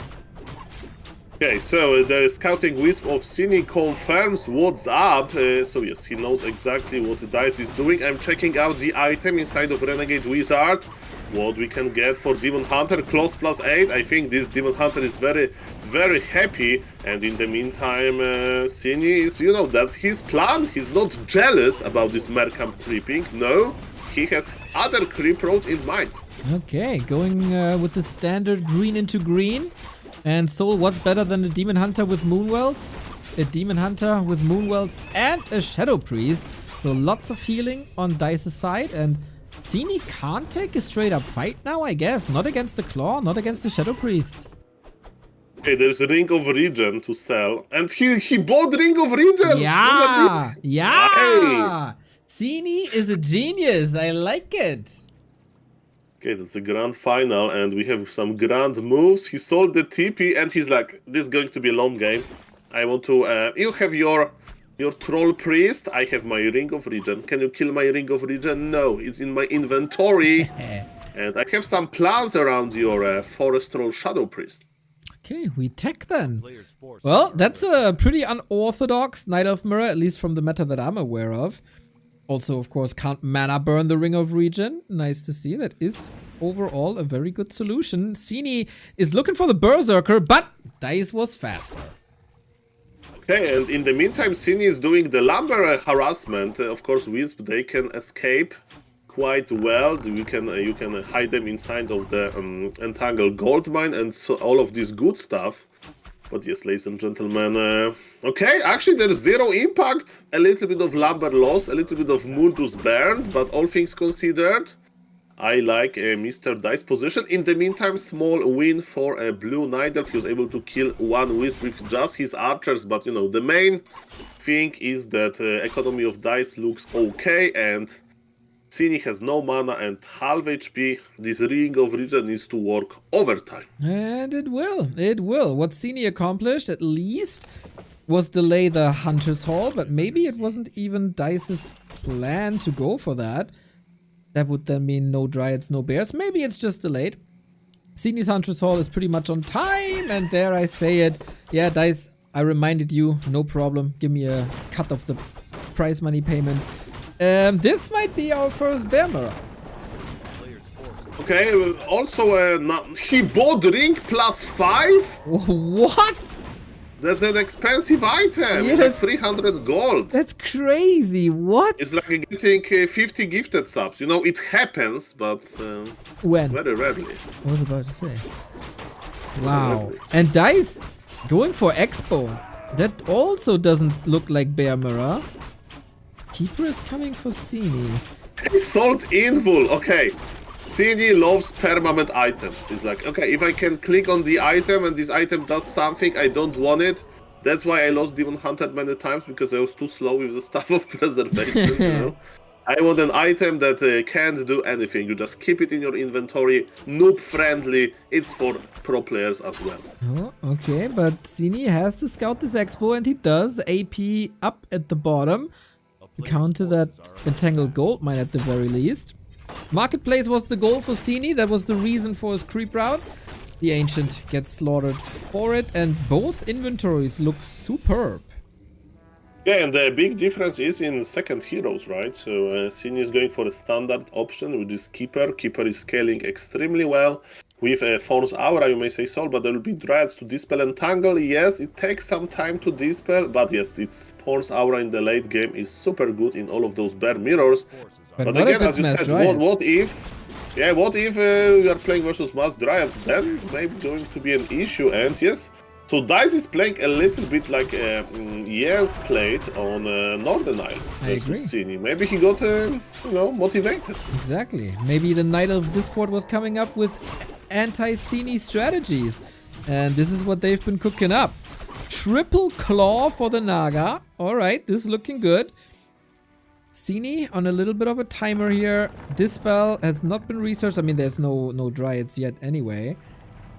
Okay, so the scouting wisp of Sini confirms what's up. So yes, he knows exactly what Dise is doing. I'm checking out the item inside of Renegade Wizard. What we can get for Demon Hunter, close +8. I think this Demon Hunter is very, very happy. And in the meantime, Sini is, that's his plan. He's not jealous about this Mercamp creeping. No, he has other creep road in mind. Okay, going with the standard green into green. And Soul, what's better than a Demon Hunter with Moonwells? A Demon Hunter with Moonwells and a Shadow Priest. So lots of healing on Dice's side. And Sini can't take a straight up fight now, I guess. Not against the Claw, not against the Shadow Priest. Okay, there's a Ring of Regen to sell. And he bought Ring of Regen! Yeah! Yeah! Hey. Sini is a genius. I like it. Okay, that's the grand final, and we have some grand moves. He sold the TP, and he's like, this is going to be a long game. I want to... you have your Troll Priest, I have my Ring of Regen. Can you kill my Ring of Regen? No, it's in my inventory. And I have some plans around your Forest Troll Shadow Priest. Okay, we tech then. Well, that's a pretty unorthodox Night Elf Mirror, at least from the meta that I'm aware of. Also, of course, can't mana burn the Ring of Regen. Nice to see. That is overall a very good solution. Sini is looking for the Berserker, but Dise was faster. Okay, and in the meantime, Sini is doing the Lumber harassment. Of course, Wisp, they can escape quite well. You can hide them inside of the entangled gold mine and so all of this good stuff. But yes, ladies and gentlemen, okay, actually there's 0 impact, a little bit of lumber lost, a little bit of moon juice burned, but all things considered, I like Mr. Dise position. In the meantime, small win for Blue Nidal. He was able to kill 1 wisp with just his archers, but you know, the main thing is that economy of Dise looks okay, and Sini has no mana and half HP. This Ring of Regen needs to work overtime. And it will. It will. What Sini accomplished, at least, was delay the Hunter's Hall, but maybe it wasn't even Dice's plan to go for that. That would then mean no Dryads, no Bears. Maybe it's just delayed. Sini's Hunter's Hall is pretty much on time, and there I say it. Yeah, Dice, I reminded you, no problem. Give me a cut of the prize money payment. This might be our first bear mirror. Okay, also he bought ring +5? What? That's an expensive item. Yeah, It's like 300 gold. That's crazy. What? It's like getting 50 gifted subs. You know, it happens, but When? very rarely. I was about to say. Wow. And Dice going for Expo. That also doesn't look like bear mirror. Keeper is coming for Sini. He sold Invul. Okay. Sini loves permanent items. He's like, okay, if I can click on the item and this item does something, I don't want it. That's why I lost Demon Hunter many times, because I was too slow with the Staff of Preservation, you know? I want an item that can't do anything. You just keep it in your inventory, noob friendly. It's for pro players as well. Oh, okay, but Sini has to scout this Expo, and he does. AP up at the bottom. Counter that entangled gold mine at the very least. Marketplace was the goal for Sini. That was the reason for his creep route. The Ancient gets slaughtered for it, and both inventories look superb. Yeah, and the big difference is in second heroes, right? So Sini is going for a standard option, which is Keeper. Keeper is scaling extremely well. With Force Aura, you may say so, but there will be Dryads to Dispel and Tangle. Yes, it takes some time to Dispel, but yes, it's Force Aura in the late game is super good in all of those bear mirrors. But again, as you said, what if we are playing versus Mass Dryads? Then maybe going to be an issue. And yes, so Dise is playing a little bit like Yes played on Northern Isles versus Sini. Maybe he got motivated. Exactly. Maybe the Knight of Discord was coming up with anti-Sini strategies, and this is what they've been cooking up. Triple Claw for the Naga. Alright, this is looking good. Sini on a little bit of a timer here. Dispel has not been researched. I mean, there's no Dryads yet anyway.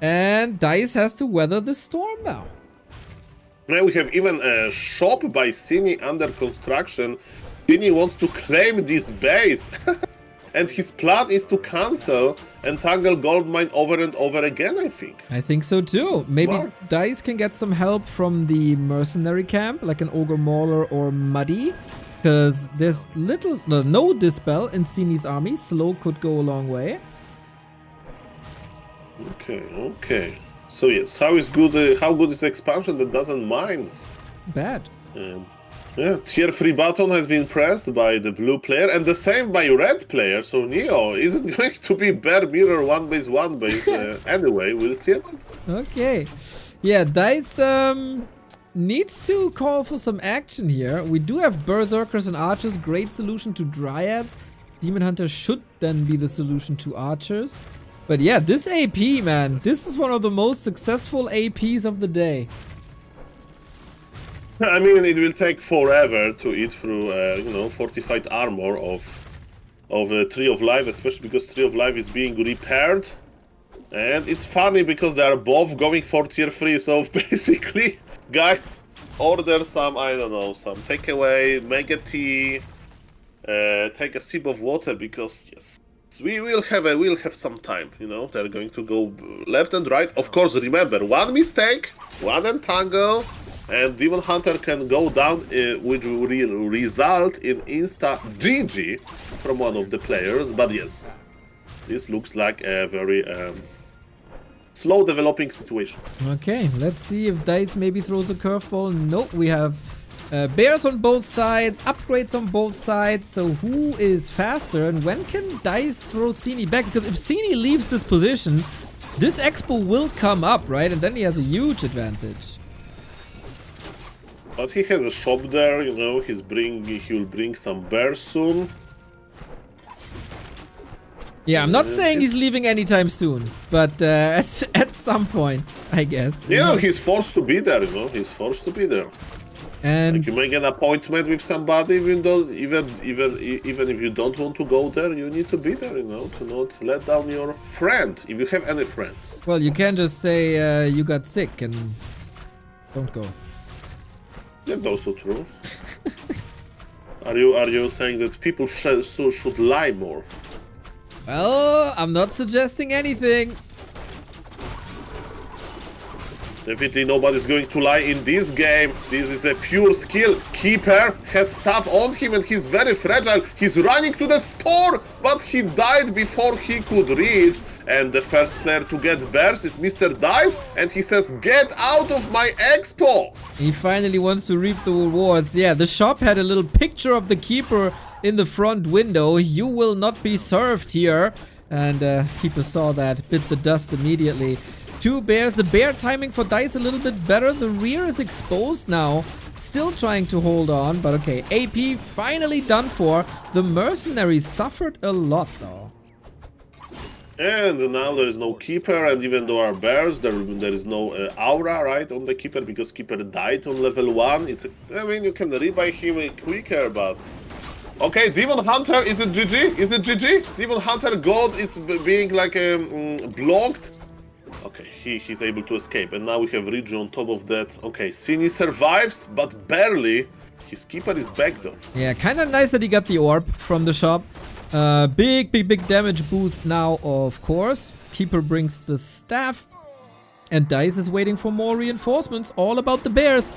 And Dise has to weather the storm now. Now we have even a shop by Sini under construction. Sini wants to claim this base. And his plan is to cancel Entangled Goldmine over and over again, I think. I think so too. Maybe Dise can get some help from the mercenary camp, like an Ogre Mauler or Muddy. Because there's no Dispel in Sini's army. Slow could go a long way. Okay. So yes, how good is expansion that doesn't mind? Bad. Yeah, tier 3 button has been pressed by the blue player, and the same by red player. So Neo, is it going to be bear mirror 1-base? Anyway, we'll see about it. Okay. Yeah, Dise needs to call for some action here. We do have Berserkers and Archers, great solution to Dryads. Demon Hunter should then be the solution to Archers. But yeah, this AP, man, this is one of the most successful APs of the day. I mean, it will take forever to eat through, fortified armor of Tree of Life, especially because Tree of Life is being repaired. And it's funny because they are both going for tier 3, so basically, guys, order some, I don't know, some takeaway, make a tea, take a sip of water, because yes, we'll have some time, they're going to go left and right. Of course, remember, one mistake, one entangle, and Demon Hunter can go down, which will result in insta GG from one of the players. But yes, this looks like a very slow developing situation. Okay, let's see if Dise maybe throws a curveball. Nope, we have Bears on both sides, upgrades on both sides. So who is faster and when can Dise throw Sini back? Because if Sini leaves this position, this expo will come up, right? And then he has a huge advantage. But he has a shop there, you know, he will bring some bears soon. Yeah, I'm not saying he's leaving anytime soon, but at some point, I guess. Yeah, he's forced to be there, you know, he's forced to be there. And like you make an appointment with somebody, even if you don't want to go there, you need to be there, you know, to not let down your friend, if you have any friends. Well, you can't just say you got sick and don't go. That's also true. Are you saying that people should lie more? Well, I'm not suggesting anything. Definitely nobody's going to lie in this game. This is a pure skill. Keeper has stuff on him and he's very fragile. He's running to the store, but he died before he could reach. And the first player to get bears is Mr. Dise, and he says, "Get out of my expo!" He finally wants to reap the rewards. Yeah, the shop had a little picture of the keeper in the front window. You will not be served here. And keeper saw that, bit the dust immediately. 2 bears. The bear timing for Dise a little bit better. The rear is exposed now. Still trying to hold on, but okay. AP finally done for. The mercenaries suffered a lot though. And now there is no keeper, and even though our bears, there is no aura, right, on the keeper, because keeper died on level 1. I mean, you can rebuy him quicker, but... Okay, Demon Hunter, is it GG? Is it GG? Demon Hunter God is being like blocked. Okay, he's able to escape, and now we have Riju on top of that. Okay, Sini survives, but barely. His keeper is back though. Yeah, kind of nice that he got the orb from the shop. Big damage boost now, of course. Keeper brings the staff. And Dise is waiting for more reinforcements. All about the bears.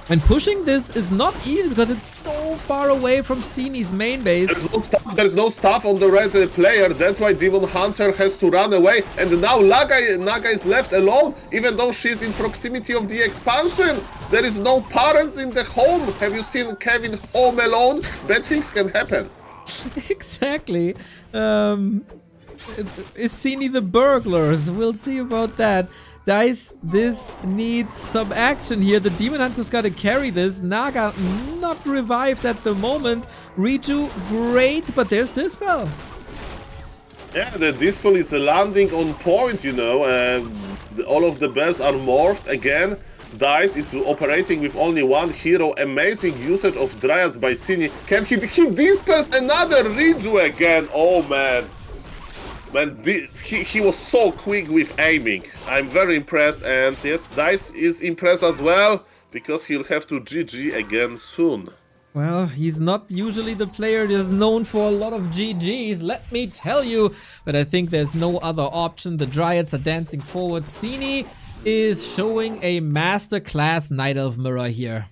And pushing this is not easy because it's so far away from Sini's main base. There's no staff on the red player. That's why Demon Hunter has to run away. And now Naga is left alone, even though she's in proximity of the expansion. There is no parents in the home. Have you seen Kevin home alone? Bad things can happen. Exactly. Is Sini the burglars? We'll see about that. Dise, this needs some action here. The Demon Hunter's gotta carry this. Naga not revived at the moment. Riju, great, but there's Dispel. Yeah, the Dispel is landing on point, you know. All of the bears are morphed again. Dise is operating with only one hero. Amazing usage of Dryads by Sini. Can he dispels another Riju again? Oh man. Man, he was so quick with aiming. I'm very impressed, and yes, Dise is impressed as well, because he'll have to GG again soon. Well, he's not usually the player that's known for a lot of GGs, let me tell you. But I think there's no other option. The Dryads are dancing forward. Sini is showing a masterclass Night Elf mirror here.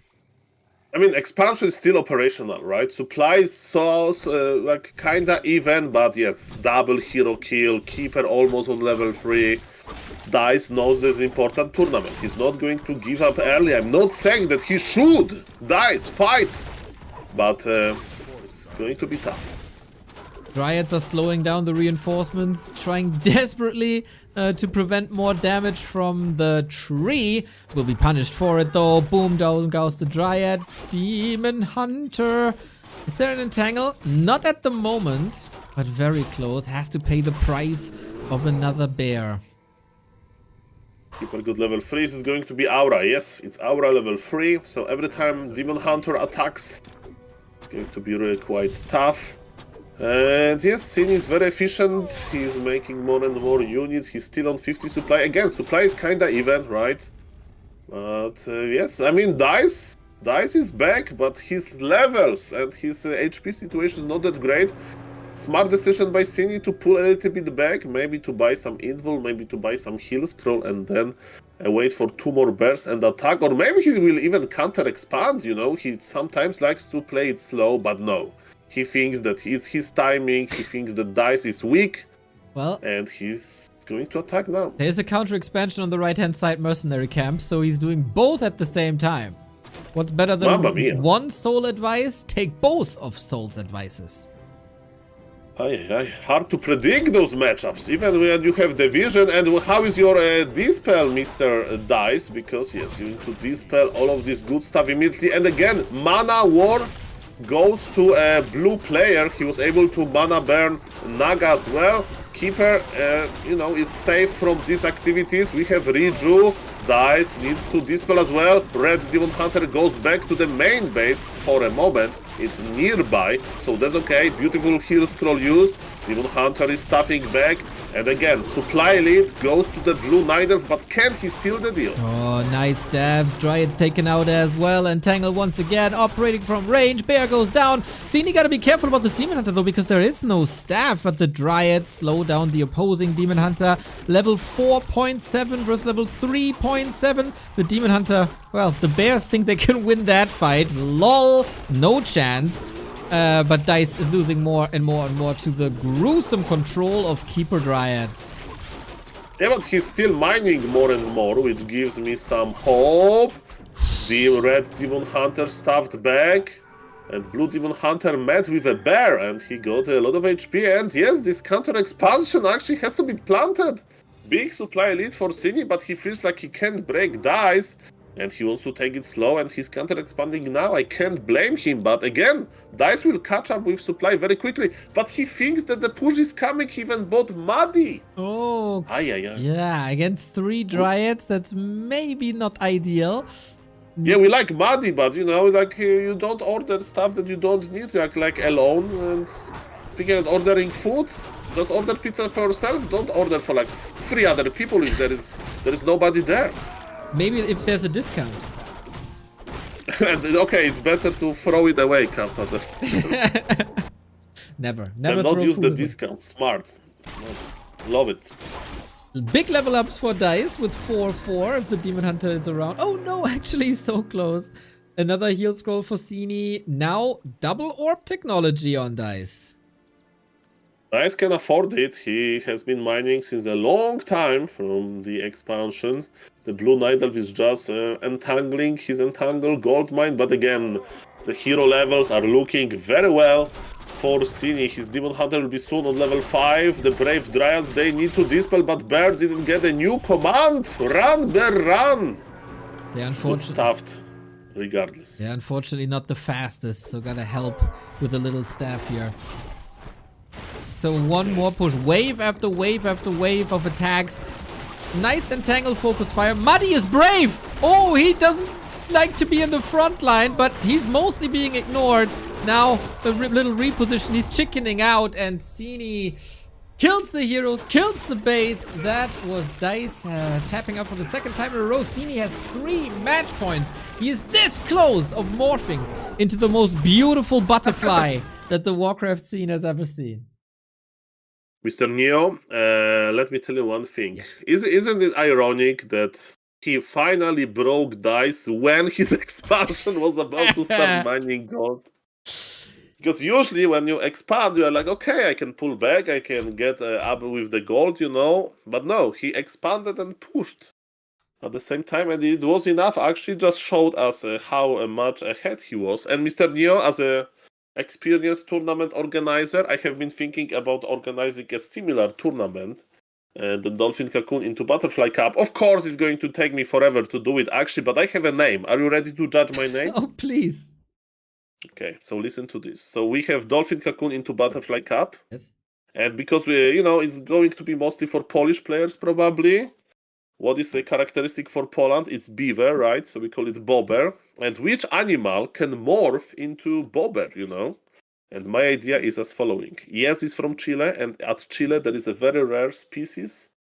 I mean, expansion is still operational, right? Supply is so like kinda even, but yes, double hero kill, keeper almost on level 3. Dise knows this important tournament. He's not going to give up early. I'm not saying that he should. Dise, fight! But it's going to be tough. Dryads are slowing down the reinforcements, trying desperately to prevent more damage from the tree. Will be punished for it though. Boom, down goes the Dryad. Demon Hunter. Is there an entangle? Not at the moment, but very close. Has to pay the price of another bear. Keeper good level 3. Is it going to be Aura? Yes, it's Aura level 3. So every time Demon Hunter attacks, it's going to be really quite tough. And yes, Sini is very efficient. He's making more and more units. He's still on 50 supply. Again, supply is kinda even, right? But yes, I mean, Dise is back, but his levels and his HP situation is not that great. Smart decision by Sini to pull a little bit back, maybe to buy some invul, maybe to buy some heal scroll, and then wait for 2 more bears and attack. Or maybe he will even counter-expand, you know? He sometimes likes to play it slow, but no. He thinks that it's his timing, he thinks that Dise is weak, well, and he's going to attack now. There's a counter expansion on the right hand side mercenary camp, so he's doing both at the same time. What's better Mamma mia. than one soul advice? Take both of soul's advices. Hard to predict those matchups, even when you have the vision. And how is your dispel, Mr. Dise? Because yes, you need to dispel all of this good stuff immediately. And again, mana war goes to a blue player. He was able to mana burn Naga as well. Keeper, is safe from these activities. We have Riju. Dise needs to dispel as well. Red Demon Hunter goes back to the main base for a moment. It's nearby, so that's okay. Beautiful heal scroll used. Demon Hunter is stuffing back. And again, supply lead goes to the blue Night Elf, but can he seal the deal? Oh, nice stabs. Dryad's taken out as well. Entangle once again, operating from range. Bear goes down. Sini gotta be careful about this Demon Hunter though, because there is no staff, but the Dryads slow down the opposing Demon Hunter. Level 4.7 versus level 3.7. The Demon Hunter, well, the Bears think they can win that fight. LOL, no chance. But Dise is losing more and more and more to the gruesome control of Keeper Dryads. Yeah, but he's still mining more and more, which gives me some hope. The Red Demon Hunter stuffed back, and Blue Demon Hunter met with a bear, and he got a lot of HP. And yes, this counter expansion actually has to be planted. Big supply lead for Sini, but he feels like he can't break Dise. And he wants to take it slow, and he's counter-expanding now. I can't blame him, but again, Dise will catch up with supply very quickly. But he thinks that the push is coming, he even bought Muddy. Oh, yeah, against 3 Dryads, that's maybe not ideal. Yeah, we like Muddy, but you don't order stuff that you don't need, like alone. And speaking of ordering food, just order pizza for yourself. Don't order for like 3 other people if there is nobody there. Maybe if there's a discount. And okay, it's better to throw it away, Kappa. Never and not use the discount. Smart. Love it. Big level ups for Dise with 4-4 if the Demon Hunter is around. Oh no, actually so close. Another heal scroll for Sini. Now double orb technology on Dise. Dise can afford it. He has been mining since a long time from the expansion. The Blue Night Elf is just entangling his entangled gold mine. But again, the hero levels are looking very well for Sini. His Demon Hunter will be soon on level 5. The Brave Dryads, they need to dispel, but Bear didn't get a new command. Run, Bear, run! Yeah, Good stuffed, regardless. Yeah, unfortunately not the fastest, so gotta help with a little staff here. So one more push, wave after wave after wave of attacks. Nice entangled focus fire. Muddy is brave! Oh, he doesn't like to be in the front line, but he's mostly being ignored. Now, the little reposition, he's chickening out, and Sini kills the heroes, kills the base. That was Dise tapping out for the second time in a row. Sini has 3 match points. He is this close of morphing into the most beautiful butterfly that the Warcraft scene has ever seen. Mr. Neo, let me tell you one thing. Yes. Isn't it ironic that he finally broke Dise when his expansion was about to start mining gold? Because usually when you expand, you're like, okay, I can pull back, I can get up with the gold, But no, he expanded and pushed at the same time, and it was enough. Actually, just showed us how much ahead he was. And Mr. Neo, as a experienced tournament organizer, I have been thinking about organizing a similar tournament, the Dolphin Cocoon into Butterfly Cup. Of course, it's going to take me forever to do it, actually, but I have a name. Are you ready to judge my name? Oh, please. Okay, so listen to this. So we have Dolphin Cocoon into Butterfly Cup. Yes. And because it's going to be mostly for Polish players, probably. What is a characteristic for Poland? It's beaver, right? So we call it bobber. And which animal can morph into bobber, And my idea is as following. Yes, is from Chile, and at Chile there is a very rare species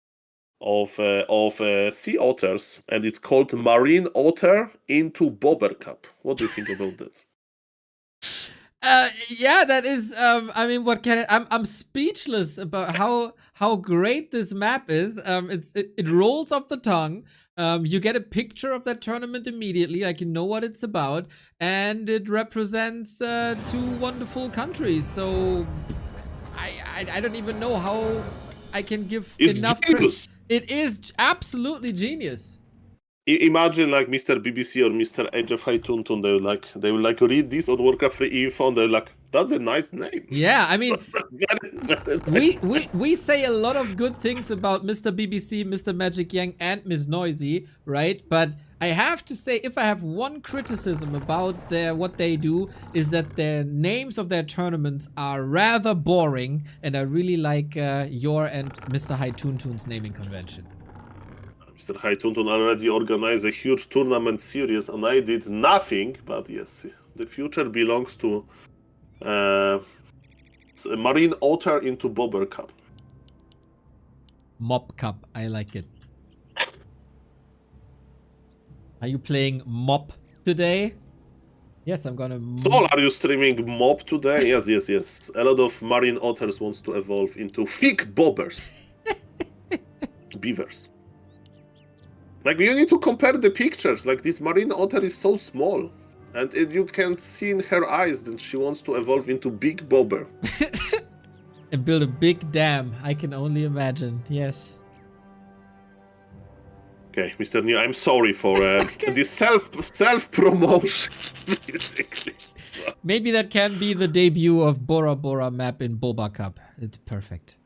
of sea otters, and it's called marine otter into bobber cup. What do you think about that? Yeah, that is, what can I'm speechless about how great this map is. It rolls off the tongue. You get a picture of that tournament immediately, like you know what it's about, and it represents 2 wonderful countries. So I don't even know how I can give it's enough genius. It is absolutely genius. Imagine like Mr. BBC or Mr. HF High Tuntun, they will like read this on Warcraft 3 info and they're like, that's a nice name. Yeah, I mean, Very we say a lot of good things about Mr. BBC, Mr. Magic Yang, and Miss Noisy, right? But I have to say, if I have one criticism about what they do, is that their names of their tournaments are rather boring, and I really like your and Mr. High Tuntun's naming convention. Mr. High Tuntun already organized a huge tournament series and I did nothing, but yes, the future belongs to Marine Otter into Bobber Cup. Mop Cup, I like it. Are you playing Mop today? Yes, I'm gonna... Sol, are you streaming Mob today? Yes. A lot of Marine Otters wants to evolve into thick bobbers. Beavers. Like, you need to compare the pictures. Like, this Marine Otter is so small. And you can see in her eyes that she wants to evolve into big bobber. And build a big dam. I can only imagine. Yes. Okay, Mr. Neo, I'm sorry for this self-promotion, basically. So. Maybe that can be the debut of Bora Bora map in Boba Cup. It's perfect.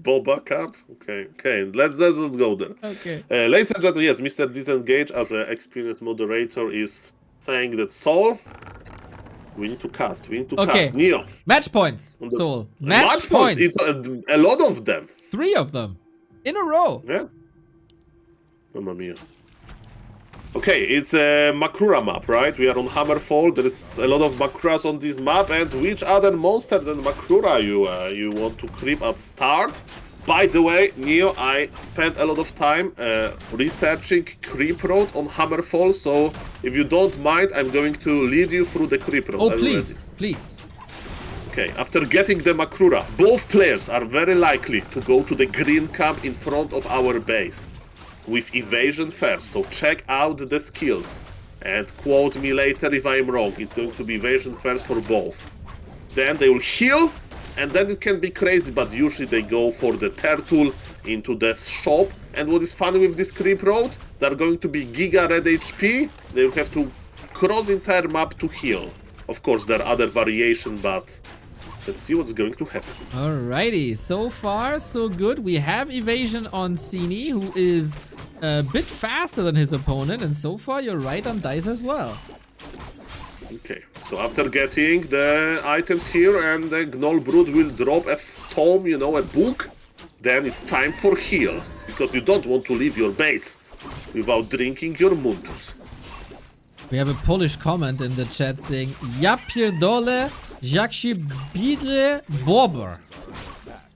Boba Cup? Okay, let's not go there. Okay. Ladies and gentlemen, yes, Mr. Disengage, as an experienced moderator, is saying that Sol, we need to cast. Cast. Neo. Match points, Sol. Match points. It's a lot of them. 3 of them. In a row. Yeah. Mamma mia. Okay, it's a Makura map, right? We are on Hammerfall. There is a lot of Makuras on this map, and which other monster than Makura you want to creep at start? By the way, Neo, I spent a lot of time researching Creep Road on Hammerfall, so if you don't mind, I'm going to lead you through the Creep Road. Oh, please, please. Okay, after getting the Makura, both players are very likely to go to the green camp in front of our base. With evasion first, so check out the skills and quote me later if I'm wrong. It's going to be evasion first for both. Then they will heal, and then it can be crazy, but usually they go for the turtle into the shop. And what is funny with this creep road, they're going to be giga red HP. They will have to cross entire map to heal. Of course, there are other variations, but let's see what's going to happen. Alrighty, so far so good. We have evasion on Sini, who is a bit faster than his opponent, and so far you're right on Dise as well. Okay, so after getting the items here and the Gnoll Brood will drop a tome, you know, a book, then it's time for heal, because you don't want to leave your base without drinking your moon juice. We have a Polish comment in the chat saying, Ja pierdolę, jak się bidle bober.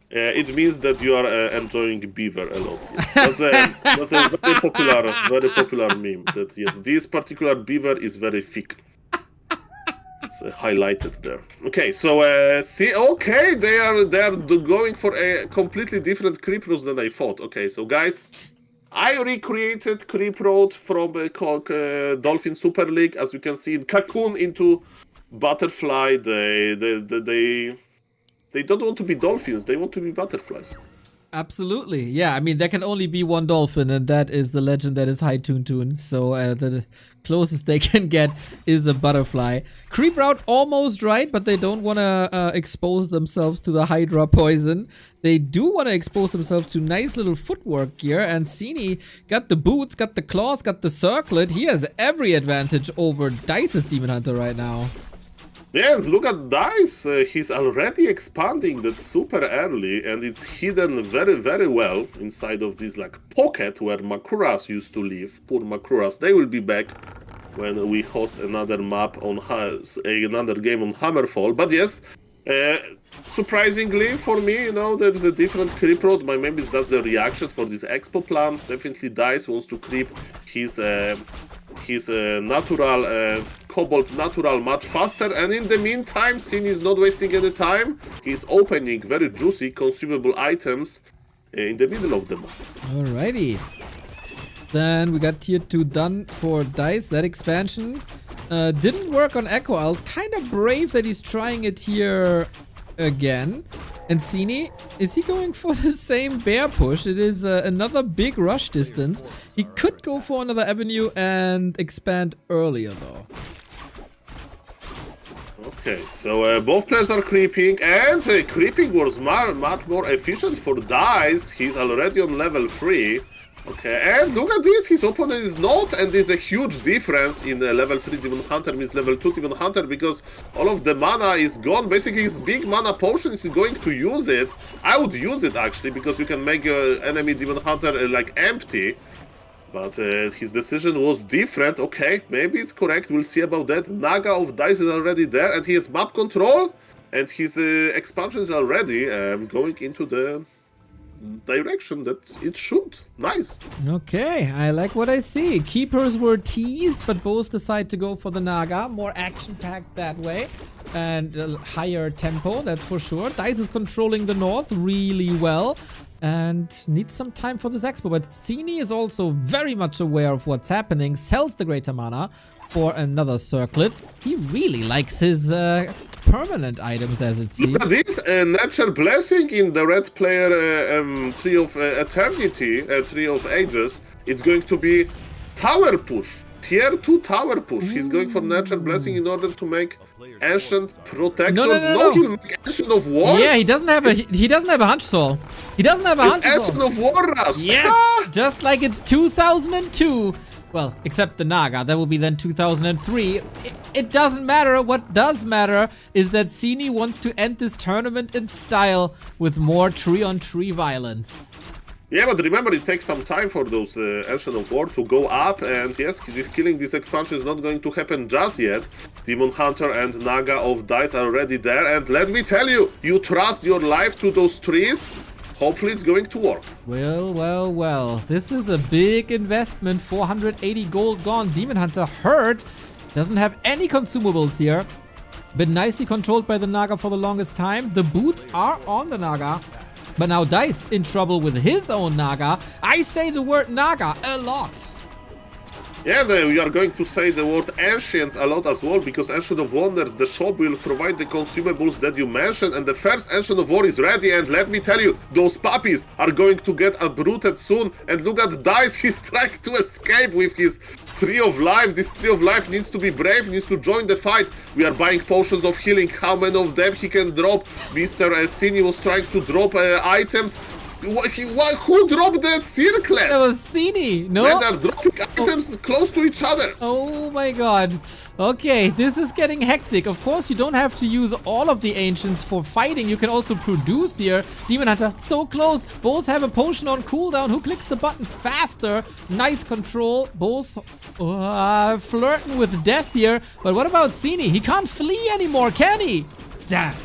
It means that you are enjoying beaver a lot. Yes. That's a very popular meme. That yes, this particular beaver is very thick. It's highlighted there. Okay, so see, okay, they are going for a completely different creep route than I thought. Okay, so guys, I recreated creep road from Dolphin Super League, as you can see in Cocoon into Butterfly. They don't want to be dolphins, they want to be butterflies. Absolutely, yeah. I mean, there can only be one dolphin, and that is the legend that is High Tuntun. So the closest they can get is a butterfly. Creep route almost right, but they don't want to expose themselves to the Hydra poison. They do want to expose themselves to nice little footwork gear, and Sini got the boots, got the claws, got the circlet. He has every advantage over Dice's Demon Hunter right now. Yeah, look at Dise. He's already expanding that super early, and it's hidden very, very well inside of this like pocket where Makuras used to live. Poor Makuras. They will be back when we host another map on another game on Hammerfall. But yes, surprisingly for me, you know, there's a different creep road. Maybe that's the reaction for this expo plan. Definitely Dise wants to creep his natural Cobalt natural much faster, and in the meantime Sini is not wasting any time. He's opening very juicy consumable items in the middle of the map. Alrighty, then we got tier 2 done for Dise. That expansion didn't work on Echo Owls. Kind of brave that he's trying it here again. And Sini, is he going for the same bear push? It is another big rush distance. He could go for another avenue and expand earlier though. Okay, so both players are creeping, and creeping was much more efficient for Dise. He's already on level 3. Okay, and look at this, his opponent is not, and there's a huge difference in level 3 Demon Hunter means level 2 Demon Hunter, because all of the mana is gone. Basically, his big mana potion is going to use it. I would use it, actually, because you can make enemy Demon Hunter, like, empty. But his decision was different. Okay, maybe it's correct, we'll see about that. Naga of Dise is already there, and he has map control, and his expansion is already going into the direction that it should. Nice. Okay, I like what I see. Keepers were teased, but both decide to go for the Naga. More action-packed that way. And higher tempo, that's for sure. Dise is controlling the north really well. And needs some time for this expo. But Sini is also very much aware of what's happening. Sells the greater mana for another circlet. He really likes his permanent items, as it seems. Look at this Nature Blessing in the red player Tree of Eternity, Tree of Ages. It's going to be Tower Push. Tier 2 Tower Push. He's going for Nature Blessing in order to make Ancient Protectors. No. He'll make Ancient of War. Yeah, he doesn't have a Hunch Soul. He doesn't have a Hunch Soul. Ancient of War, Russ. Yes! Just like it's 2002. Well, except the Naga. That will be then 2003. It doesn't matter. What does matter is that Sini wants to end this tournament in style with more tree-on-tree violence. Yeah, but remember, it takes some time for those Ancient of War to go up, and yes, this killing this expansion is not going to happen just yet. Demon Hunter and Naga of Dise are already there, and let me tell you, you trust your life to those trees, hopefully it's going to work. Well. This is a big investment. 480 gold gone. Demon Hunter hurt. Doesn't have any consumables here. Been nicely controlled by the Naga for the longest time. The boots are on the Naga. But now Dise in trouble with his own Naga. I say the word Naga a lot. Yeah, we are going to say the word Ancients a lot as well, because Ancient of Wonders, the shop will provide the consumables that you mentioned, and the first Ancient of War is ready, and let me tell you, those puppies are going to get uprooted soon, and look at Dise, he's trying to escape with his Tree of Life. This Tree of Life needs to be brave, needs to join the fight. We are buying potions of healing. How many of them he can drop? Mr. Sini was trying to drop items. Who dropped the circlet? That was Sini, no? They are dropping items close to each other. Oh my god. Okay, this is getting hectic. Of course, you don't have to use all of the Ancients for fighting. You can also produce here. Demon Hunter, so close. Both have a potion on cooldown. Who clicks the button faster? Nice control. Both flirting with death here. But what about Sini? He can't flee anymore, can he? Stab.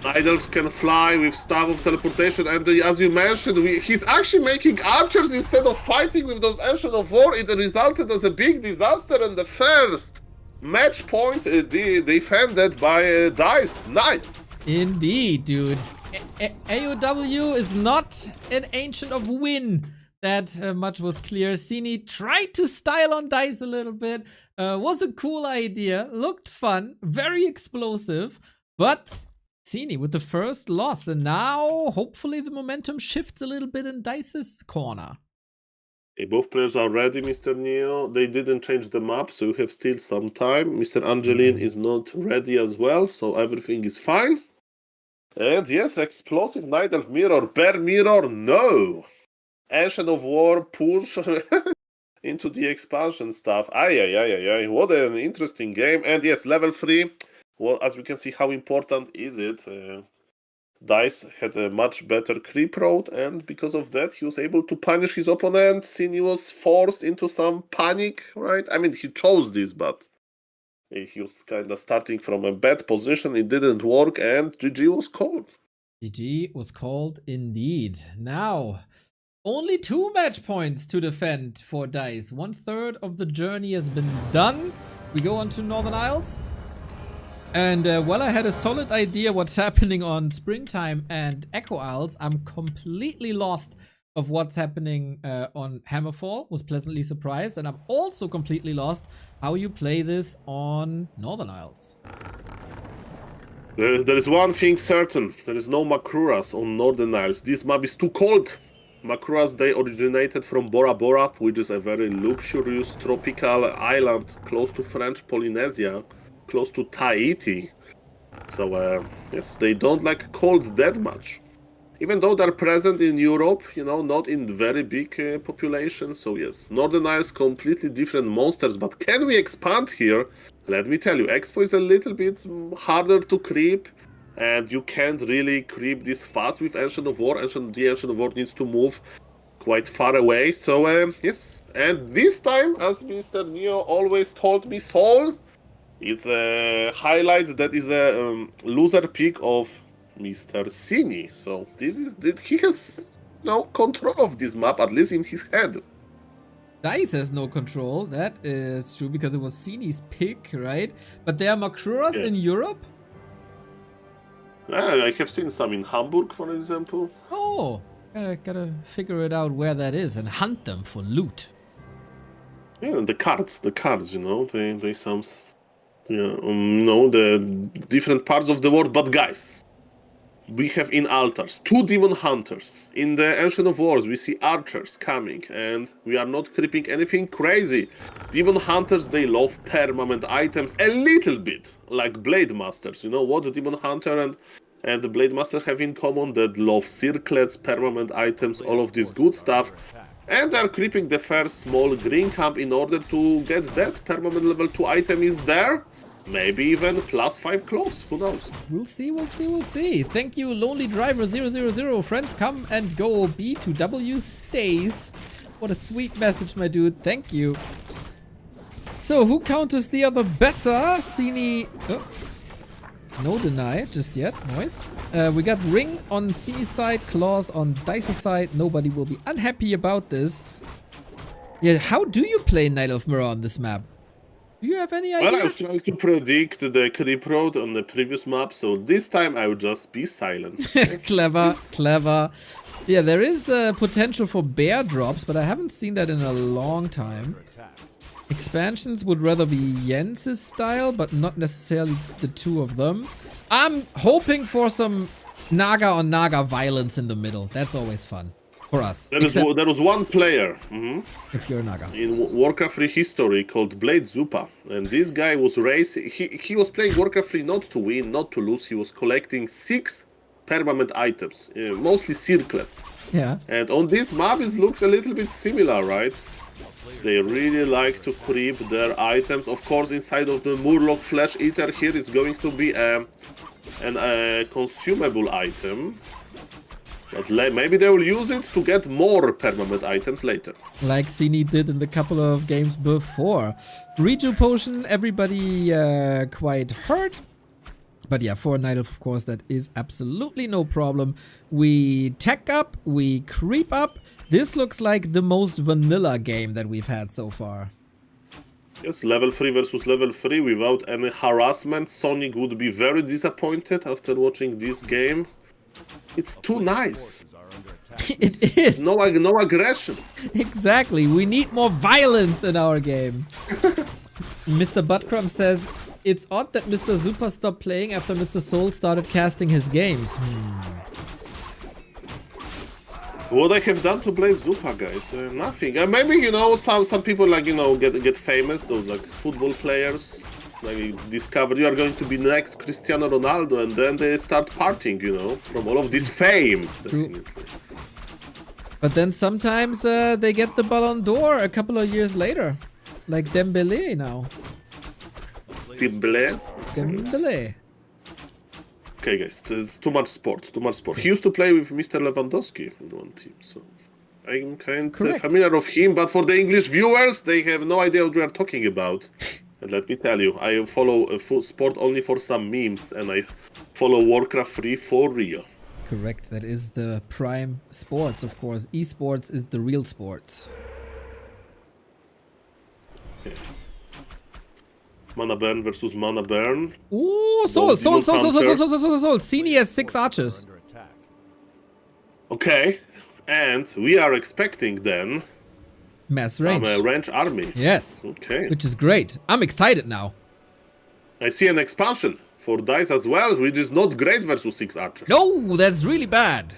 Idols can fly with Staff of Teleportation, and as you mentioned, he's actually making archers instead of fighting with those Ancient of War. It resulted as a big disaster, and the first match point defended by Dise. Nice. Indeed, dude. AOW is not an Ancient of Win. That much was clear. Sini tried to style on Dise a little bit. Was a cool idea. Looked fun. Very explosive. But Sini with the first loss, and now hopefully the momentum shifts a little bit in Dice's corner. Okay, both players are ready, Mr. Neo. They didn't change the map, so you have still some time. Mr. Angeline is not ready as well, so everything is fine. And yes, explosive Night Elf Mirror, Bear Mirror, no! Ancient of War push into the expansion stuff. Ay. What an interesting game. And yes, level 3. Well, as we can see, how important is it? Dise had a much better creep road, and because of that, he was able to punish his opponent. Sini was forced into some panic, right? I mean, he chose this, but he was kind of starting from a bad position. It didn't work, and GG was called. GG was called indeed. Now, only 2 match points to defend for Dise. 1/3 of the journey has been done. We go on to Northern Isles. And while I had a solid idea what's happening on Springtime and Echo Isles, I'm completely lost of what's happening on Hammerfall. Was pleasantly surprised, and I'm also completely lost how you play this on Northern Isles. There is one thing certain. There is no Makuras on Northern Isles. This map is too cold. Makuras, they originated from Bora Bora, which is a very luxurious tropical island close to French Polynesia, close to Tahiti. So, yes, they don't like cold that much. Even though they're present in Europe, you know, not in very big population. So, yes, Northern Isles, completely different monsters. But can we expand here? Let me tell you, Expo is a little bit harder to creep. And you can't really creep this fast with Ancient of War. The Ancient of War needs to move quite far away. So, yes. And this time, as Mr. Neo always told me, Soul, it's a highlight that is a loser pick of Mr. Sini. So, he has no control of this map, at least in his head. Dise has no control. That is true because it was Sini's pick, right? But there are Makuras in Europe? I have seen some in Hamburg, for example. Oh, gotta figure it out where that is and hunt them for loot. Yeah, the cards, you know, they sound, no, the different parts of the world. But guys, we have in altars 2 demon hunters. In the Ancient of Wars, we see archers coming, and we are not creeping anything crazy. Demon hunters, they love permanent items a little bit, like blade masters. You know what the demon hunter and the blade masters have in common? That love circlets, permanent items, all of this good stuff. And they're creeping the first small green camp in order to get that permanent level 2 item is there. Maybe even +5 close, who knows? We'll see. Thank you, Lonely Driver 000. Friends, come and go. B2W stays. What a sweet message, my dude. Thank you. So, who counters the other better? Sini. Oh. No deny just yet. Nice. We got Ring on Sini's side, Claws on Dice's side. Nobody will be unhappy about this. Yeah, how do you play Knight of Mirror on this map? Do you have any idea? Well, I was trying to predict the creep road on the previous map, so this time I would just be silent. Clever. Yeah, there is potential for bear drops, but I haven't seen that in a long time. Expansions would rather be Jens's style, but not necessarily the 2 of them. I'm hoping for some Naga on Naga violence in the middle. That's always fun. For us. There was one player if you're a Naga in Warcraft 3 history called Blade Zupa, and this guy was racing. He was playing Warcraft 3 not to win, not to lose. He was collecting 6 permanent items, mostly circlets. Yeah. And on this map, it looks a little bit similar, right? They really like to creep their items. Of course, inside of the Murloc Flesh Eater here is going to be a consumable item. But maybe they will use it to get more permanent items later. Like Sini did in the couple of games before. Reju Potion, everybody quite hurt. But yeah, for a Knight, of course, that is absolutely no problem. We tech up, we creep up. This looks like the most vanilla game that we've had so far. Yes, level 3 versus level 3 without any harassment. Sonic would be very disappointed after watching this game. It's too nice. It is. No aggression. Exactly. We need more violence in our game. Mr. Buttcrumb says, it's odd that Mr. Zupa stopped playing after Mr. Soul started casting his games. What I have done to Blade Zupa, guys? Nothing. Maybe, you know, some people, like, you know, get famous. Those, like, football players. Like, discover you are going to be the next Cristiano Ronaldo, and then they start partying, you know, from all of this fame. Definitely. But then sometimes they get the Ballon d'Or a couple of years later. Like Dembele now. Dembele. Okay, guys, too much sport. He used to play with Mr. Lewandowski in one team, so I'm kind of familiar of him, but for the English viewers, they have no idea what we are talking about. And let me tell you, I follow sport only for some memes, and I follow Warcraft 3 for real. Correct, that is the prime sports, of course. Esports is the real sports. Okay. Mana Burn versus Mana Burn. Ooh, Soul. Sini has 6 archers. Okay, and we are expecting then mass range. Some range army. Yes. Okay. Which is great. I'm excited now. I see an expansion. for Dise as well, which is not great versus 6 archers. No, that's really bad.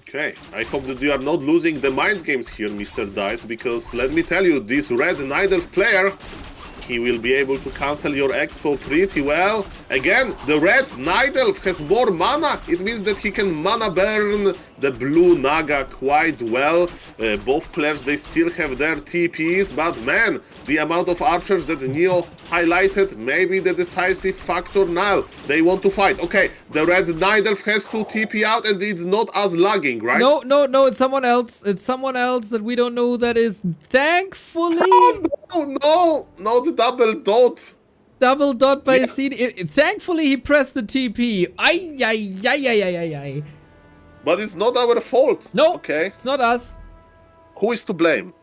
Okay, I hope that you are not losing the mind games here, Mr. Dise, because let me tell you, this red Night Elf player, he will be able to cancel your expo pretty well. Again, the red Night Elf has more mana. It means that he can mana burn the blue Naga quite well. Both players, they still have their TPs, but man, the amount of archers that Neo highlighted, maybe the decisive factor now. They want to fight. Okay, the red Night Elf has to TP out and it's not as lagging, right? No, it's someone else. It's someone else that we don't know who that is. Thankfully... No, not double dot. Double dot by Sini. Thankfully, he pressed the TP. Ay. But it's not our fault. No, okay. It's not us. Who is to blame?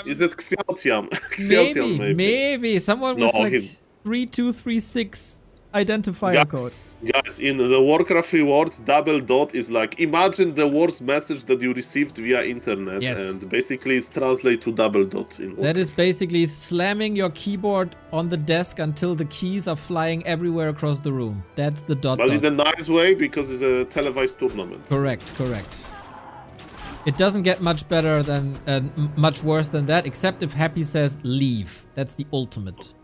Is it Xiaotian? Maybe. Someone with like 3236 identifier code. Guys, in the Warcraft reward, double dot is like, imagine the worst message that you received via internet. Yes. And basically it's translated to double dot in Warcraft. That is basically slamming your keyboard on the desk until the keys are flying everywhere across the room. That's the dot. But in a nice way, because it's a televised tournament. Correct. It doesn't get much better than, much worse than that, except if Happy says leave. That's the ultimate.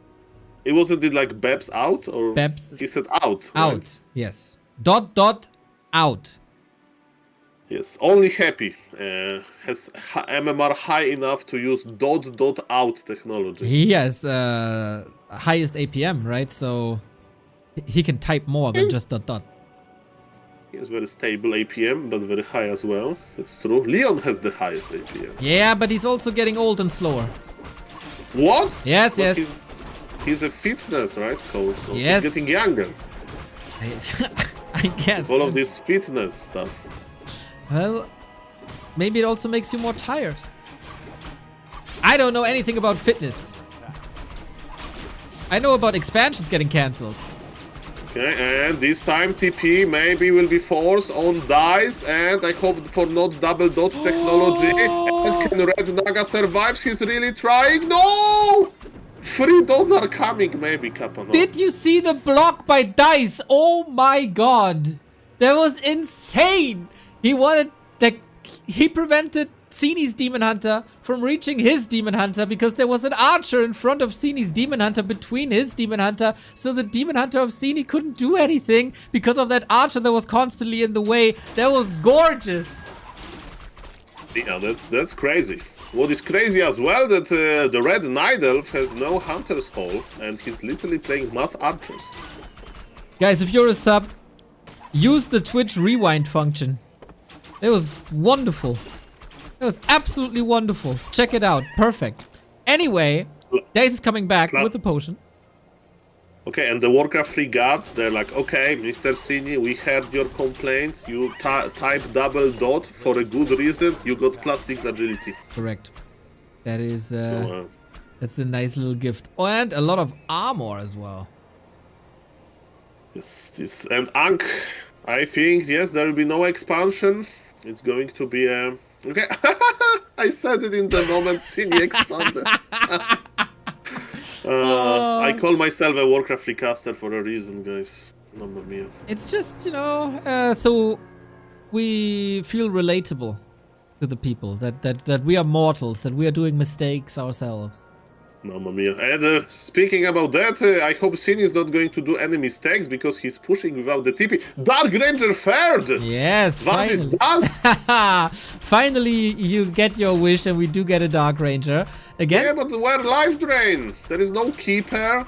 It wasn't it like Babs out or Babs. He said out. Out, right? yes. Dot out. Yes, only Happy has MMR high enough to use dot out technology. He has highest APM, right? So he can type more than just dot. He has very stable APM, but very high as well. That's true. Leon has the highest APM. Yeah, but he's also getting old and slower. What? Yes, but yes. He's a fitness, right, coach? So yes. He's getting younger. I guess. All of this fitness stuff. Well, maybe it also makes you more tired. I don't know anything about fitness. I know about expansions getting cancelled. Okay, and this time TP maybe will be forced on Dise, and I hope for not double dot technology. And can Red Naga survive? He's really trying. No! 3 dots are coming, maybe, Kapano. Did you see the block by Dise? Oh my god. That was insane. He prevented Sini's Demon Hunter from reaching his Demon Hunter because there was an archer in front of Sini's Demon Hunter between his Demon Hunter, so the Demon Hunter of Sini couldn't do anything because of that archer that was constantly in the way. That was gorgeous. Yeah, that's crazy. What is crazy as well that the red Night Elf has no Hunter's Hall and he's literally playing mass archers. Guys, if you're a sub, use the Twitch rewind function. It was wonderful. It was absolutely wonderful. Check it out. Perfect. Anyway, Dise is coming back with the potion. Okay, and the Warcraft 3 gods, they're like, okay, Mr. Sini, we heard your complaints. You type double dot for a good reason. You got +6 agility. Correct. That is, that's a nice little gift. Oh, and a lot of armor as well. Yes, and Ankh, I think, yes, there will be no expansion. It's going to be a... Okay, I said it in the moment Sini expanded. I call myself a Warcraft recaster for a reason, guys. Mamma mia. It's just, you know, so we feel relatable to the people, that we are mortals, that we are doing mistakes ourselves. Mamma mia. And speaking about that, I hope Sini is not going to do any mistakes because he's pushing without the TP. Dark Ranger third! Yes, Was is das? Finally, you get your wish and we do get a Dark Ranger. Yeah, but where life drain? There is no keeper.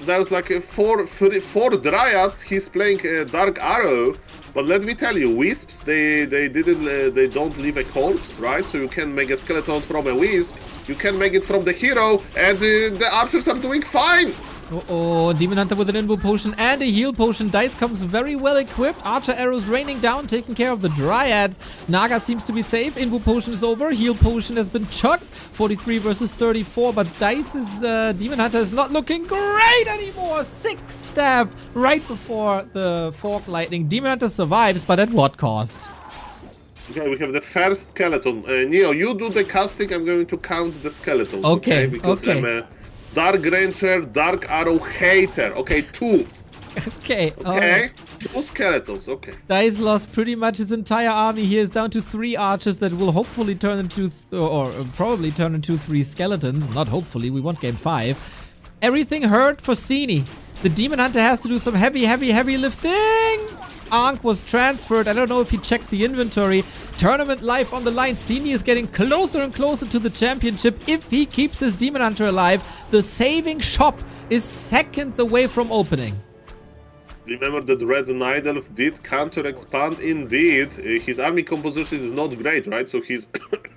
There's like four dryads. He's playing Dark Arrow. But let me tell you, wisps, they don't leave a corpse, right? So you can make a skeleton from a wisp. You can make it from the hero, and the archers are doing fine. Oh, Demon Hunter with an Invo Potion and a Heal Potion. Dise comes very well equipped. Archer arrows raining down, taking care of the Dryads. Naga seems to be safe. Invo Potion is over. Heal Potion has been chucked. 43 versus 34, but Dice's Demon Hunter is not looking great anymore. 6 staff right before the Fork Lightning. Demon Hunter survives, but at what cost? Okay, we have the first skeleton. Neo, you do the casting. I'm going to count the skeletons. Okay, Because okay. Dark Ranger, Dark Arrow hater. Okay, 2. Okay. Okay, 2 skeletons. Okay. Dise lost pretty much his entire army. He is down to 3 archers that will hopefully turn into, or probably turn into 3 skeletons. Not hopefully, we want game 5. Everything hurt for Sini. The Demon Hunter has to do some heavy lifting. Ankh was transferred. I don't know if he checked the inventory. Tournament life on the line. Sini is getting closer and closer to the championship. If he keeps his Demon Hunter alive, the saving shop is seconds away from opening. Remember that Red Night Elf did counter-expand indeed. His army composition is not great, right? So he's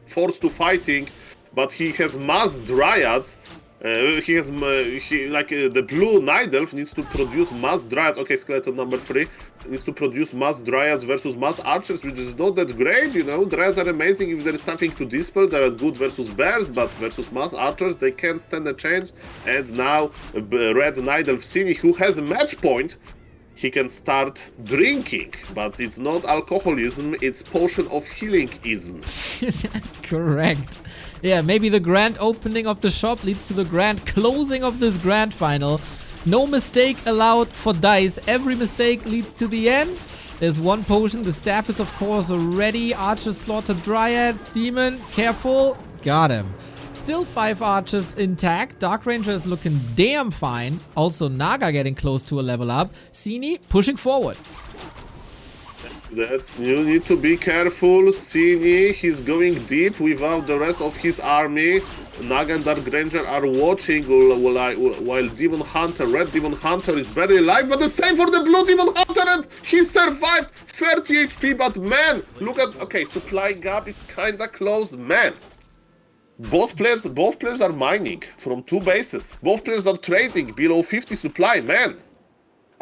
forced to fighting, but he has mass dryads. The blue Night Elf needs to produce mass dryads. Okay, skeleton number 3 needs to produce mass dryads versus mass archers, which is not that great, you know. Dryads are amazing if there is something to dispel. They are good versus bears, but versus mass archers, they can't stand a chance. And now, Red Night Elf Sini, who has a match point, he can start drinking, but it's not alcoholism, it's potion of healing-ism. Correct. Yeah, maybe the grand opening of the shop leads to the grand closing of this grand final. No mistake allowed for Dise. Every mistake leads to the end. There's 1 potion. The staff is, of course, ready. Archers slaughter dryads. Demon, careful. Got him. Still 5 archers intact. Dark Ranger is looking damn fine. Also, Naga getting close to a level up. Sini pushing forward. You need to be careful. Sini, he's going deep without the rest of his army. Naga and Dark Ranger are watching while Demon Hunter, Red Demon Hunter is very alive, but the same for the Blue Demon Hunter, and he survived 30 HP, but man, look at, okay, supply gap is kinda close, man. Both players are mining from 2 bases. Both players are trading below 50 supply, man.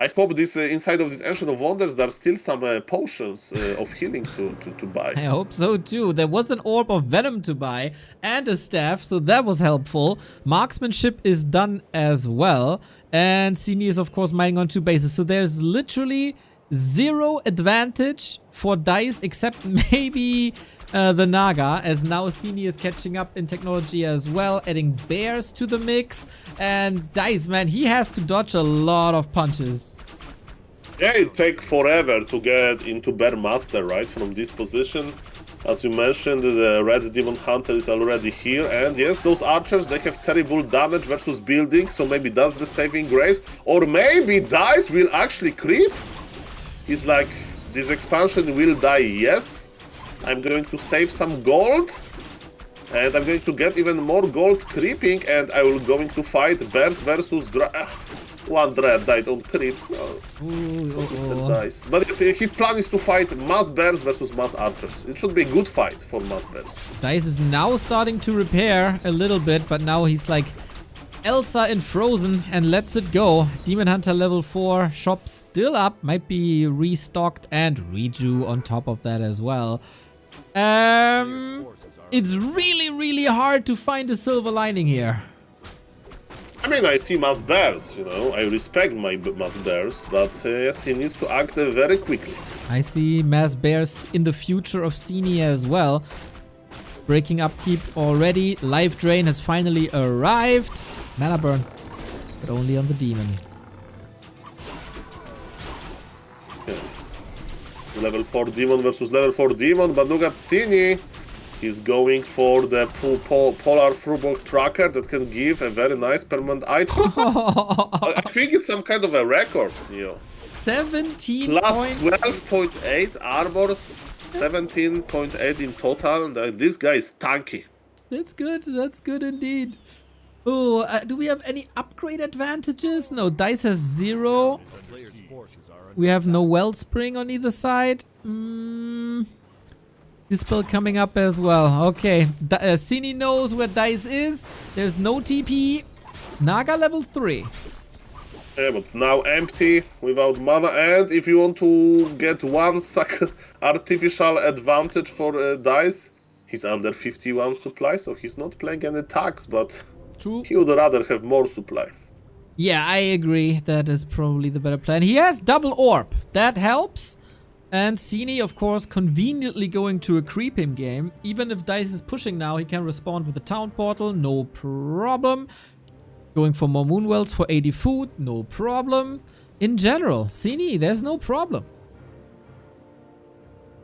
I hope this inside of this Ancient of Wonders there are still some potions of healing to buy. I hope so too. There was an orb of venom to buy and a staff, so that was helpful. Marksmanship is done as well. And Sini is of course mining on 2 bases. So there's literally 0 advantage for Dise except maybe the Naga, as now Sini is catching up in technology as well, adding bears to the mix. And Dise, man, he has to dodge a lot of punches. Yeah, it takes forever to get into Bear Master, right, from this position. As you mentioned, the Red Demon Hunter is already here, and yes, those archers, they have terrible damage versus buildings, so maybe that's the saving grace. Or maybe Dise will actually creep. He's like, this expansion will die, yes. I'm going to save some gold, and I'm going to get even more gold creeping, and I will going to fight bears versus one dread died on creeps. No, Mr. Dise. But his plan is to fight mass bears versus mass archers. It should be a good fight for mass bears. Dise is now starting to repair a little bit, but now he's like Elsa in Frozen and lets it go. Demon Hunter level 4, shop still up, might be restocked, and Reju on top of that as well. It's really hard to find a silver lining here. I mean, I see mass bears, you know, I respect my mass bears, but yes, he needs to act very quickly. I see mass bears in the future of Sini as well. Breaking upkeep already. Life drain has finally arrived. Mana burn, but only on the demon. Level 4 demon versus level 4 demon, but look at Sini. He's going for the polar Fruitball tracker that can give a very nice permanent item. I think it's some kind of a record, you know. 17 plus 12.8 armor, 17.8 in total. This guy is tanky. That's good indeed. Oh, do we have any upgrade advantages? No, Dise has 0. We have no Wellspring on either side. Dispel coming up as well. Okay, Sini knows where Dise is. There's no TP. Naga level 3. Yeah, but now empty, without mana. And if you want to get one artificial advantage for Dise, he's under 51 supply, so he's not playing any tax, but true. He would rather have more supply. Yeah, I agree. That is probably the better plan. He has double orb. That helps. And Sini, of course, conveniently going to a creep him game. Even if Dise is pushing now, he can respond with the town portal. No problem. Going for more Moonwells for 80 food, no problem. In general, Sini, there's no problem.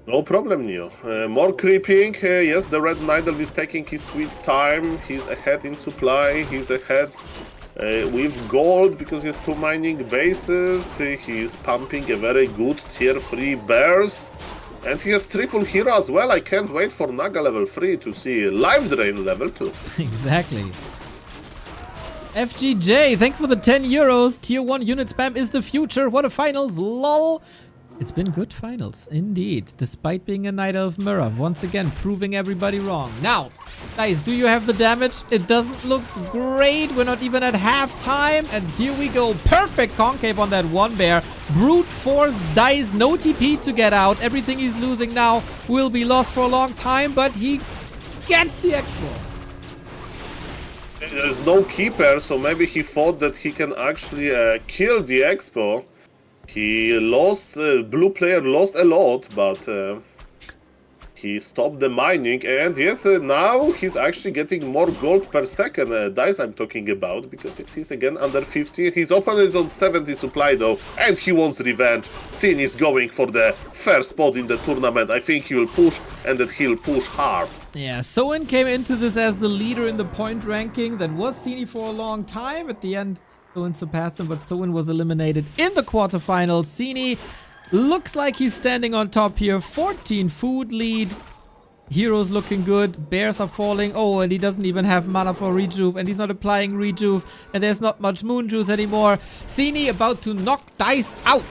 No problem, Neo. More creeping. Yes, the Red Nidal is taking his sweet time. He's ahead in supply. He's ahead with gold because he has 2 mining bases. He's pumping a very good tier 3 bears. And he has triple hero as well. I can't wait for Naga level 3 to see Life Drain level 2. Exactly. FGJ, thank you for the 10 euros. Tier 1 unit spam is the future. What a finals, lol. It's been good finals, indeed. Despite being a Knight of Mirror. Once again, proving everybody wrong. Now, guys, do you have the damage? It doesn't look great. We're not even at half time. And here we go. Perfect concave on that one bear. Brute force Dise. No TP to get out. Everything he's losing now will be lost for a long time. But he gets the export. There's no keeper, so maybe he thought that he can actually kill the Expo. He lost, blue player lost a lot, but he stopped the mining, and yes, now he's actually getting more gold per second. Dise I'm talking about, because he's again under 50. His opponent is on 70 supply though, and he wants revenge. Sini is going for the first spot in the tournament. I think he will push, and that he'll push hard. Yeah, Soin came into this as the leader in the point ranking. That was Sini for a long time. At the end, Soin surpassed him, but Soin was eliminated in the quarterfinals. Sini looks like he's standing on top here. 14 food lead. Heroes looking good. Bears are falling. Oh, and he doesn't even have mana for rejuve, and he's not applying rejuve, and there's not much moon juice anymore. Sini about to knock Dise out.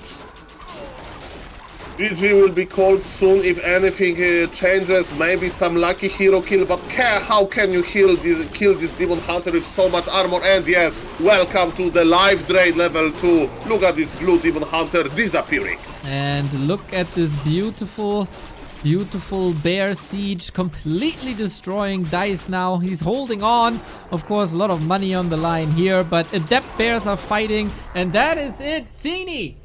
GG will be called soon if anything changes, maybe some lucky hero kill, but how can you kill this Demon Hunter with so much armor? And yes, welcome to the Life Drain level 2. Look at this blue Demon Hunter disappearing. And look at this beautiful bear siege completely destroying Dise now. He's holding on. Of course, a lot of money on the line here, but adept bears are fighting, and that is it. Sini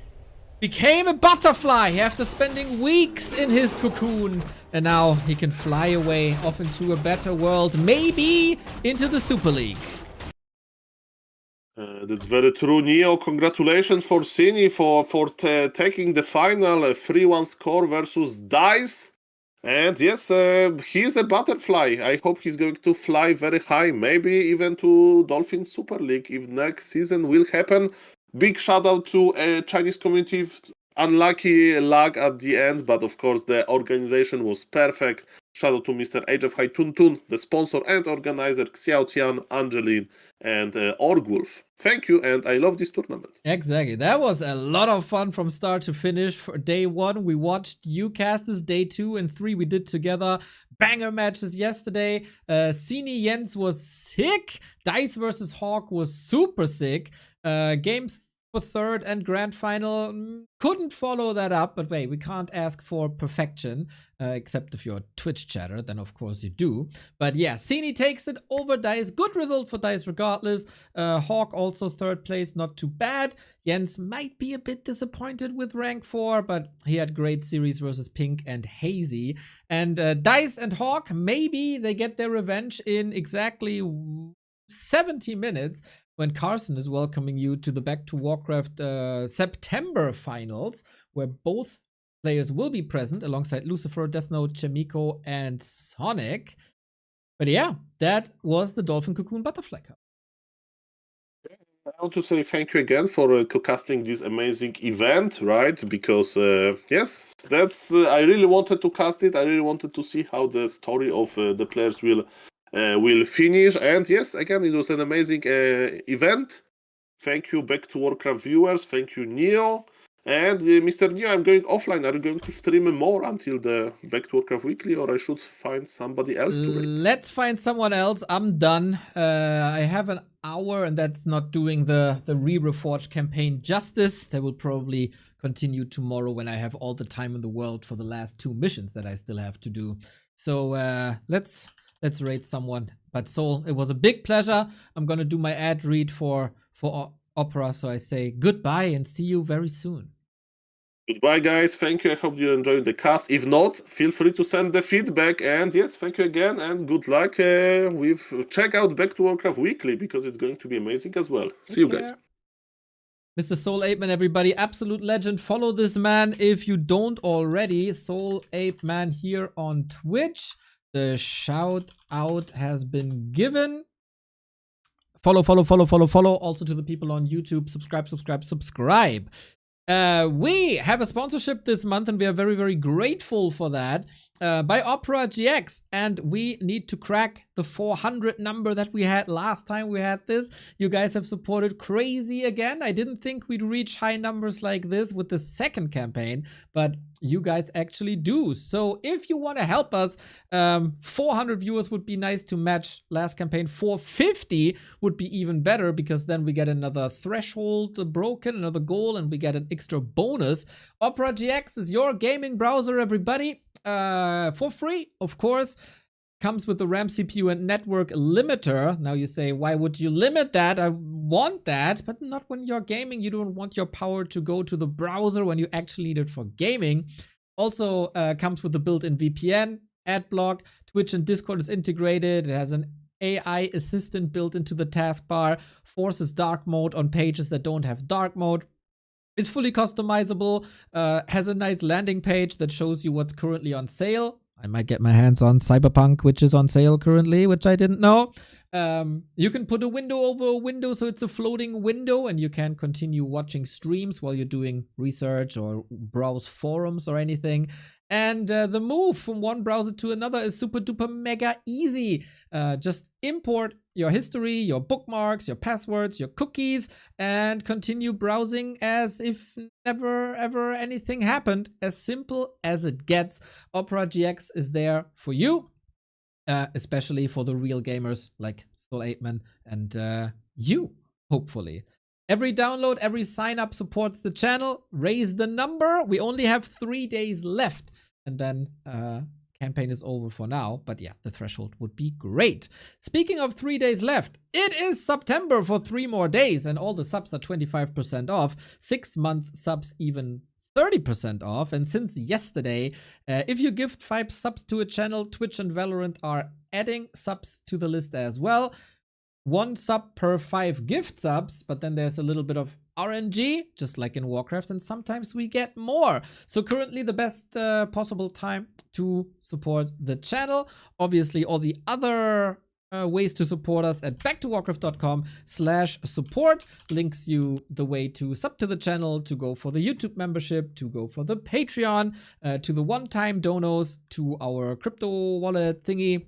became a butterfly after spending weeks in his cocoon, and now he can fly away off into a better world, maybe into the Super League. That's very true, Neo. Congratulations for Sini for taking the final 3-1 score versus Dise. And yes, he's a butterfly. I hope he's going to fly very high, maybe even to Dolphin Super League if next season will happen. Big shout out to Chinese community. Unlucky lag at the end, but of course the organization was perfect. Shout out to Mr. HFI Tuntun, the sponsor and organizer, Xiao Tian, Angeline, and Orgulf. Thank you, and I love this tournament. Exactly. That was a lot of fun from start to finish. For day 1, we watched you cast this. Day 2 and 3 we did together. Banger matches yesterday. Sini Jens was sick. Dise versus HawK was super sick. Game for third and grand final couldn't follow that up, but wait, we can't ask for perfection, except if you're a Twitch chatter, then of course you do. But yeah, Sini takes it over Dise. Good result for Dise regardless. HawK also third place, not too bad. Jens might be a bit disappointed with rank 4, but he had great series versus Pink and Hazy. And Dise and HawK, maybe they get their revenge in exactly 70 minutes. When Carson is welcoming you to the Back to Warcraft September finals, where both players will be present alongside Lucifer, Death Note, Chemico, and Sonic. But yeah, that was the Dolphin Cocoon Butterfly Cup. I want to say thank you again for co-casting this amazing event, right? Because yes, that's I really wanted to cast it. I really wanted to see how the story of the players will finish, and yes, again, it was an amazing event. Thank you, Back to Warcraft viewers. Thank you, Neo. And Mr. Neo, I'm going offline. Are you going to stream more until the Back to Warcraft Weekly, or I should find somebody else to rate? Let's find someone else. I'm done. I have an hour, and that's not doing the Re-Reforged campaign justice. They will probably continue tomorrow when I have all the time in the world for the last 2 missions that I still have to do. So let's rate someone. But Soul, it was a big pleasure. I'm gonna do my ad read for Opera, so I say goodbye and see you very soon. Goodbye, guys. Thank you. I hope you enjoyed the cast. If not, feel free to send the feedback. And yes, thank you again, and good luck with check out Back to Warcraft Weekly, because it's going to be amazing as well. See you guys. Mr. Soul Ape Man, everybody, absolute legend. Follow this man if you don't already. Soul Ape Man here on Twitch. The shout out has been given. Follow. Also to the people on YouTube. Subscribe. We have a sponsorship this month, and we are very, very grateful for that, by OperaGX, and we need to crack the 400 number that we had last time we had this. You guys have supported crazy again. I didn't think we'd reach high numbers like this with the second campaign, but you guys actually do. So if you want to help us, 400 viewers would be nice to match last campaign. 450 would be even better, because then we get another threshold broken, another goal, and we get an extra bonus. OperaGX is your gaming browser, everybody, for free, of course. Comes with the RAM, CPU, and network limiter. Now you say, why would you limit that? I want that, but not when you're gaming. You don't want your power to go to the browser when you actually need it for gaming. Also comes with the built-in VPN, adblock, Twitch and Discord is integrated. It has an AI assistant built into the taskbar, forces dark mode on pages that don't have dark mode. Is fully customizable, has a nice landing page that shows you what's currently on sale. I might get my hands on Cyberpunk, which is on sale currently, which I didn't know. You can put a window over a window, so it's a floating window, and you can continue watching streams while you're doing research or browse forums or anything. And the move from one browser to another is super duper mega easy. Just import your history, your bookmarks, your passwords, your cookies, and continue browsing as if never ever anything happened. As simple as it gets. OperaGX is there for you, especially for the real gamers like Soul Ape Man and you, hopefully. Every download, every sign up supports the channel. Raise the number. We only have 3 days left, and then campaign is over for now. But yeah, the threshold would be great. Speaking of 3 days left, it is September for 3 more days, and all the subs are 25% off. 6-month subs even 30% off. And since yesterday, if you gift 5 subs to a channel, Twitch and Valorant are adding subs to the list as well. 1 sub per 5 gift subs, but then there's a little bit of RNG, just like in Warcraft, and sometimes we get more. So currently the best possible time to support the channel. Obviously, all the other ways to support us at backtowarcraft.com/support links you the way to sub to the channel, to go for the YouTube membership, to go for the Patreon, to the one-time donos, to our crypto wallet thingy,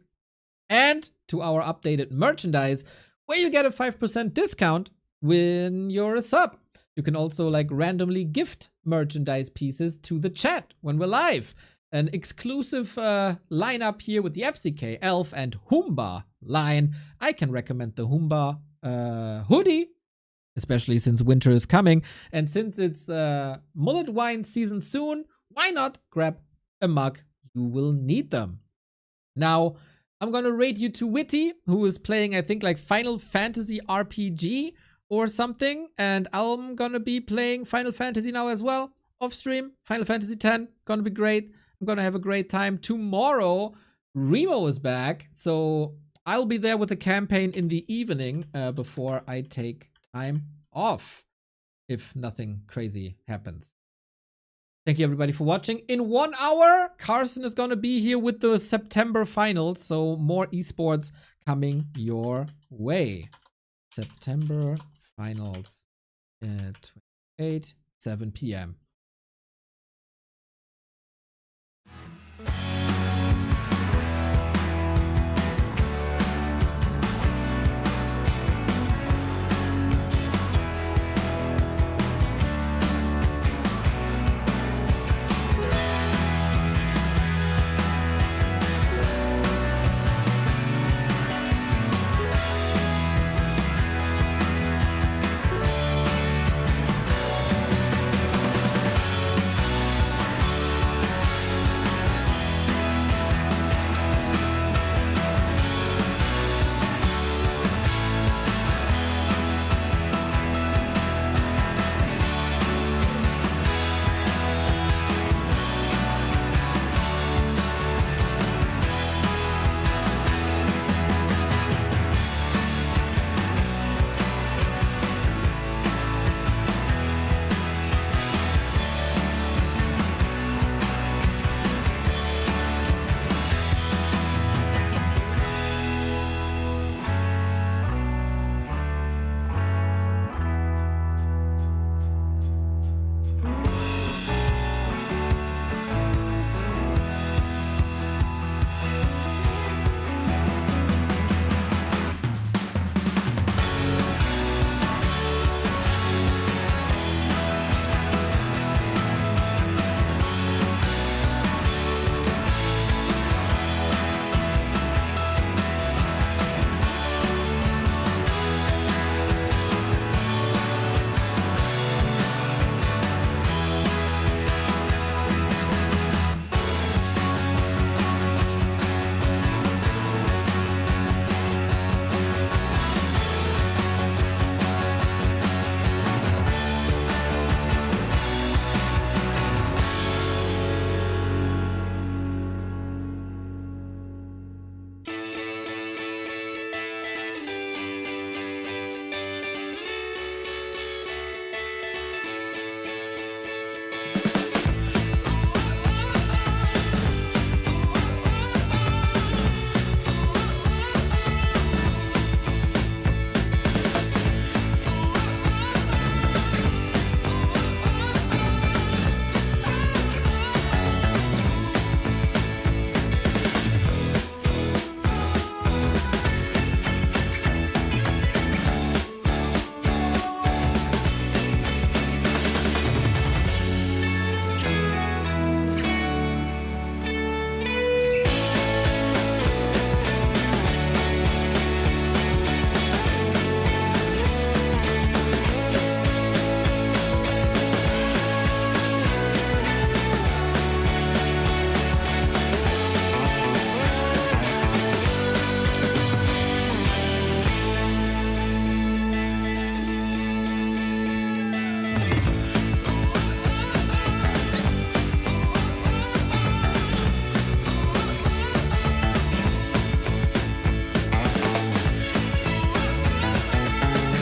and to our updated merchandise, where you get a 5% discount when you're a sub. You can also like randomly gift merchandise pieces to the chat when we're live. An exclusive lineup here with the FCK, Elf, and Humba line. I can recommend the Humba hoodie, especially since winter is coming. And since it's mullet wine season soon, why not grab a mug? You will need them. Now, I'm gonna rate you to Witty, who is playing, I think, like Final Fantasy RPG or something. And I'm gonna be playing Final Fantasy now as well, off stream. Final Fantasy X, gonna be great. I'm gonna have a great time. Tomorrow, Remo is back, so I'll be there with the campaign in the evening before I take time off, if nothing crazy happens. Thank you everybody for watching. In 1 hour, Carson is gonna be here with the September finals, so more esports coming your way. September finals at 7 p.m.